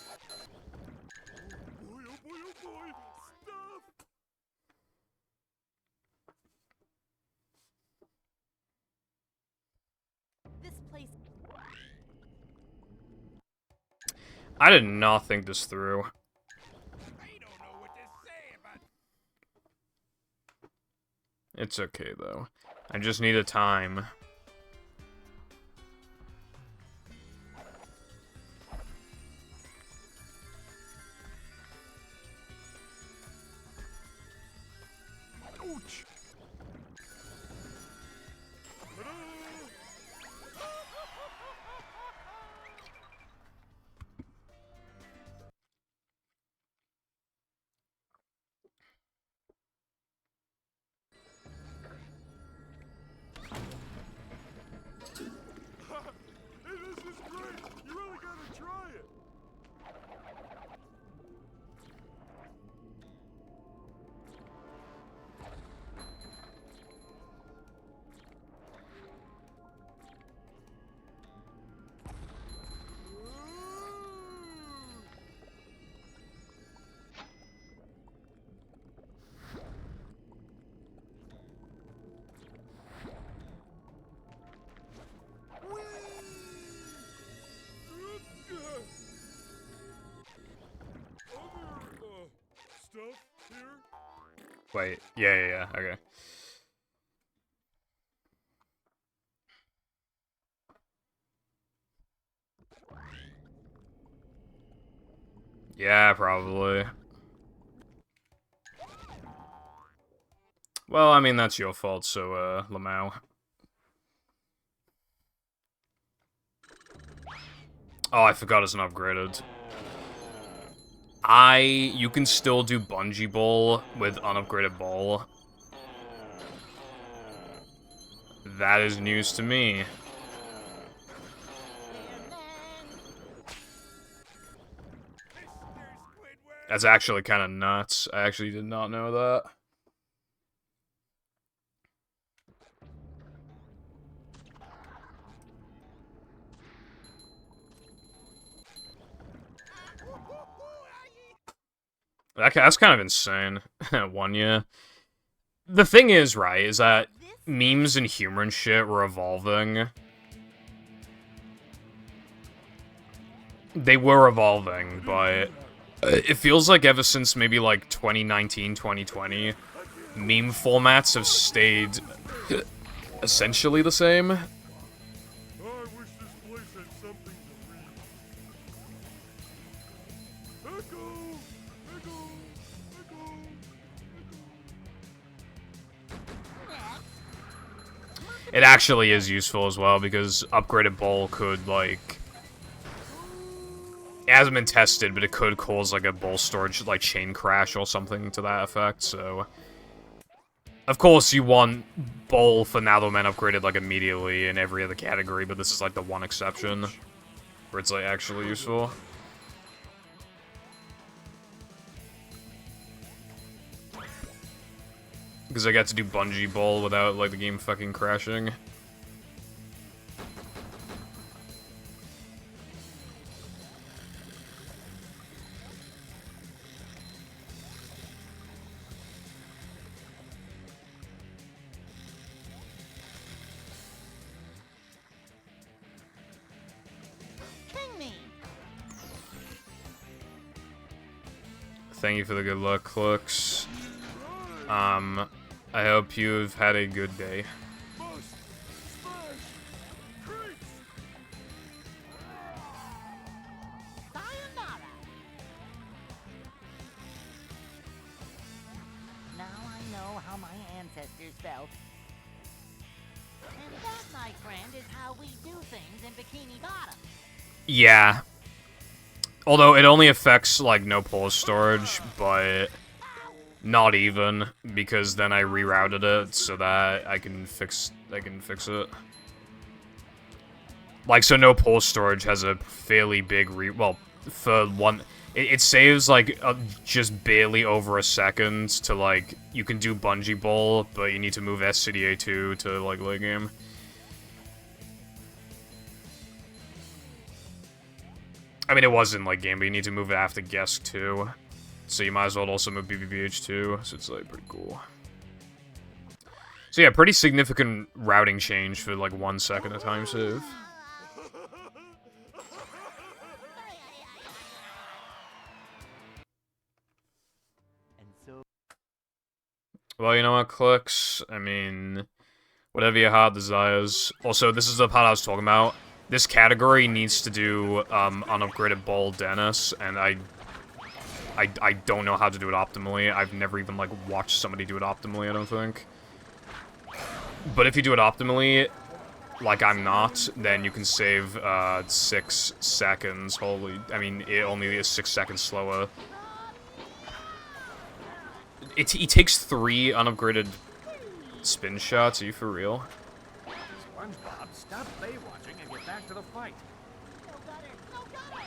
This place. I did not think this through. It's okay, though. I just need a time. Ouch! Hey, this is great! You really gotta try it! Stuff here? Wait. Yeah. Okay. Yeah, probably. Well, I mean, that's your fault, so, Lamau. Oh, I forgot it's not upgraded. You can still do Bungee Bowl with unupgraded Bowl. That is news to me. That's actually kind of nuts. I actually did not know that. That's kind of insane. 1 year. The thing is, right, is that memes and humor and shit were evolving. They were evolving, but it feels like ever since maybe like 2019, 2020, meme formats have stayed essentially the same. Oh, I wish this place had something to read. Echo! Echo! Echo! It actually is useful as well, because upgraded bowl could, like... It hasn't been tested, but it could cause, like, a bowl storage, like, chain crash or something to that effect, so... Of course, you want bowl for now that men upgraded, like, immediately in every other category, but this is, like, the one exception where it's, like, actually useful. Because I got to do Bungee Bowl without, like, the game fucking crashing. King me. Thank you for the good luck, Clux. I hope you've had a good day. Bust! Smash! Creeps! Sayonara. how my ancestors felt. And that, my friend, is how we do things in Bikini Bottom. Yeah. Although it only affects, like, no pull storage, but not even, because then I rerouted it so that I can fix it. Like, so no pull storage has a fairly big well, for one, it saves, like, just barely over a second to, like, you can do Bungee Bowl, but you need to move SCDA2 to, like, late game. I mean, it was in late game, but you need to move it after Guest too. So you might as well also move BBBH too, so it's, like, pretty cool. So yeah, pretty significant routing change for, like, 1 second of time save. Well, you know what, Clicks? I mean, whatever your heart desires. Also, this is the part I was talking about. This category needs to do, unupgraded Ball Dennis, and I don't know how to do it optimally. I've never even, like, watched somebody do it optimally, I don't think. But if you do it optimally, like I'm not, then you can save, 6 seconds. Holy, I mean, it only is 6 seconds slower. He takes 3 unupgraded spin shots. Are you for real? SpongeBob, stop Baywatching and get back to the fight. No gutter! No gutter!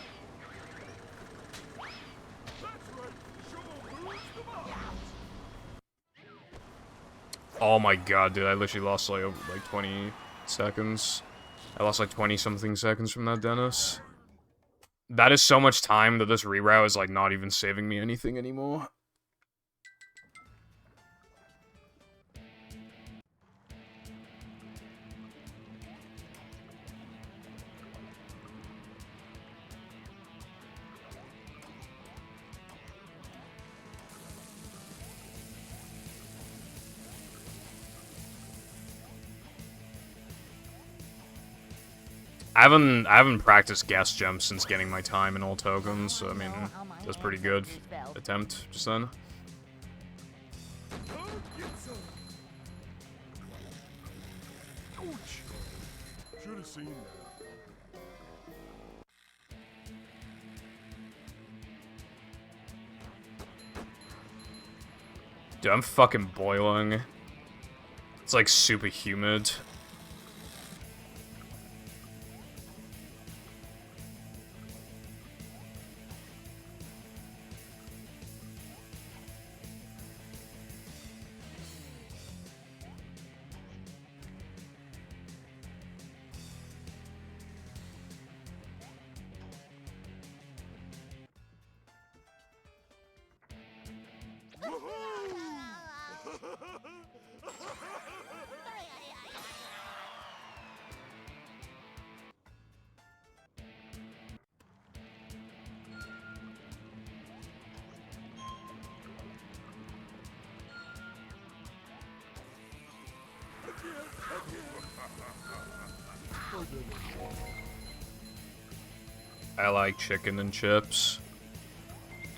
That's right. Show 'em who's the boss. Oh my god, dude, I literally lost, like, over, like, 20 seconds. I lost, like, 20-something seconds from that, Dennis. That is so much time that this reroute is, like, not even saving me anything anymore. I haven't practiced gas jumps since getting my time in all tokens, so I mean, that's pretty good attempt just then. Go get some. Ouch. Should have seen that. Dude, I'm fucking boiling. It's like super humid. I like chicken and chips.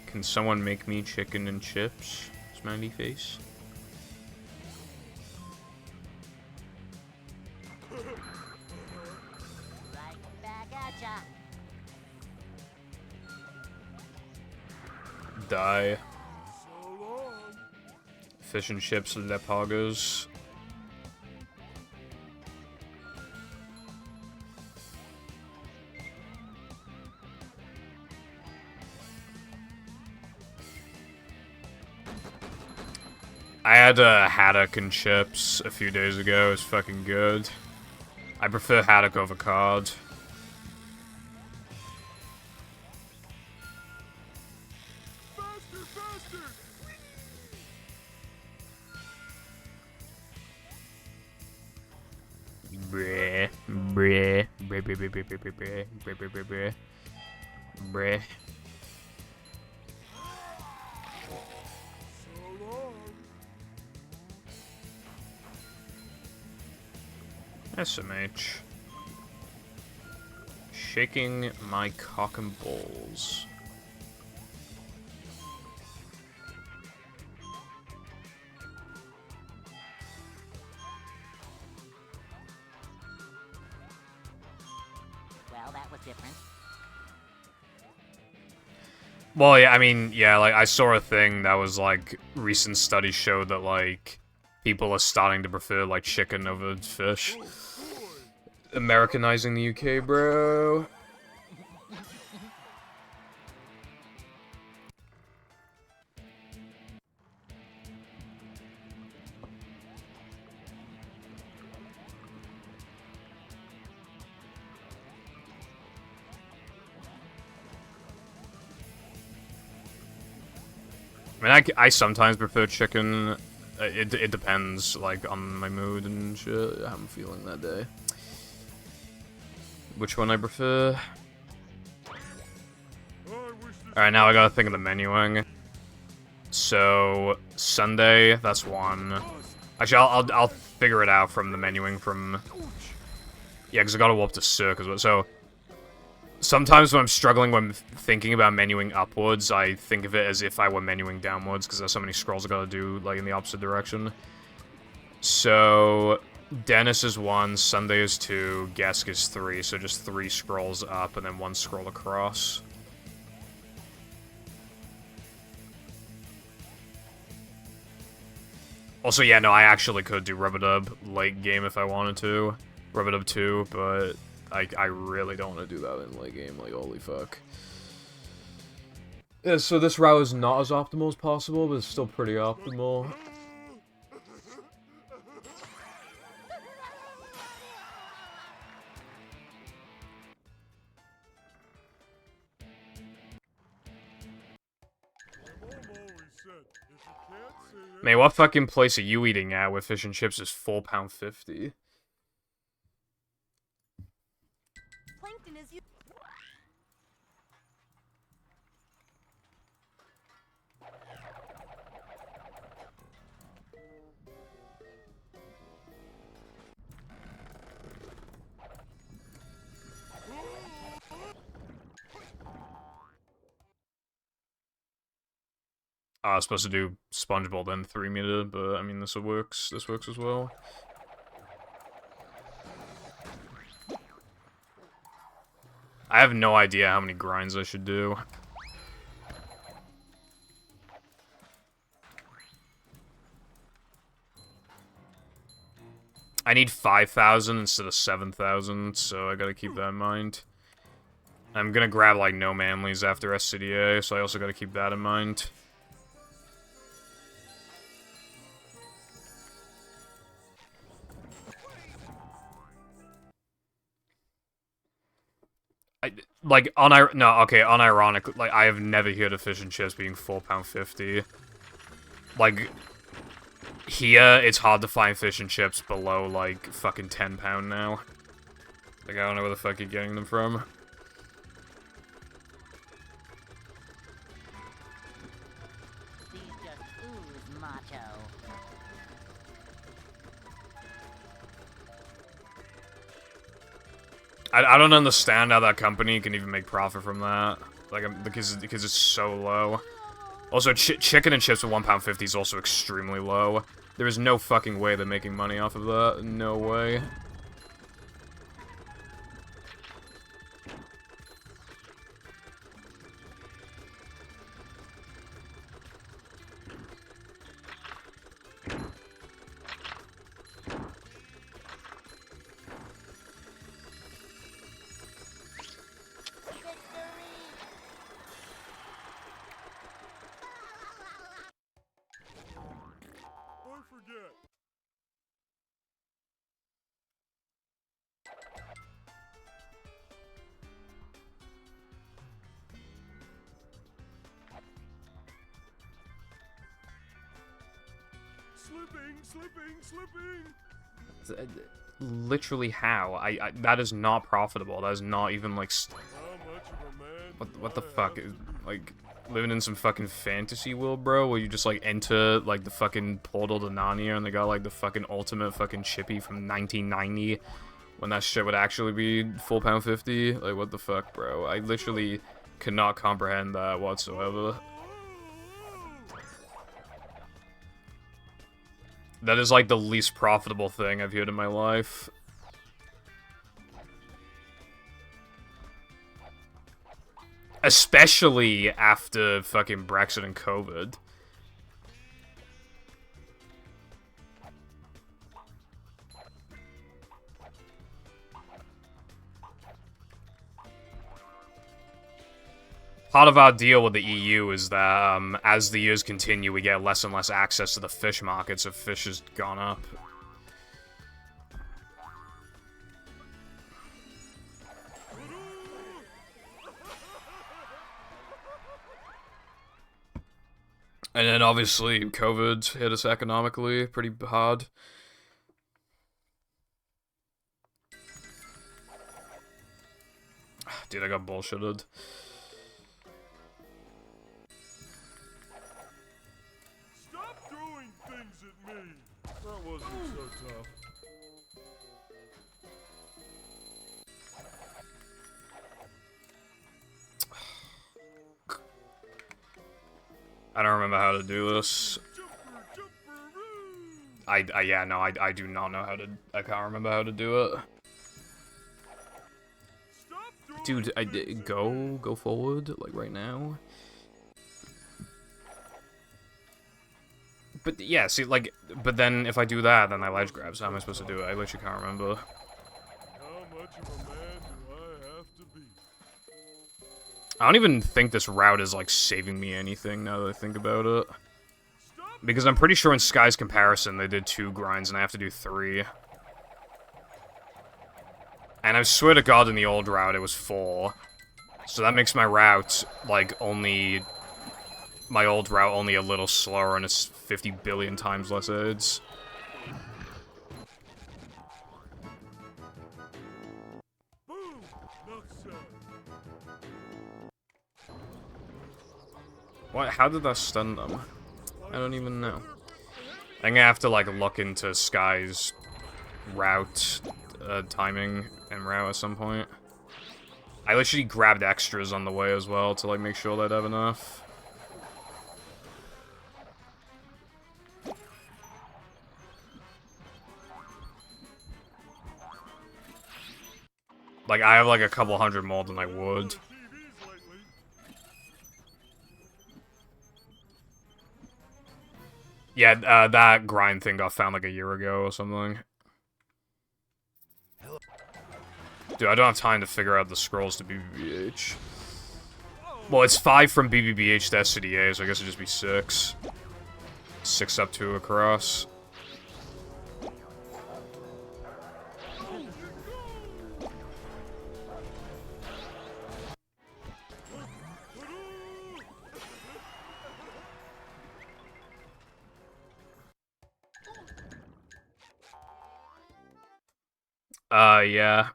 Can someone make me chicken and chips? Smiley face. Right back at ya. Die. So long. Fish and chips, lepagos. I had haddock and chips a few days ago. It was fucking good. I prefer haddock over cod. Faster, faster. Breh, breh, breh, breh, breh, breh, breh, breh, breh, breh, breh, breh, breh. Breh. So long. SMH. Shaking my cock and balls. Well, yeah, I mean, yeah, like, I saw a thing that was, like, recent studies showed that, like, people are starting to prefer, like, chicken over fish. Americanizing the UK, bro. I mean, I sometimes prefer chicken. It depends, like, on my mood and shit, how I'm feeling that day. Which one I prefer? Alright, now I gotta think of the menuing. So, Sunday, that's one. Actually, I'll figure it out from the menuing from... Yeah, because I gotta warp to Cirque as well. So, sometimes when I'm struggling when thinking about menuing upwards, I think of it as if I were menuing downwards, because there's so many scrolls I gotta do, like, in the opposite direction. So, Dennis is 1, Sunday is 2, Gesk is 3, so just 3 scrolls up and then 1 scroll across. Also, yeah, no, I actually could do Rub-a-Dub late game if I wanted to. Rub-a-Dub 2, but I really don't want to do that in late game, like, holy fuck. Yeah, so this route is not as optimal as possible, but it's still pretty optimal. Man, what fucking place are you eating at where fish and chips is £4.50? Plankton is you. I was supposed to do SpongeBob then 3 meter, but I mean this works. This works as well. I have no idea how many grinds I should do. I need 5,000 instead of 7,000, so I gotta keep that in mind. I'm gonna grab, like, no manlies after SCDA, so I also gotta keep that in mind. Unironically, like, I have never heard of fish and chips being £4.50. Like, here, it's hard to find fish and chips below, like, fucking £10 now. Like, I don't know where the fuck you're getting them from. These just ooze macho. I don't understand how that company can even make profit from that. Like, because it's so low. Also, chicken and chips at £1.50 is also extremely low. There is no fucking way they're making money off of that. No way. I forget. Slipping. Literally how? That is not profitable. That is not even, like, How much of a man? what the fuck? Like, living in some fucking fantasy world, bro, where you just, like, enter, like, the fucking portal to Narnia and they got, like, the fucking ultimate fucking chippy from 1990 when that shit would actually be £4.50? Like, what the fuck, bro? I literally cannot comprehend that whatsoever. That is, like, the least profitable thing I've heard in my life. Especially after fucking Brexit and COVID. Part of our deal with the EU is that as the years continue, we get less and less access to the fish market, so fish has gone up. And then obviously COVID hit us economically pretty hard. Dude, I got bullshitted. Stop throwing things at me. That wasn't so tough. I don't remember how to do this. I do not know how to. I can't remember how to do it. Dude, go forward, like right now. But yeah, see, like, but then if I do that, then I ledge grab. So how am I supposed to do it? I literally can't remember. How much of a man do I have to be? I don't even think this route is like saving me anything now that I think about it. Because I'm pretty sure in Sky's comparison they did 2 grinds and I have to do 3. And I swear to God in the old route it was 4. So that makes my route, like, only... My old route only a little slower and it's 50 billion times less aids. Boom! Enough said. What? How did that stun them? I don't even know. I'm gonna have to, like, look into Sky's route, timing and route at some point. I literally grabbed extras on the way as well to, like, make sure they'd have enough. Like, I have, like, a couple hundred more than I would. Yeah, that grind thing got found, like, a year ago or something. Dude, I don't have time to figure out the scrolls to BBBH. Well, it's 5 from BBBH to SCDA, so I guess it'd just be 6. 6 up 2 across. Yeah.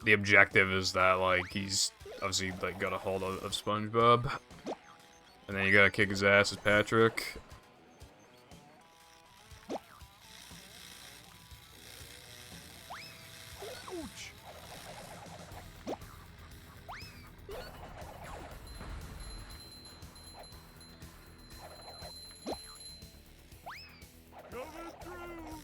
The objective is that, like, he's obviously, like, got a hold of SpongeBob. And then you gotta kick his ass as Patrick. Ouch! Coming through!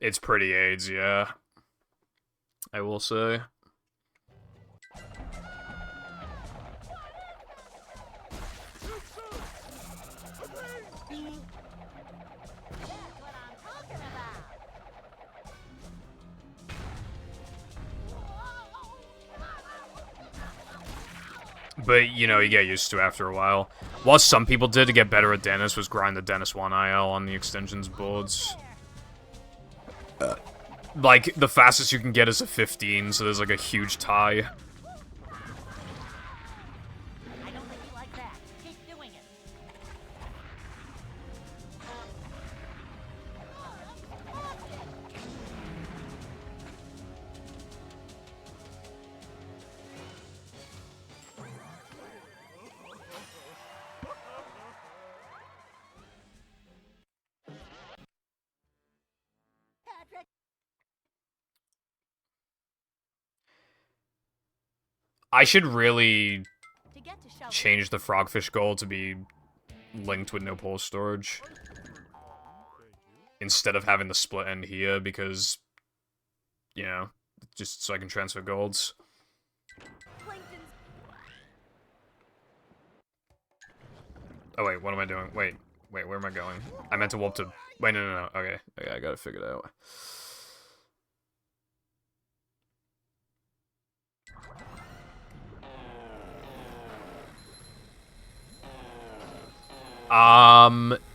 It's pretty AIDS, yeah. I will say. But, you know, you get used to it after a while. What some people did to get better at Dennis was grind the Dennis 1 IL on the extensions boards. Like, the fastest you can get is a 15, so there's, like, a huge tie. I don't think you like that. Keep doing it. Patrick! I should really To get to shelter, change the frogfish goal to be linked with no pole storage instead of having the split end here, because, you know, just so I can transfer golds. plankton's Oh wait, what am I doing? Wait, where am I going? I meant to warp to... Wait, no. Okay, I got it figured out.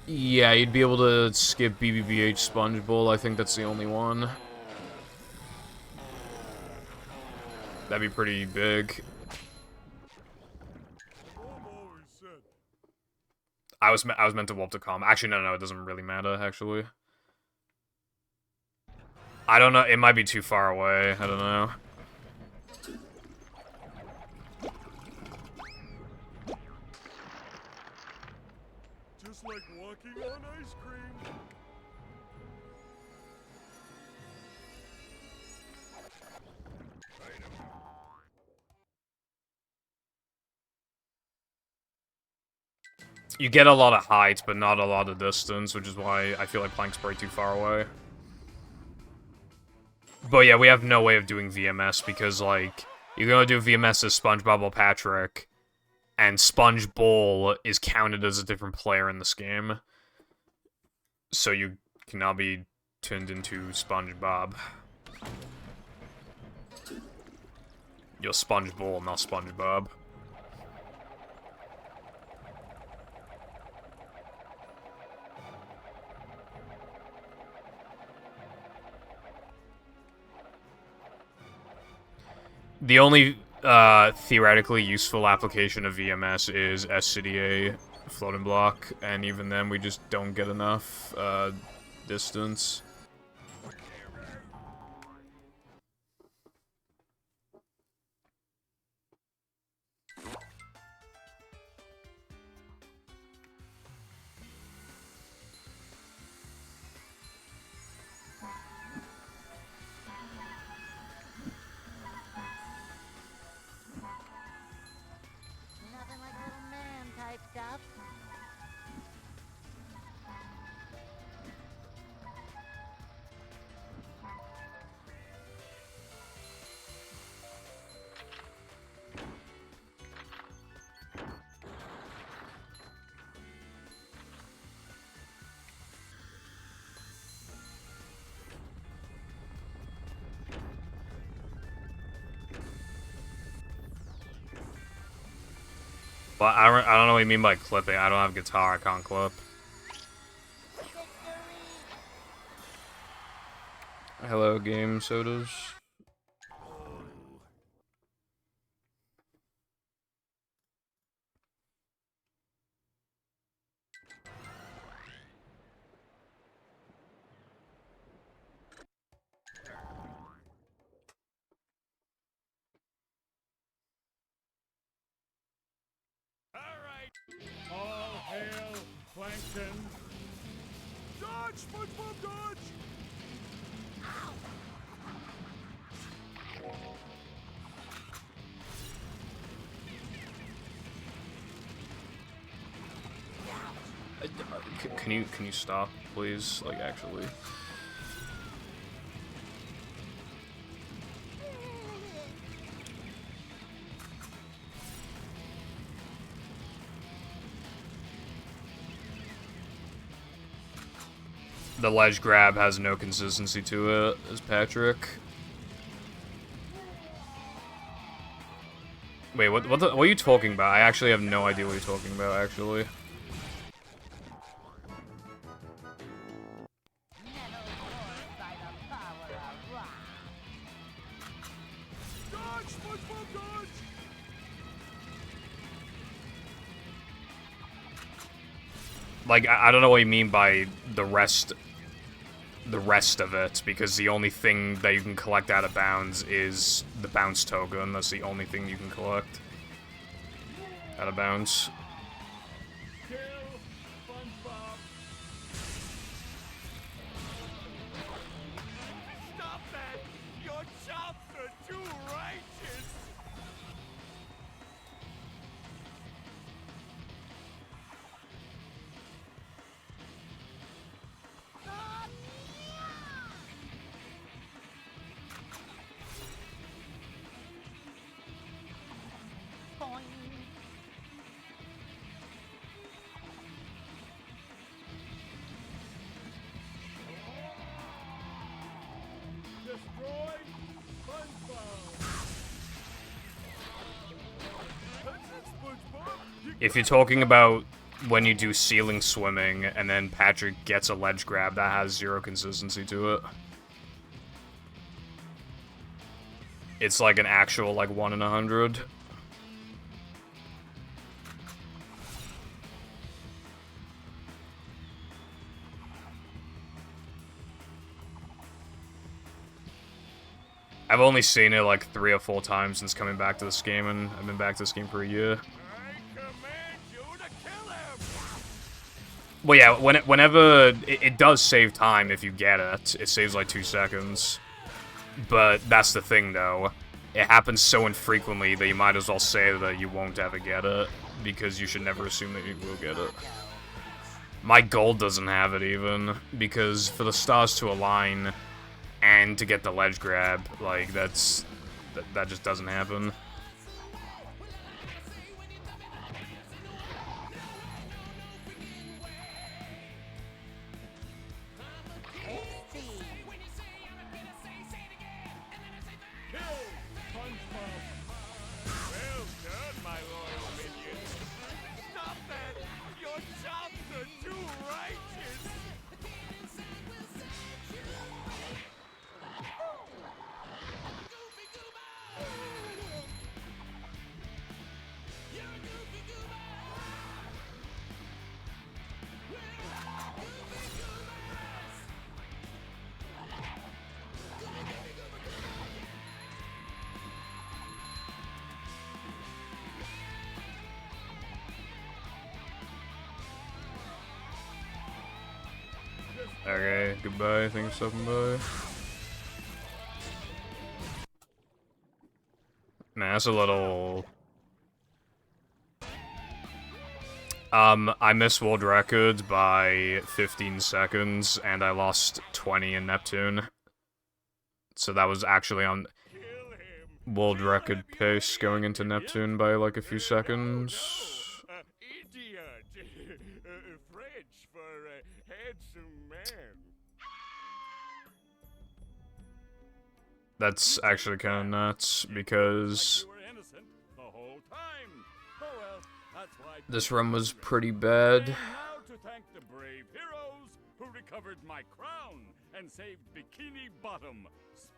Yeah, you'd be able to skip BBBH Sponge Bowl. I think that's the only one. That'd be pretty big. Mom always said. I was meant to warp to calm. Actually, no, it doesn't really matter, actually. I don't know, it might be too far away, I don't know. Just like walking on ice cream. You get a lot of height, but not a lot of distance, which is why I feel like Plank's way too far away. But yeah, we have no way of doing VMS, because, like, you're gonna do VMS as SpongeBob or Patrick, and Sponge Bowl is counted as a different player in this game. So you cannot be turned into SpongeBob. You're Sponge Bowl, not SpongeBob. The only theoretically useful application of VMS is SCDA floating block, and even then we just don't get enough distance. Nothing like little man type stuff. But I don't know what you mean by clipping. I don't have guitar, I can't clip. Hello, game sodas. All hail Plankton. Dodge, SpongeBob, dodge! Can you stop, please? Like, actually. The ledge grab has no consistency to it, as Patrick. Wait, what are you talking about? I actually have no idea what you're talking about, actually. Dodge, SpongeBob, dodge! Like, I don't know what you mean by the rest of it, because the only thing that you can collect out of bounds is the bounce token. That's the only thing you can collect out of bounds. Kill SpongeBob. Stop that! Your chops are too righteous! destroy SpongeBob. That's it, SpongeBob. You If you're talking about when you do ceiling swimming and then Patrick gets a ledge grab, that has zero consistency to it. It's like an actual, like, 1 in 100. I've only seen it like 3 or 4 times since coming back to this game, and I've been back to this game for a year. I command you to kill him. Well, yeah, whenever it does save time if you get it. It saves like 2 seconds. But that's the thing, though. It happens so infrequently that you might as well say that you won't ever get it, because you should never assume that you will get it. My gold doesn't have it even, because for the stars to align and to get the ledge grab, like, that just doesn't happen. Kill SpongeBob. Well done, my loyal minions. Stop that! Your chops are too righteous. Okay, goodbye, thanks for stopping by. Man, that's a little... I missed world record by 15 seconds, and I lost 20 in Neptune. So that was actually on Kill him. world record pace going into Neptune by like a few seconds. Idiot. French for handsome man. That's actually kind of nuts, because You were innocent the whole time. Oh well, that's why. this run was pretty bad. And now to thank the brave heroes who recovered my crown and saved Bikini Bottom.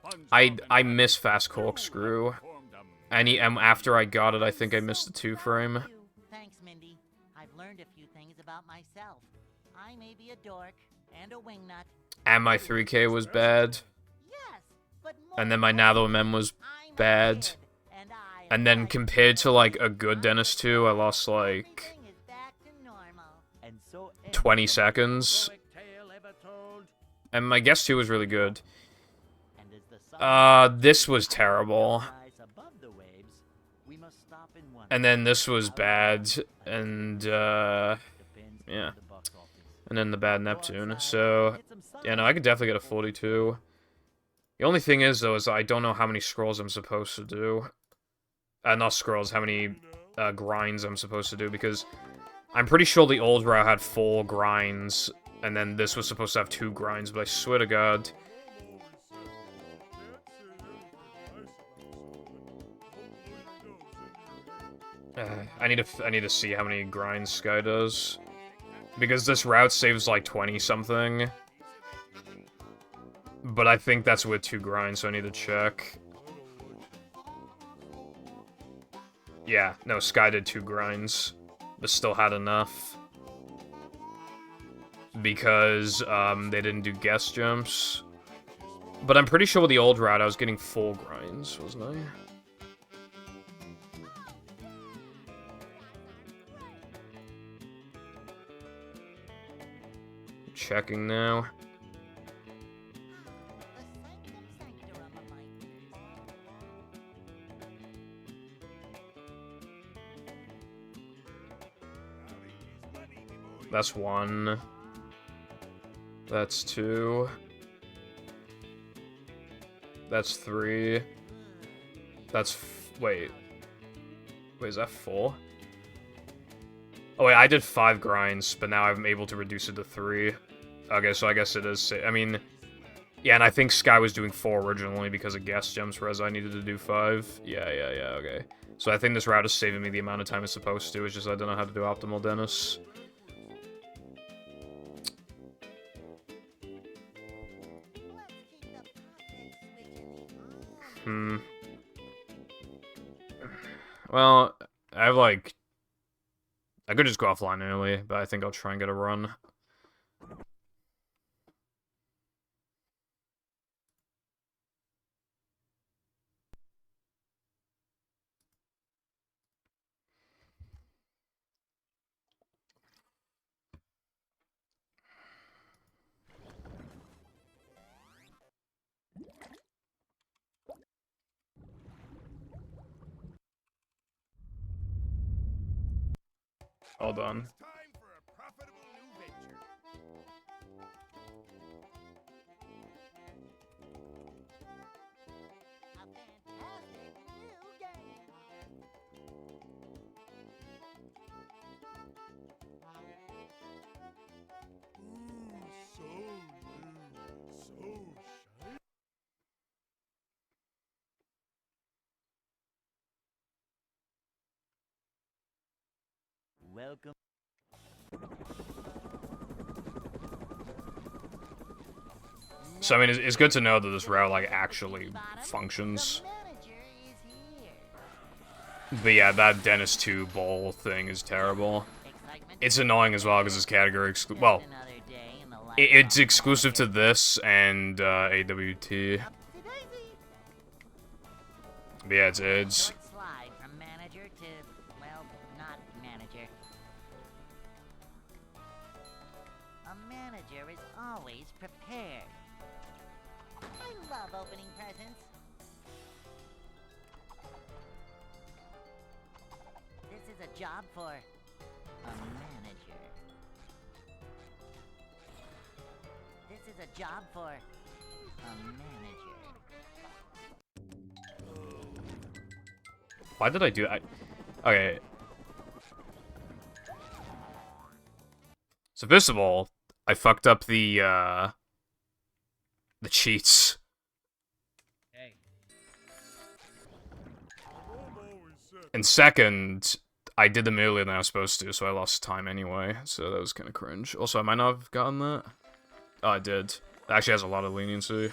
SpongeBob I and miss Patrick, Fast you Corkscrew. have performed And after I got it, I think I missed the 2-frame. Thanks, Mindy. I've learned a few things about myself. I may be a dork and a wingnut. And my 3K was bad. Yes, but And then my Nather Mem was I'm a bad. kid, and I And then like compared to like a good Dennis 2, I lost like everything is back to normal. And so 20 seconds. tale ever told. And my guest 2 was really good. And as the sun This was terrible. rise above the waves, we must stop and wonder. And then this was bad. And, Depends yeah. on the box office. And then the bad Neptune. So, yeah, no, I could definitely get a 42. The only thing is, though, is I don't know how many scrolls I'm supposed to do. Not scrolls, how many grinds I'm supposed to do, because I'm pretty sure the old route had 4 grinds, and then this was supposed to have 2 grinds, but I swear to God... I need to see how many grinds Sky does. Because this route saves like 20-something. But I think that's with 2 grinds, so I need to check. Yeah, no, Sky did 2 grinds. But still had enough. Because, they didn't do guest jumps. But I'm pretty sure with the old route I was getting 4 grinds, wasn't I? Checking now. The sanctum sanctorum of life. That's 1. That's 2. That's 3. That's wait. Wait, is that 4? Oh wait, I did 5 grinds, but now I'm able to reduce it to 3. Okay, so I guess it is I mean, Yeah, and I think Sky was doing 4 originally because of gas gems, whereas I needed to do 5. Yeah, okay. So I think this route is saving me the amount of time it's supposed to, it's just I don't know how to do optimal Dennis. Well, I have like... I could just go offline early, but I think I'll try and get a run. All done. It's time for a profitable new venture. A fantastic new game. Ooh, so new, so shiny. Welcome. So, I mean, it's good to know that this route, like, actually functions. The manager is here. But yeah, that Dennis 2 bowl thing is terrible. Excitement. It's annoying as well, because this category well, Another day in the life it's of exclusive to manager. this and AWT. Up to daisy. But yeah, it's AIDS. Short slide from manager to, well, not manager. A manager is always prepared. I love opening presents. This is a job for a manager. This is a job for a manager. Why did I do that? Okay. So first of all, I fucked up the cheats. Mom always said, And second, I did them earlier than I was supposed to, so I lost time anyway, so that was kind of cringe. Also, I might not have gotten that. Oh, I did. It actually has a lot of leniency.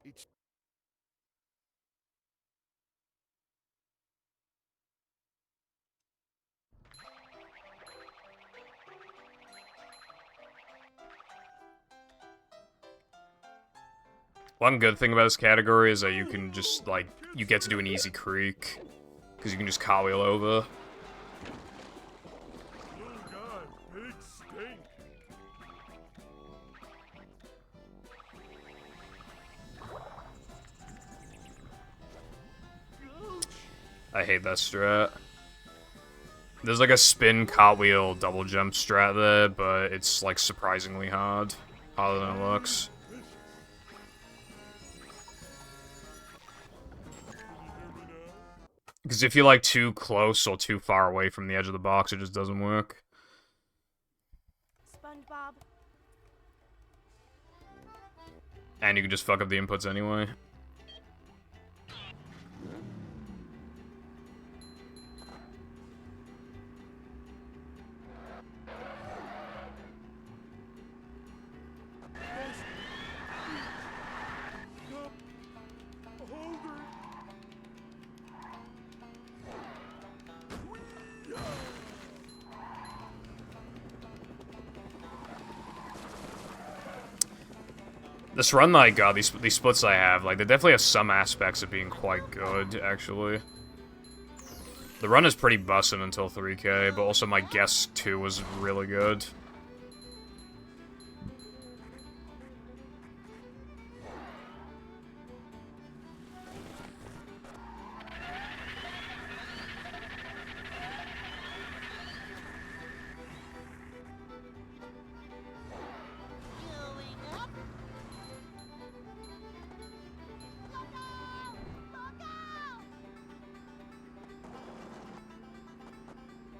it's One good thing about this category is that you can just, like, you get to do an easy creek. Because you can just cartwheel over. little guy, big stink. I hate that strat. There's like a spin cartwheel double jump strat there, but it's like surprisingly hard. Harder than it looks. Because if you're like too close or too far away from the edge of the box, it just doesn't work. SpongeBob, And you can just fuck up the inputs anyway. Cup holder. This run that I got, these splits I have, like, they definitely have some aspects of being quite good, actually. The run is pretty bussin' until 3K, but also my guess 2 was really good. Going up.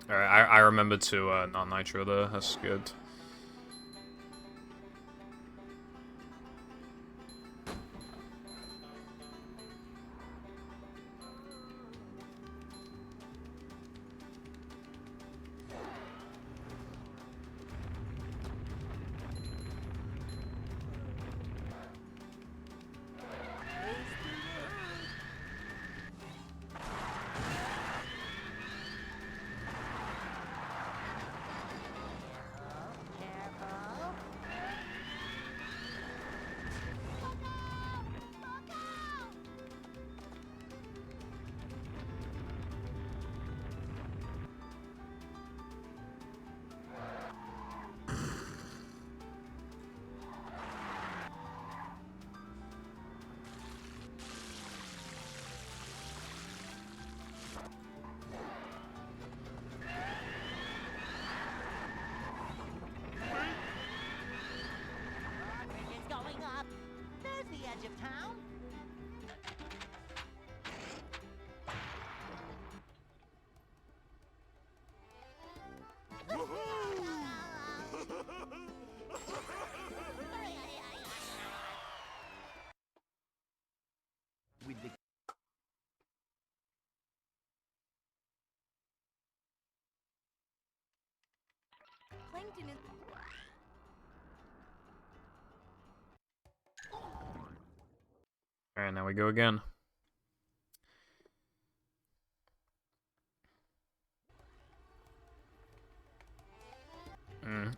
Alright, I remember to not nitro there. That's good. Careful. Roderick is going up. There's the edge of town. With the Plankton is. Alright, now we go again.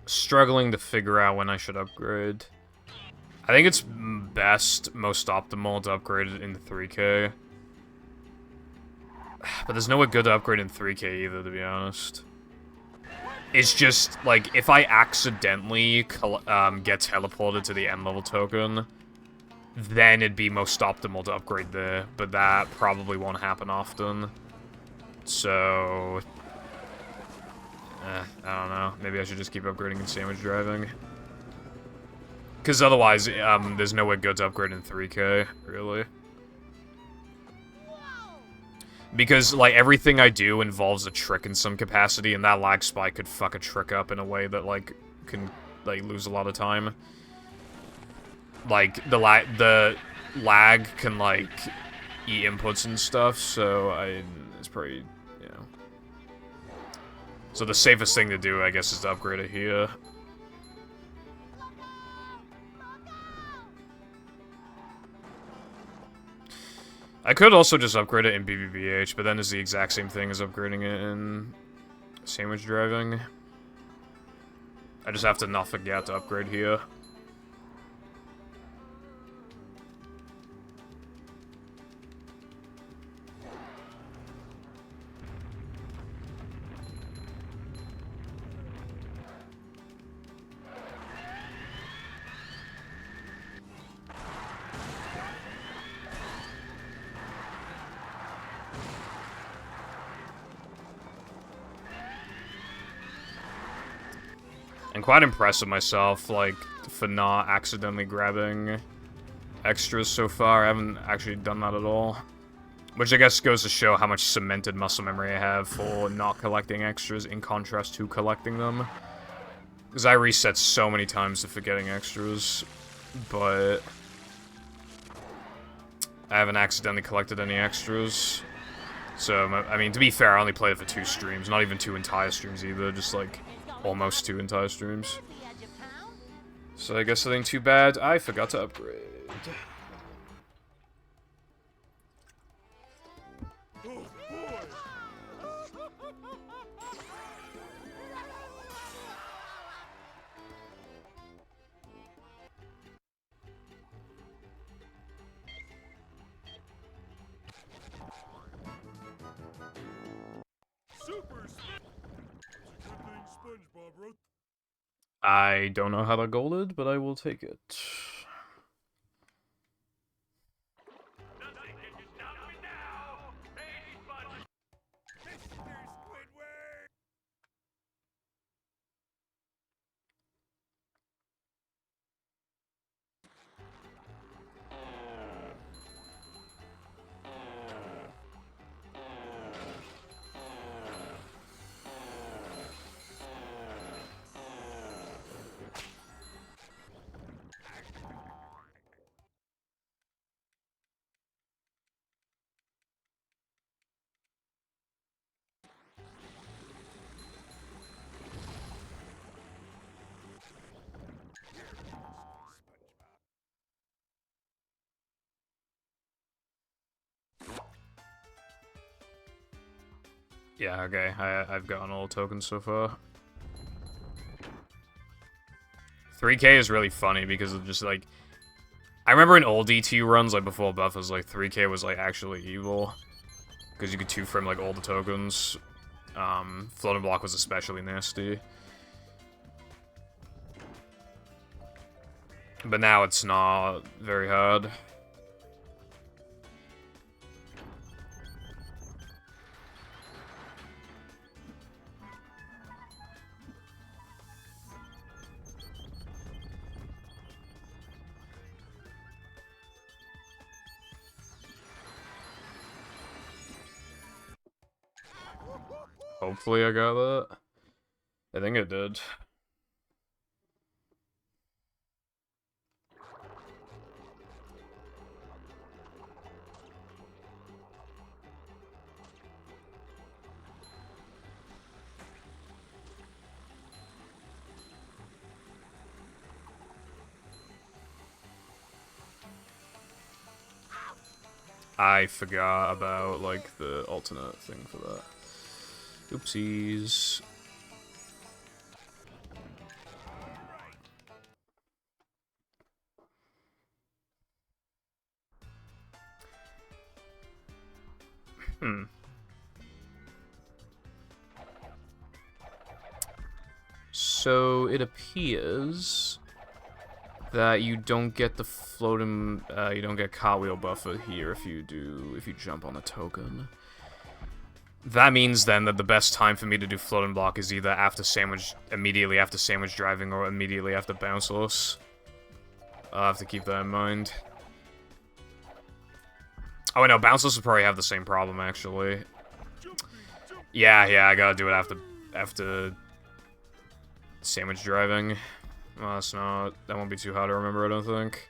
Struggling to figure out when I should upgrade. I think it's best, most optimal to upgrade it in 3K. But there's nowhere good to upgrade in 3K either, to be honest. It's just, like, if I accidentally get teleported to the end level token, then it'd be most optimal to upgrade there, but that probably won't happen often. So... I don't know. Maybe I should just keep upgrading in sandwich driving. Because otherwise, there's nowhere good to upgrade in 3K, really. Because, like, everything I do involves a trick in some capacity, and that lag spike could fuck a trick up in a way that, like, can, like, lose a lot of time. Like, the lag can, like, eat inputs and stuff, so it's pretty, you know. So the safest thing to do, I guess, is to upgrade it here. I could also just upgrade it in BBBH, but then it's the exact same thing as upgrading it in sandwich driving. I just have to not forget to upgrade here. I'm quite impressed with myself, like, for not accidentally grabbing extras so far. I haven't actually done that at all. Which I guess goes to show how much cemented muscle memory I have for not collecting extras in contrast to collecting them. Because I reset so many times to forgetting extras, but I haven't accidentally collected any extras. So, I mean, to be fair, I only played it for 2 streams, not even 2 entire streams either, just like almost 2 entire streams. So I guess it ain't too bad. I forgot to upgrade. Oh boy! Super Smash! Good thing SpongeBob wrote. I don't know how to golded, but I will take it. Mr. Squidward! Yeah, okay, I've gotten all the tokens so far. 3K is really funny because of just, like... I remember in old DT runs, like, before buffers, like, 3K was, like, actually evil. Because you could 2-frame, like, all the tokens. Floating block was especially nasty. But now it's not very hard. Hopefully I got that. I think I did. I forgot about, like, the alternate thing for that. Oopsies. So it appears that you don't get the floating, you don't get cartwheel buffer here if you jump on the token. That means then that the best time for me to do floating block is either immediately after sandwich driving or immediately after bounceless. I'll have to keep that in mind. Oh, wait, no, bounceless will probably have the same problem, actually. Yeah, I gotta do it after sandwich driving. Well, that's not... That won't be too hard to remember, I don't think.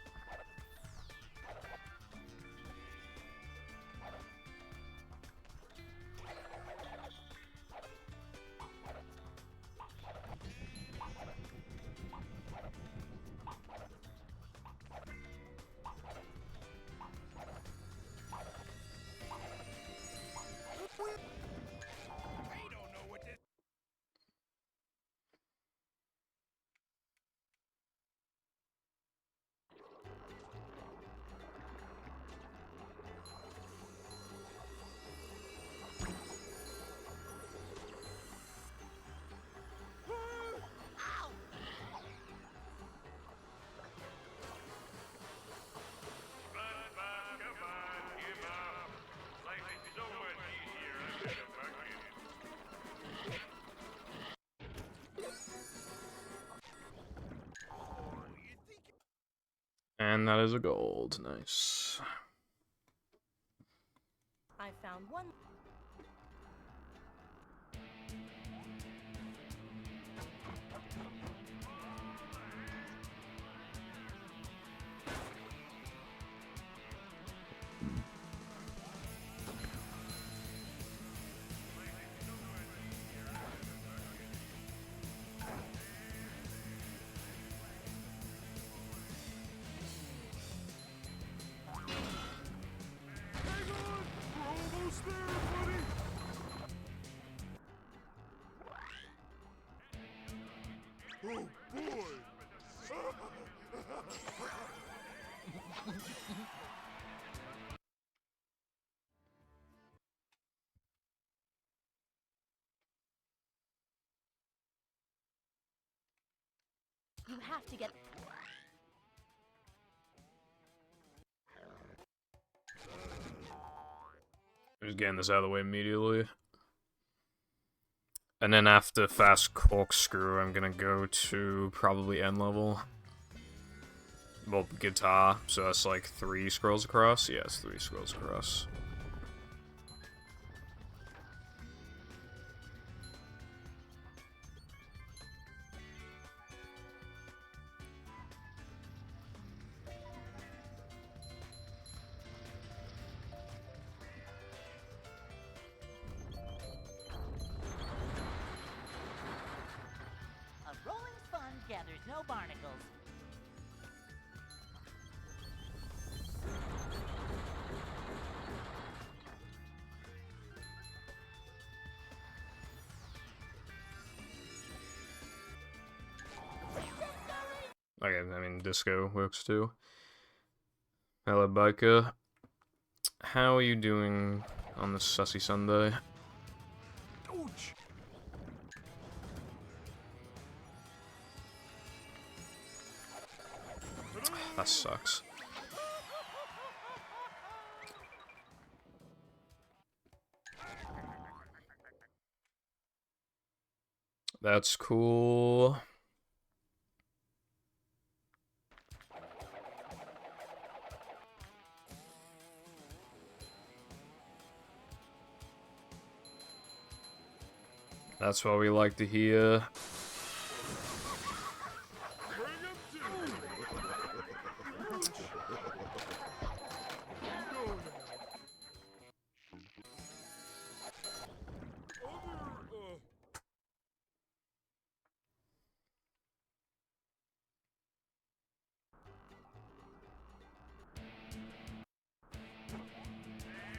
And that is a gold. Nice. I found one. Oh boy! You have to get. Just getting this out of the way immediately. And then after fast corkscrew, I'm gonna go to probably end level. Well, guitar, so that's like 3 scrolls across? Yes, 3 scrolls across. A rolling sponge gathers no barnacles. Okay, I mean, disco works too. Hello, biker. How are you doing on this sussy Sunday? Ouch! That sucks. That's cool. That's what we like to hear. Bring him to! Ouch! No, no.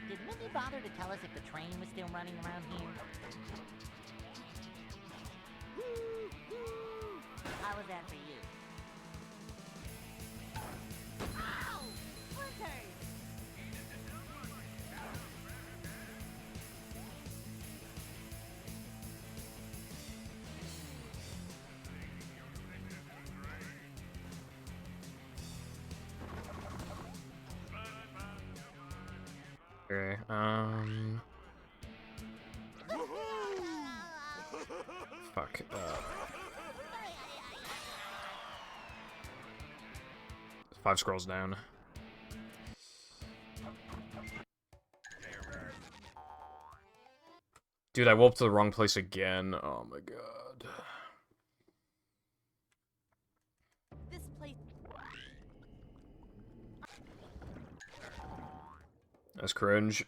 Did Mindy bother to tell us if the train was still running around here? How was that for you? Ow! Splinters! Okay, fuck, 5 scrolls down. Dude, I woke up to the wrong place again. Oh my god. This place. That's cringe.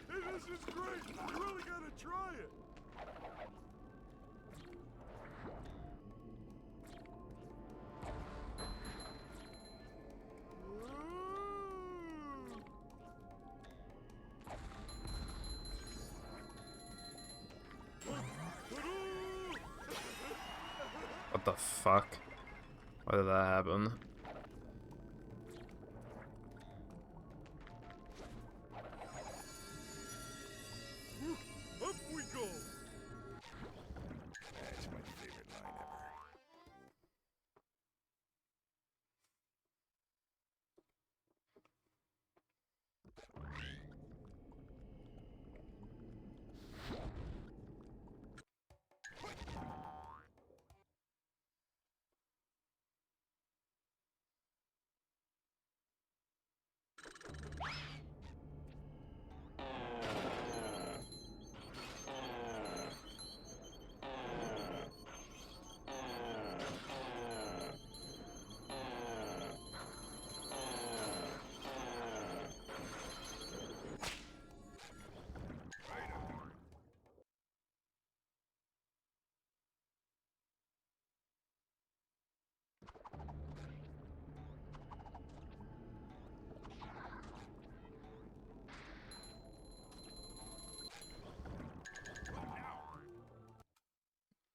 Hey, this is great! You really gotta try it! What the fuck? Why did that happen? Up we go! That's my favorite line ever.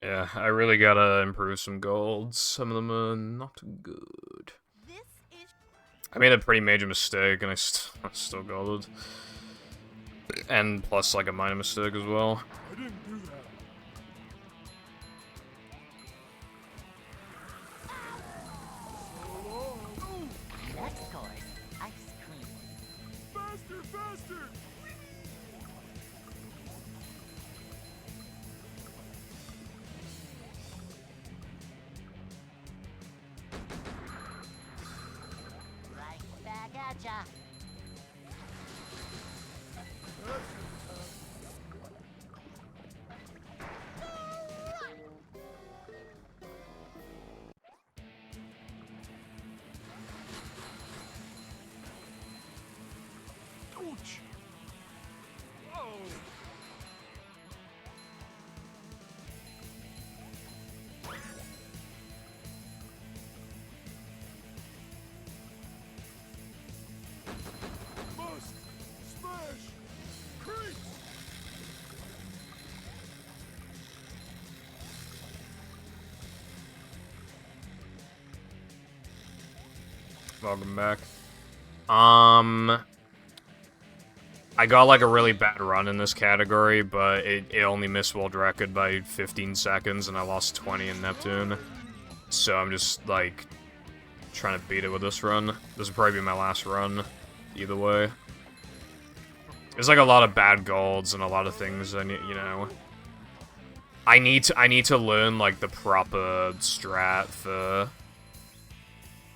Yeah, I really gotta improve some golds. Some of them are not good. This is. I made a pretty major mistake, and I still golded. And plus, like, a minor mistake as well. I didn't do that. Next course, ice cream. Faster, faster! Right back at ya. That's Welcome back. I got like a really bad run in this category, but it only missed world record by 15 seconds, and I lost 20 in Neptune. So I'm just like trying to beat it with this run. This will probably be my last run, either way. There's like a lot of bad golds and a lot of things I need, you know. I need to learn like the proper strat for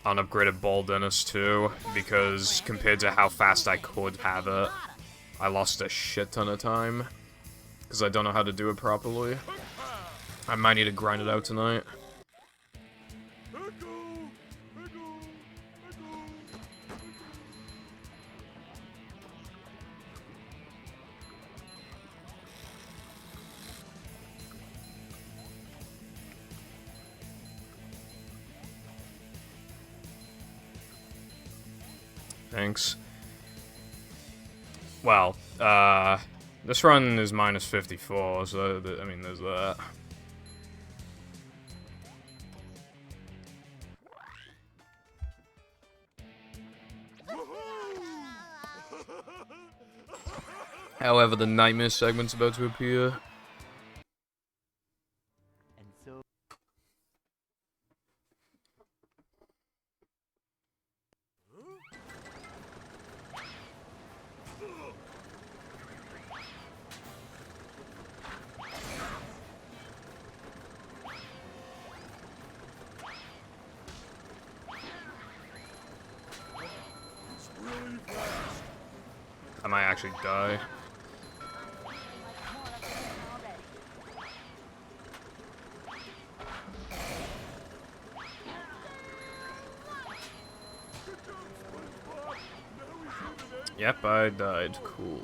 unupgraded Ball Dennis too, because compared to how fast I could have it, I lost a shit ton of time because I don't know how to do it properly. I might need to grind it out tonight. Thanks. Well, this run is minus 54, so, I mean, there's that. However, the nightmare segment's about to appear. I might actually die. Yep, I died. Cool.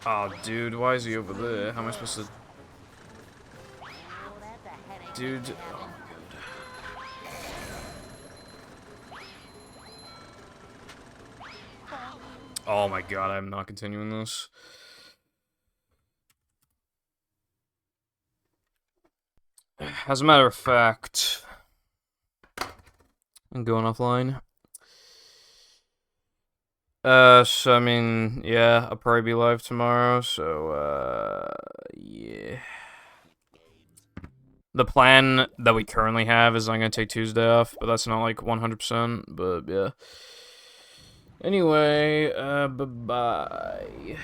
Oh, dude, why is he over there? How am I supposed to... Dude... Oh, my god. Oh my god, I'm not continuing this. As a matter of fact... I'm going offline. So, I mean, yeah, I'll probably be live tomorrow, so, yeah. The plan that we currently have is I'm gonna take Tuesday off, but that's not, like, 100%, but, yeah. Anyway, bye-bye.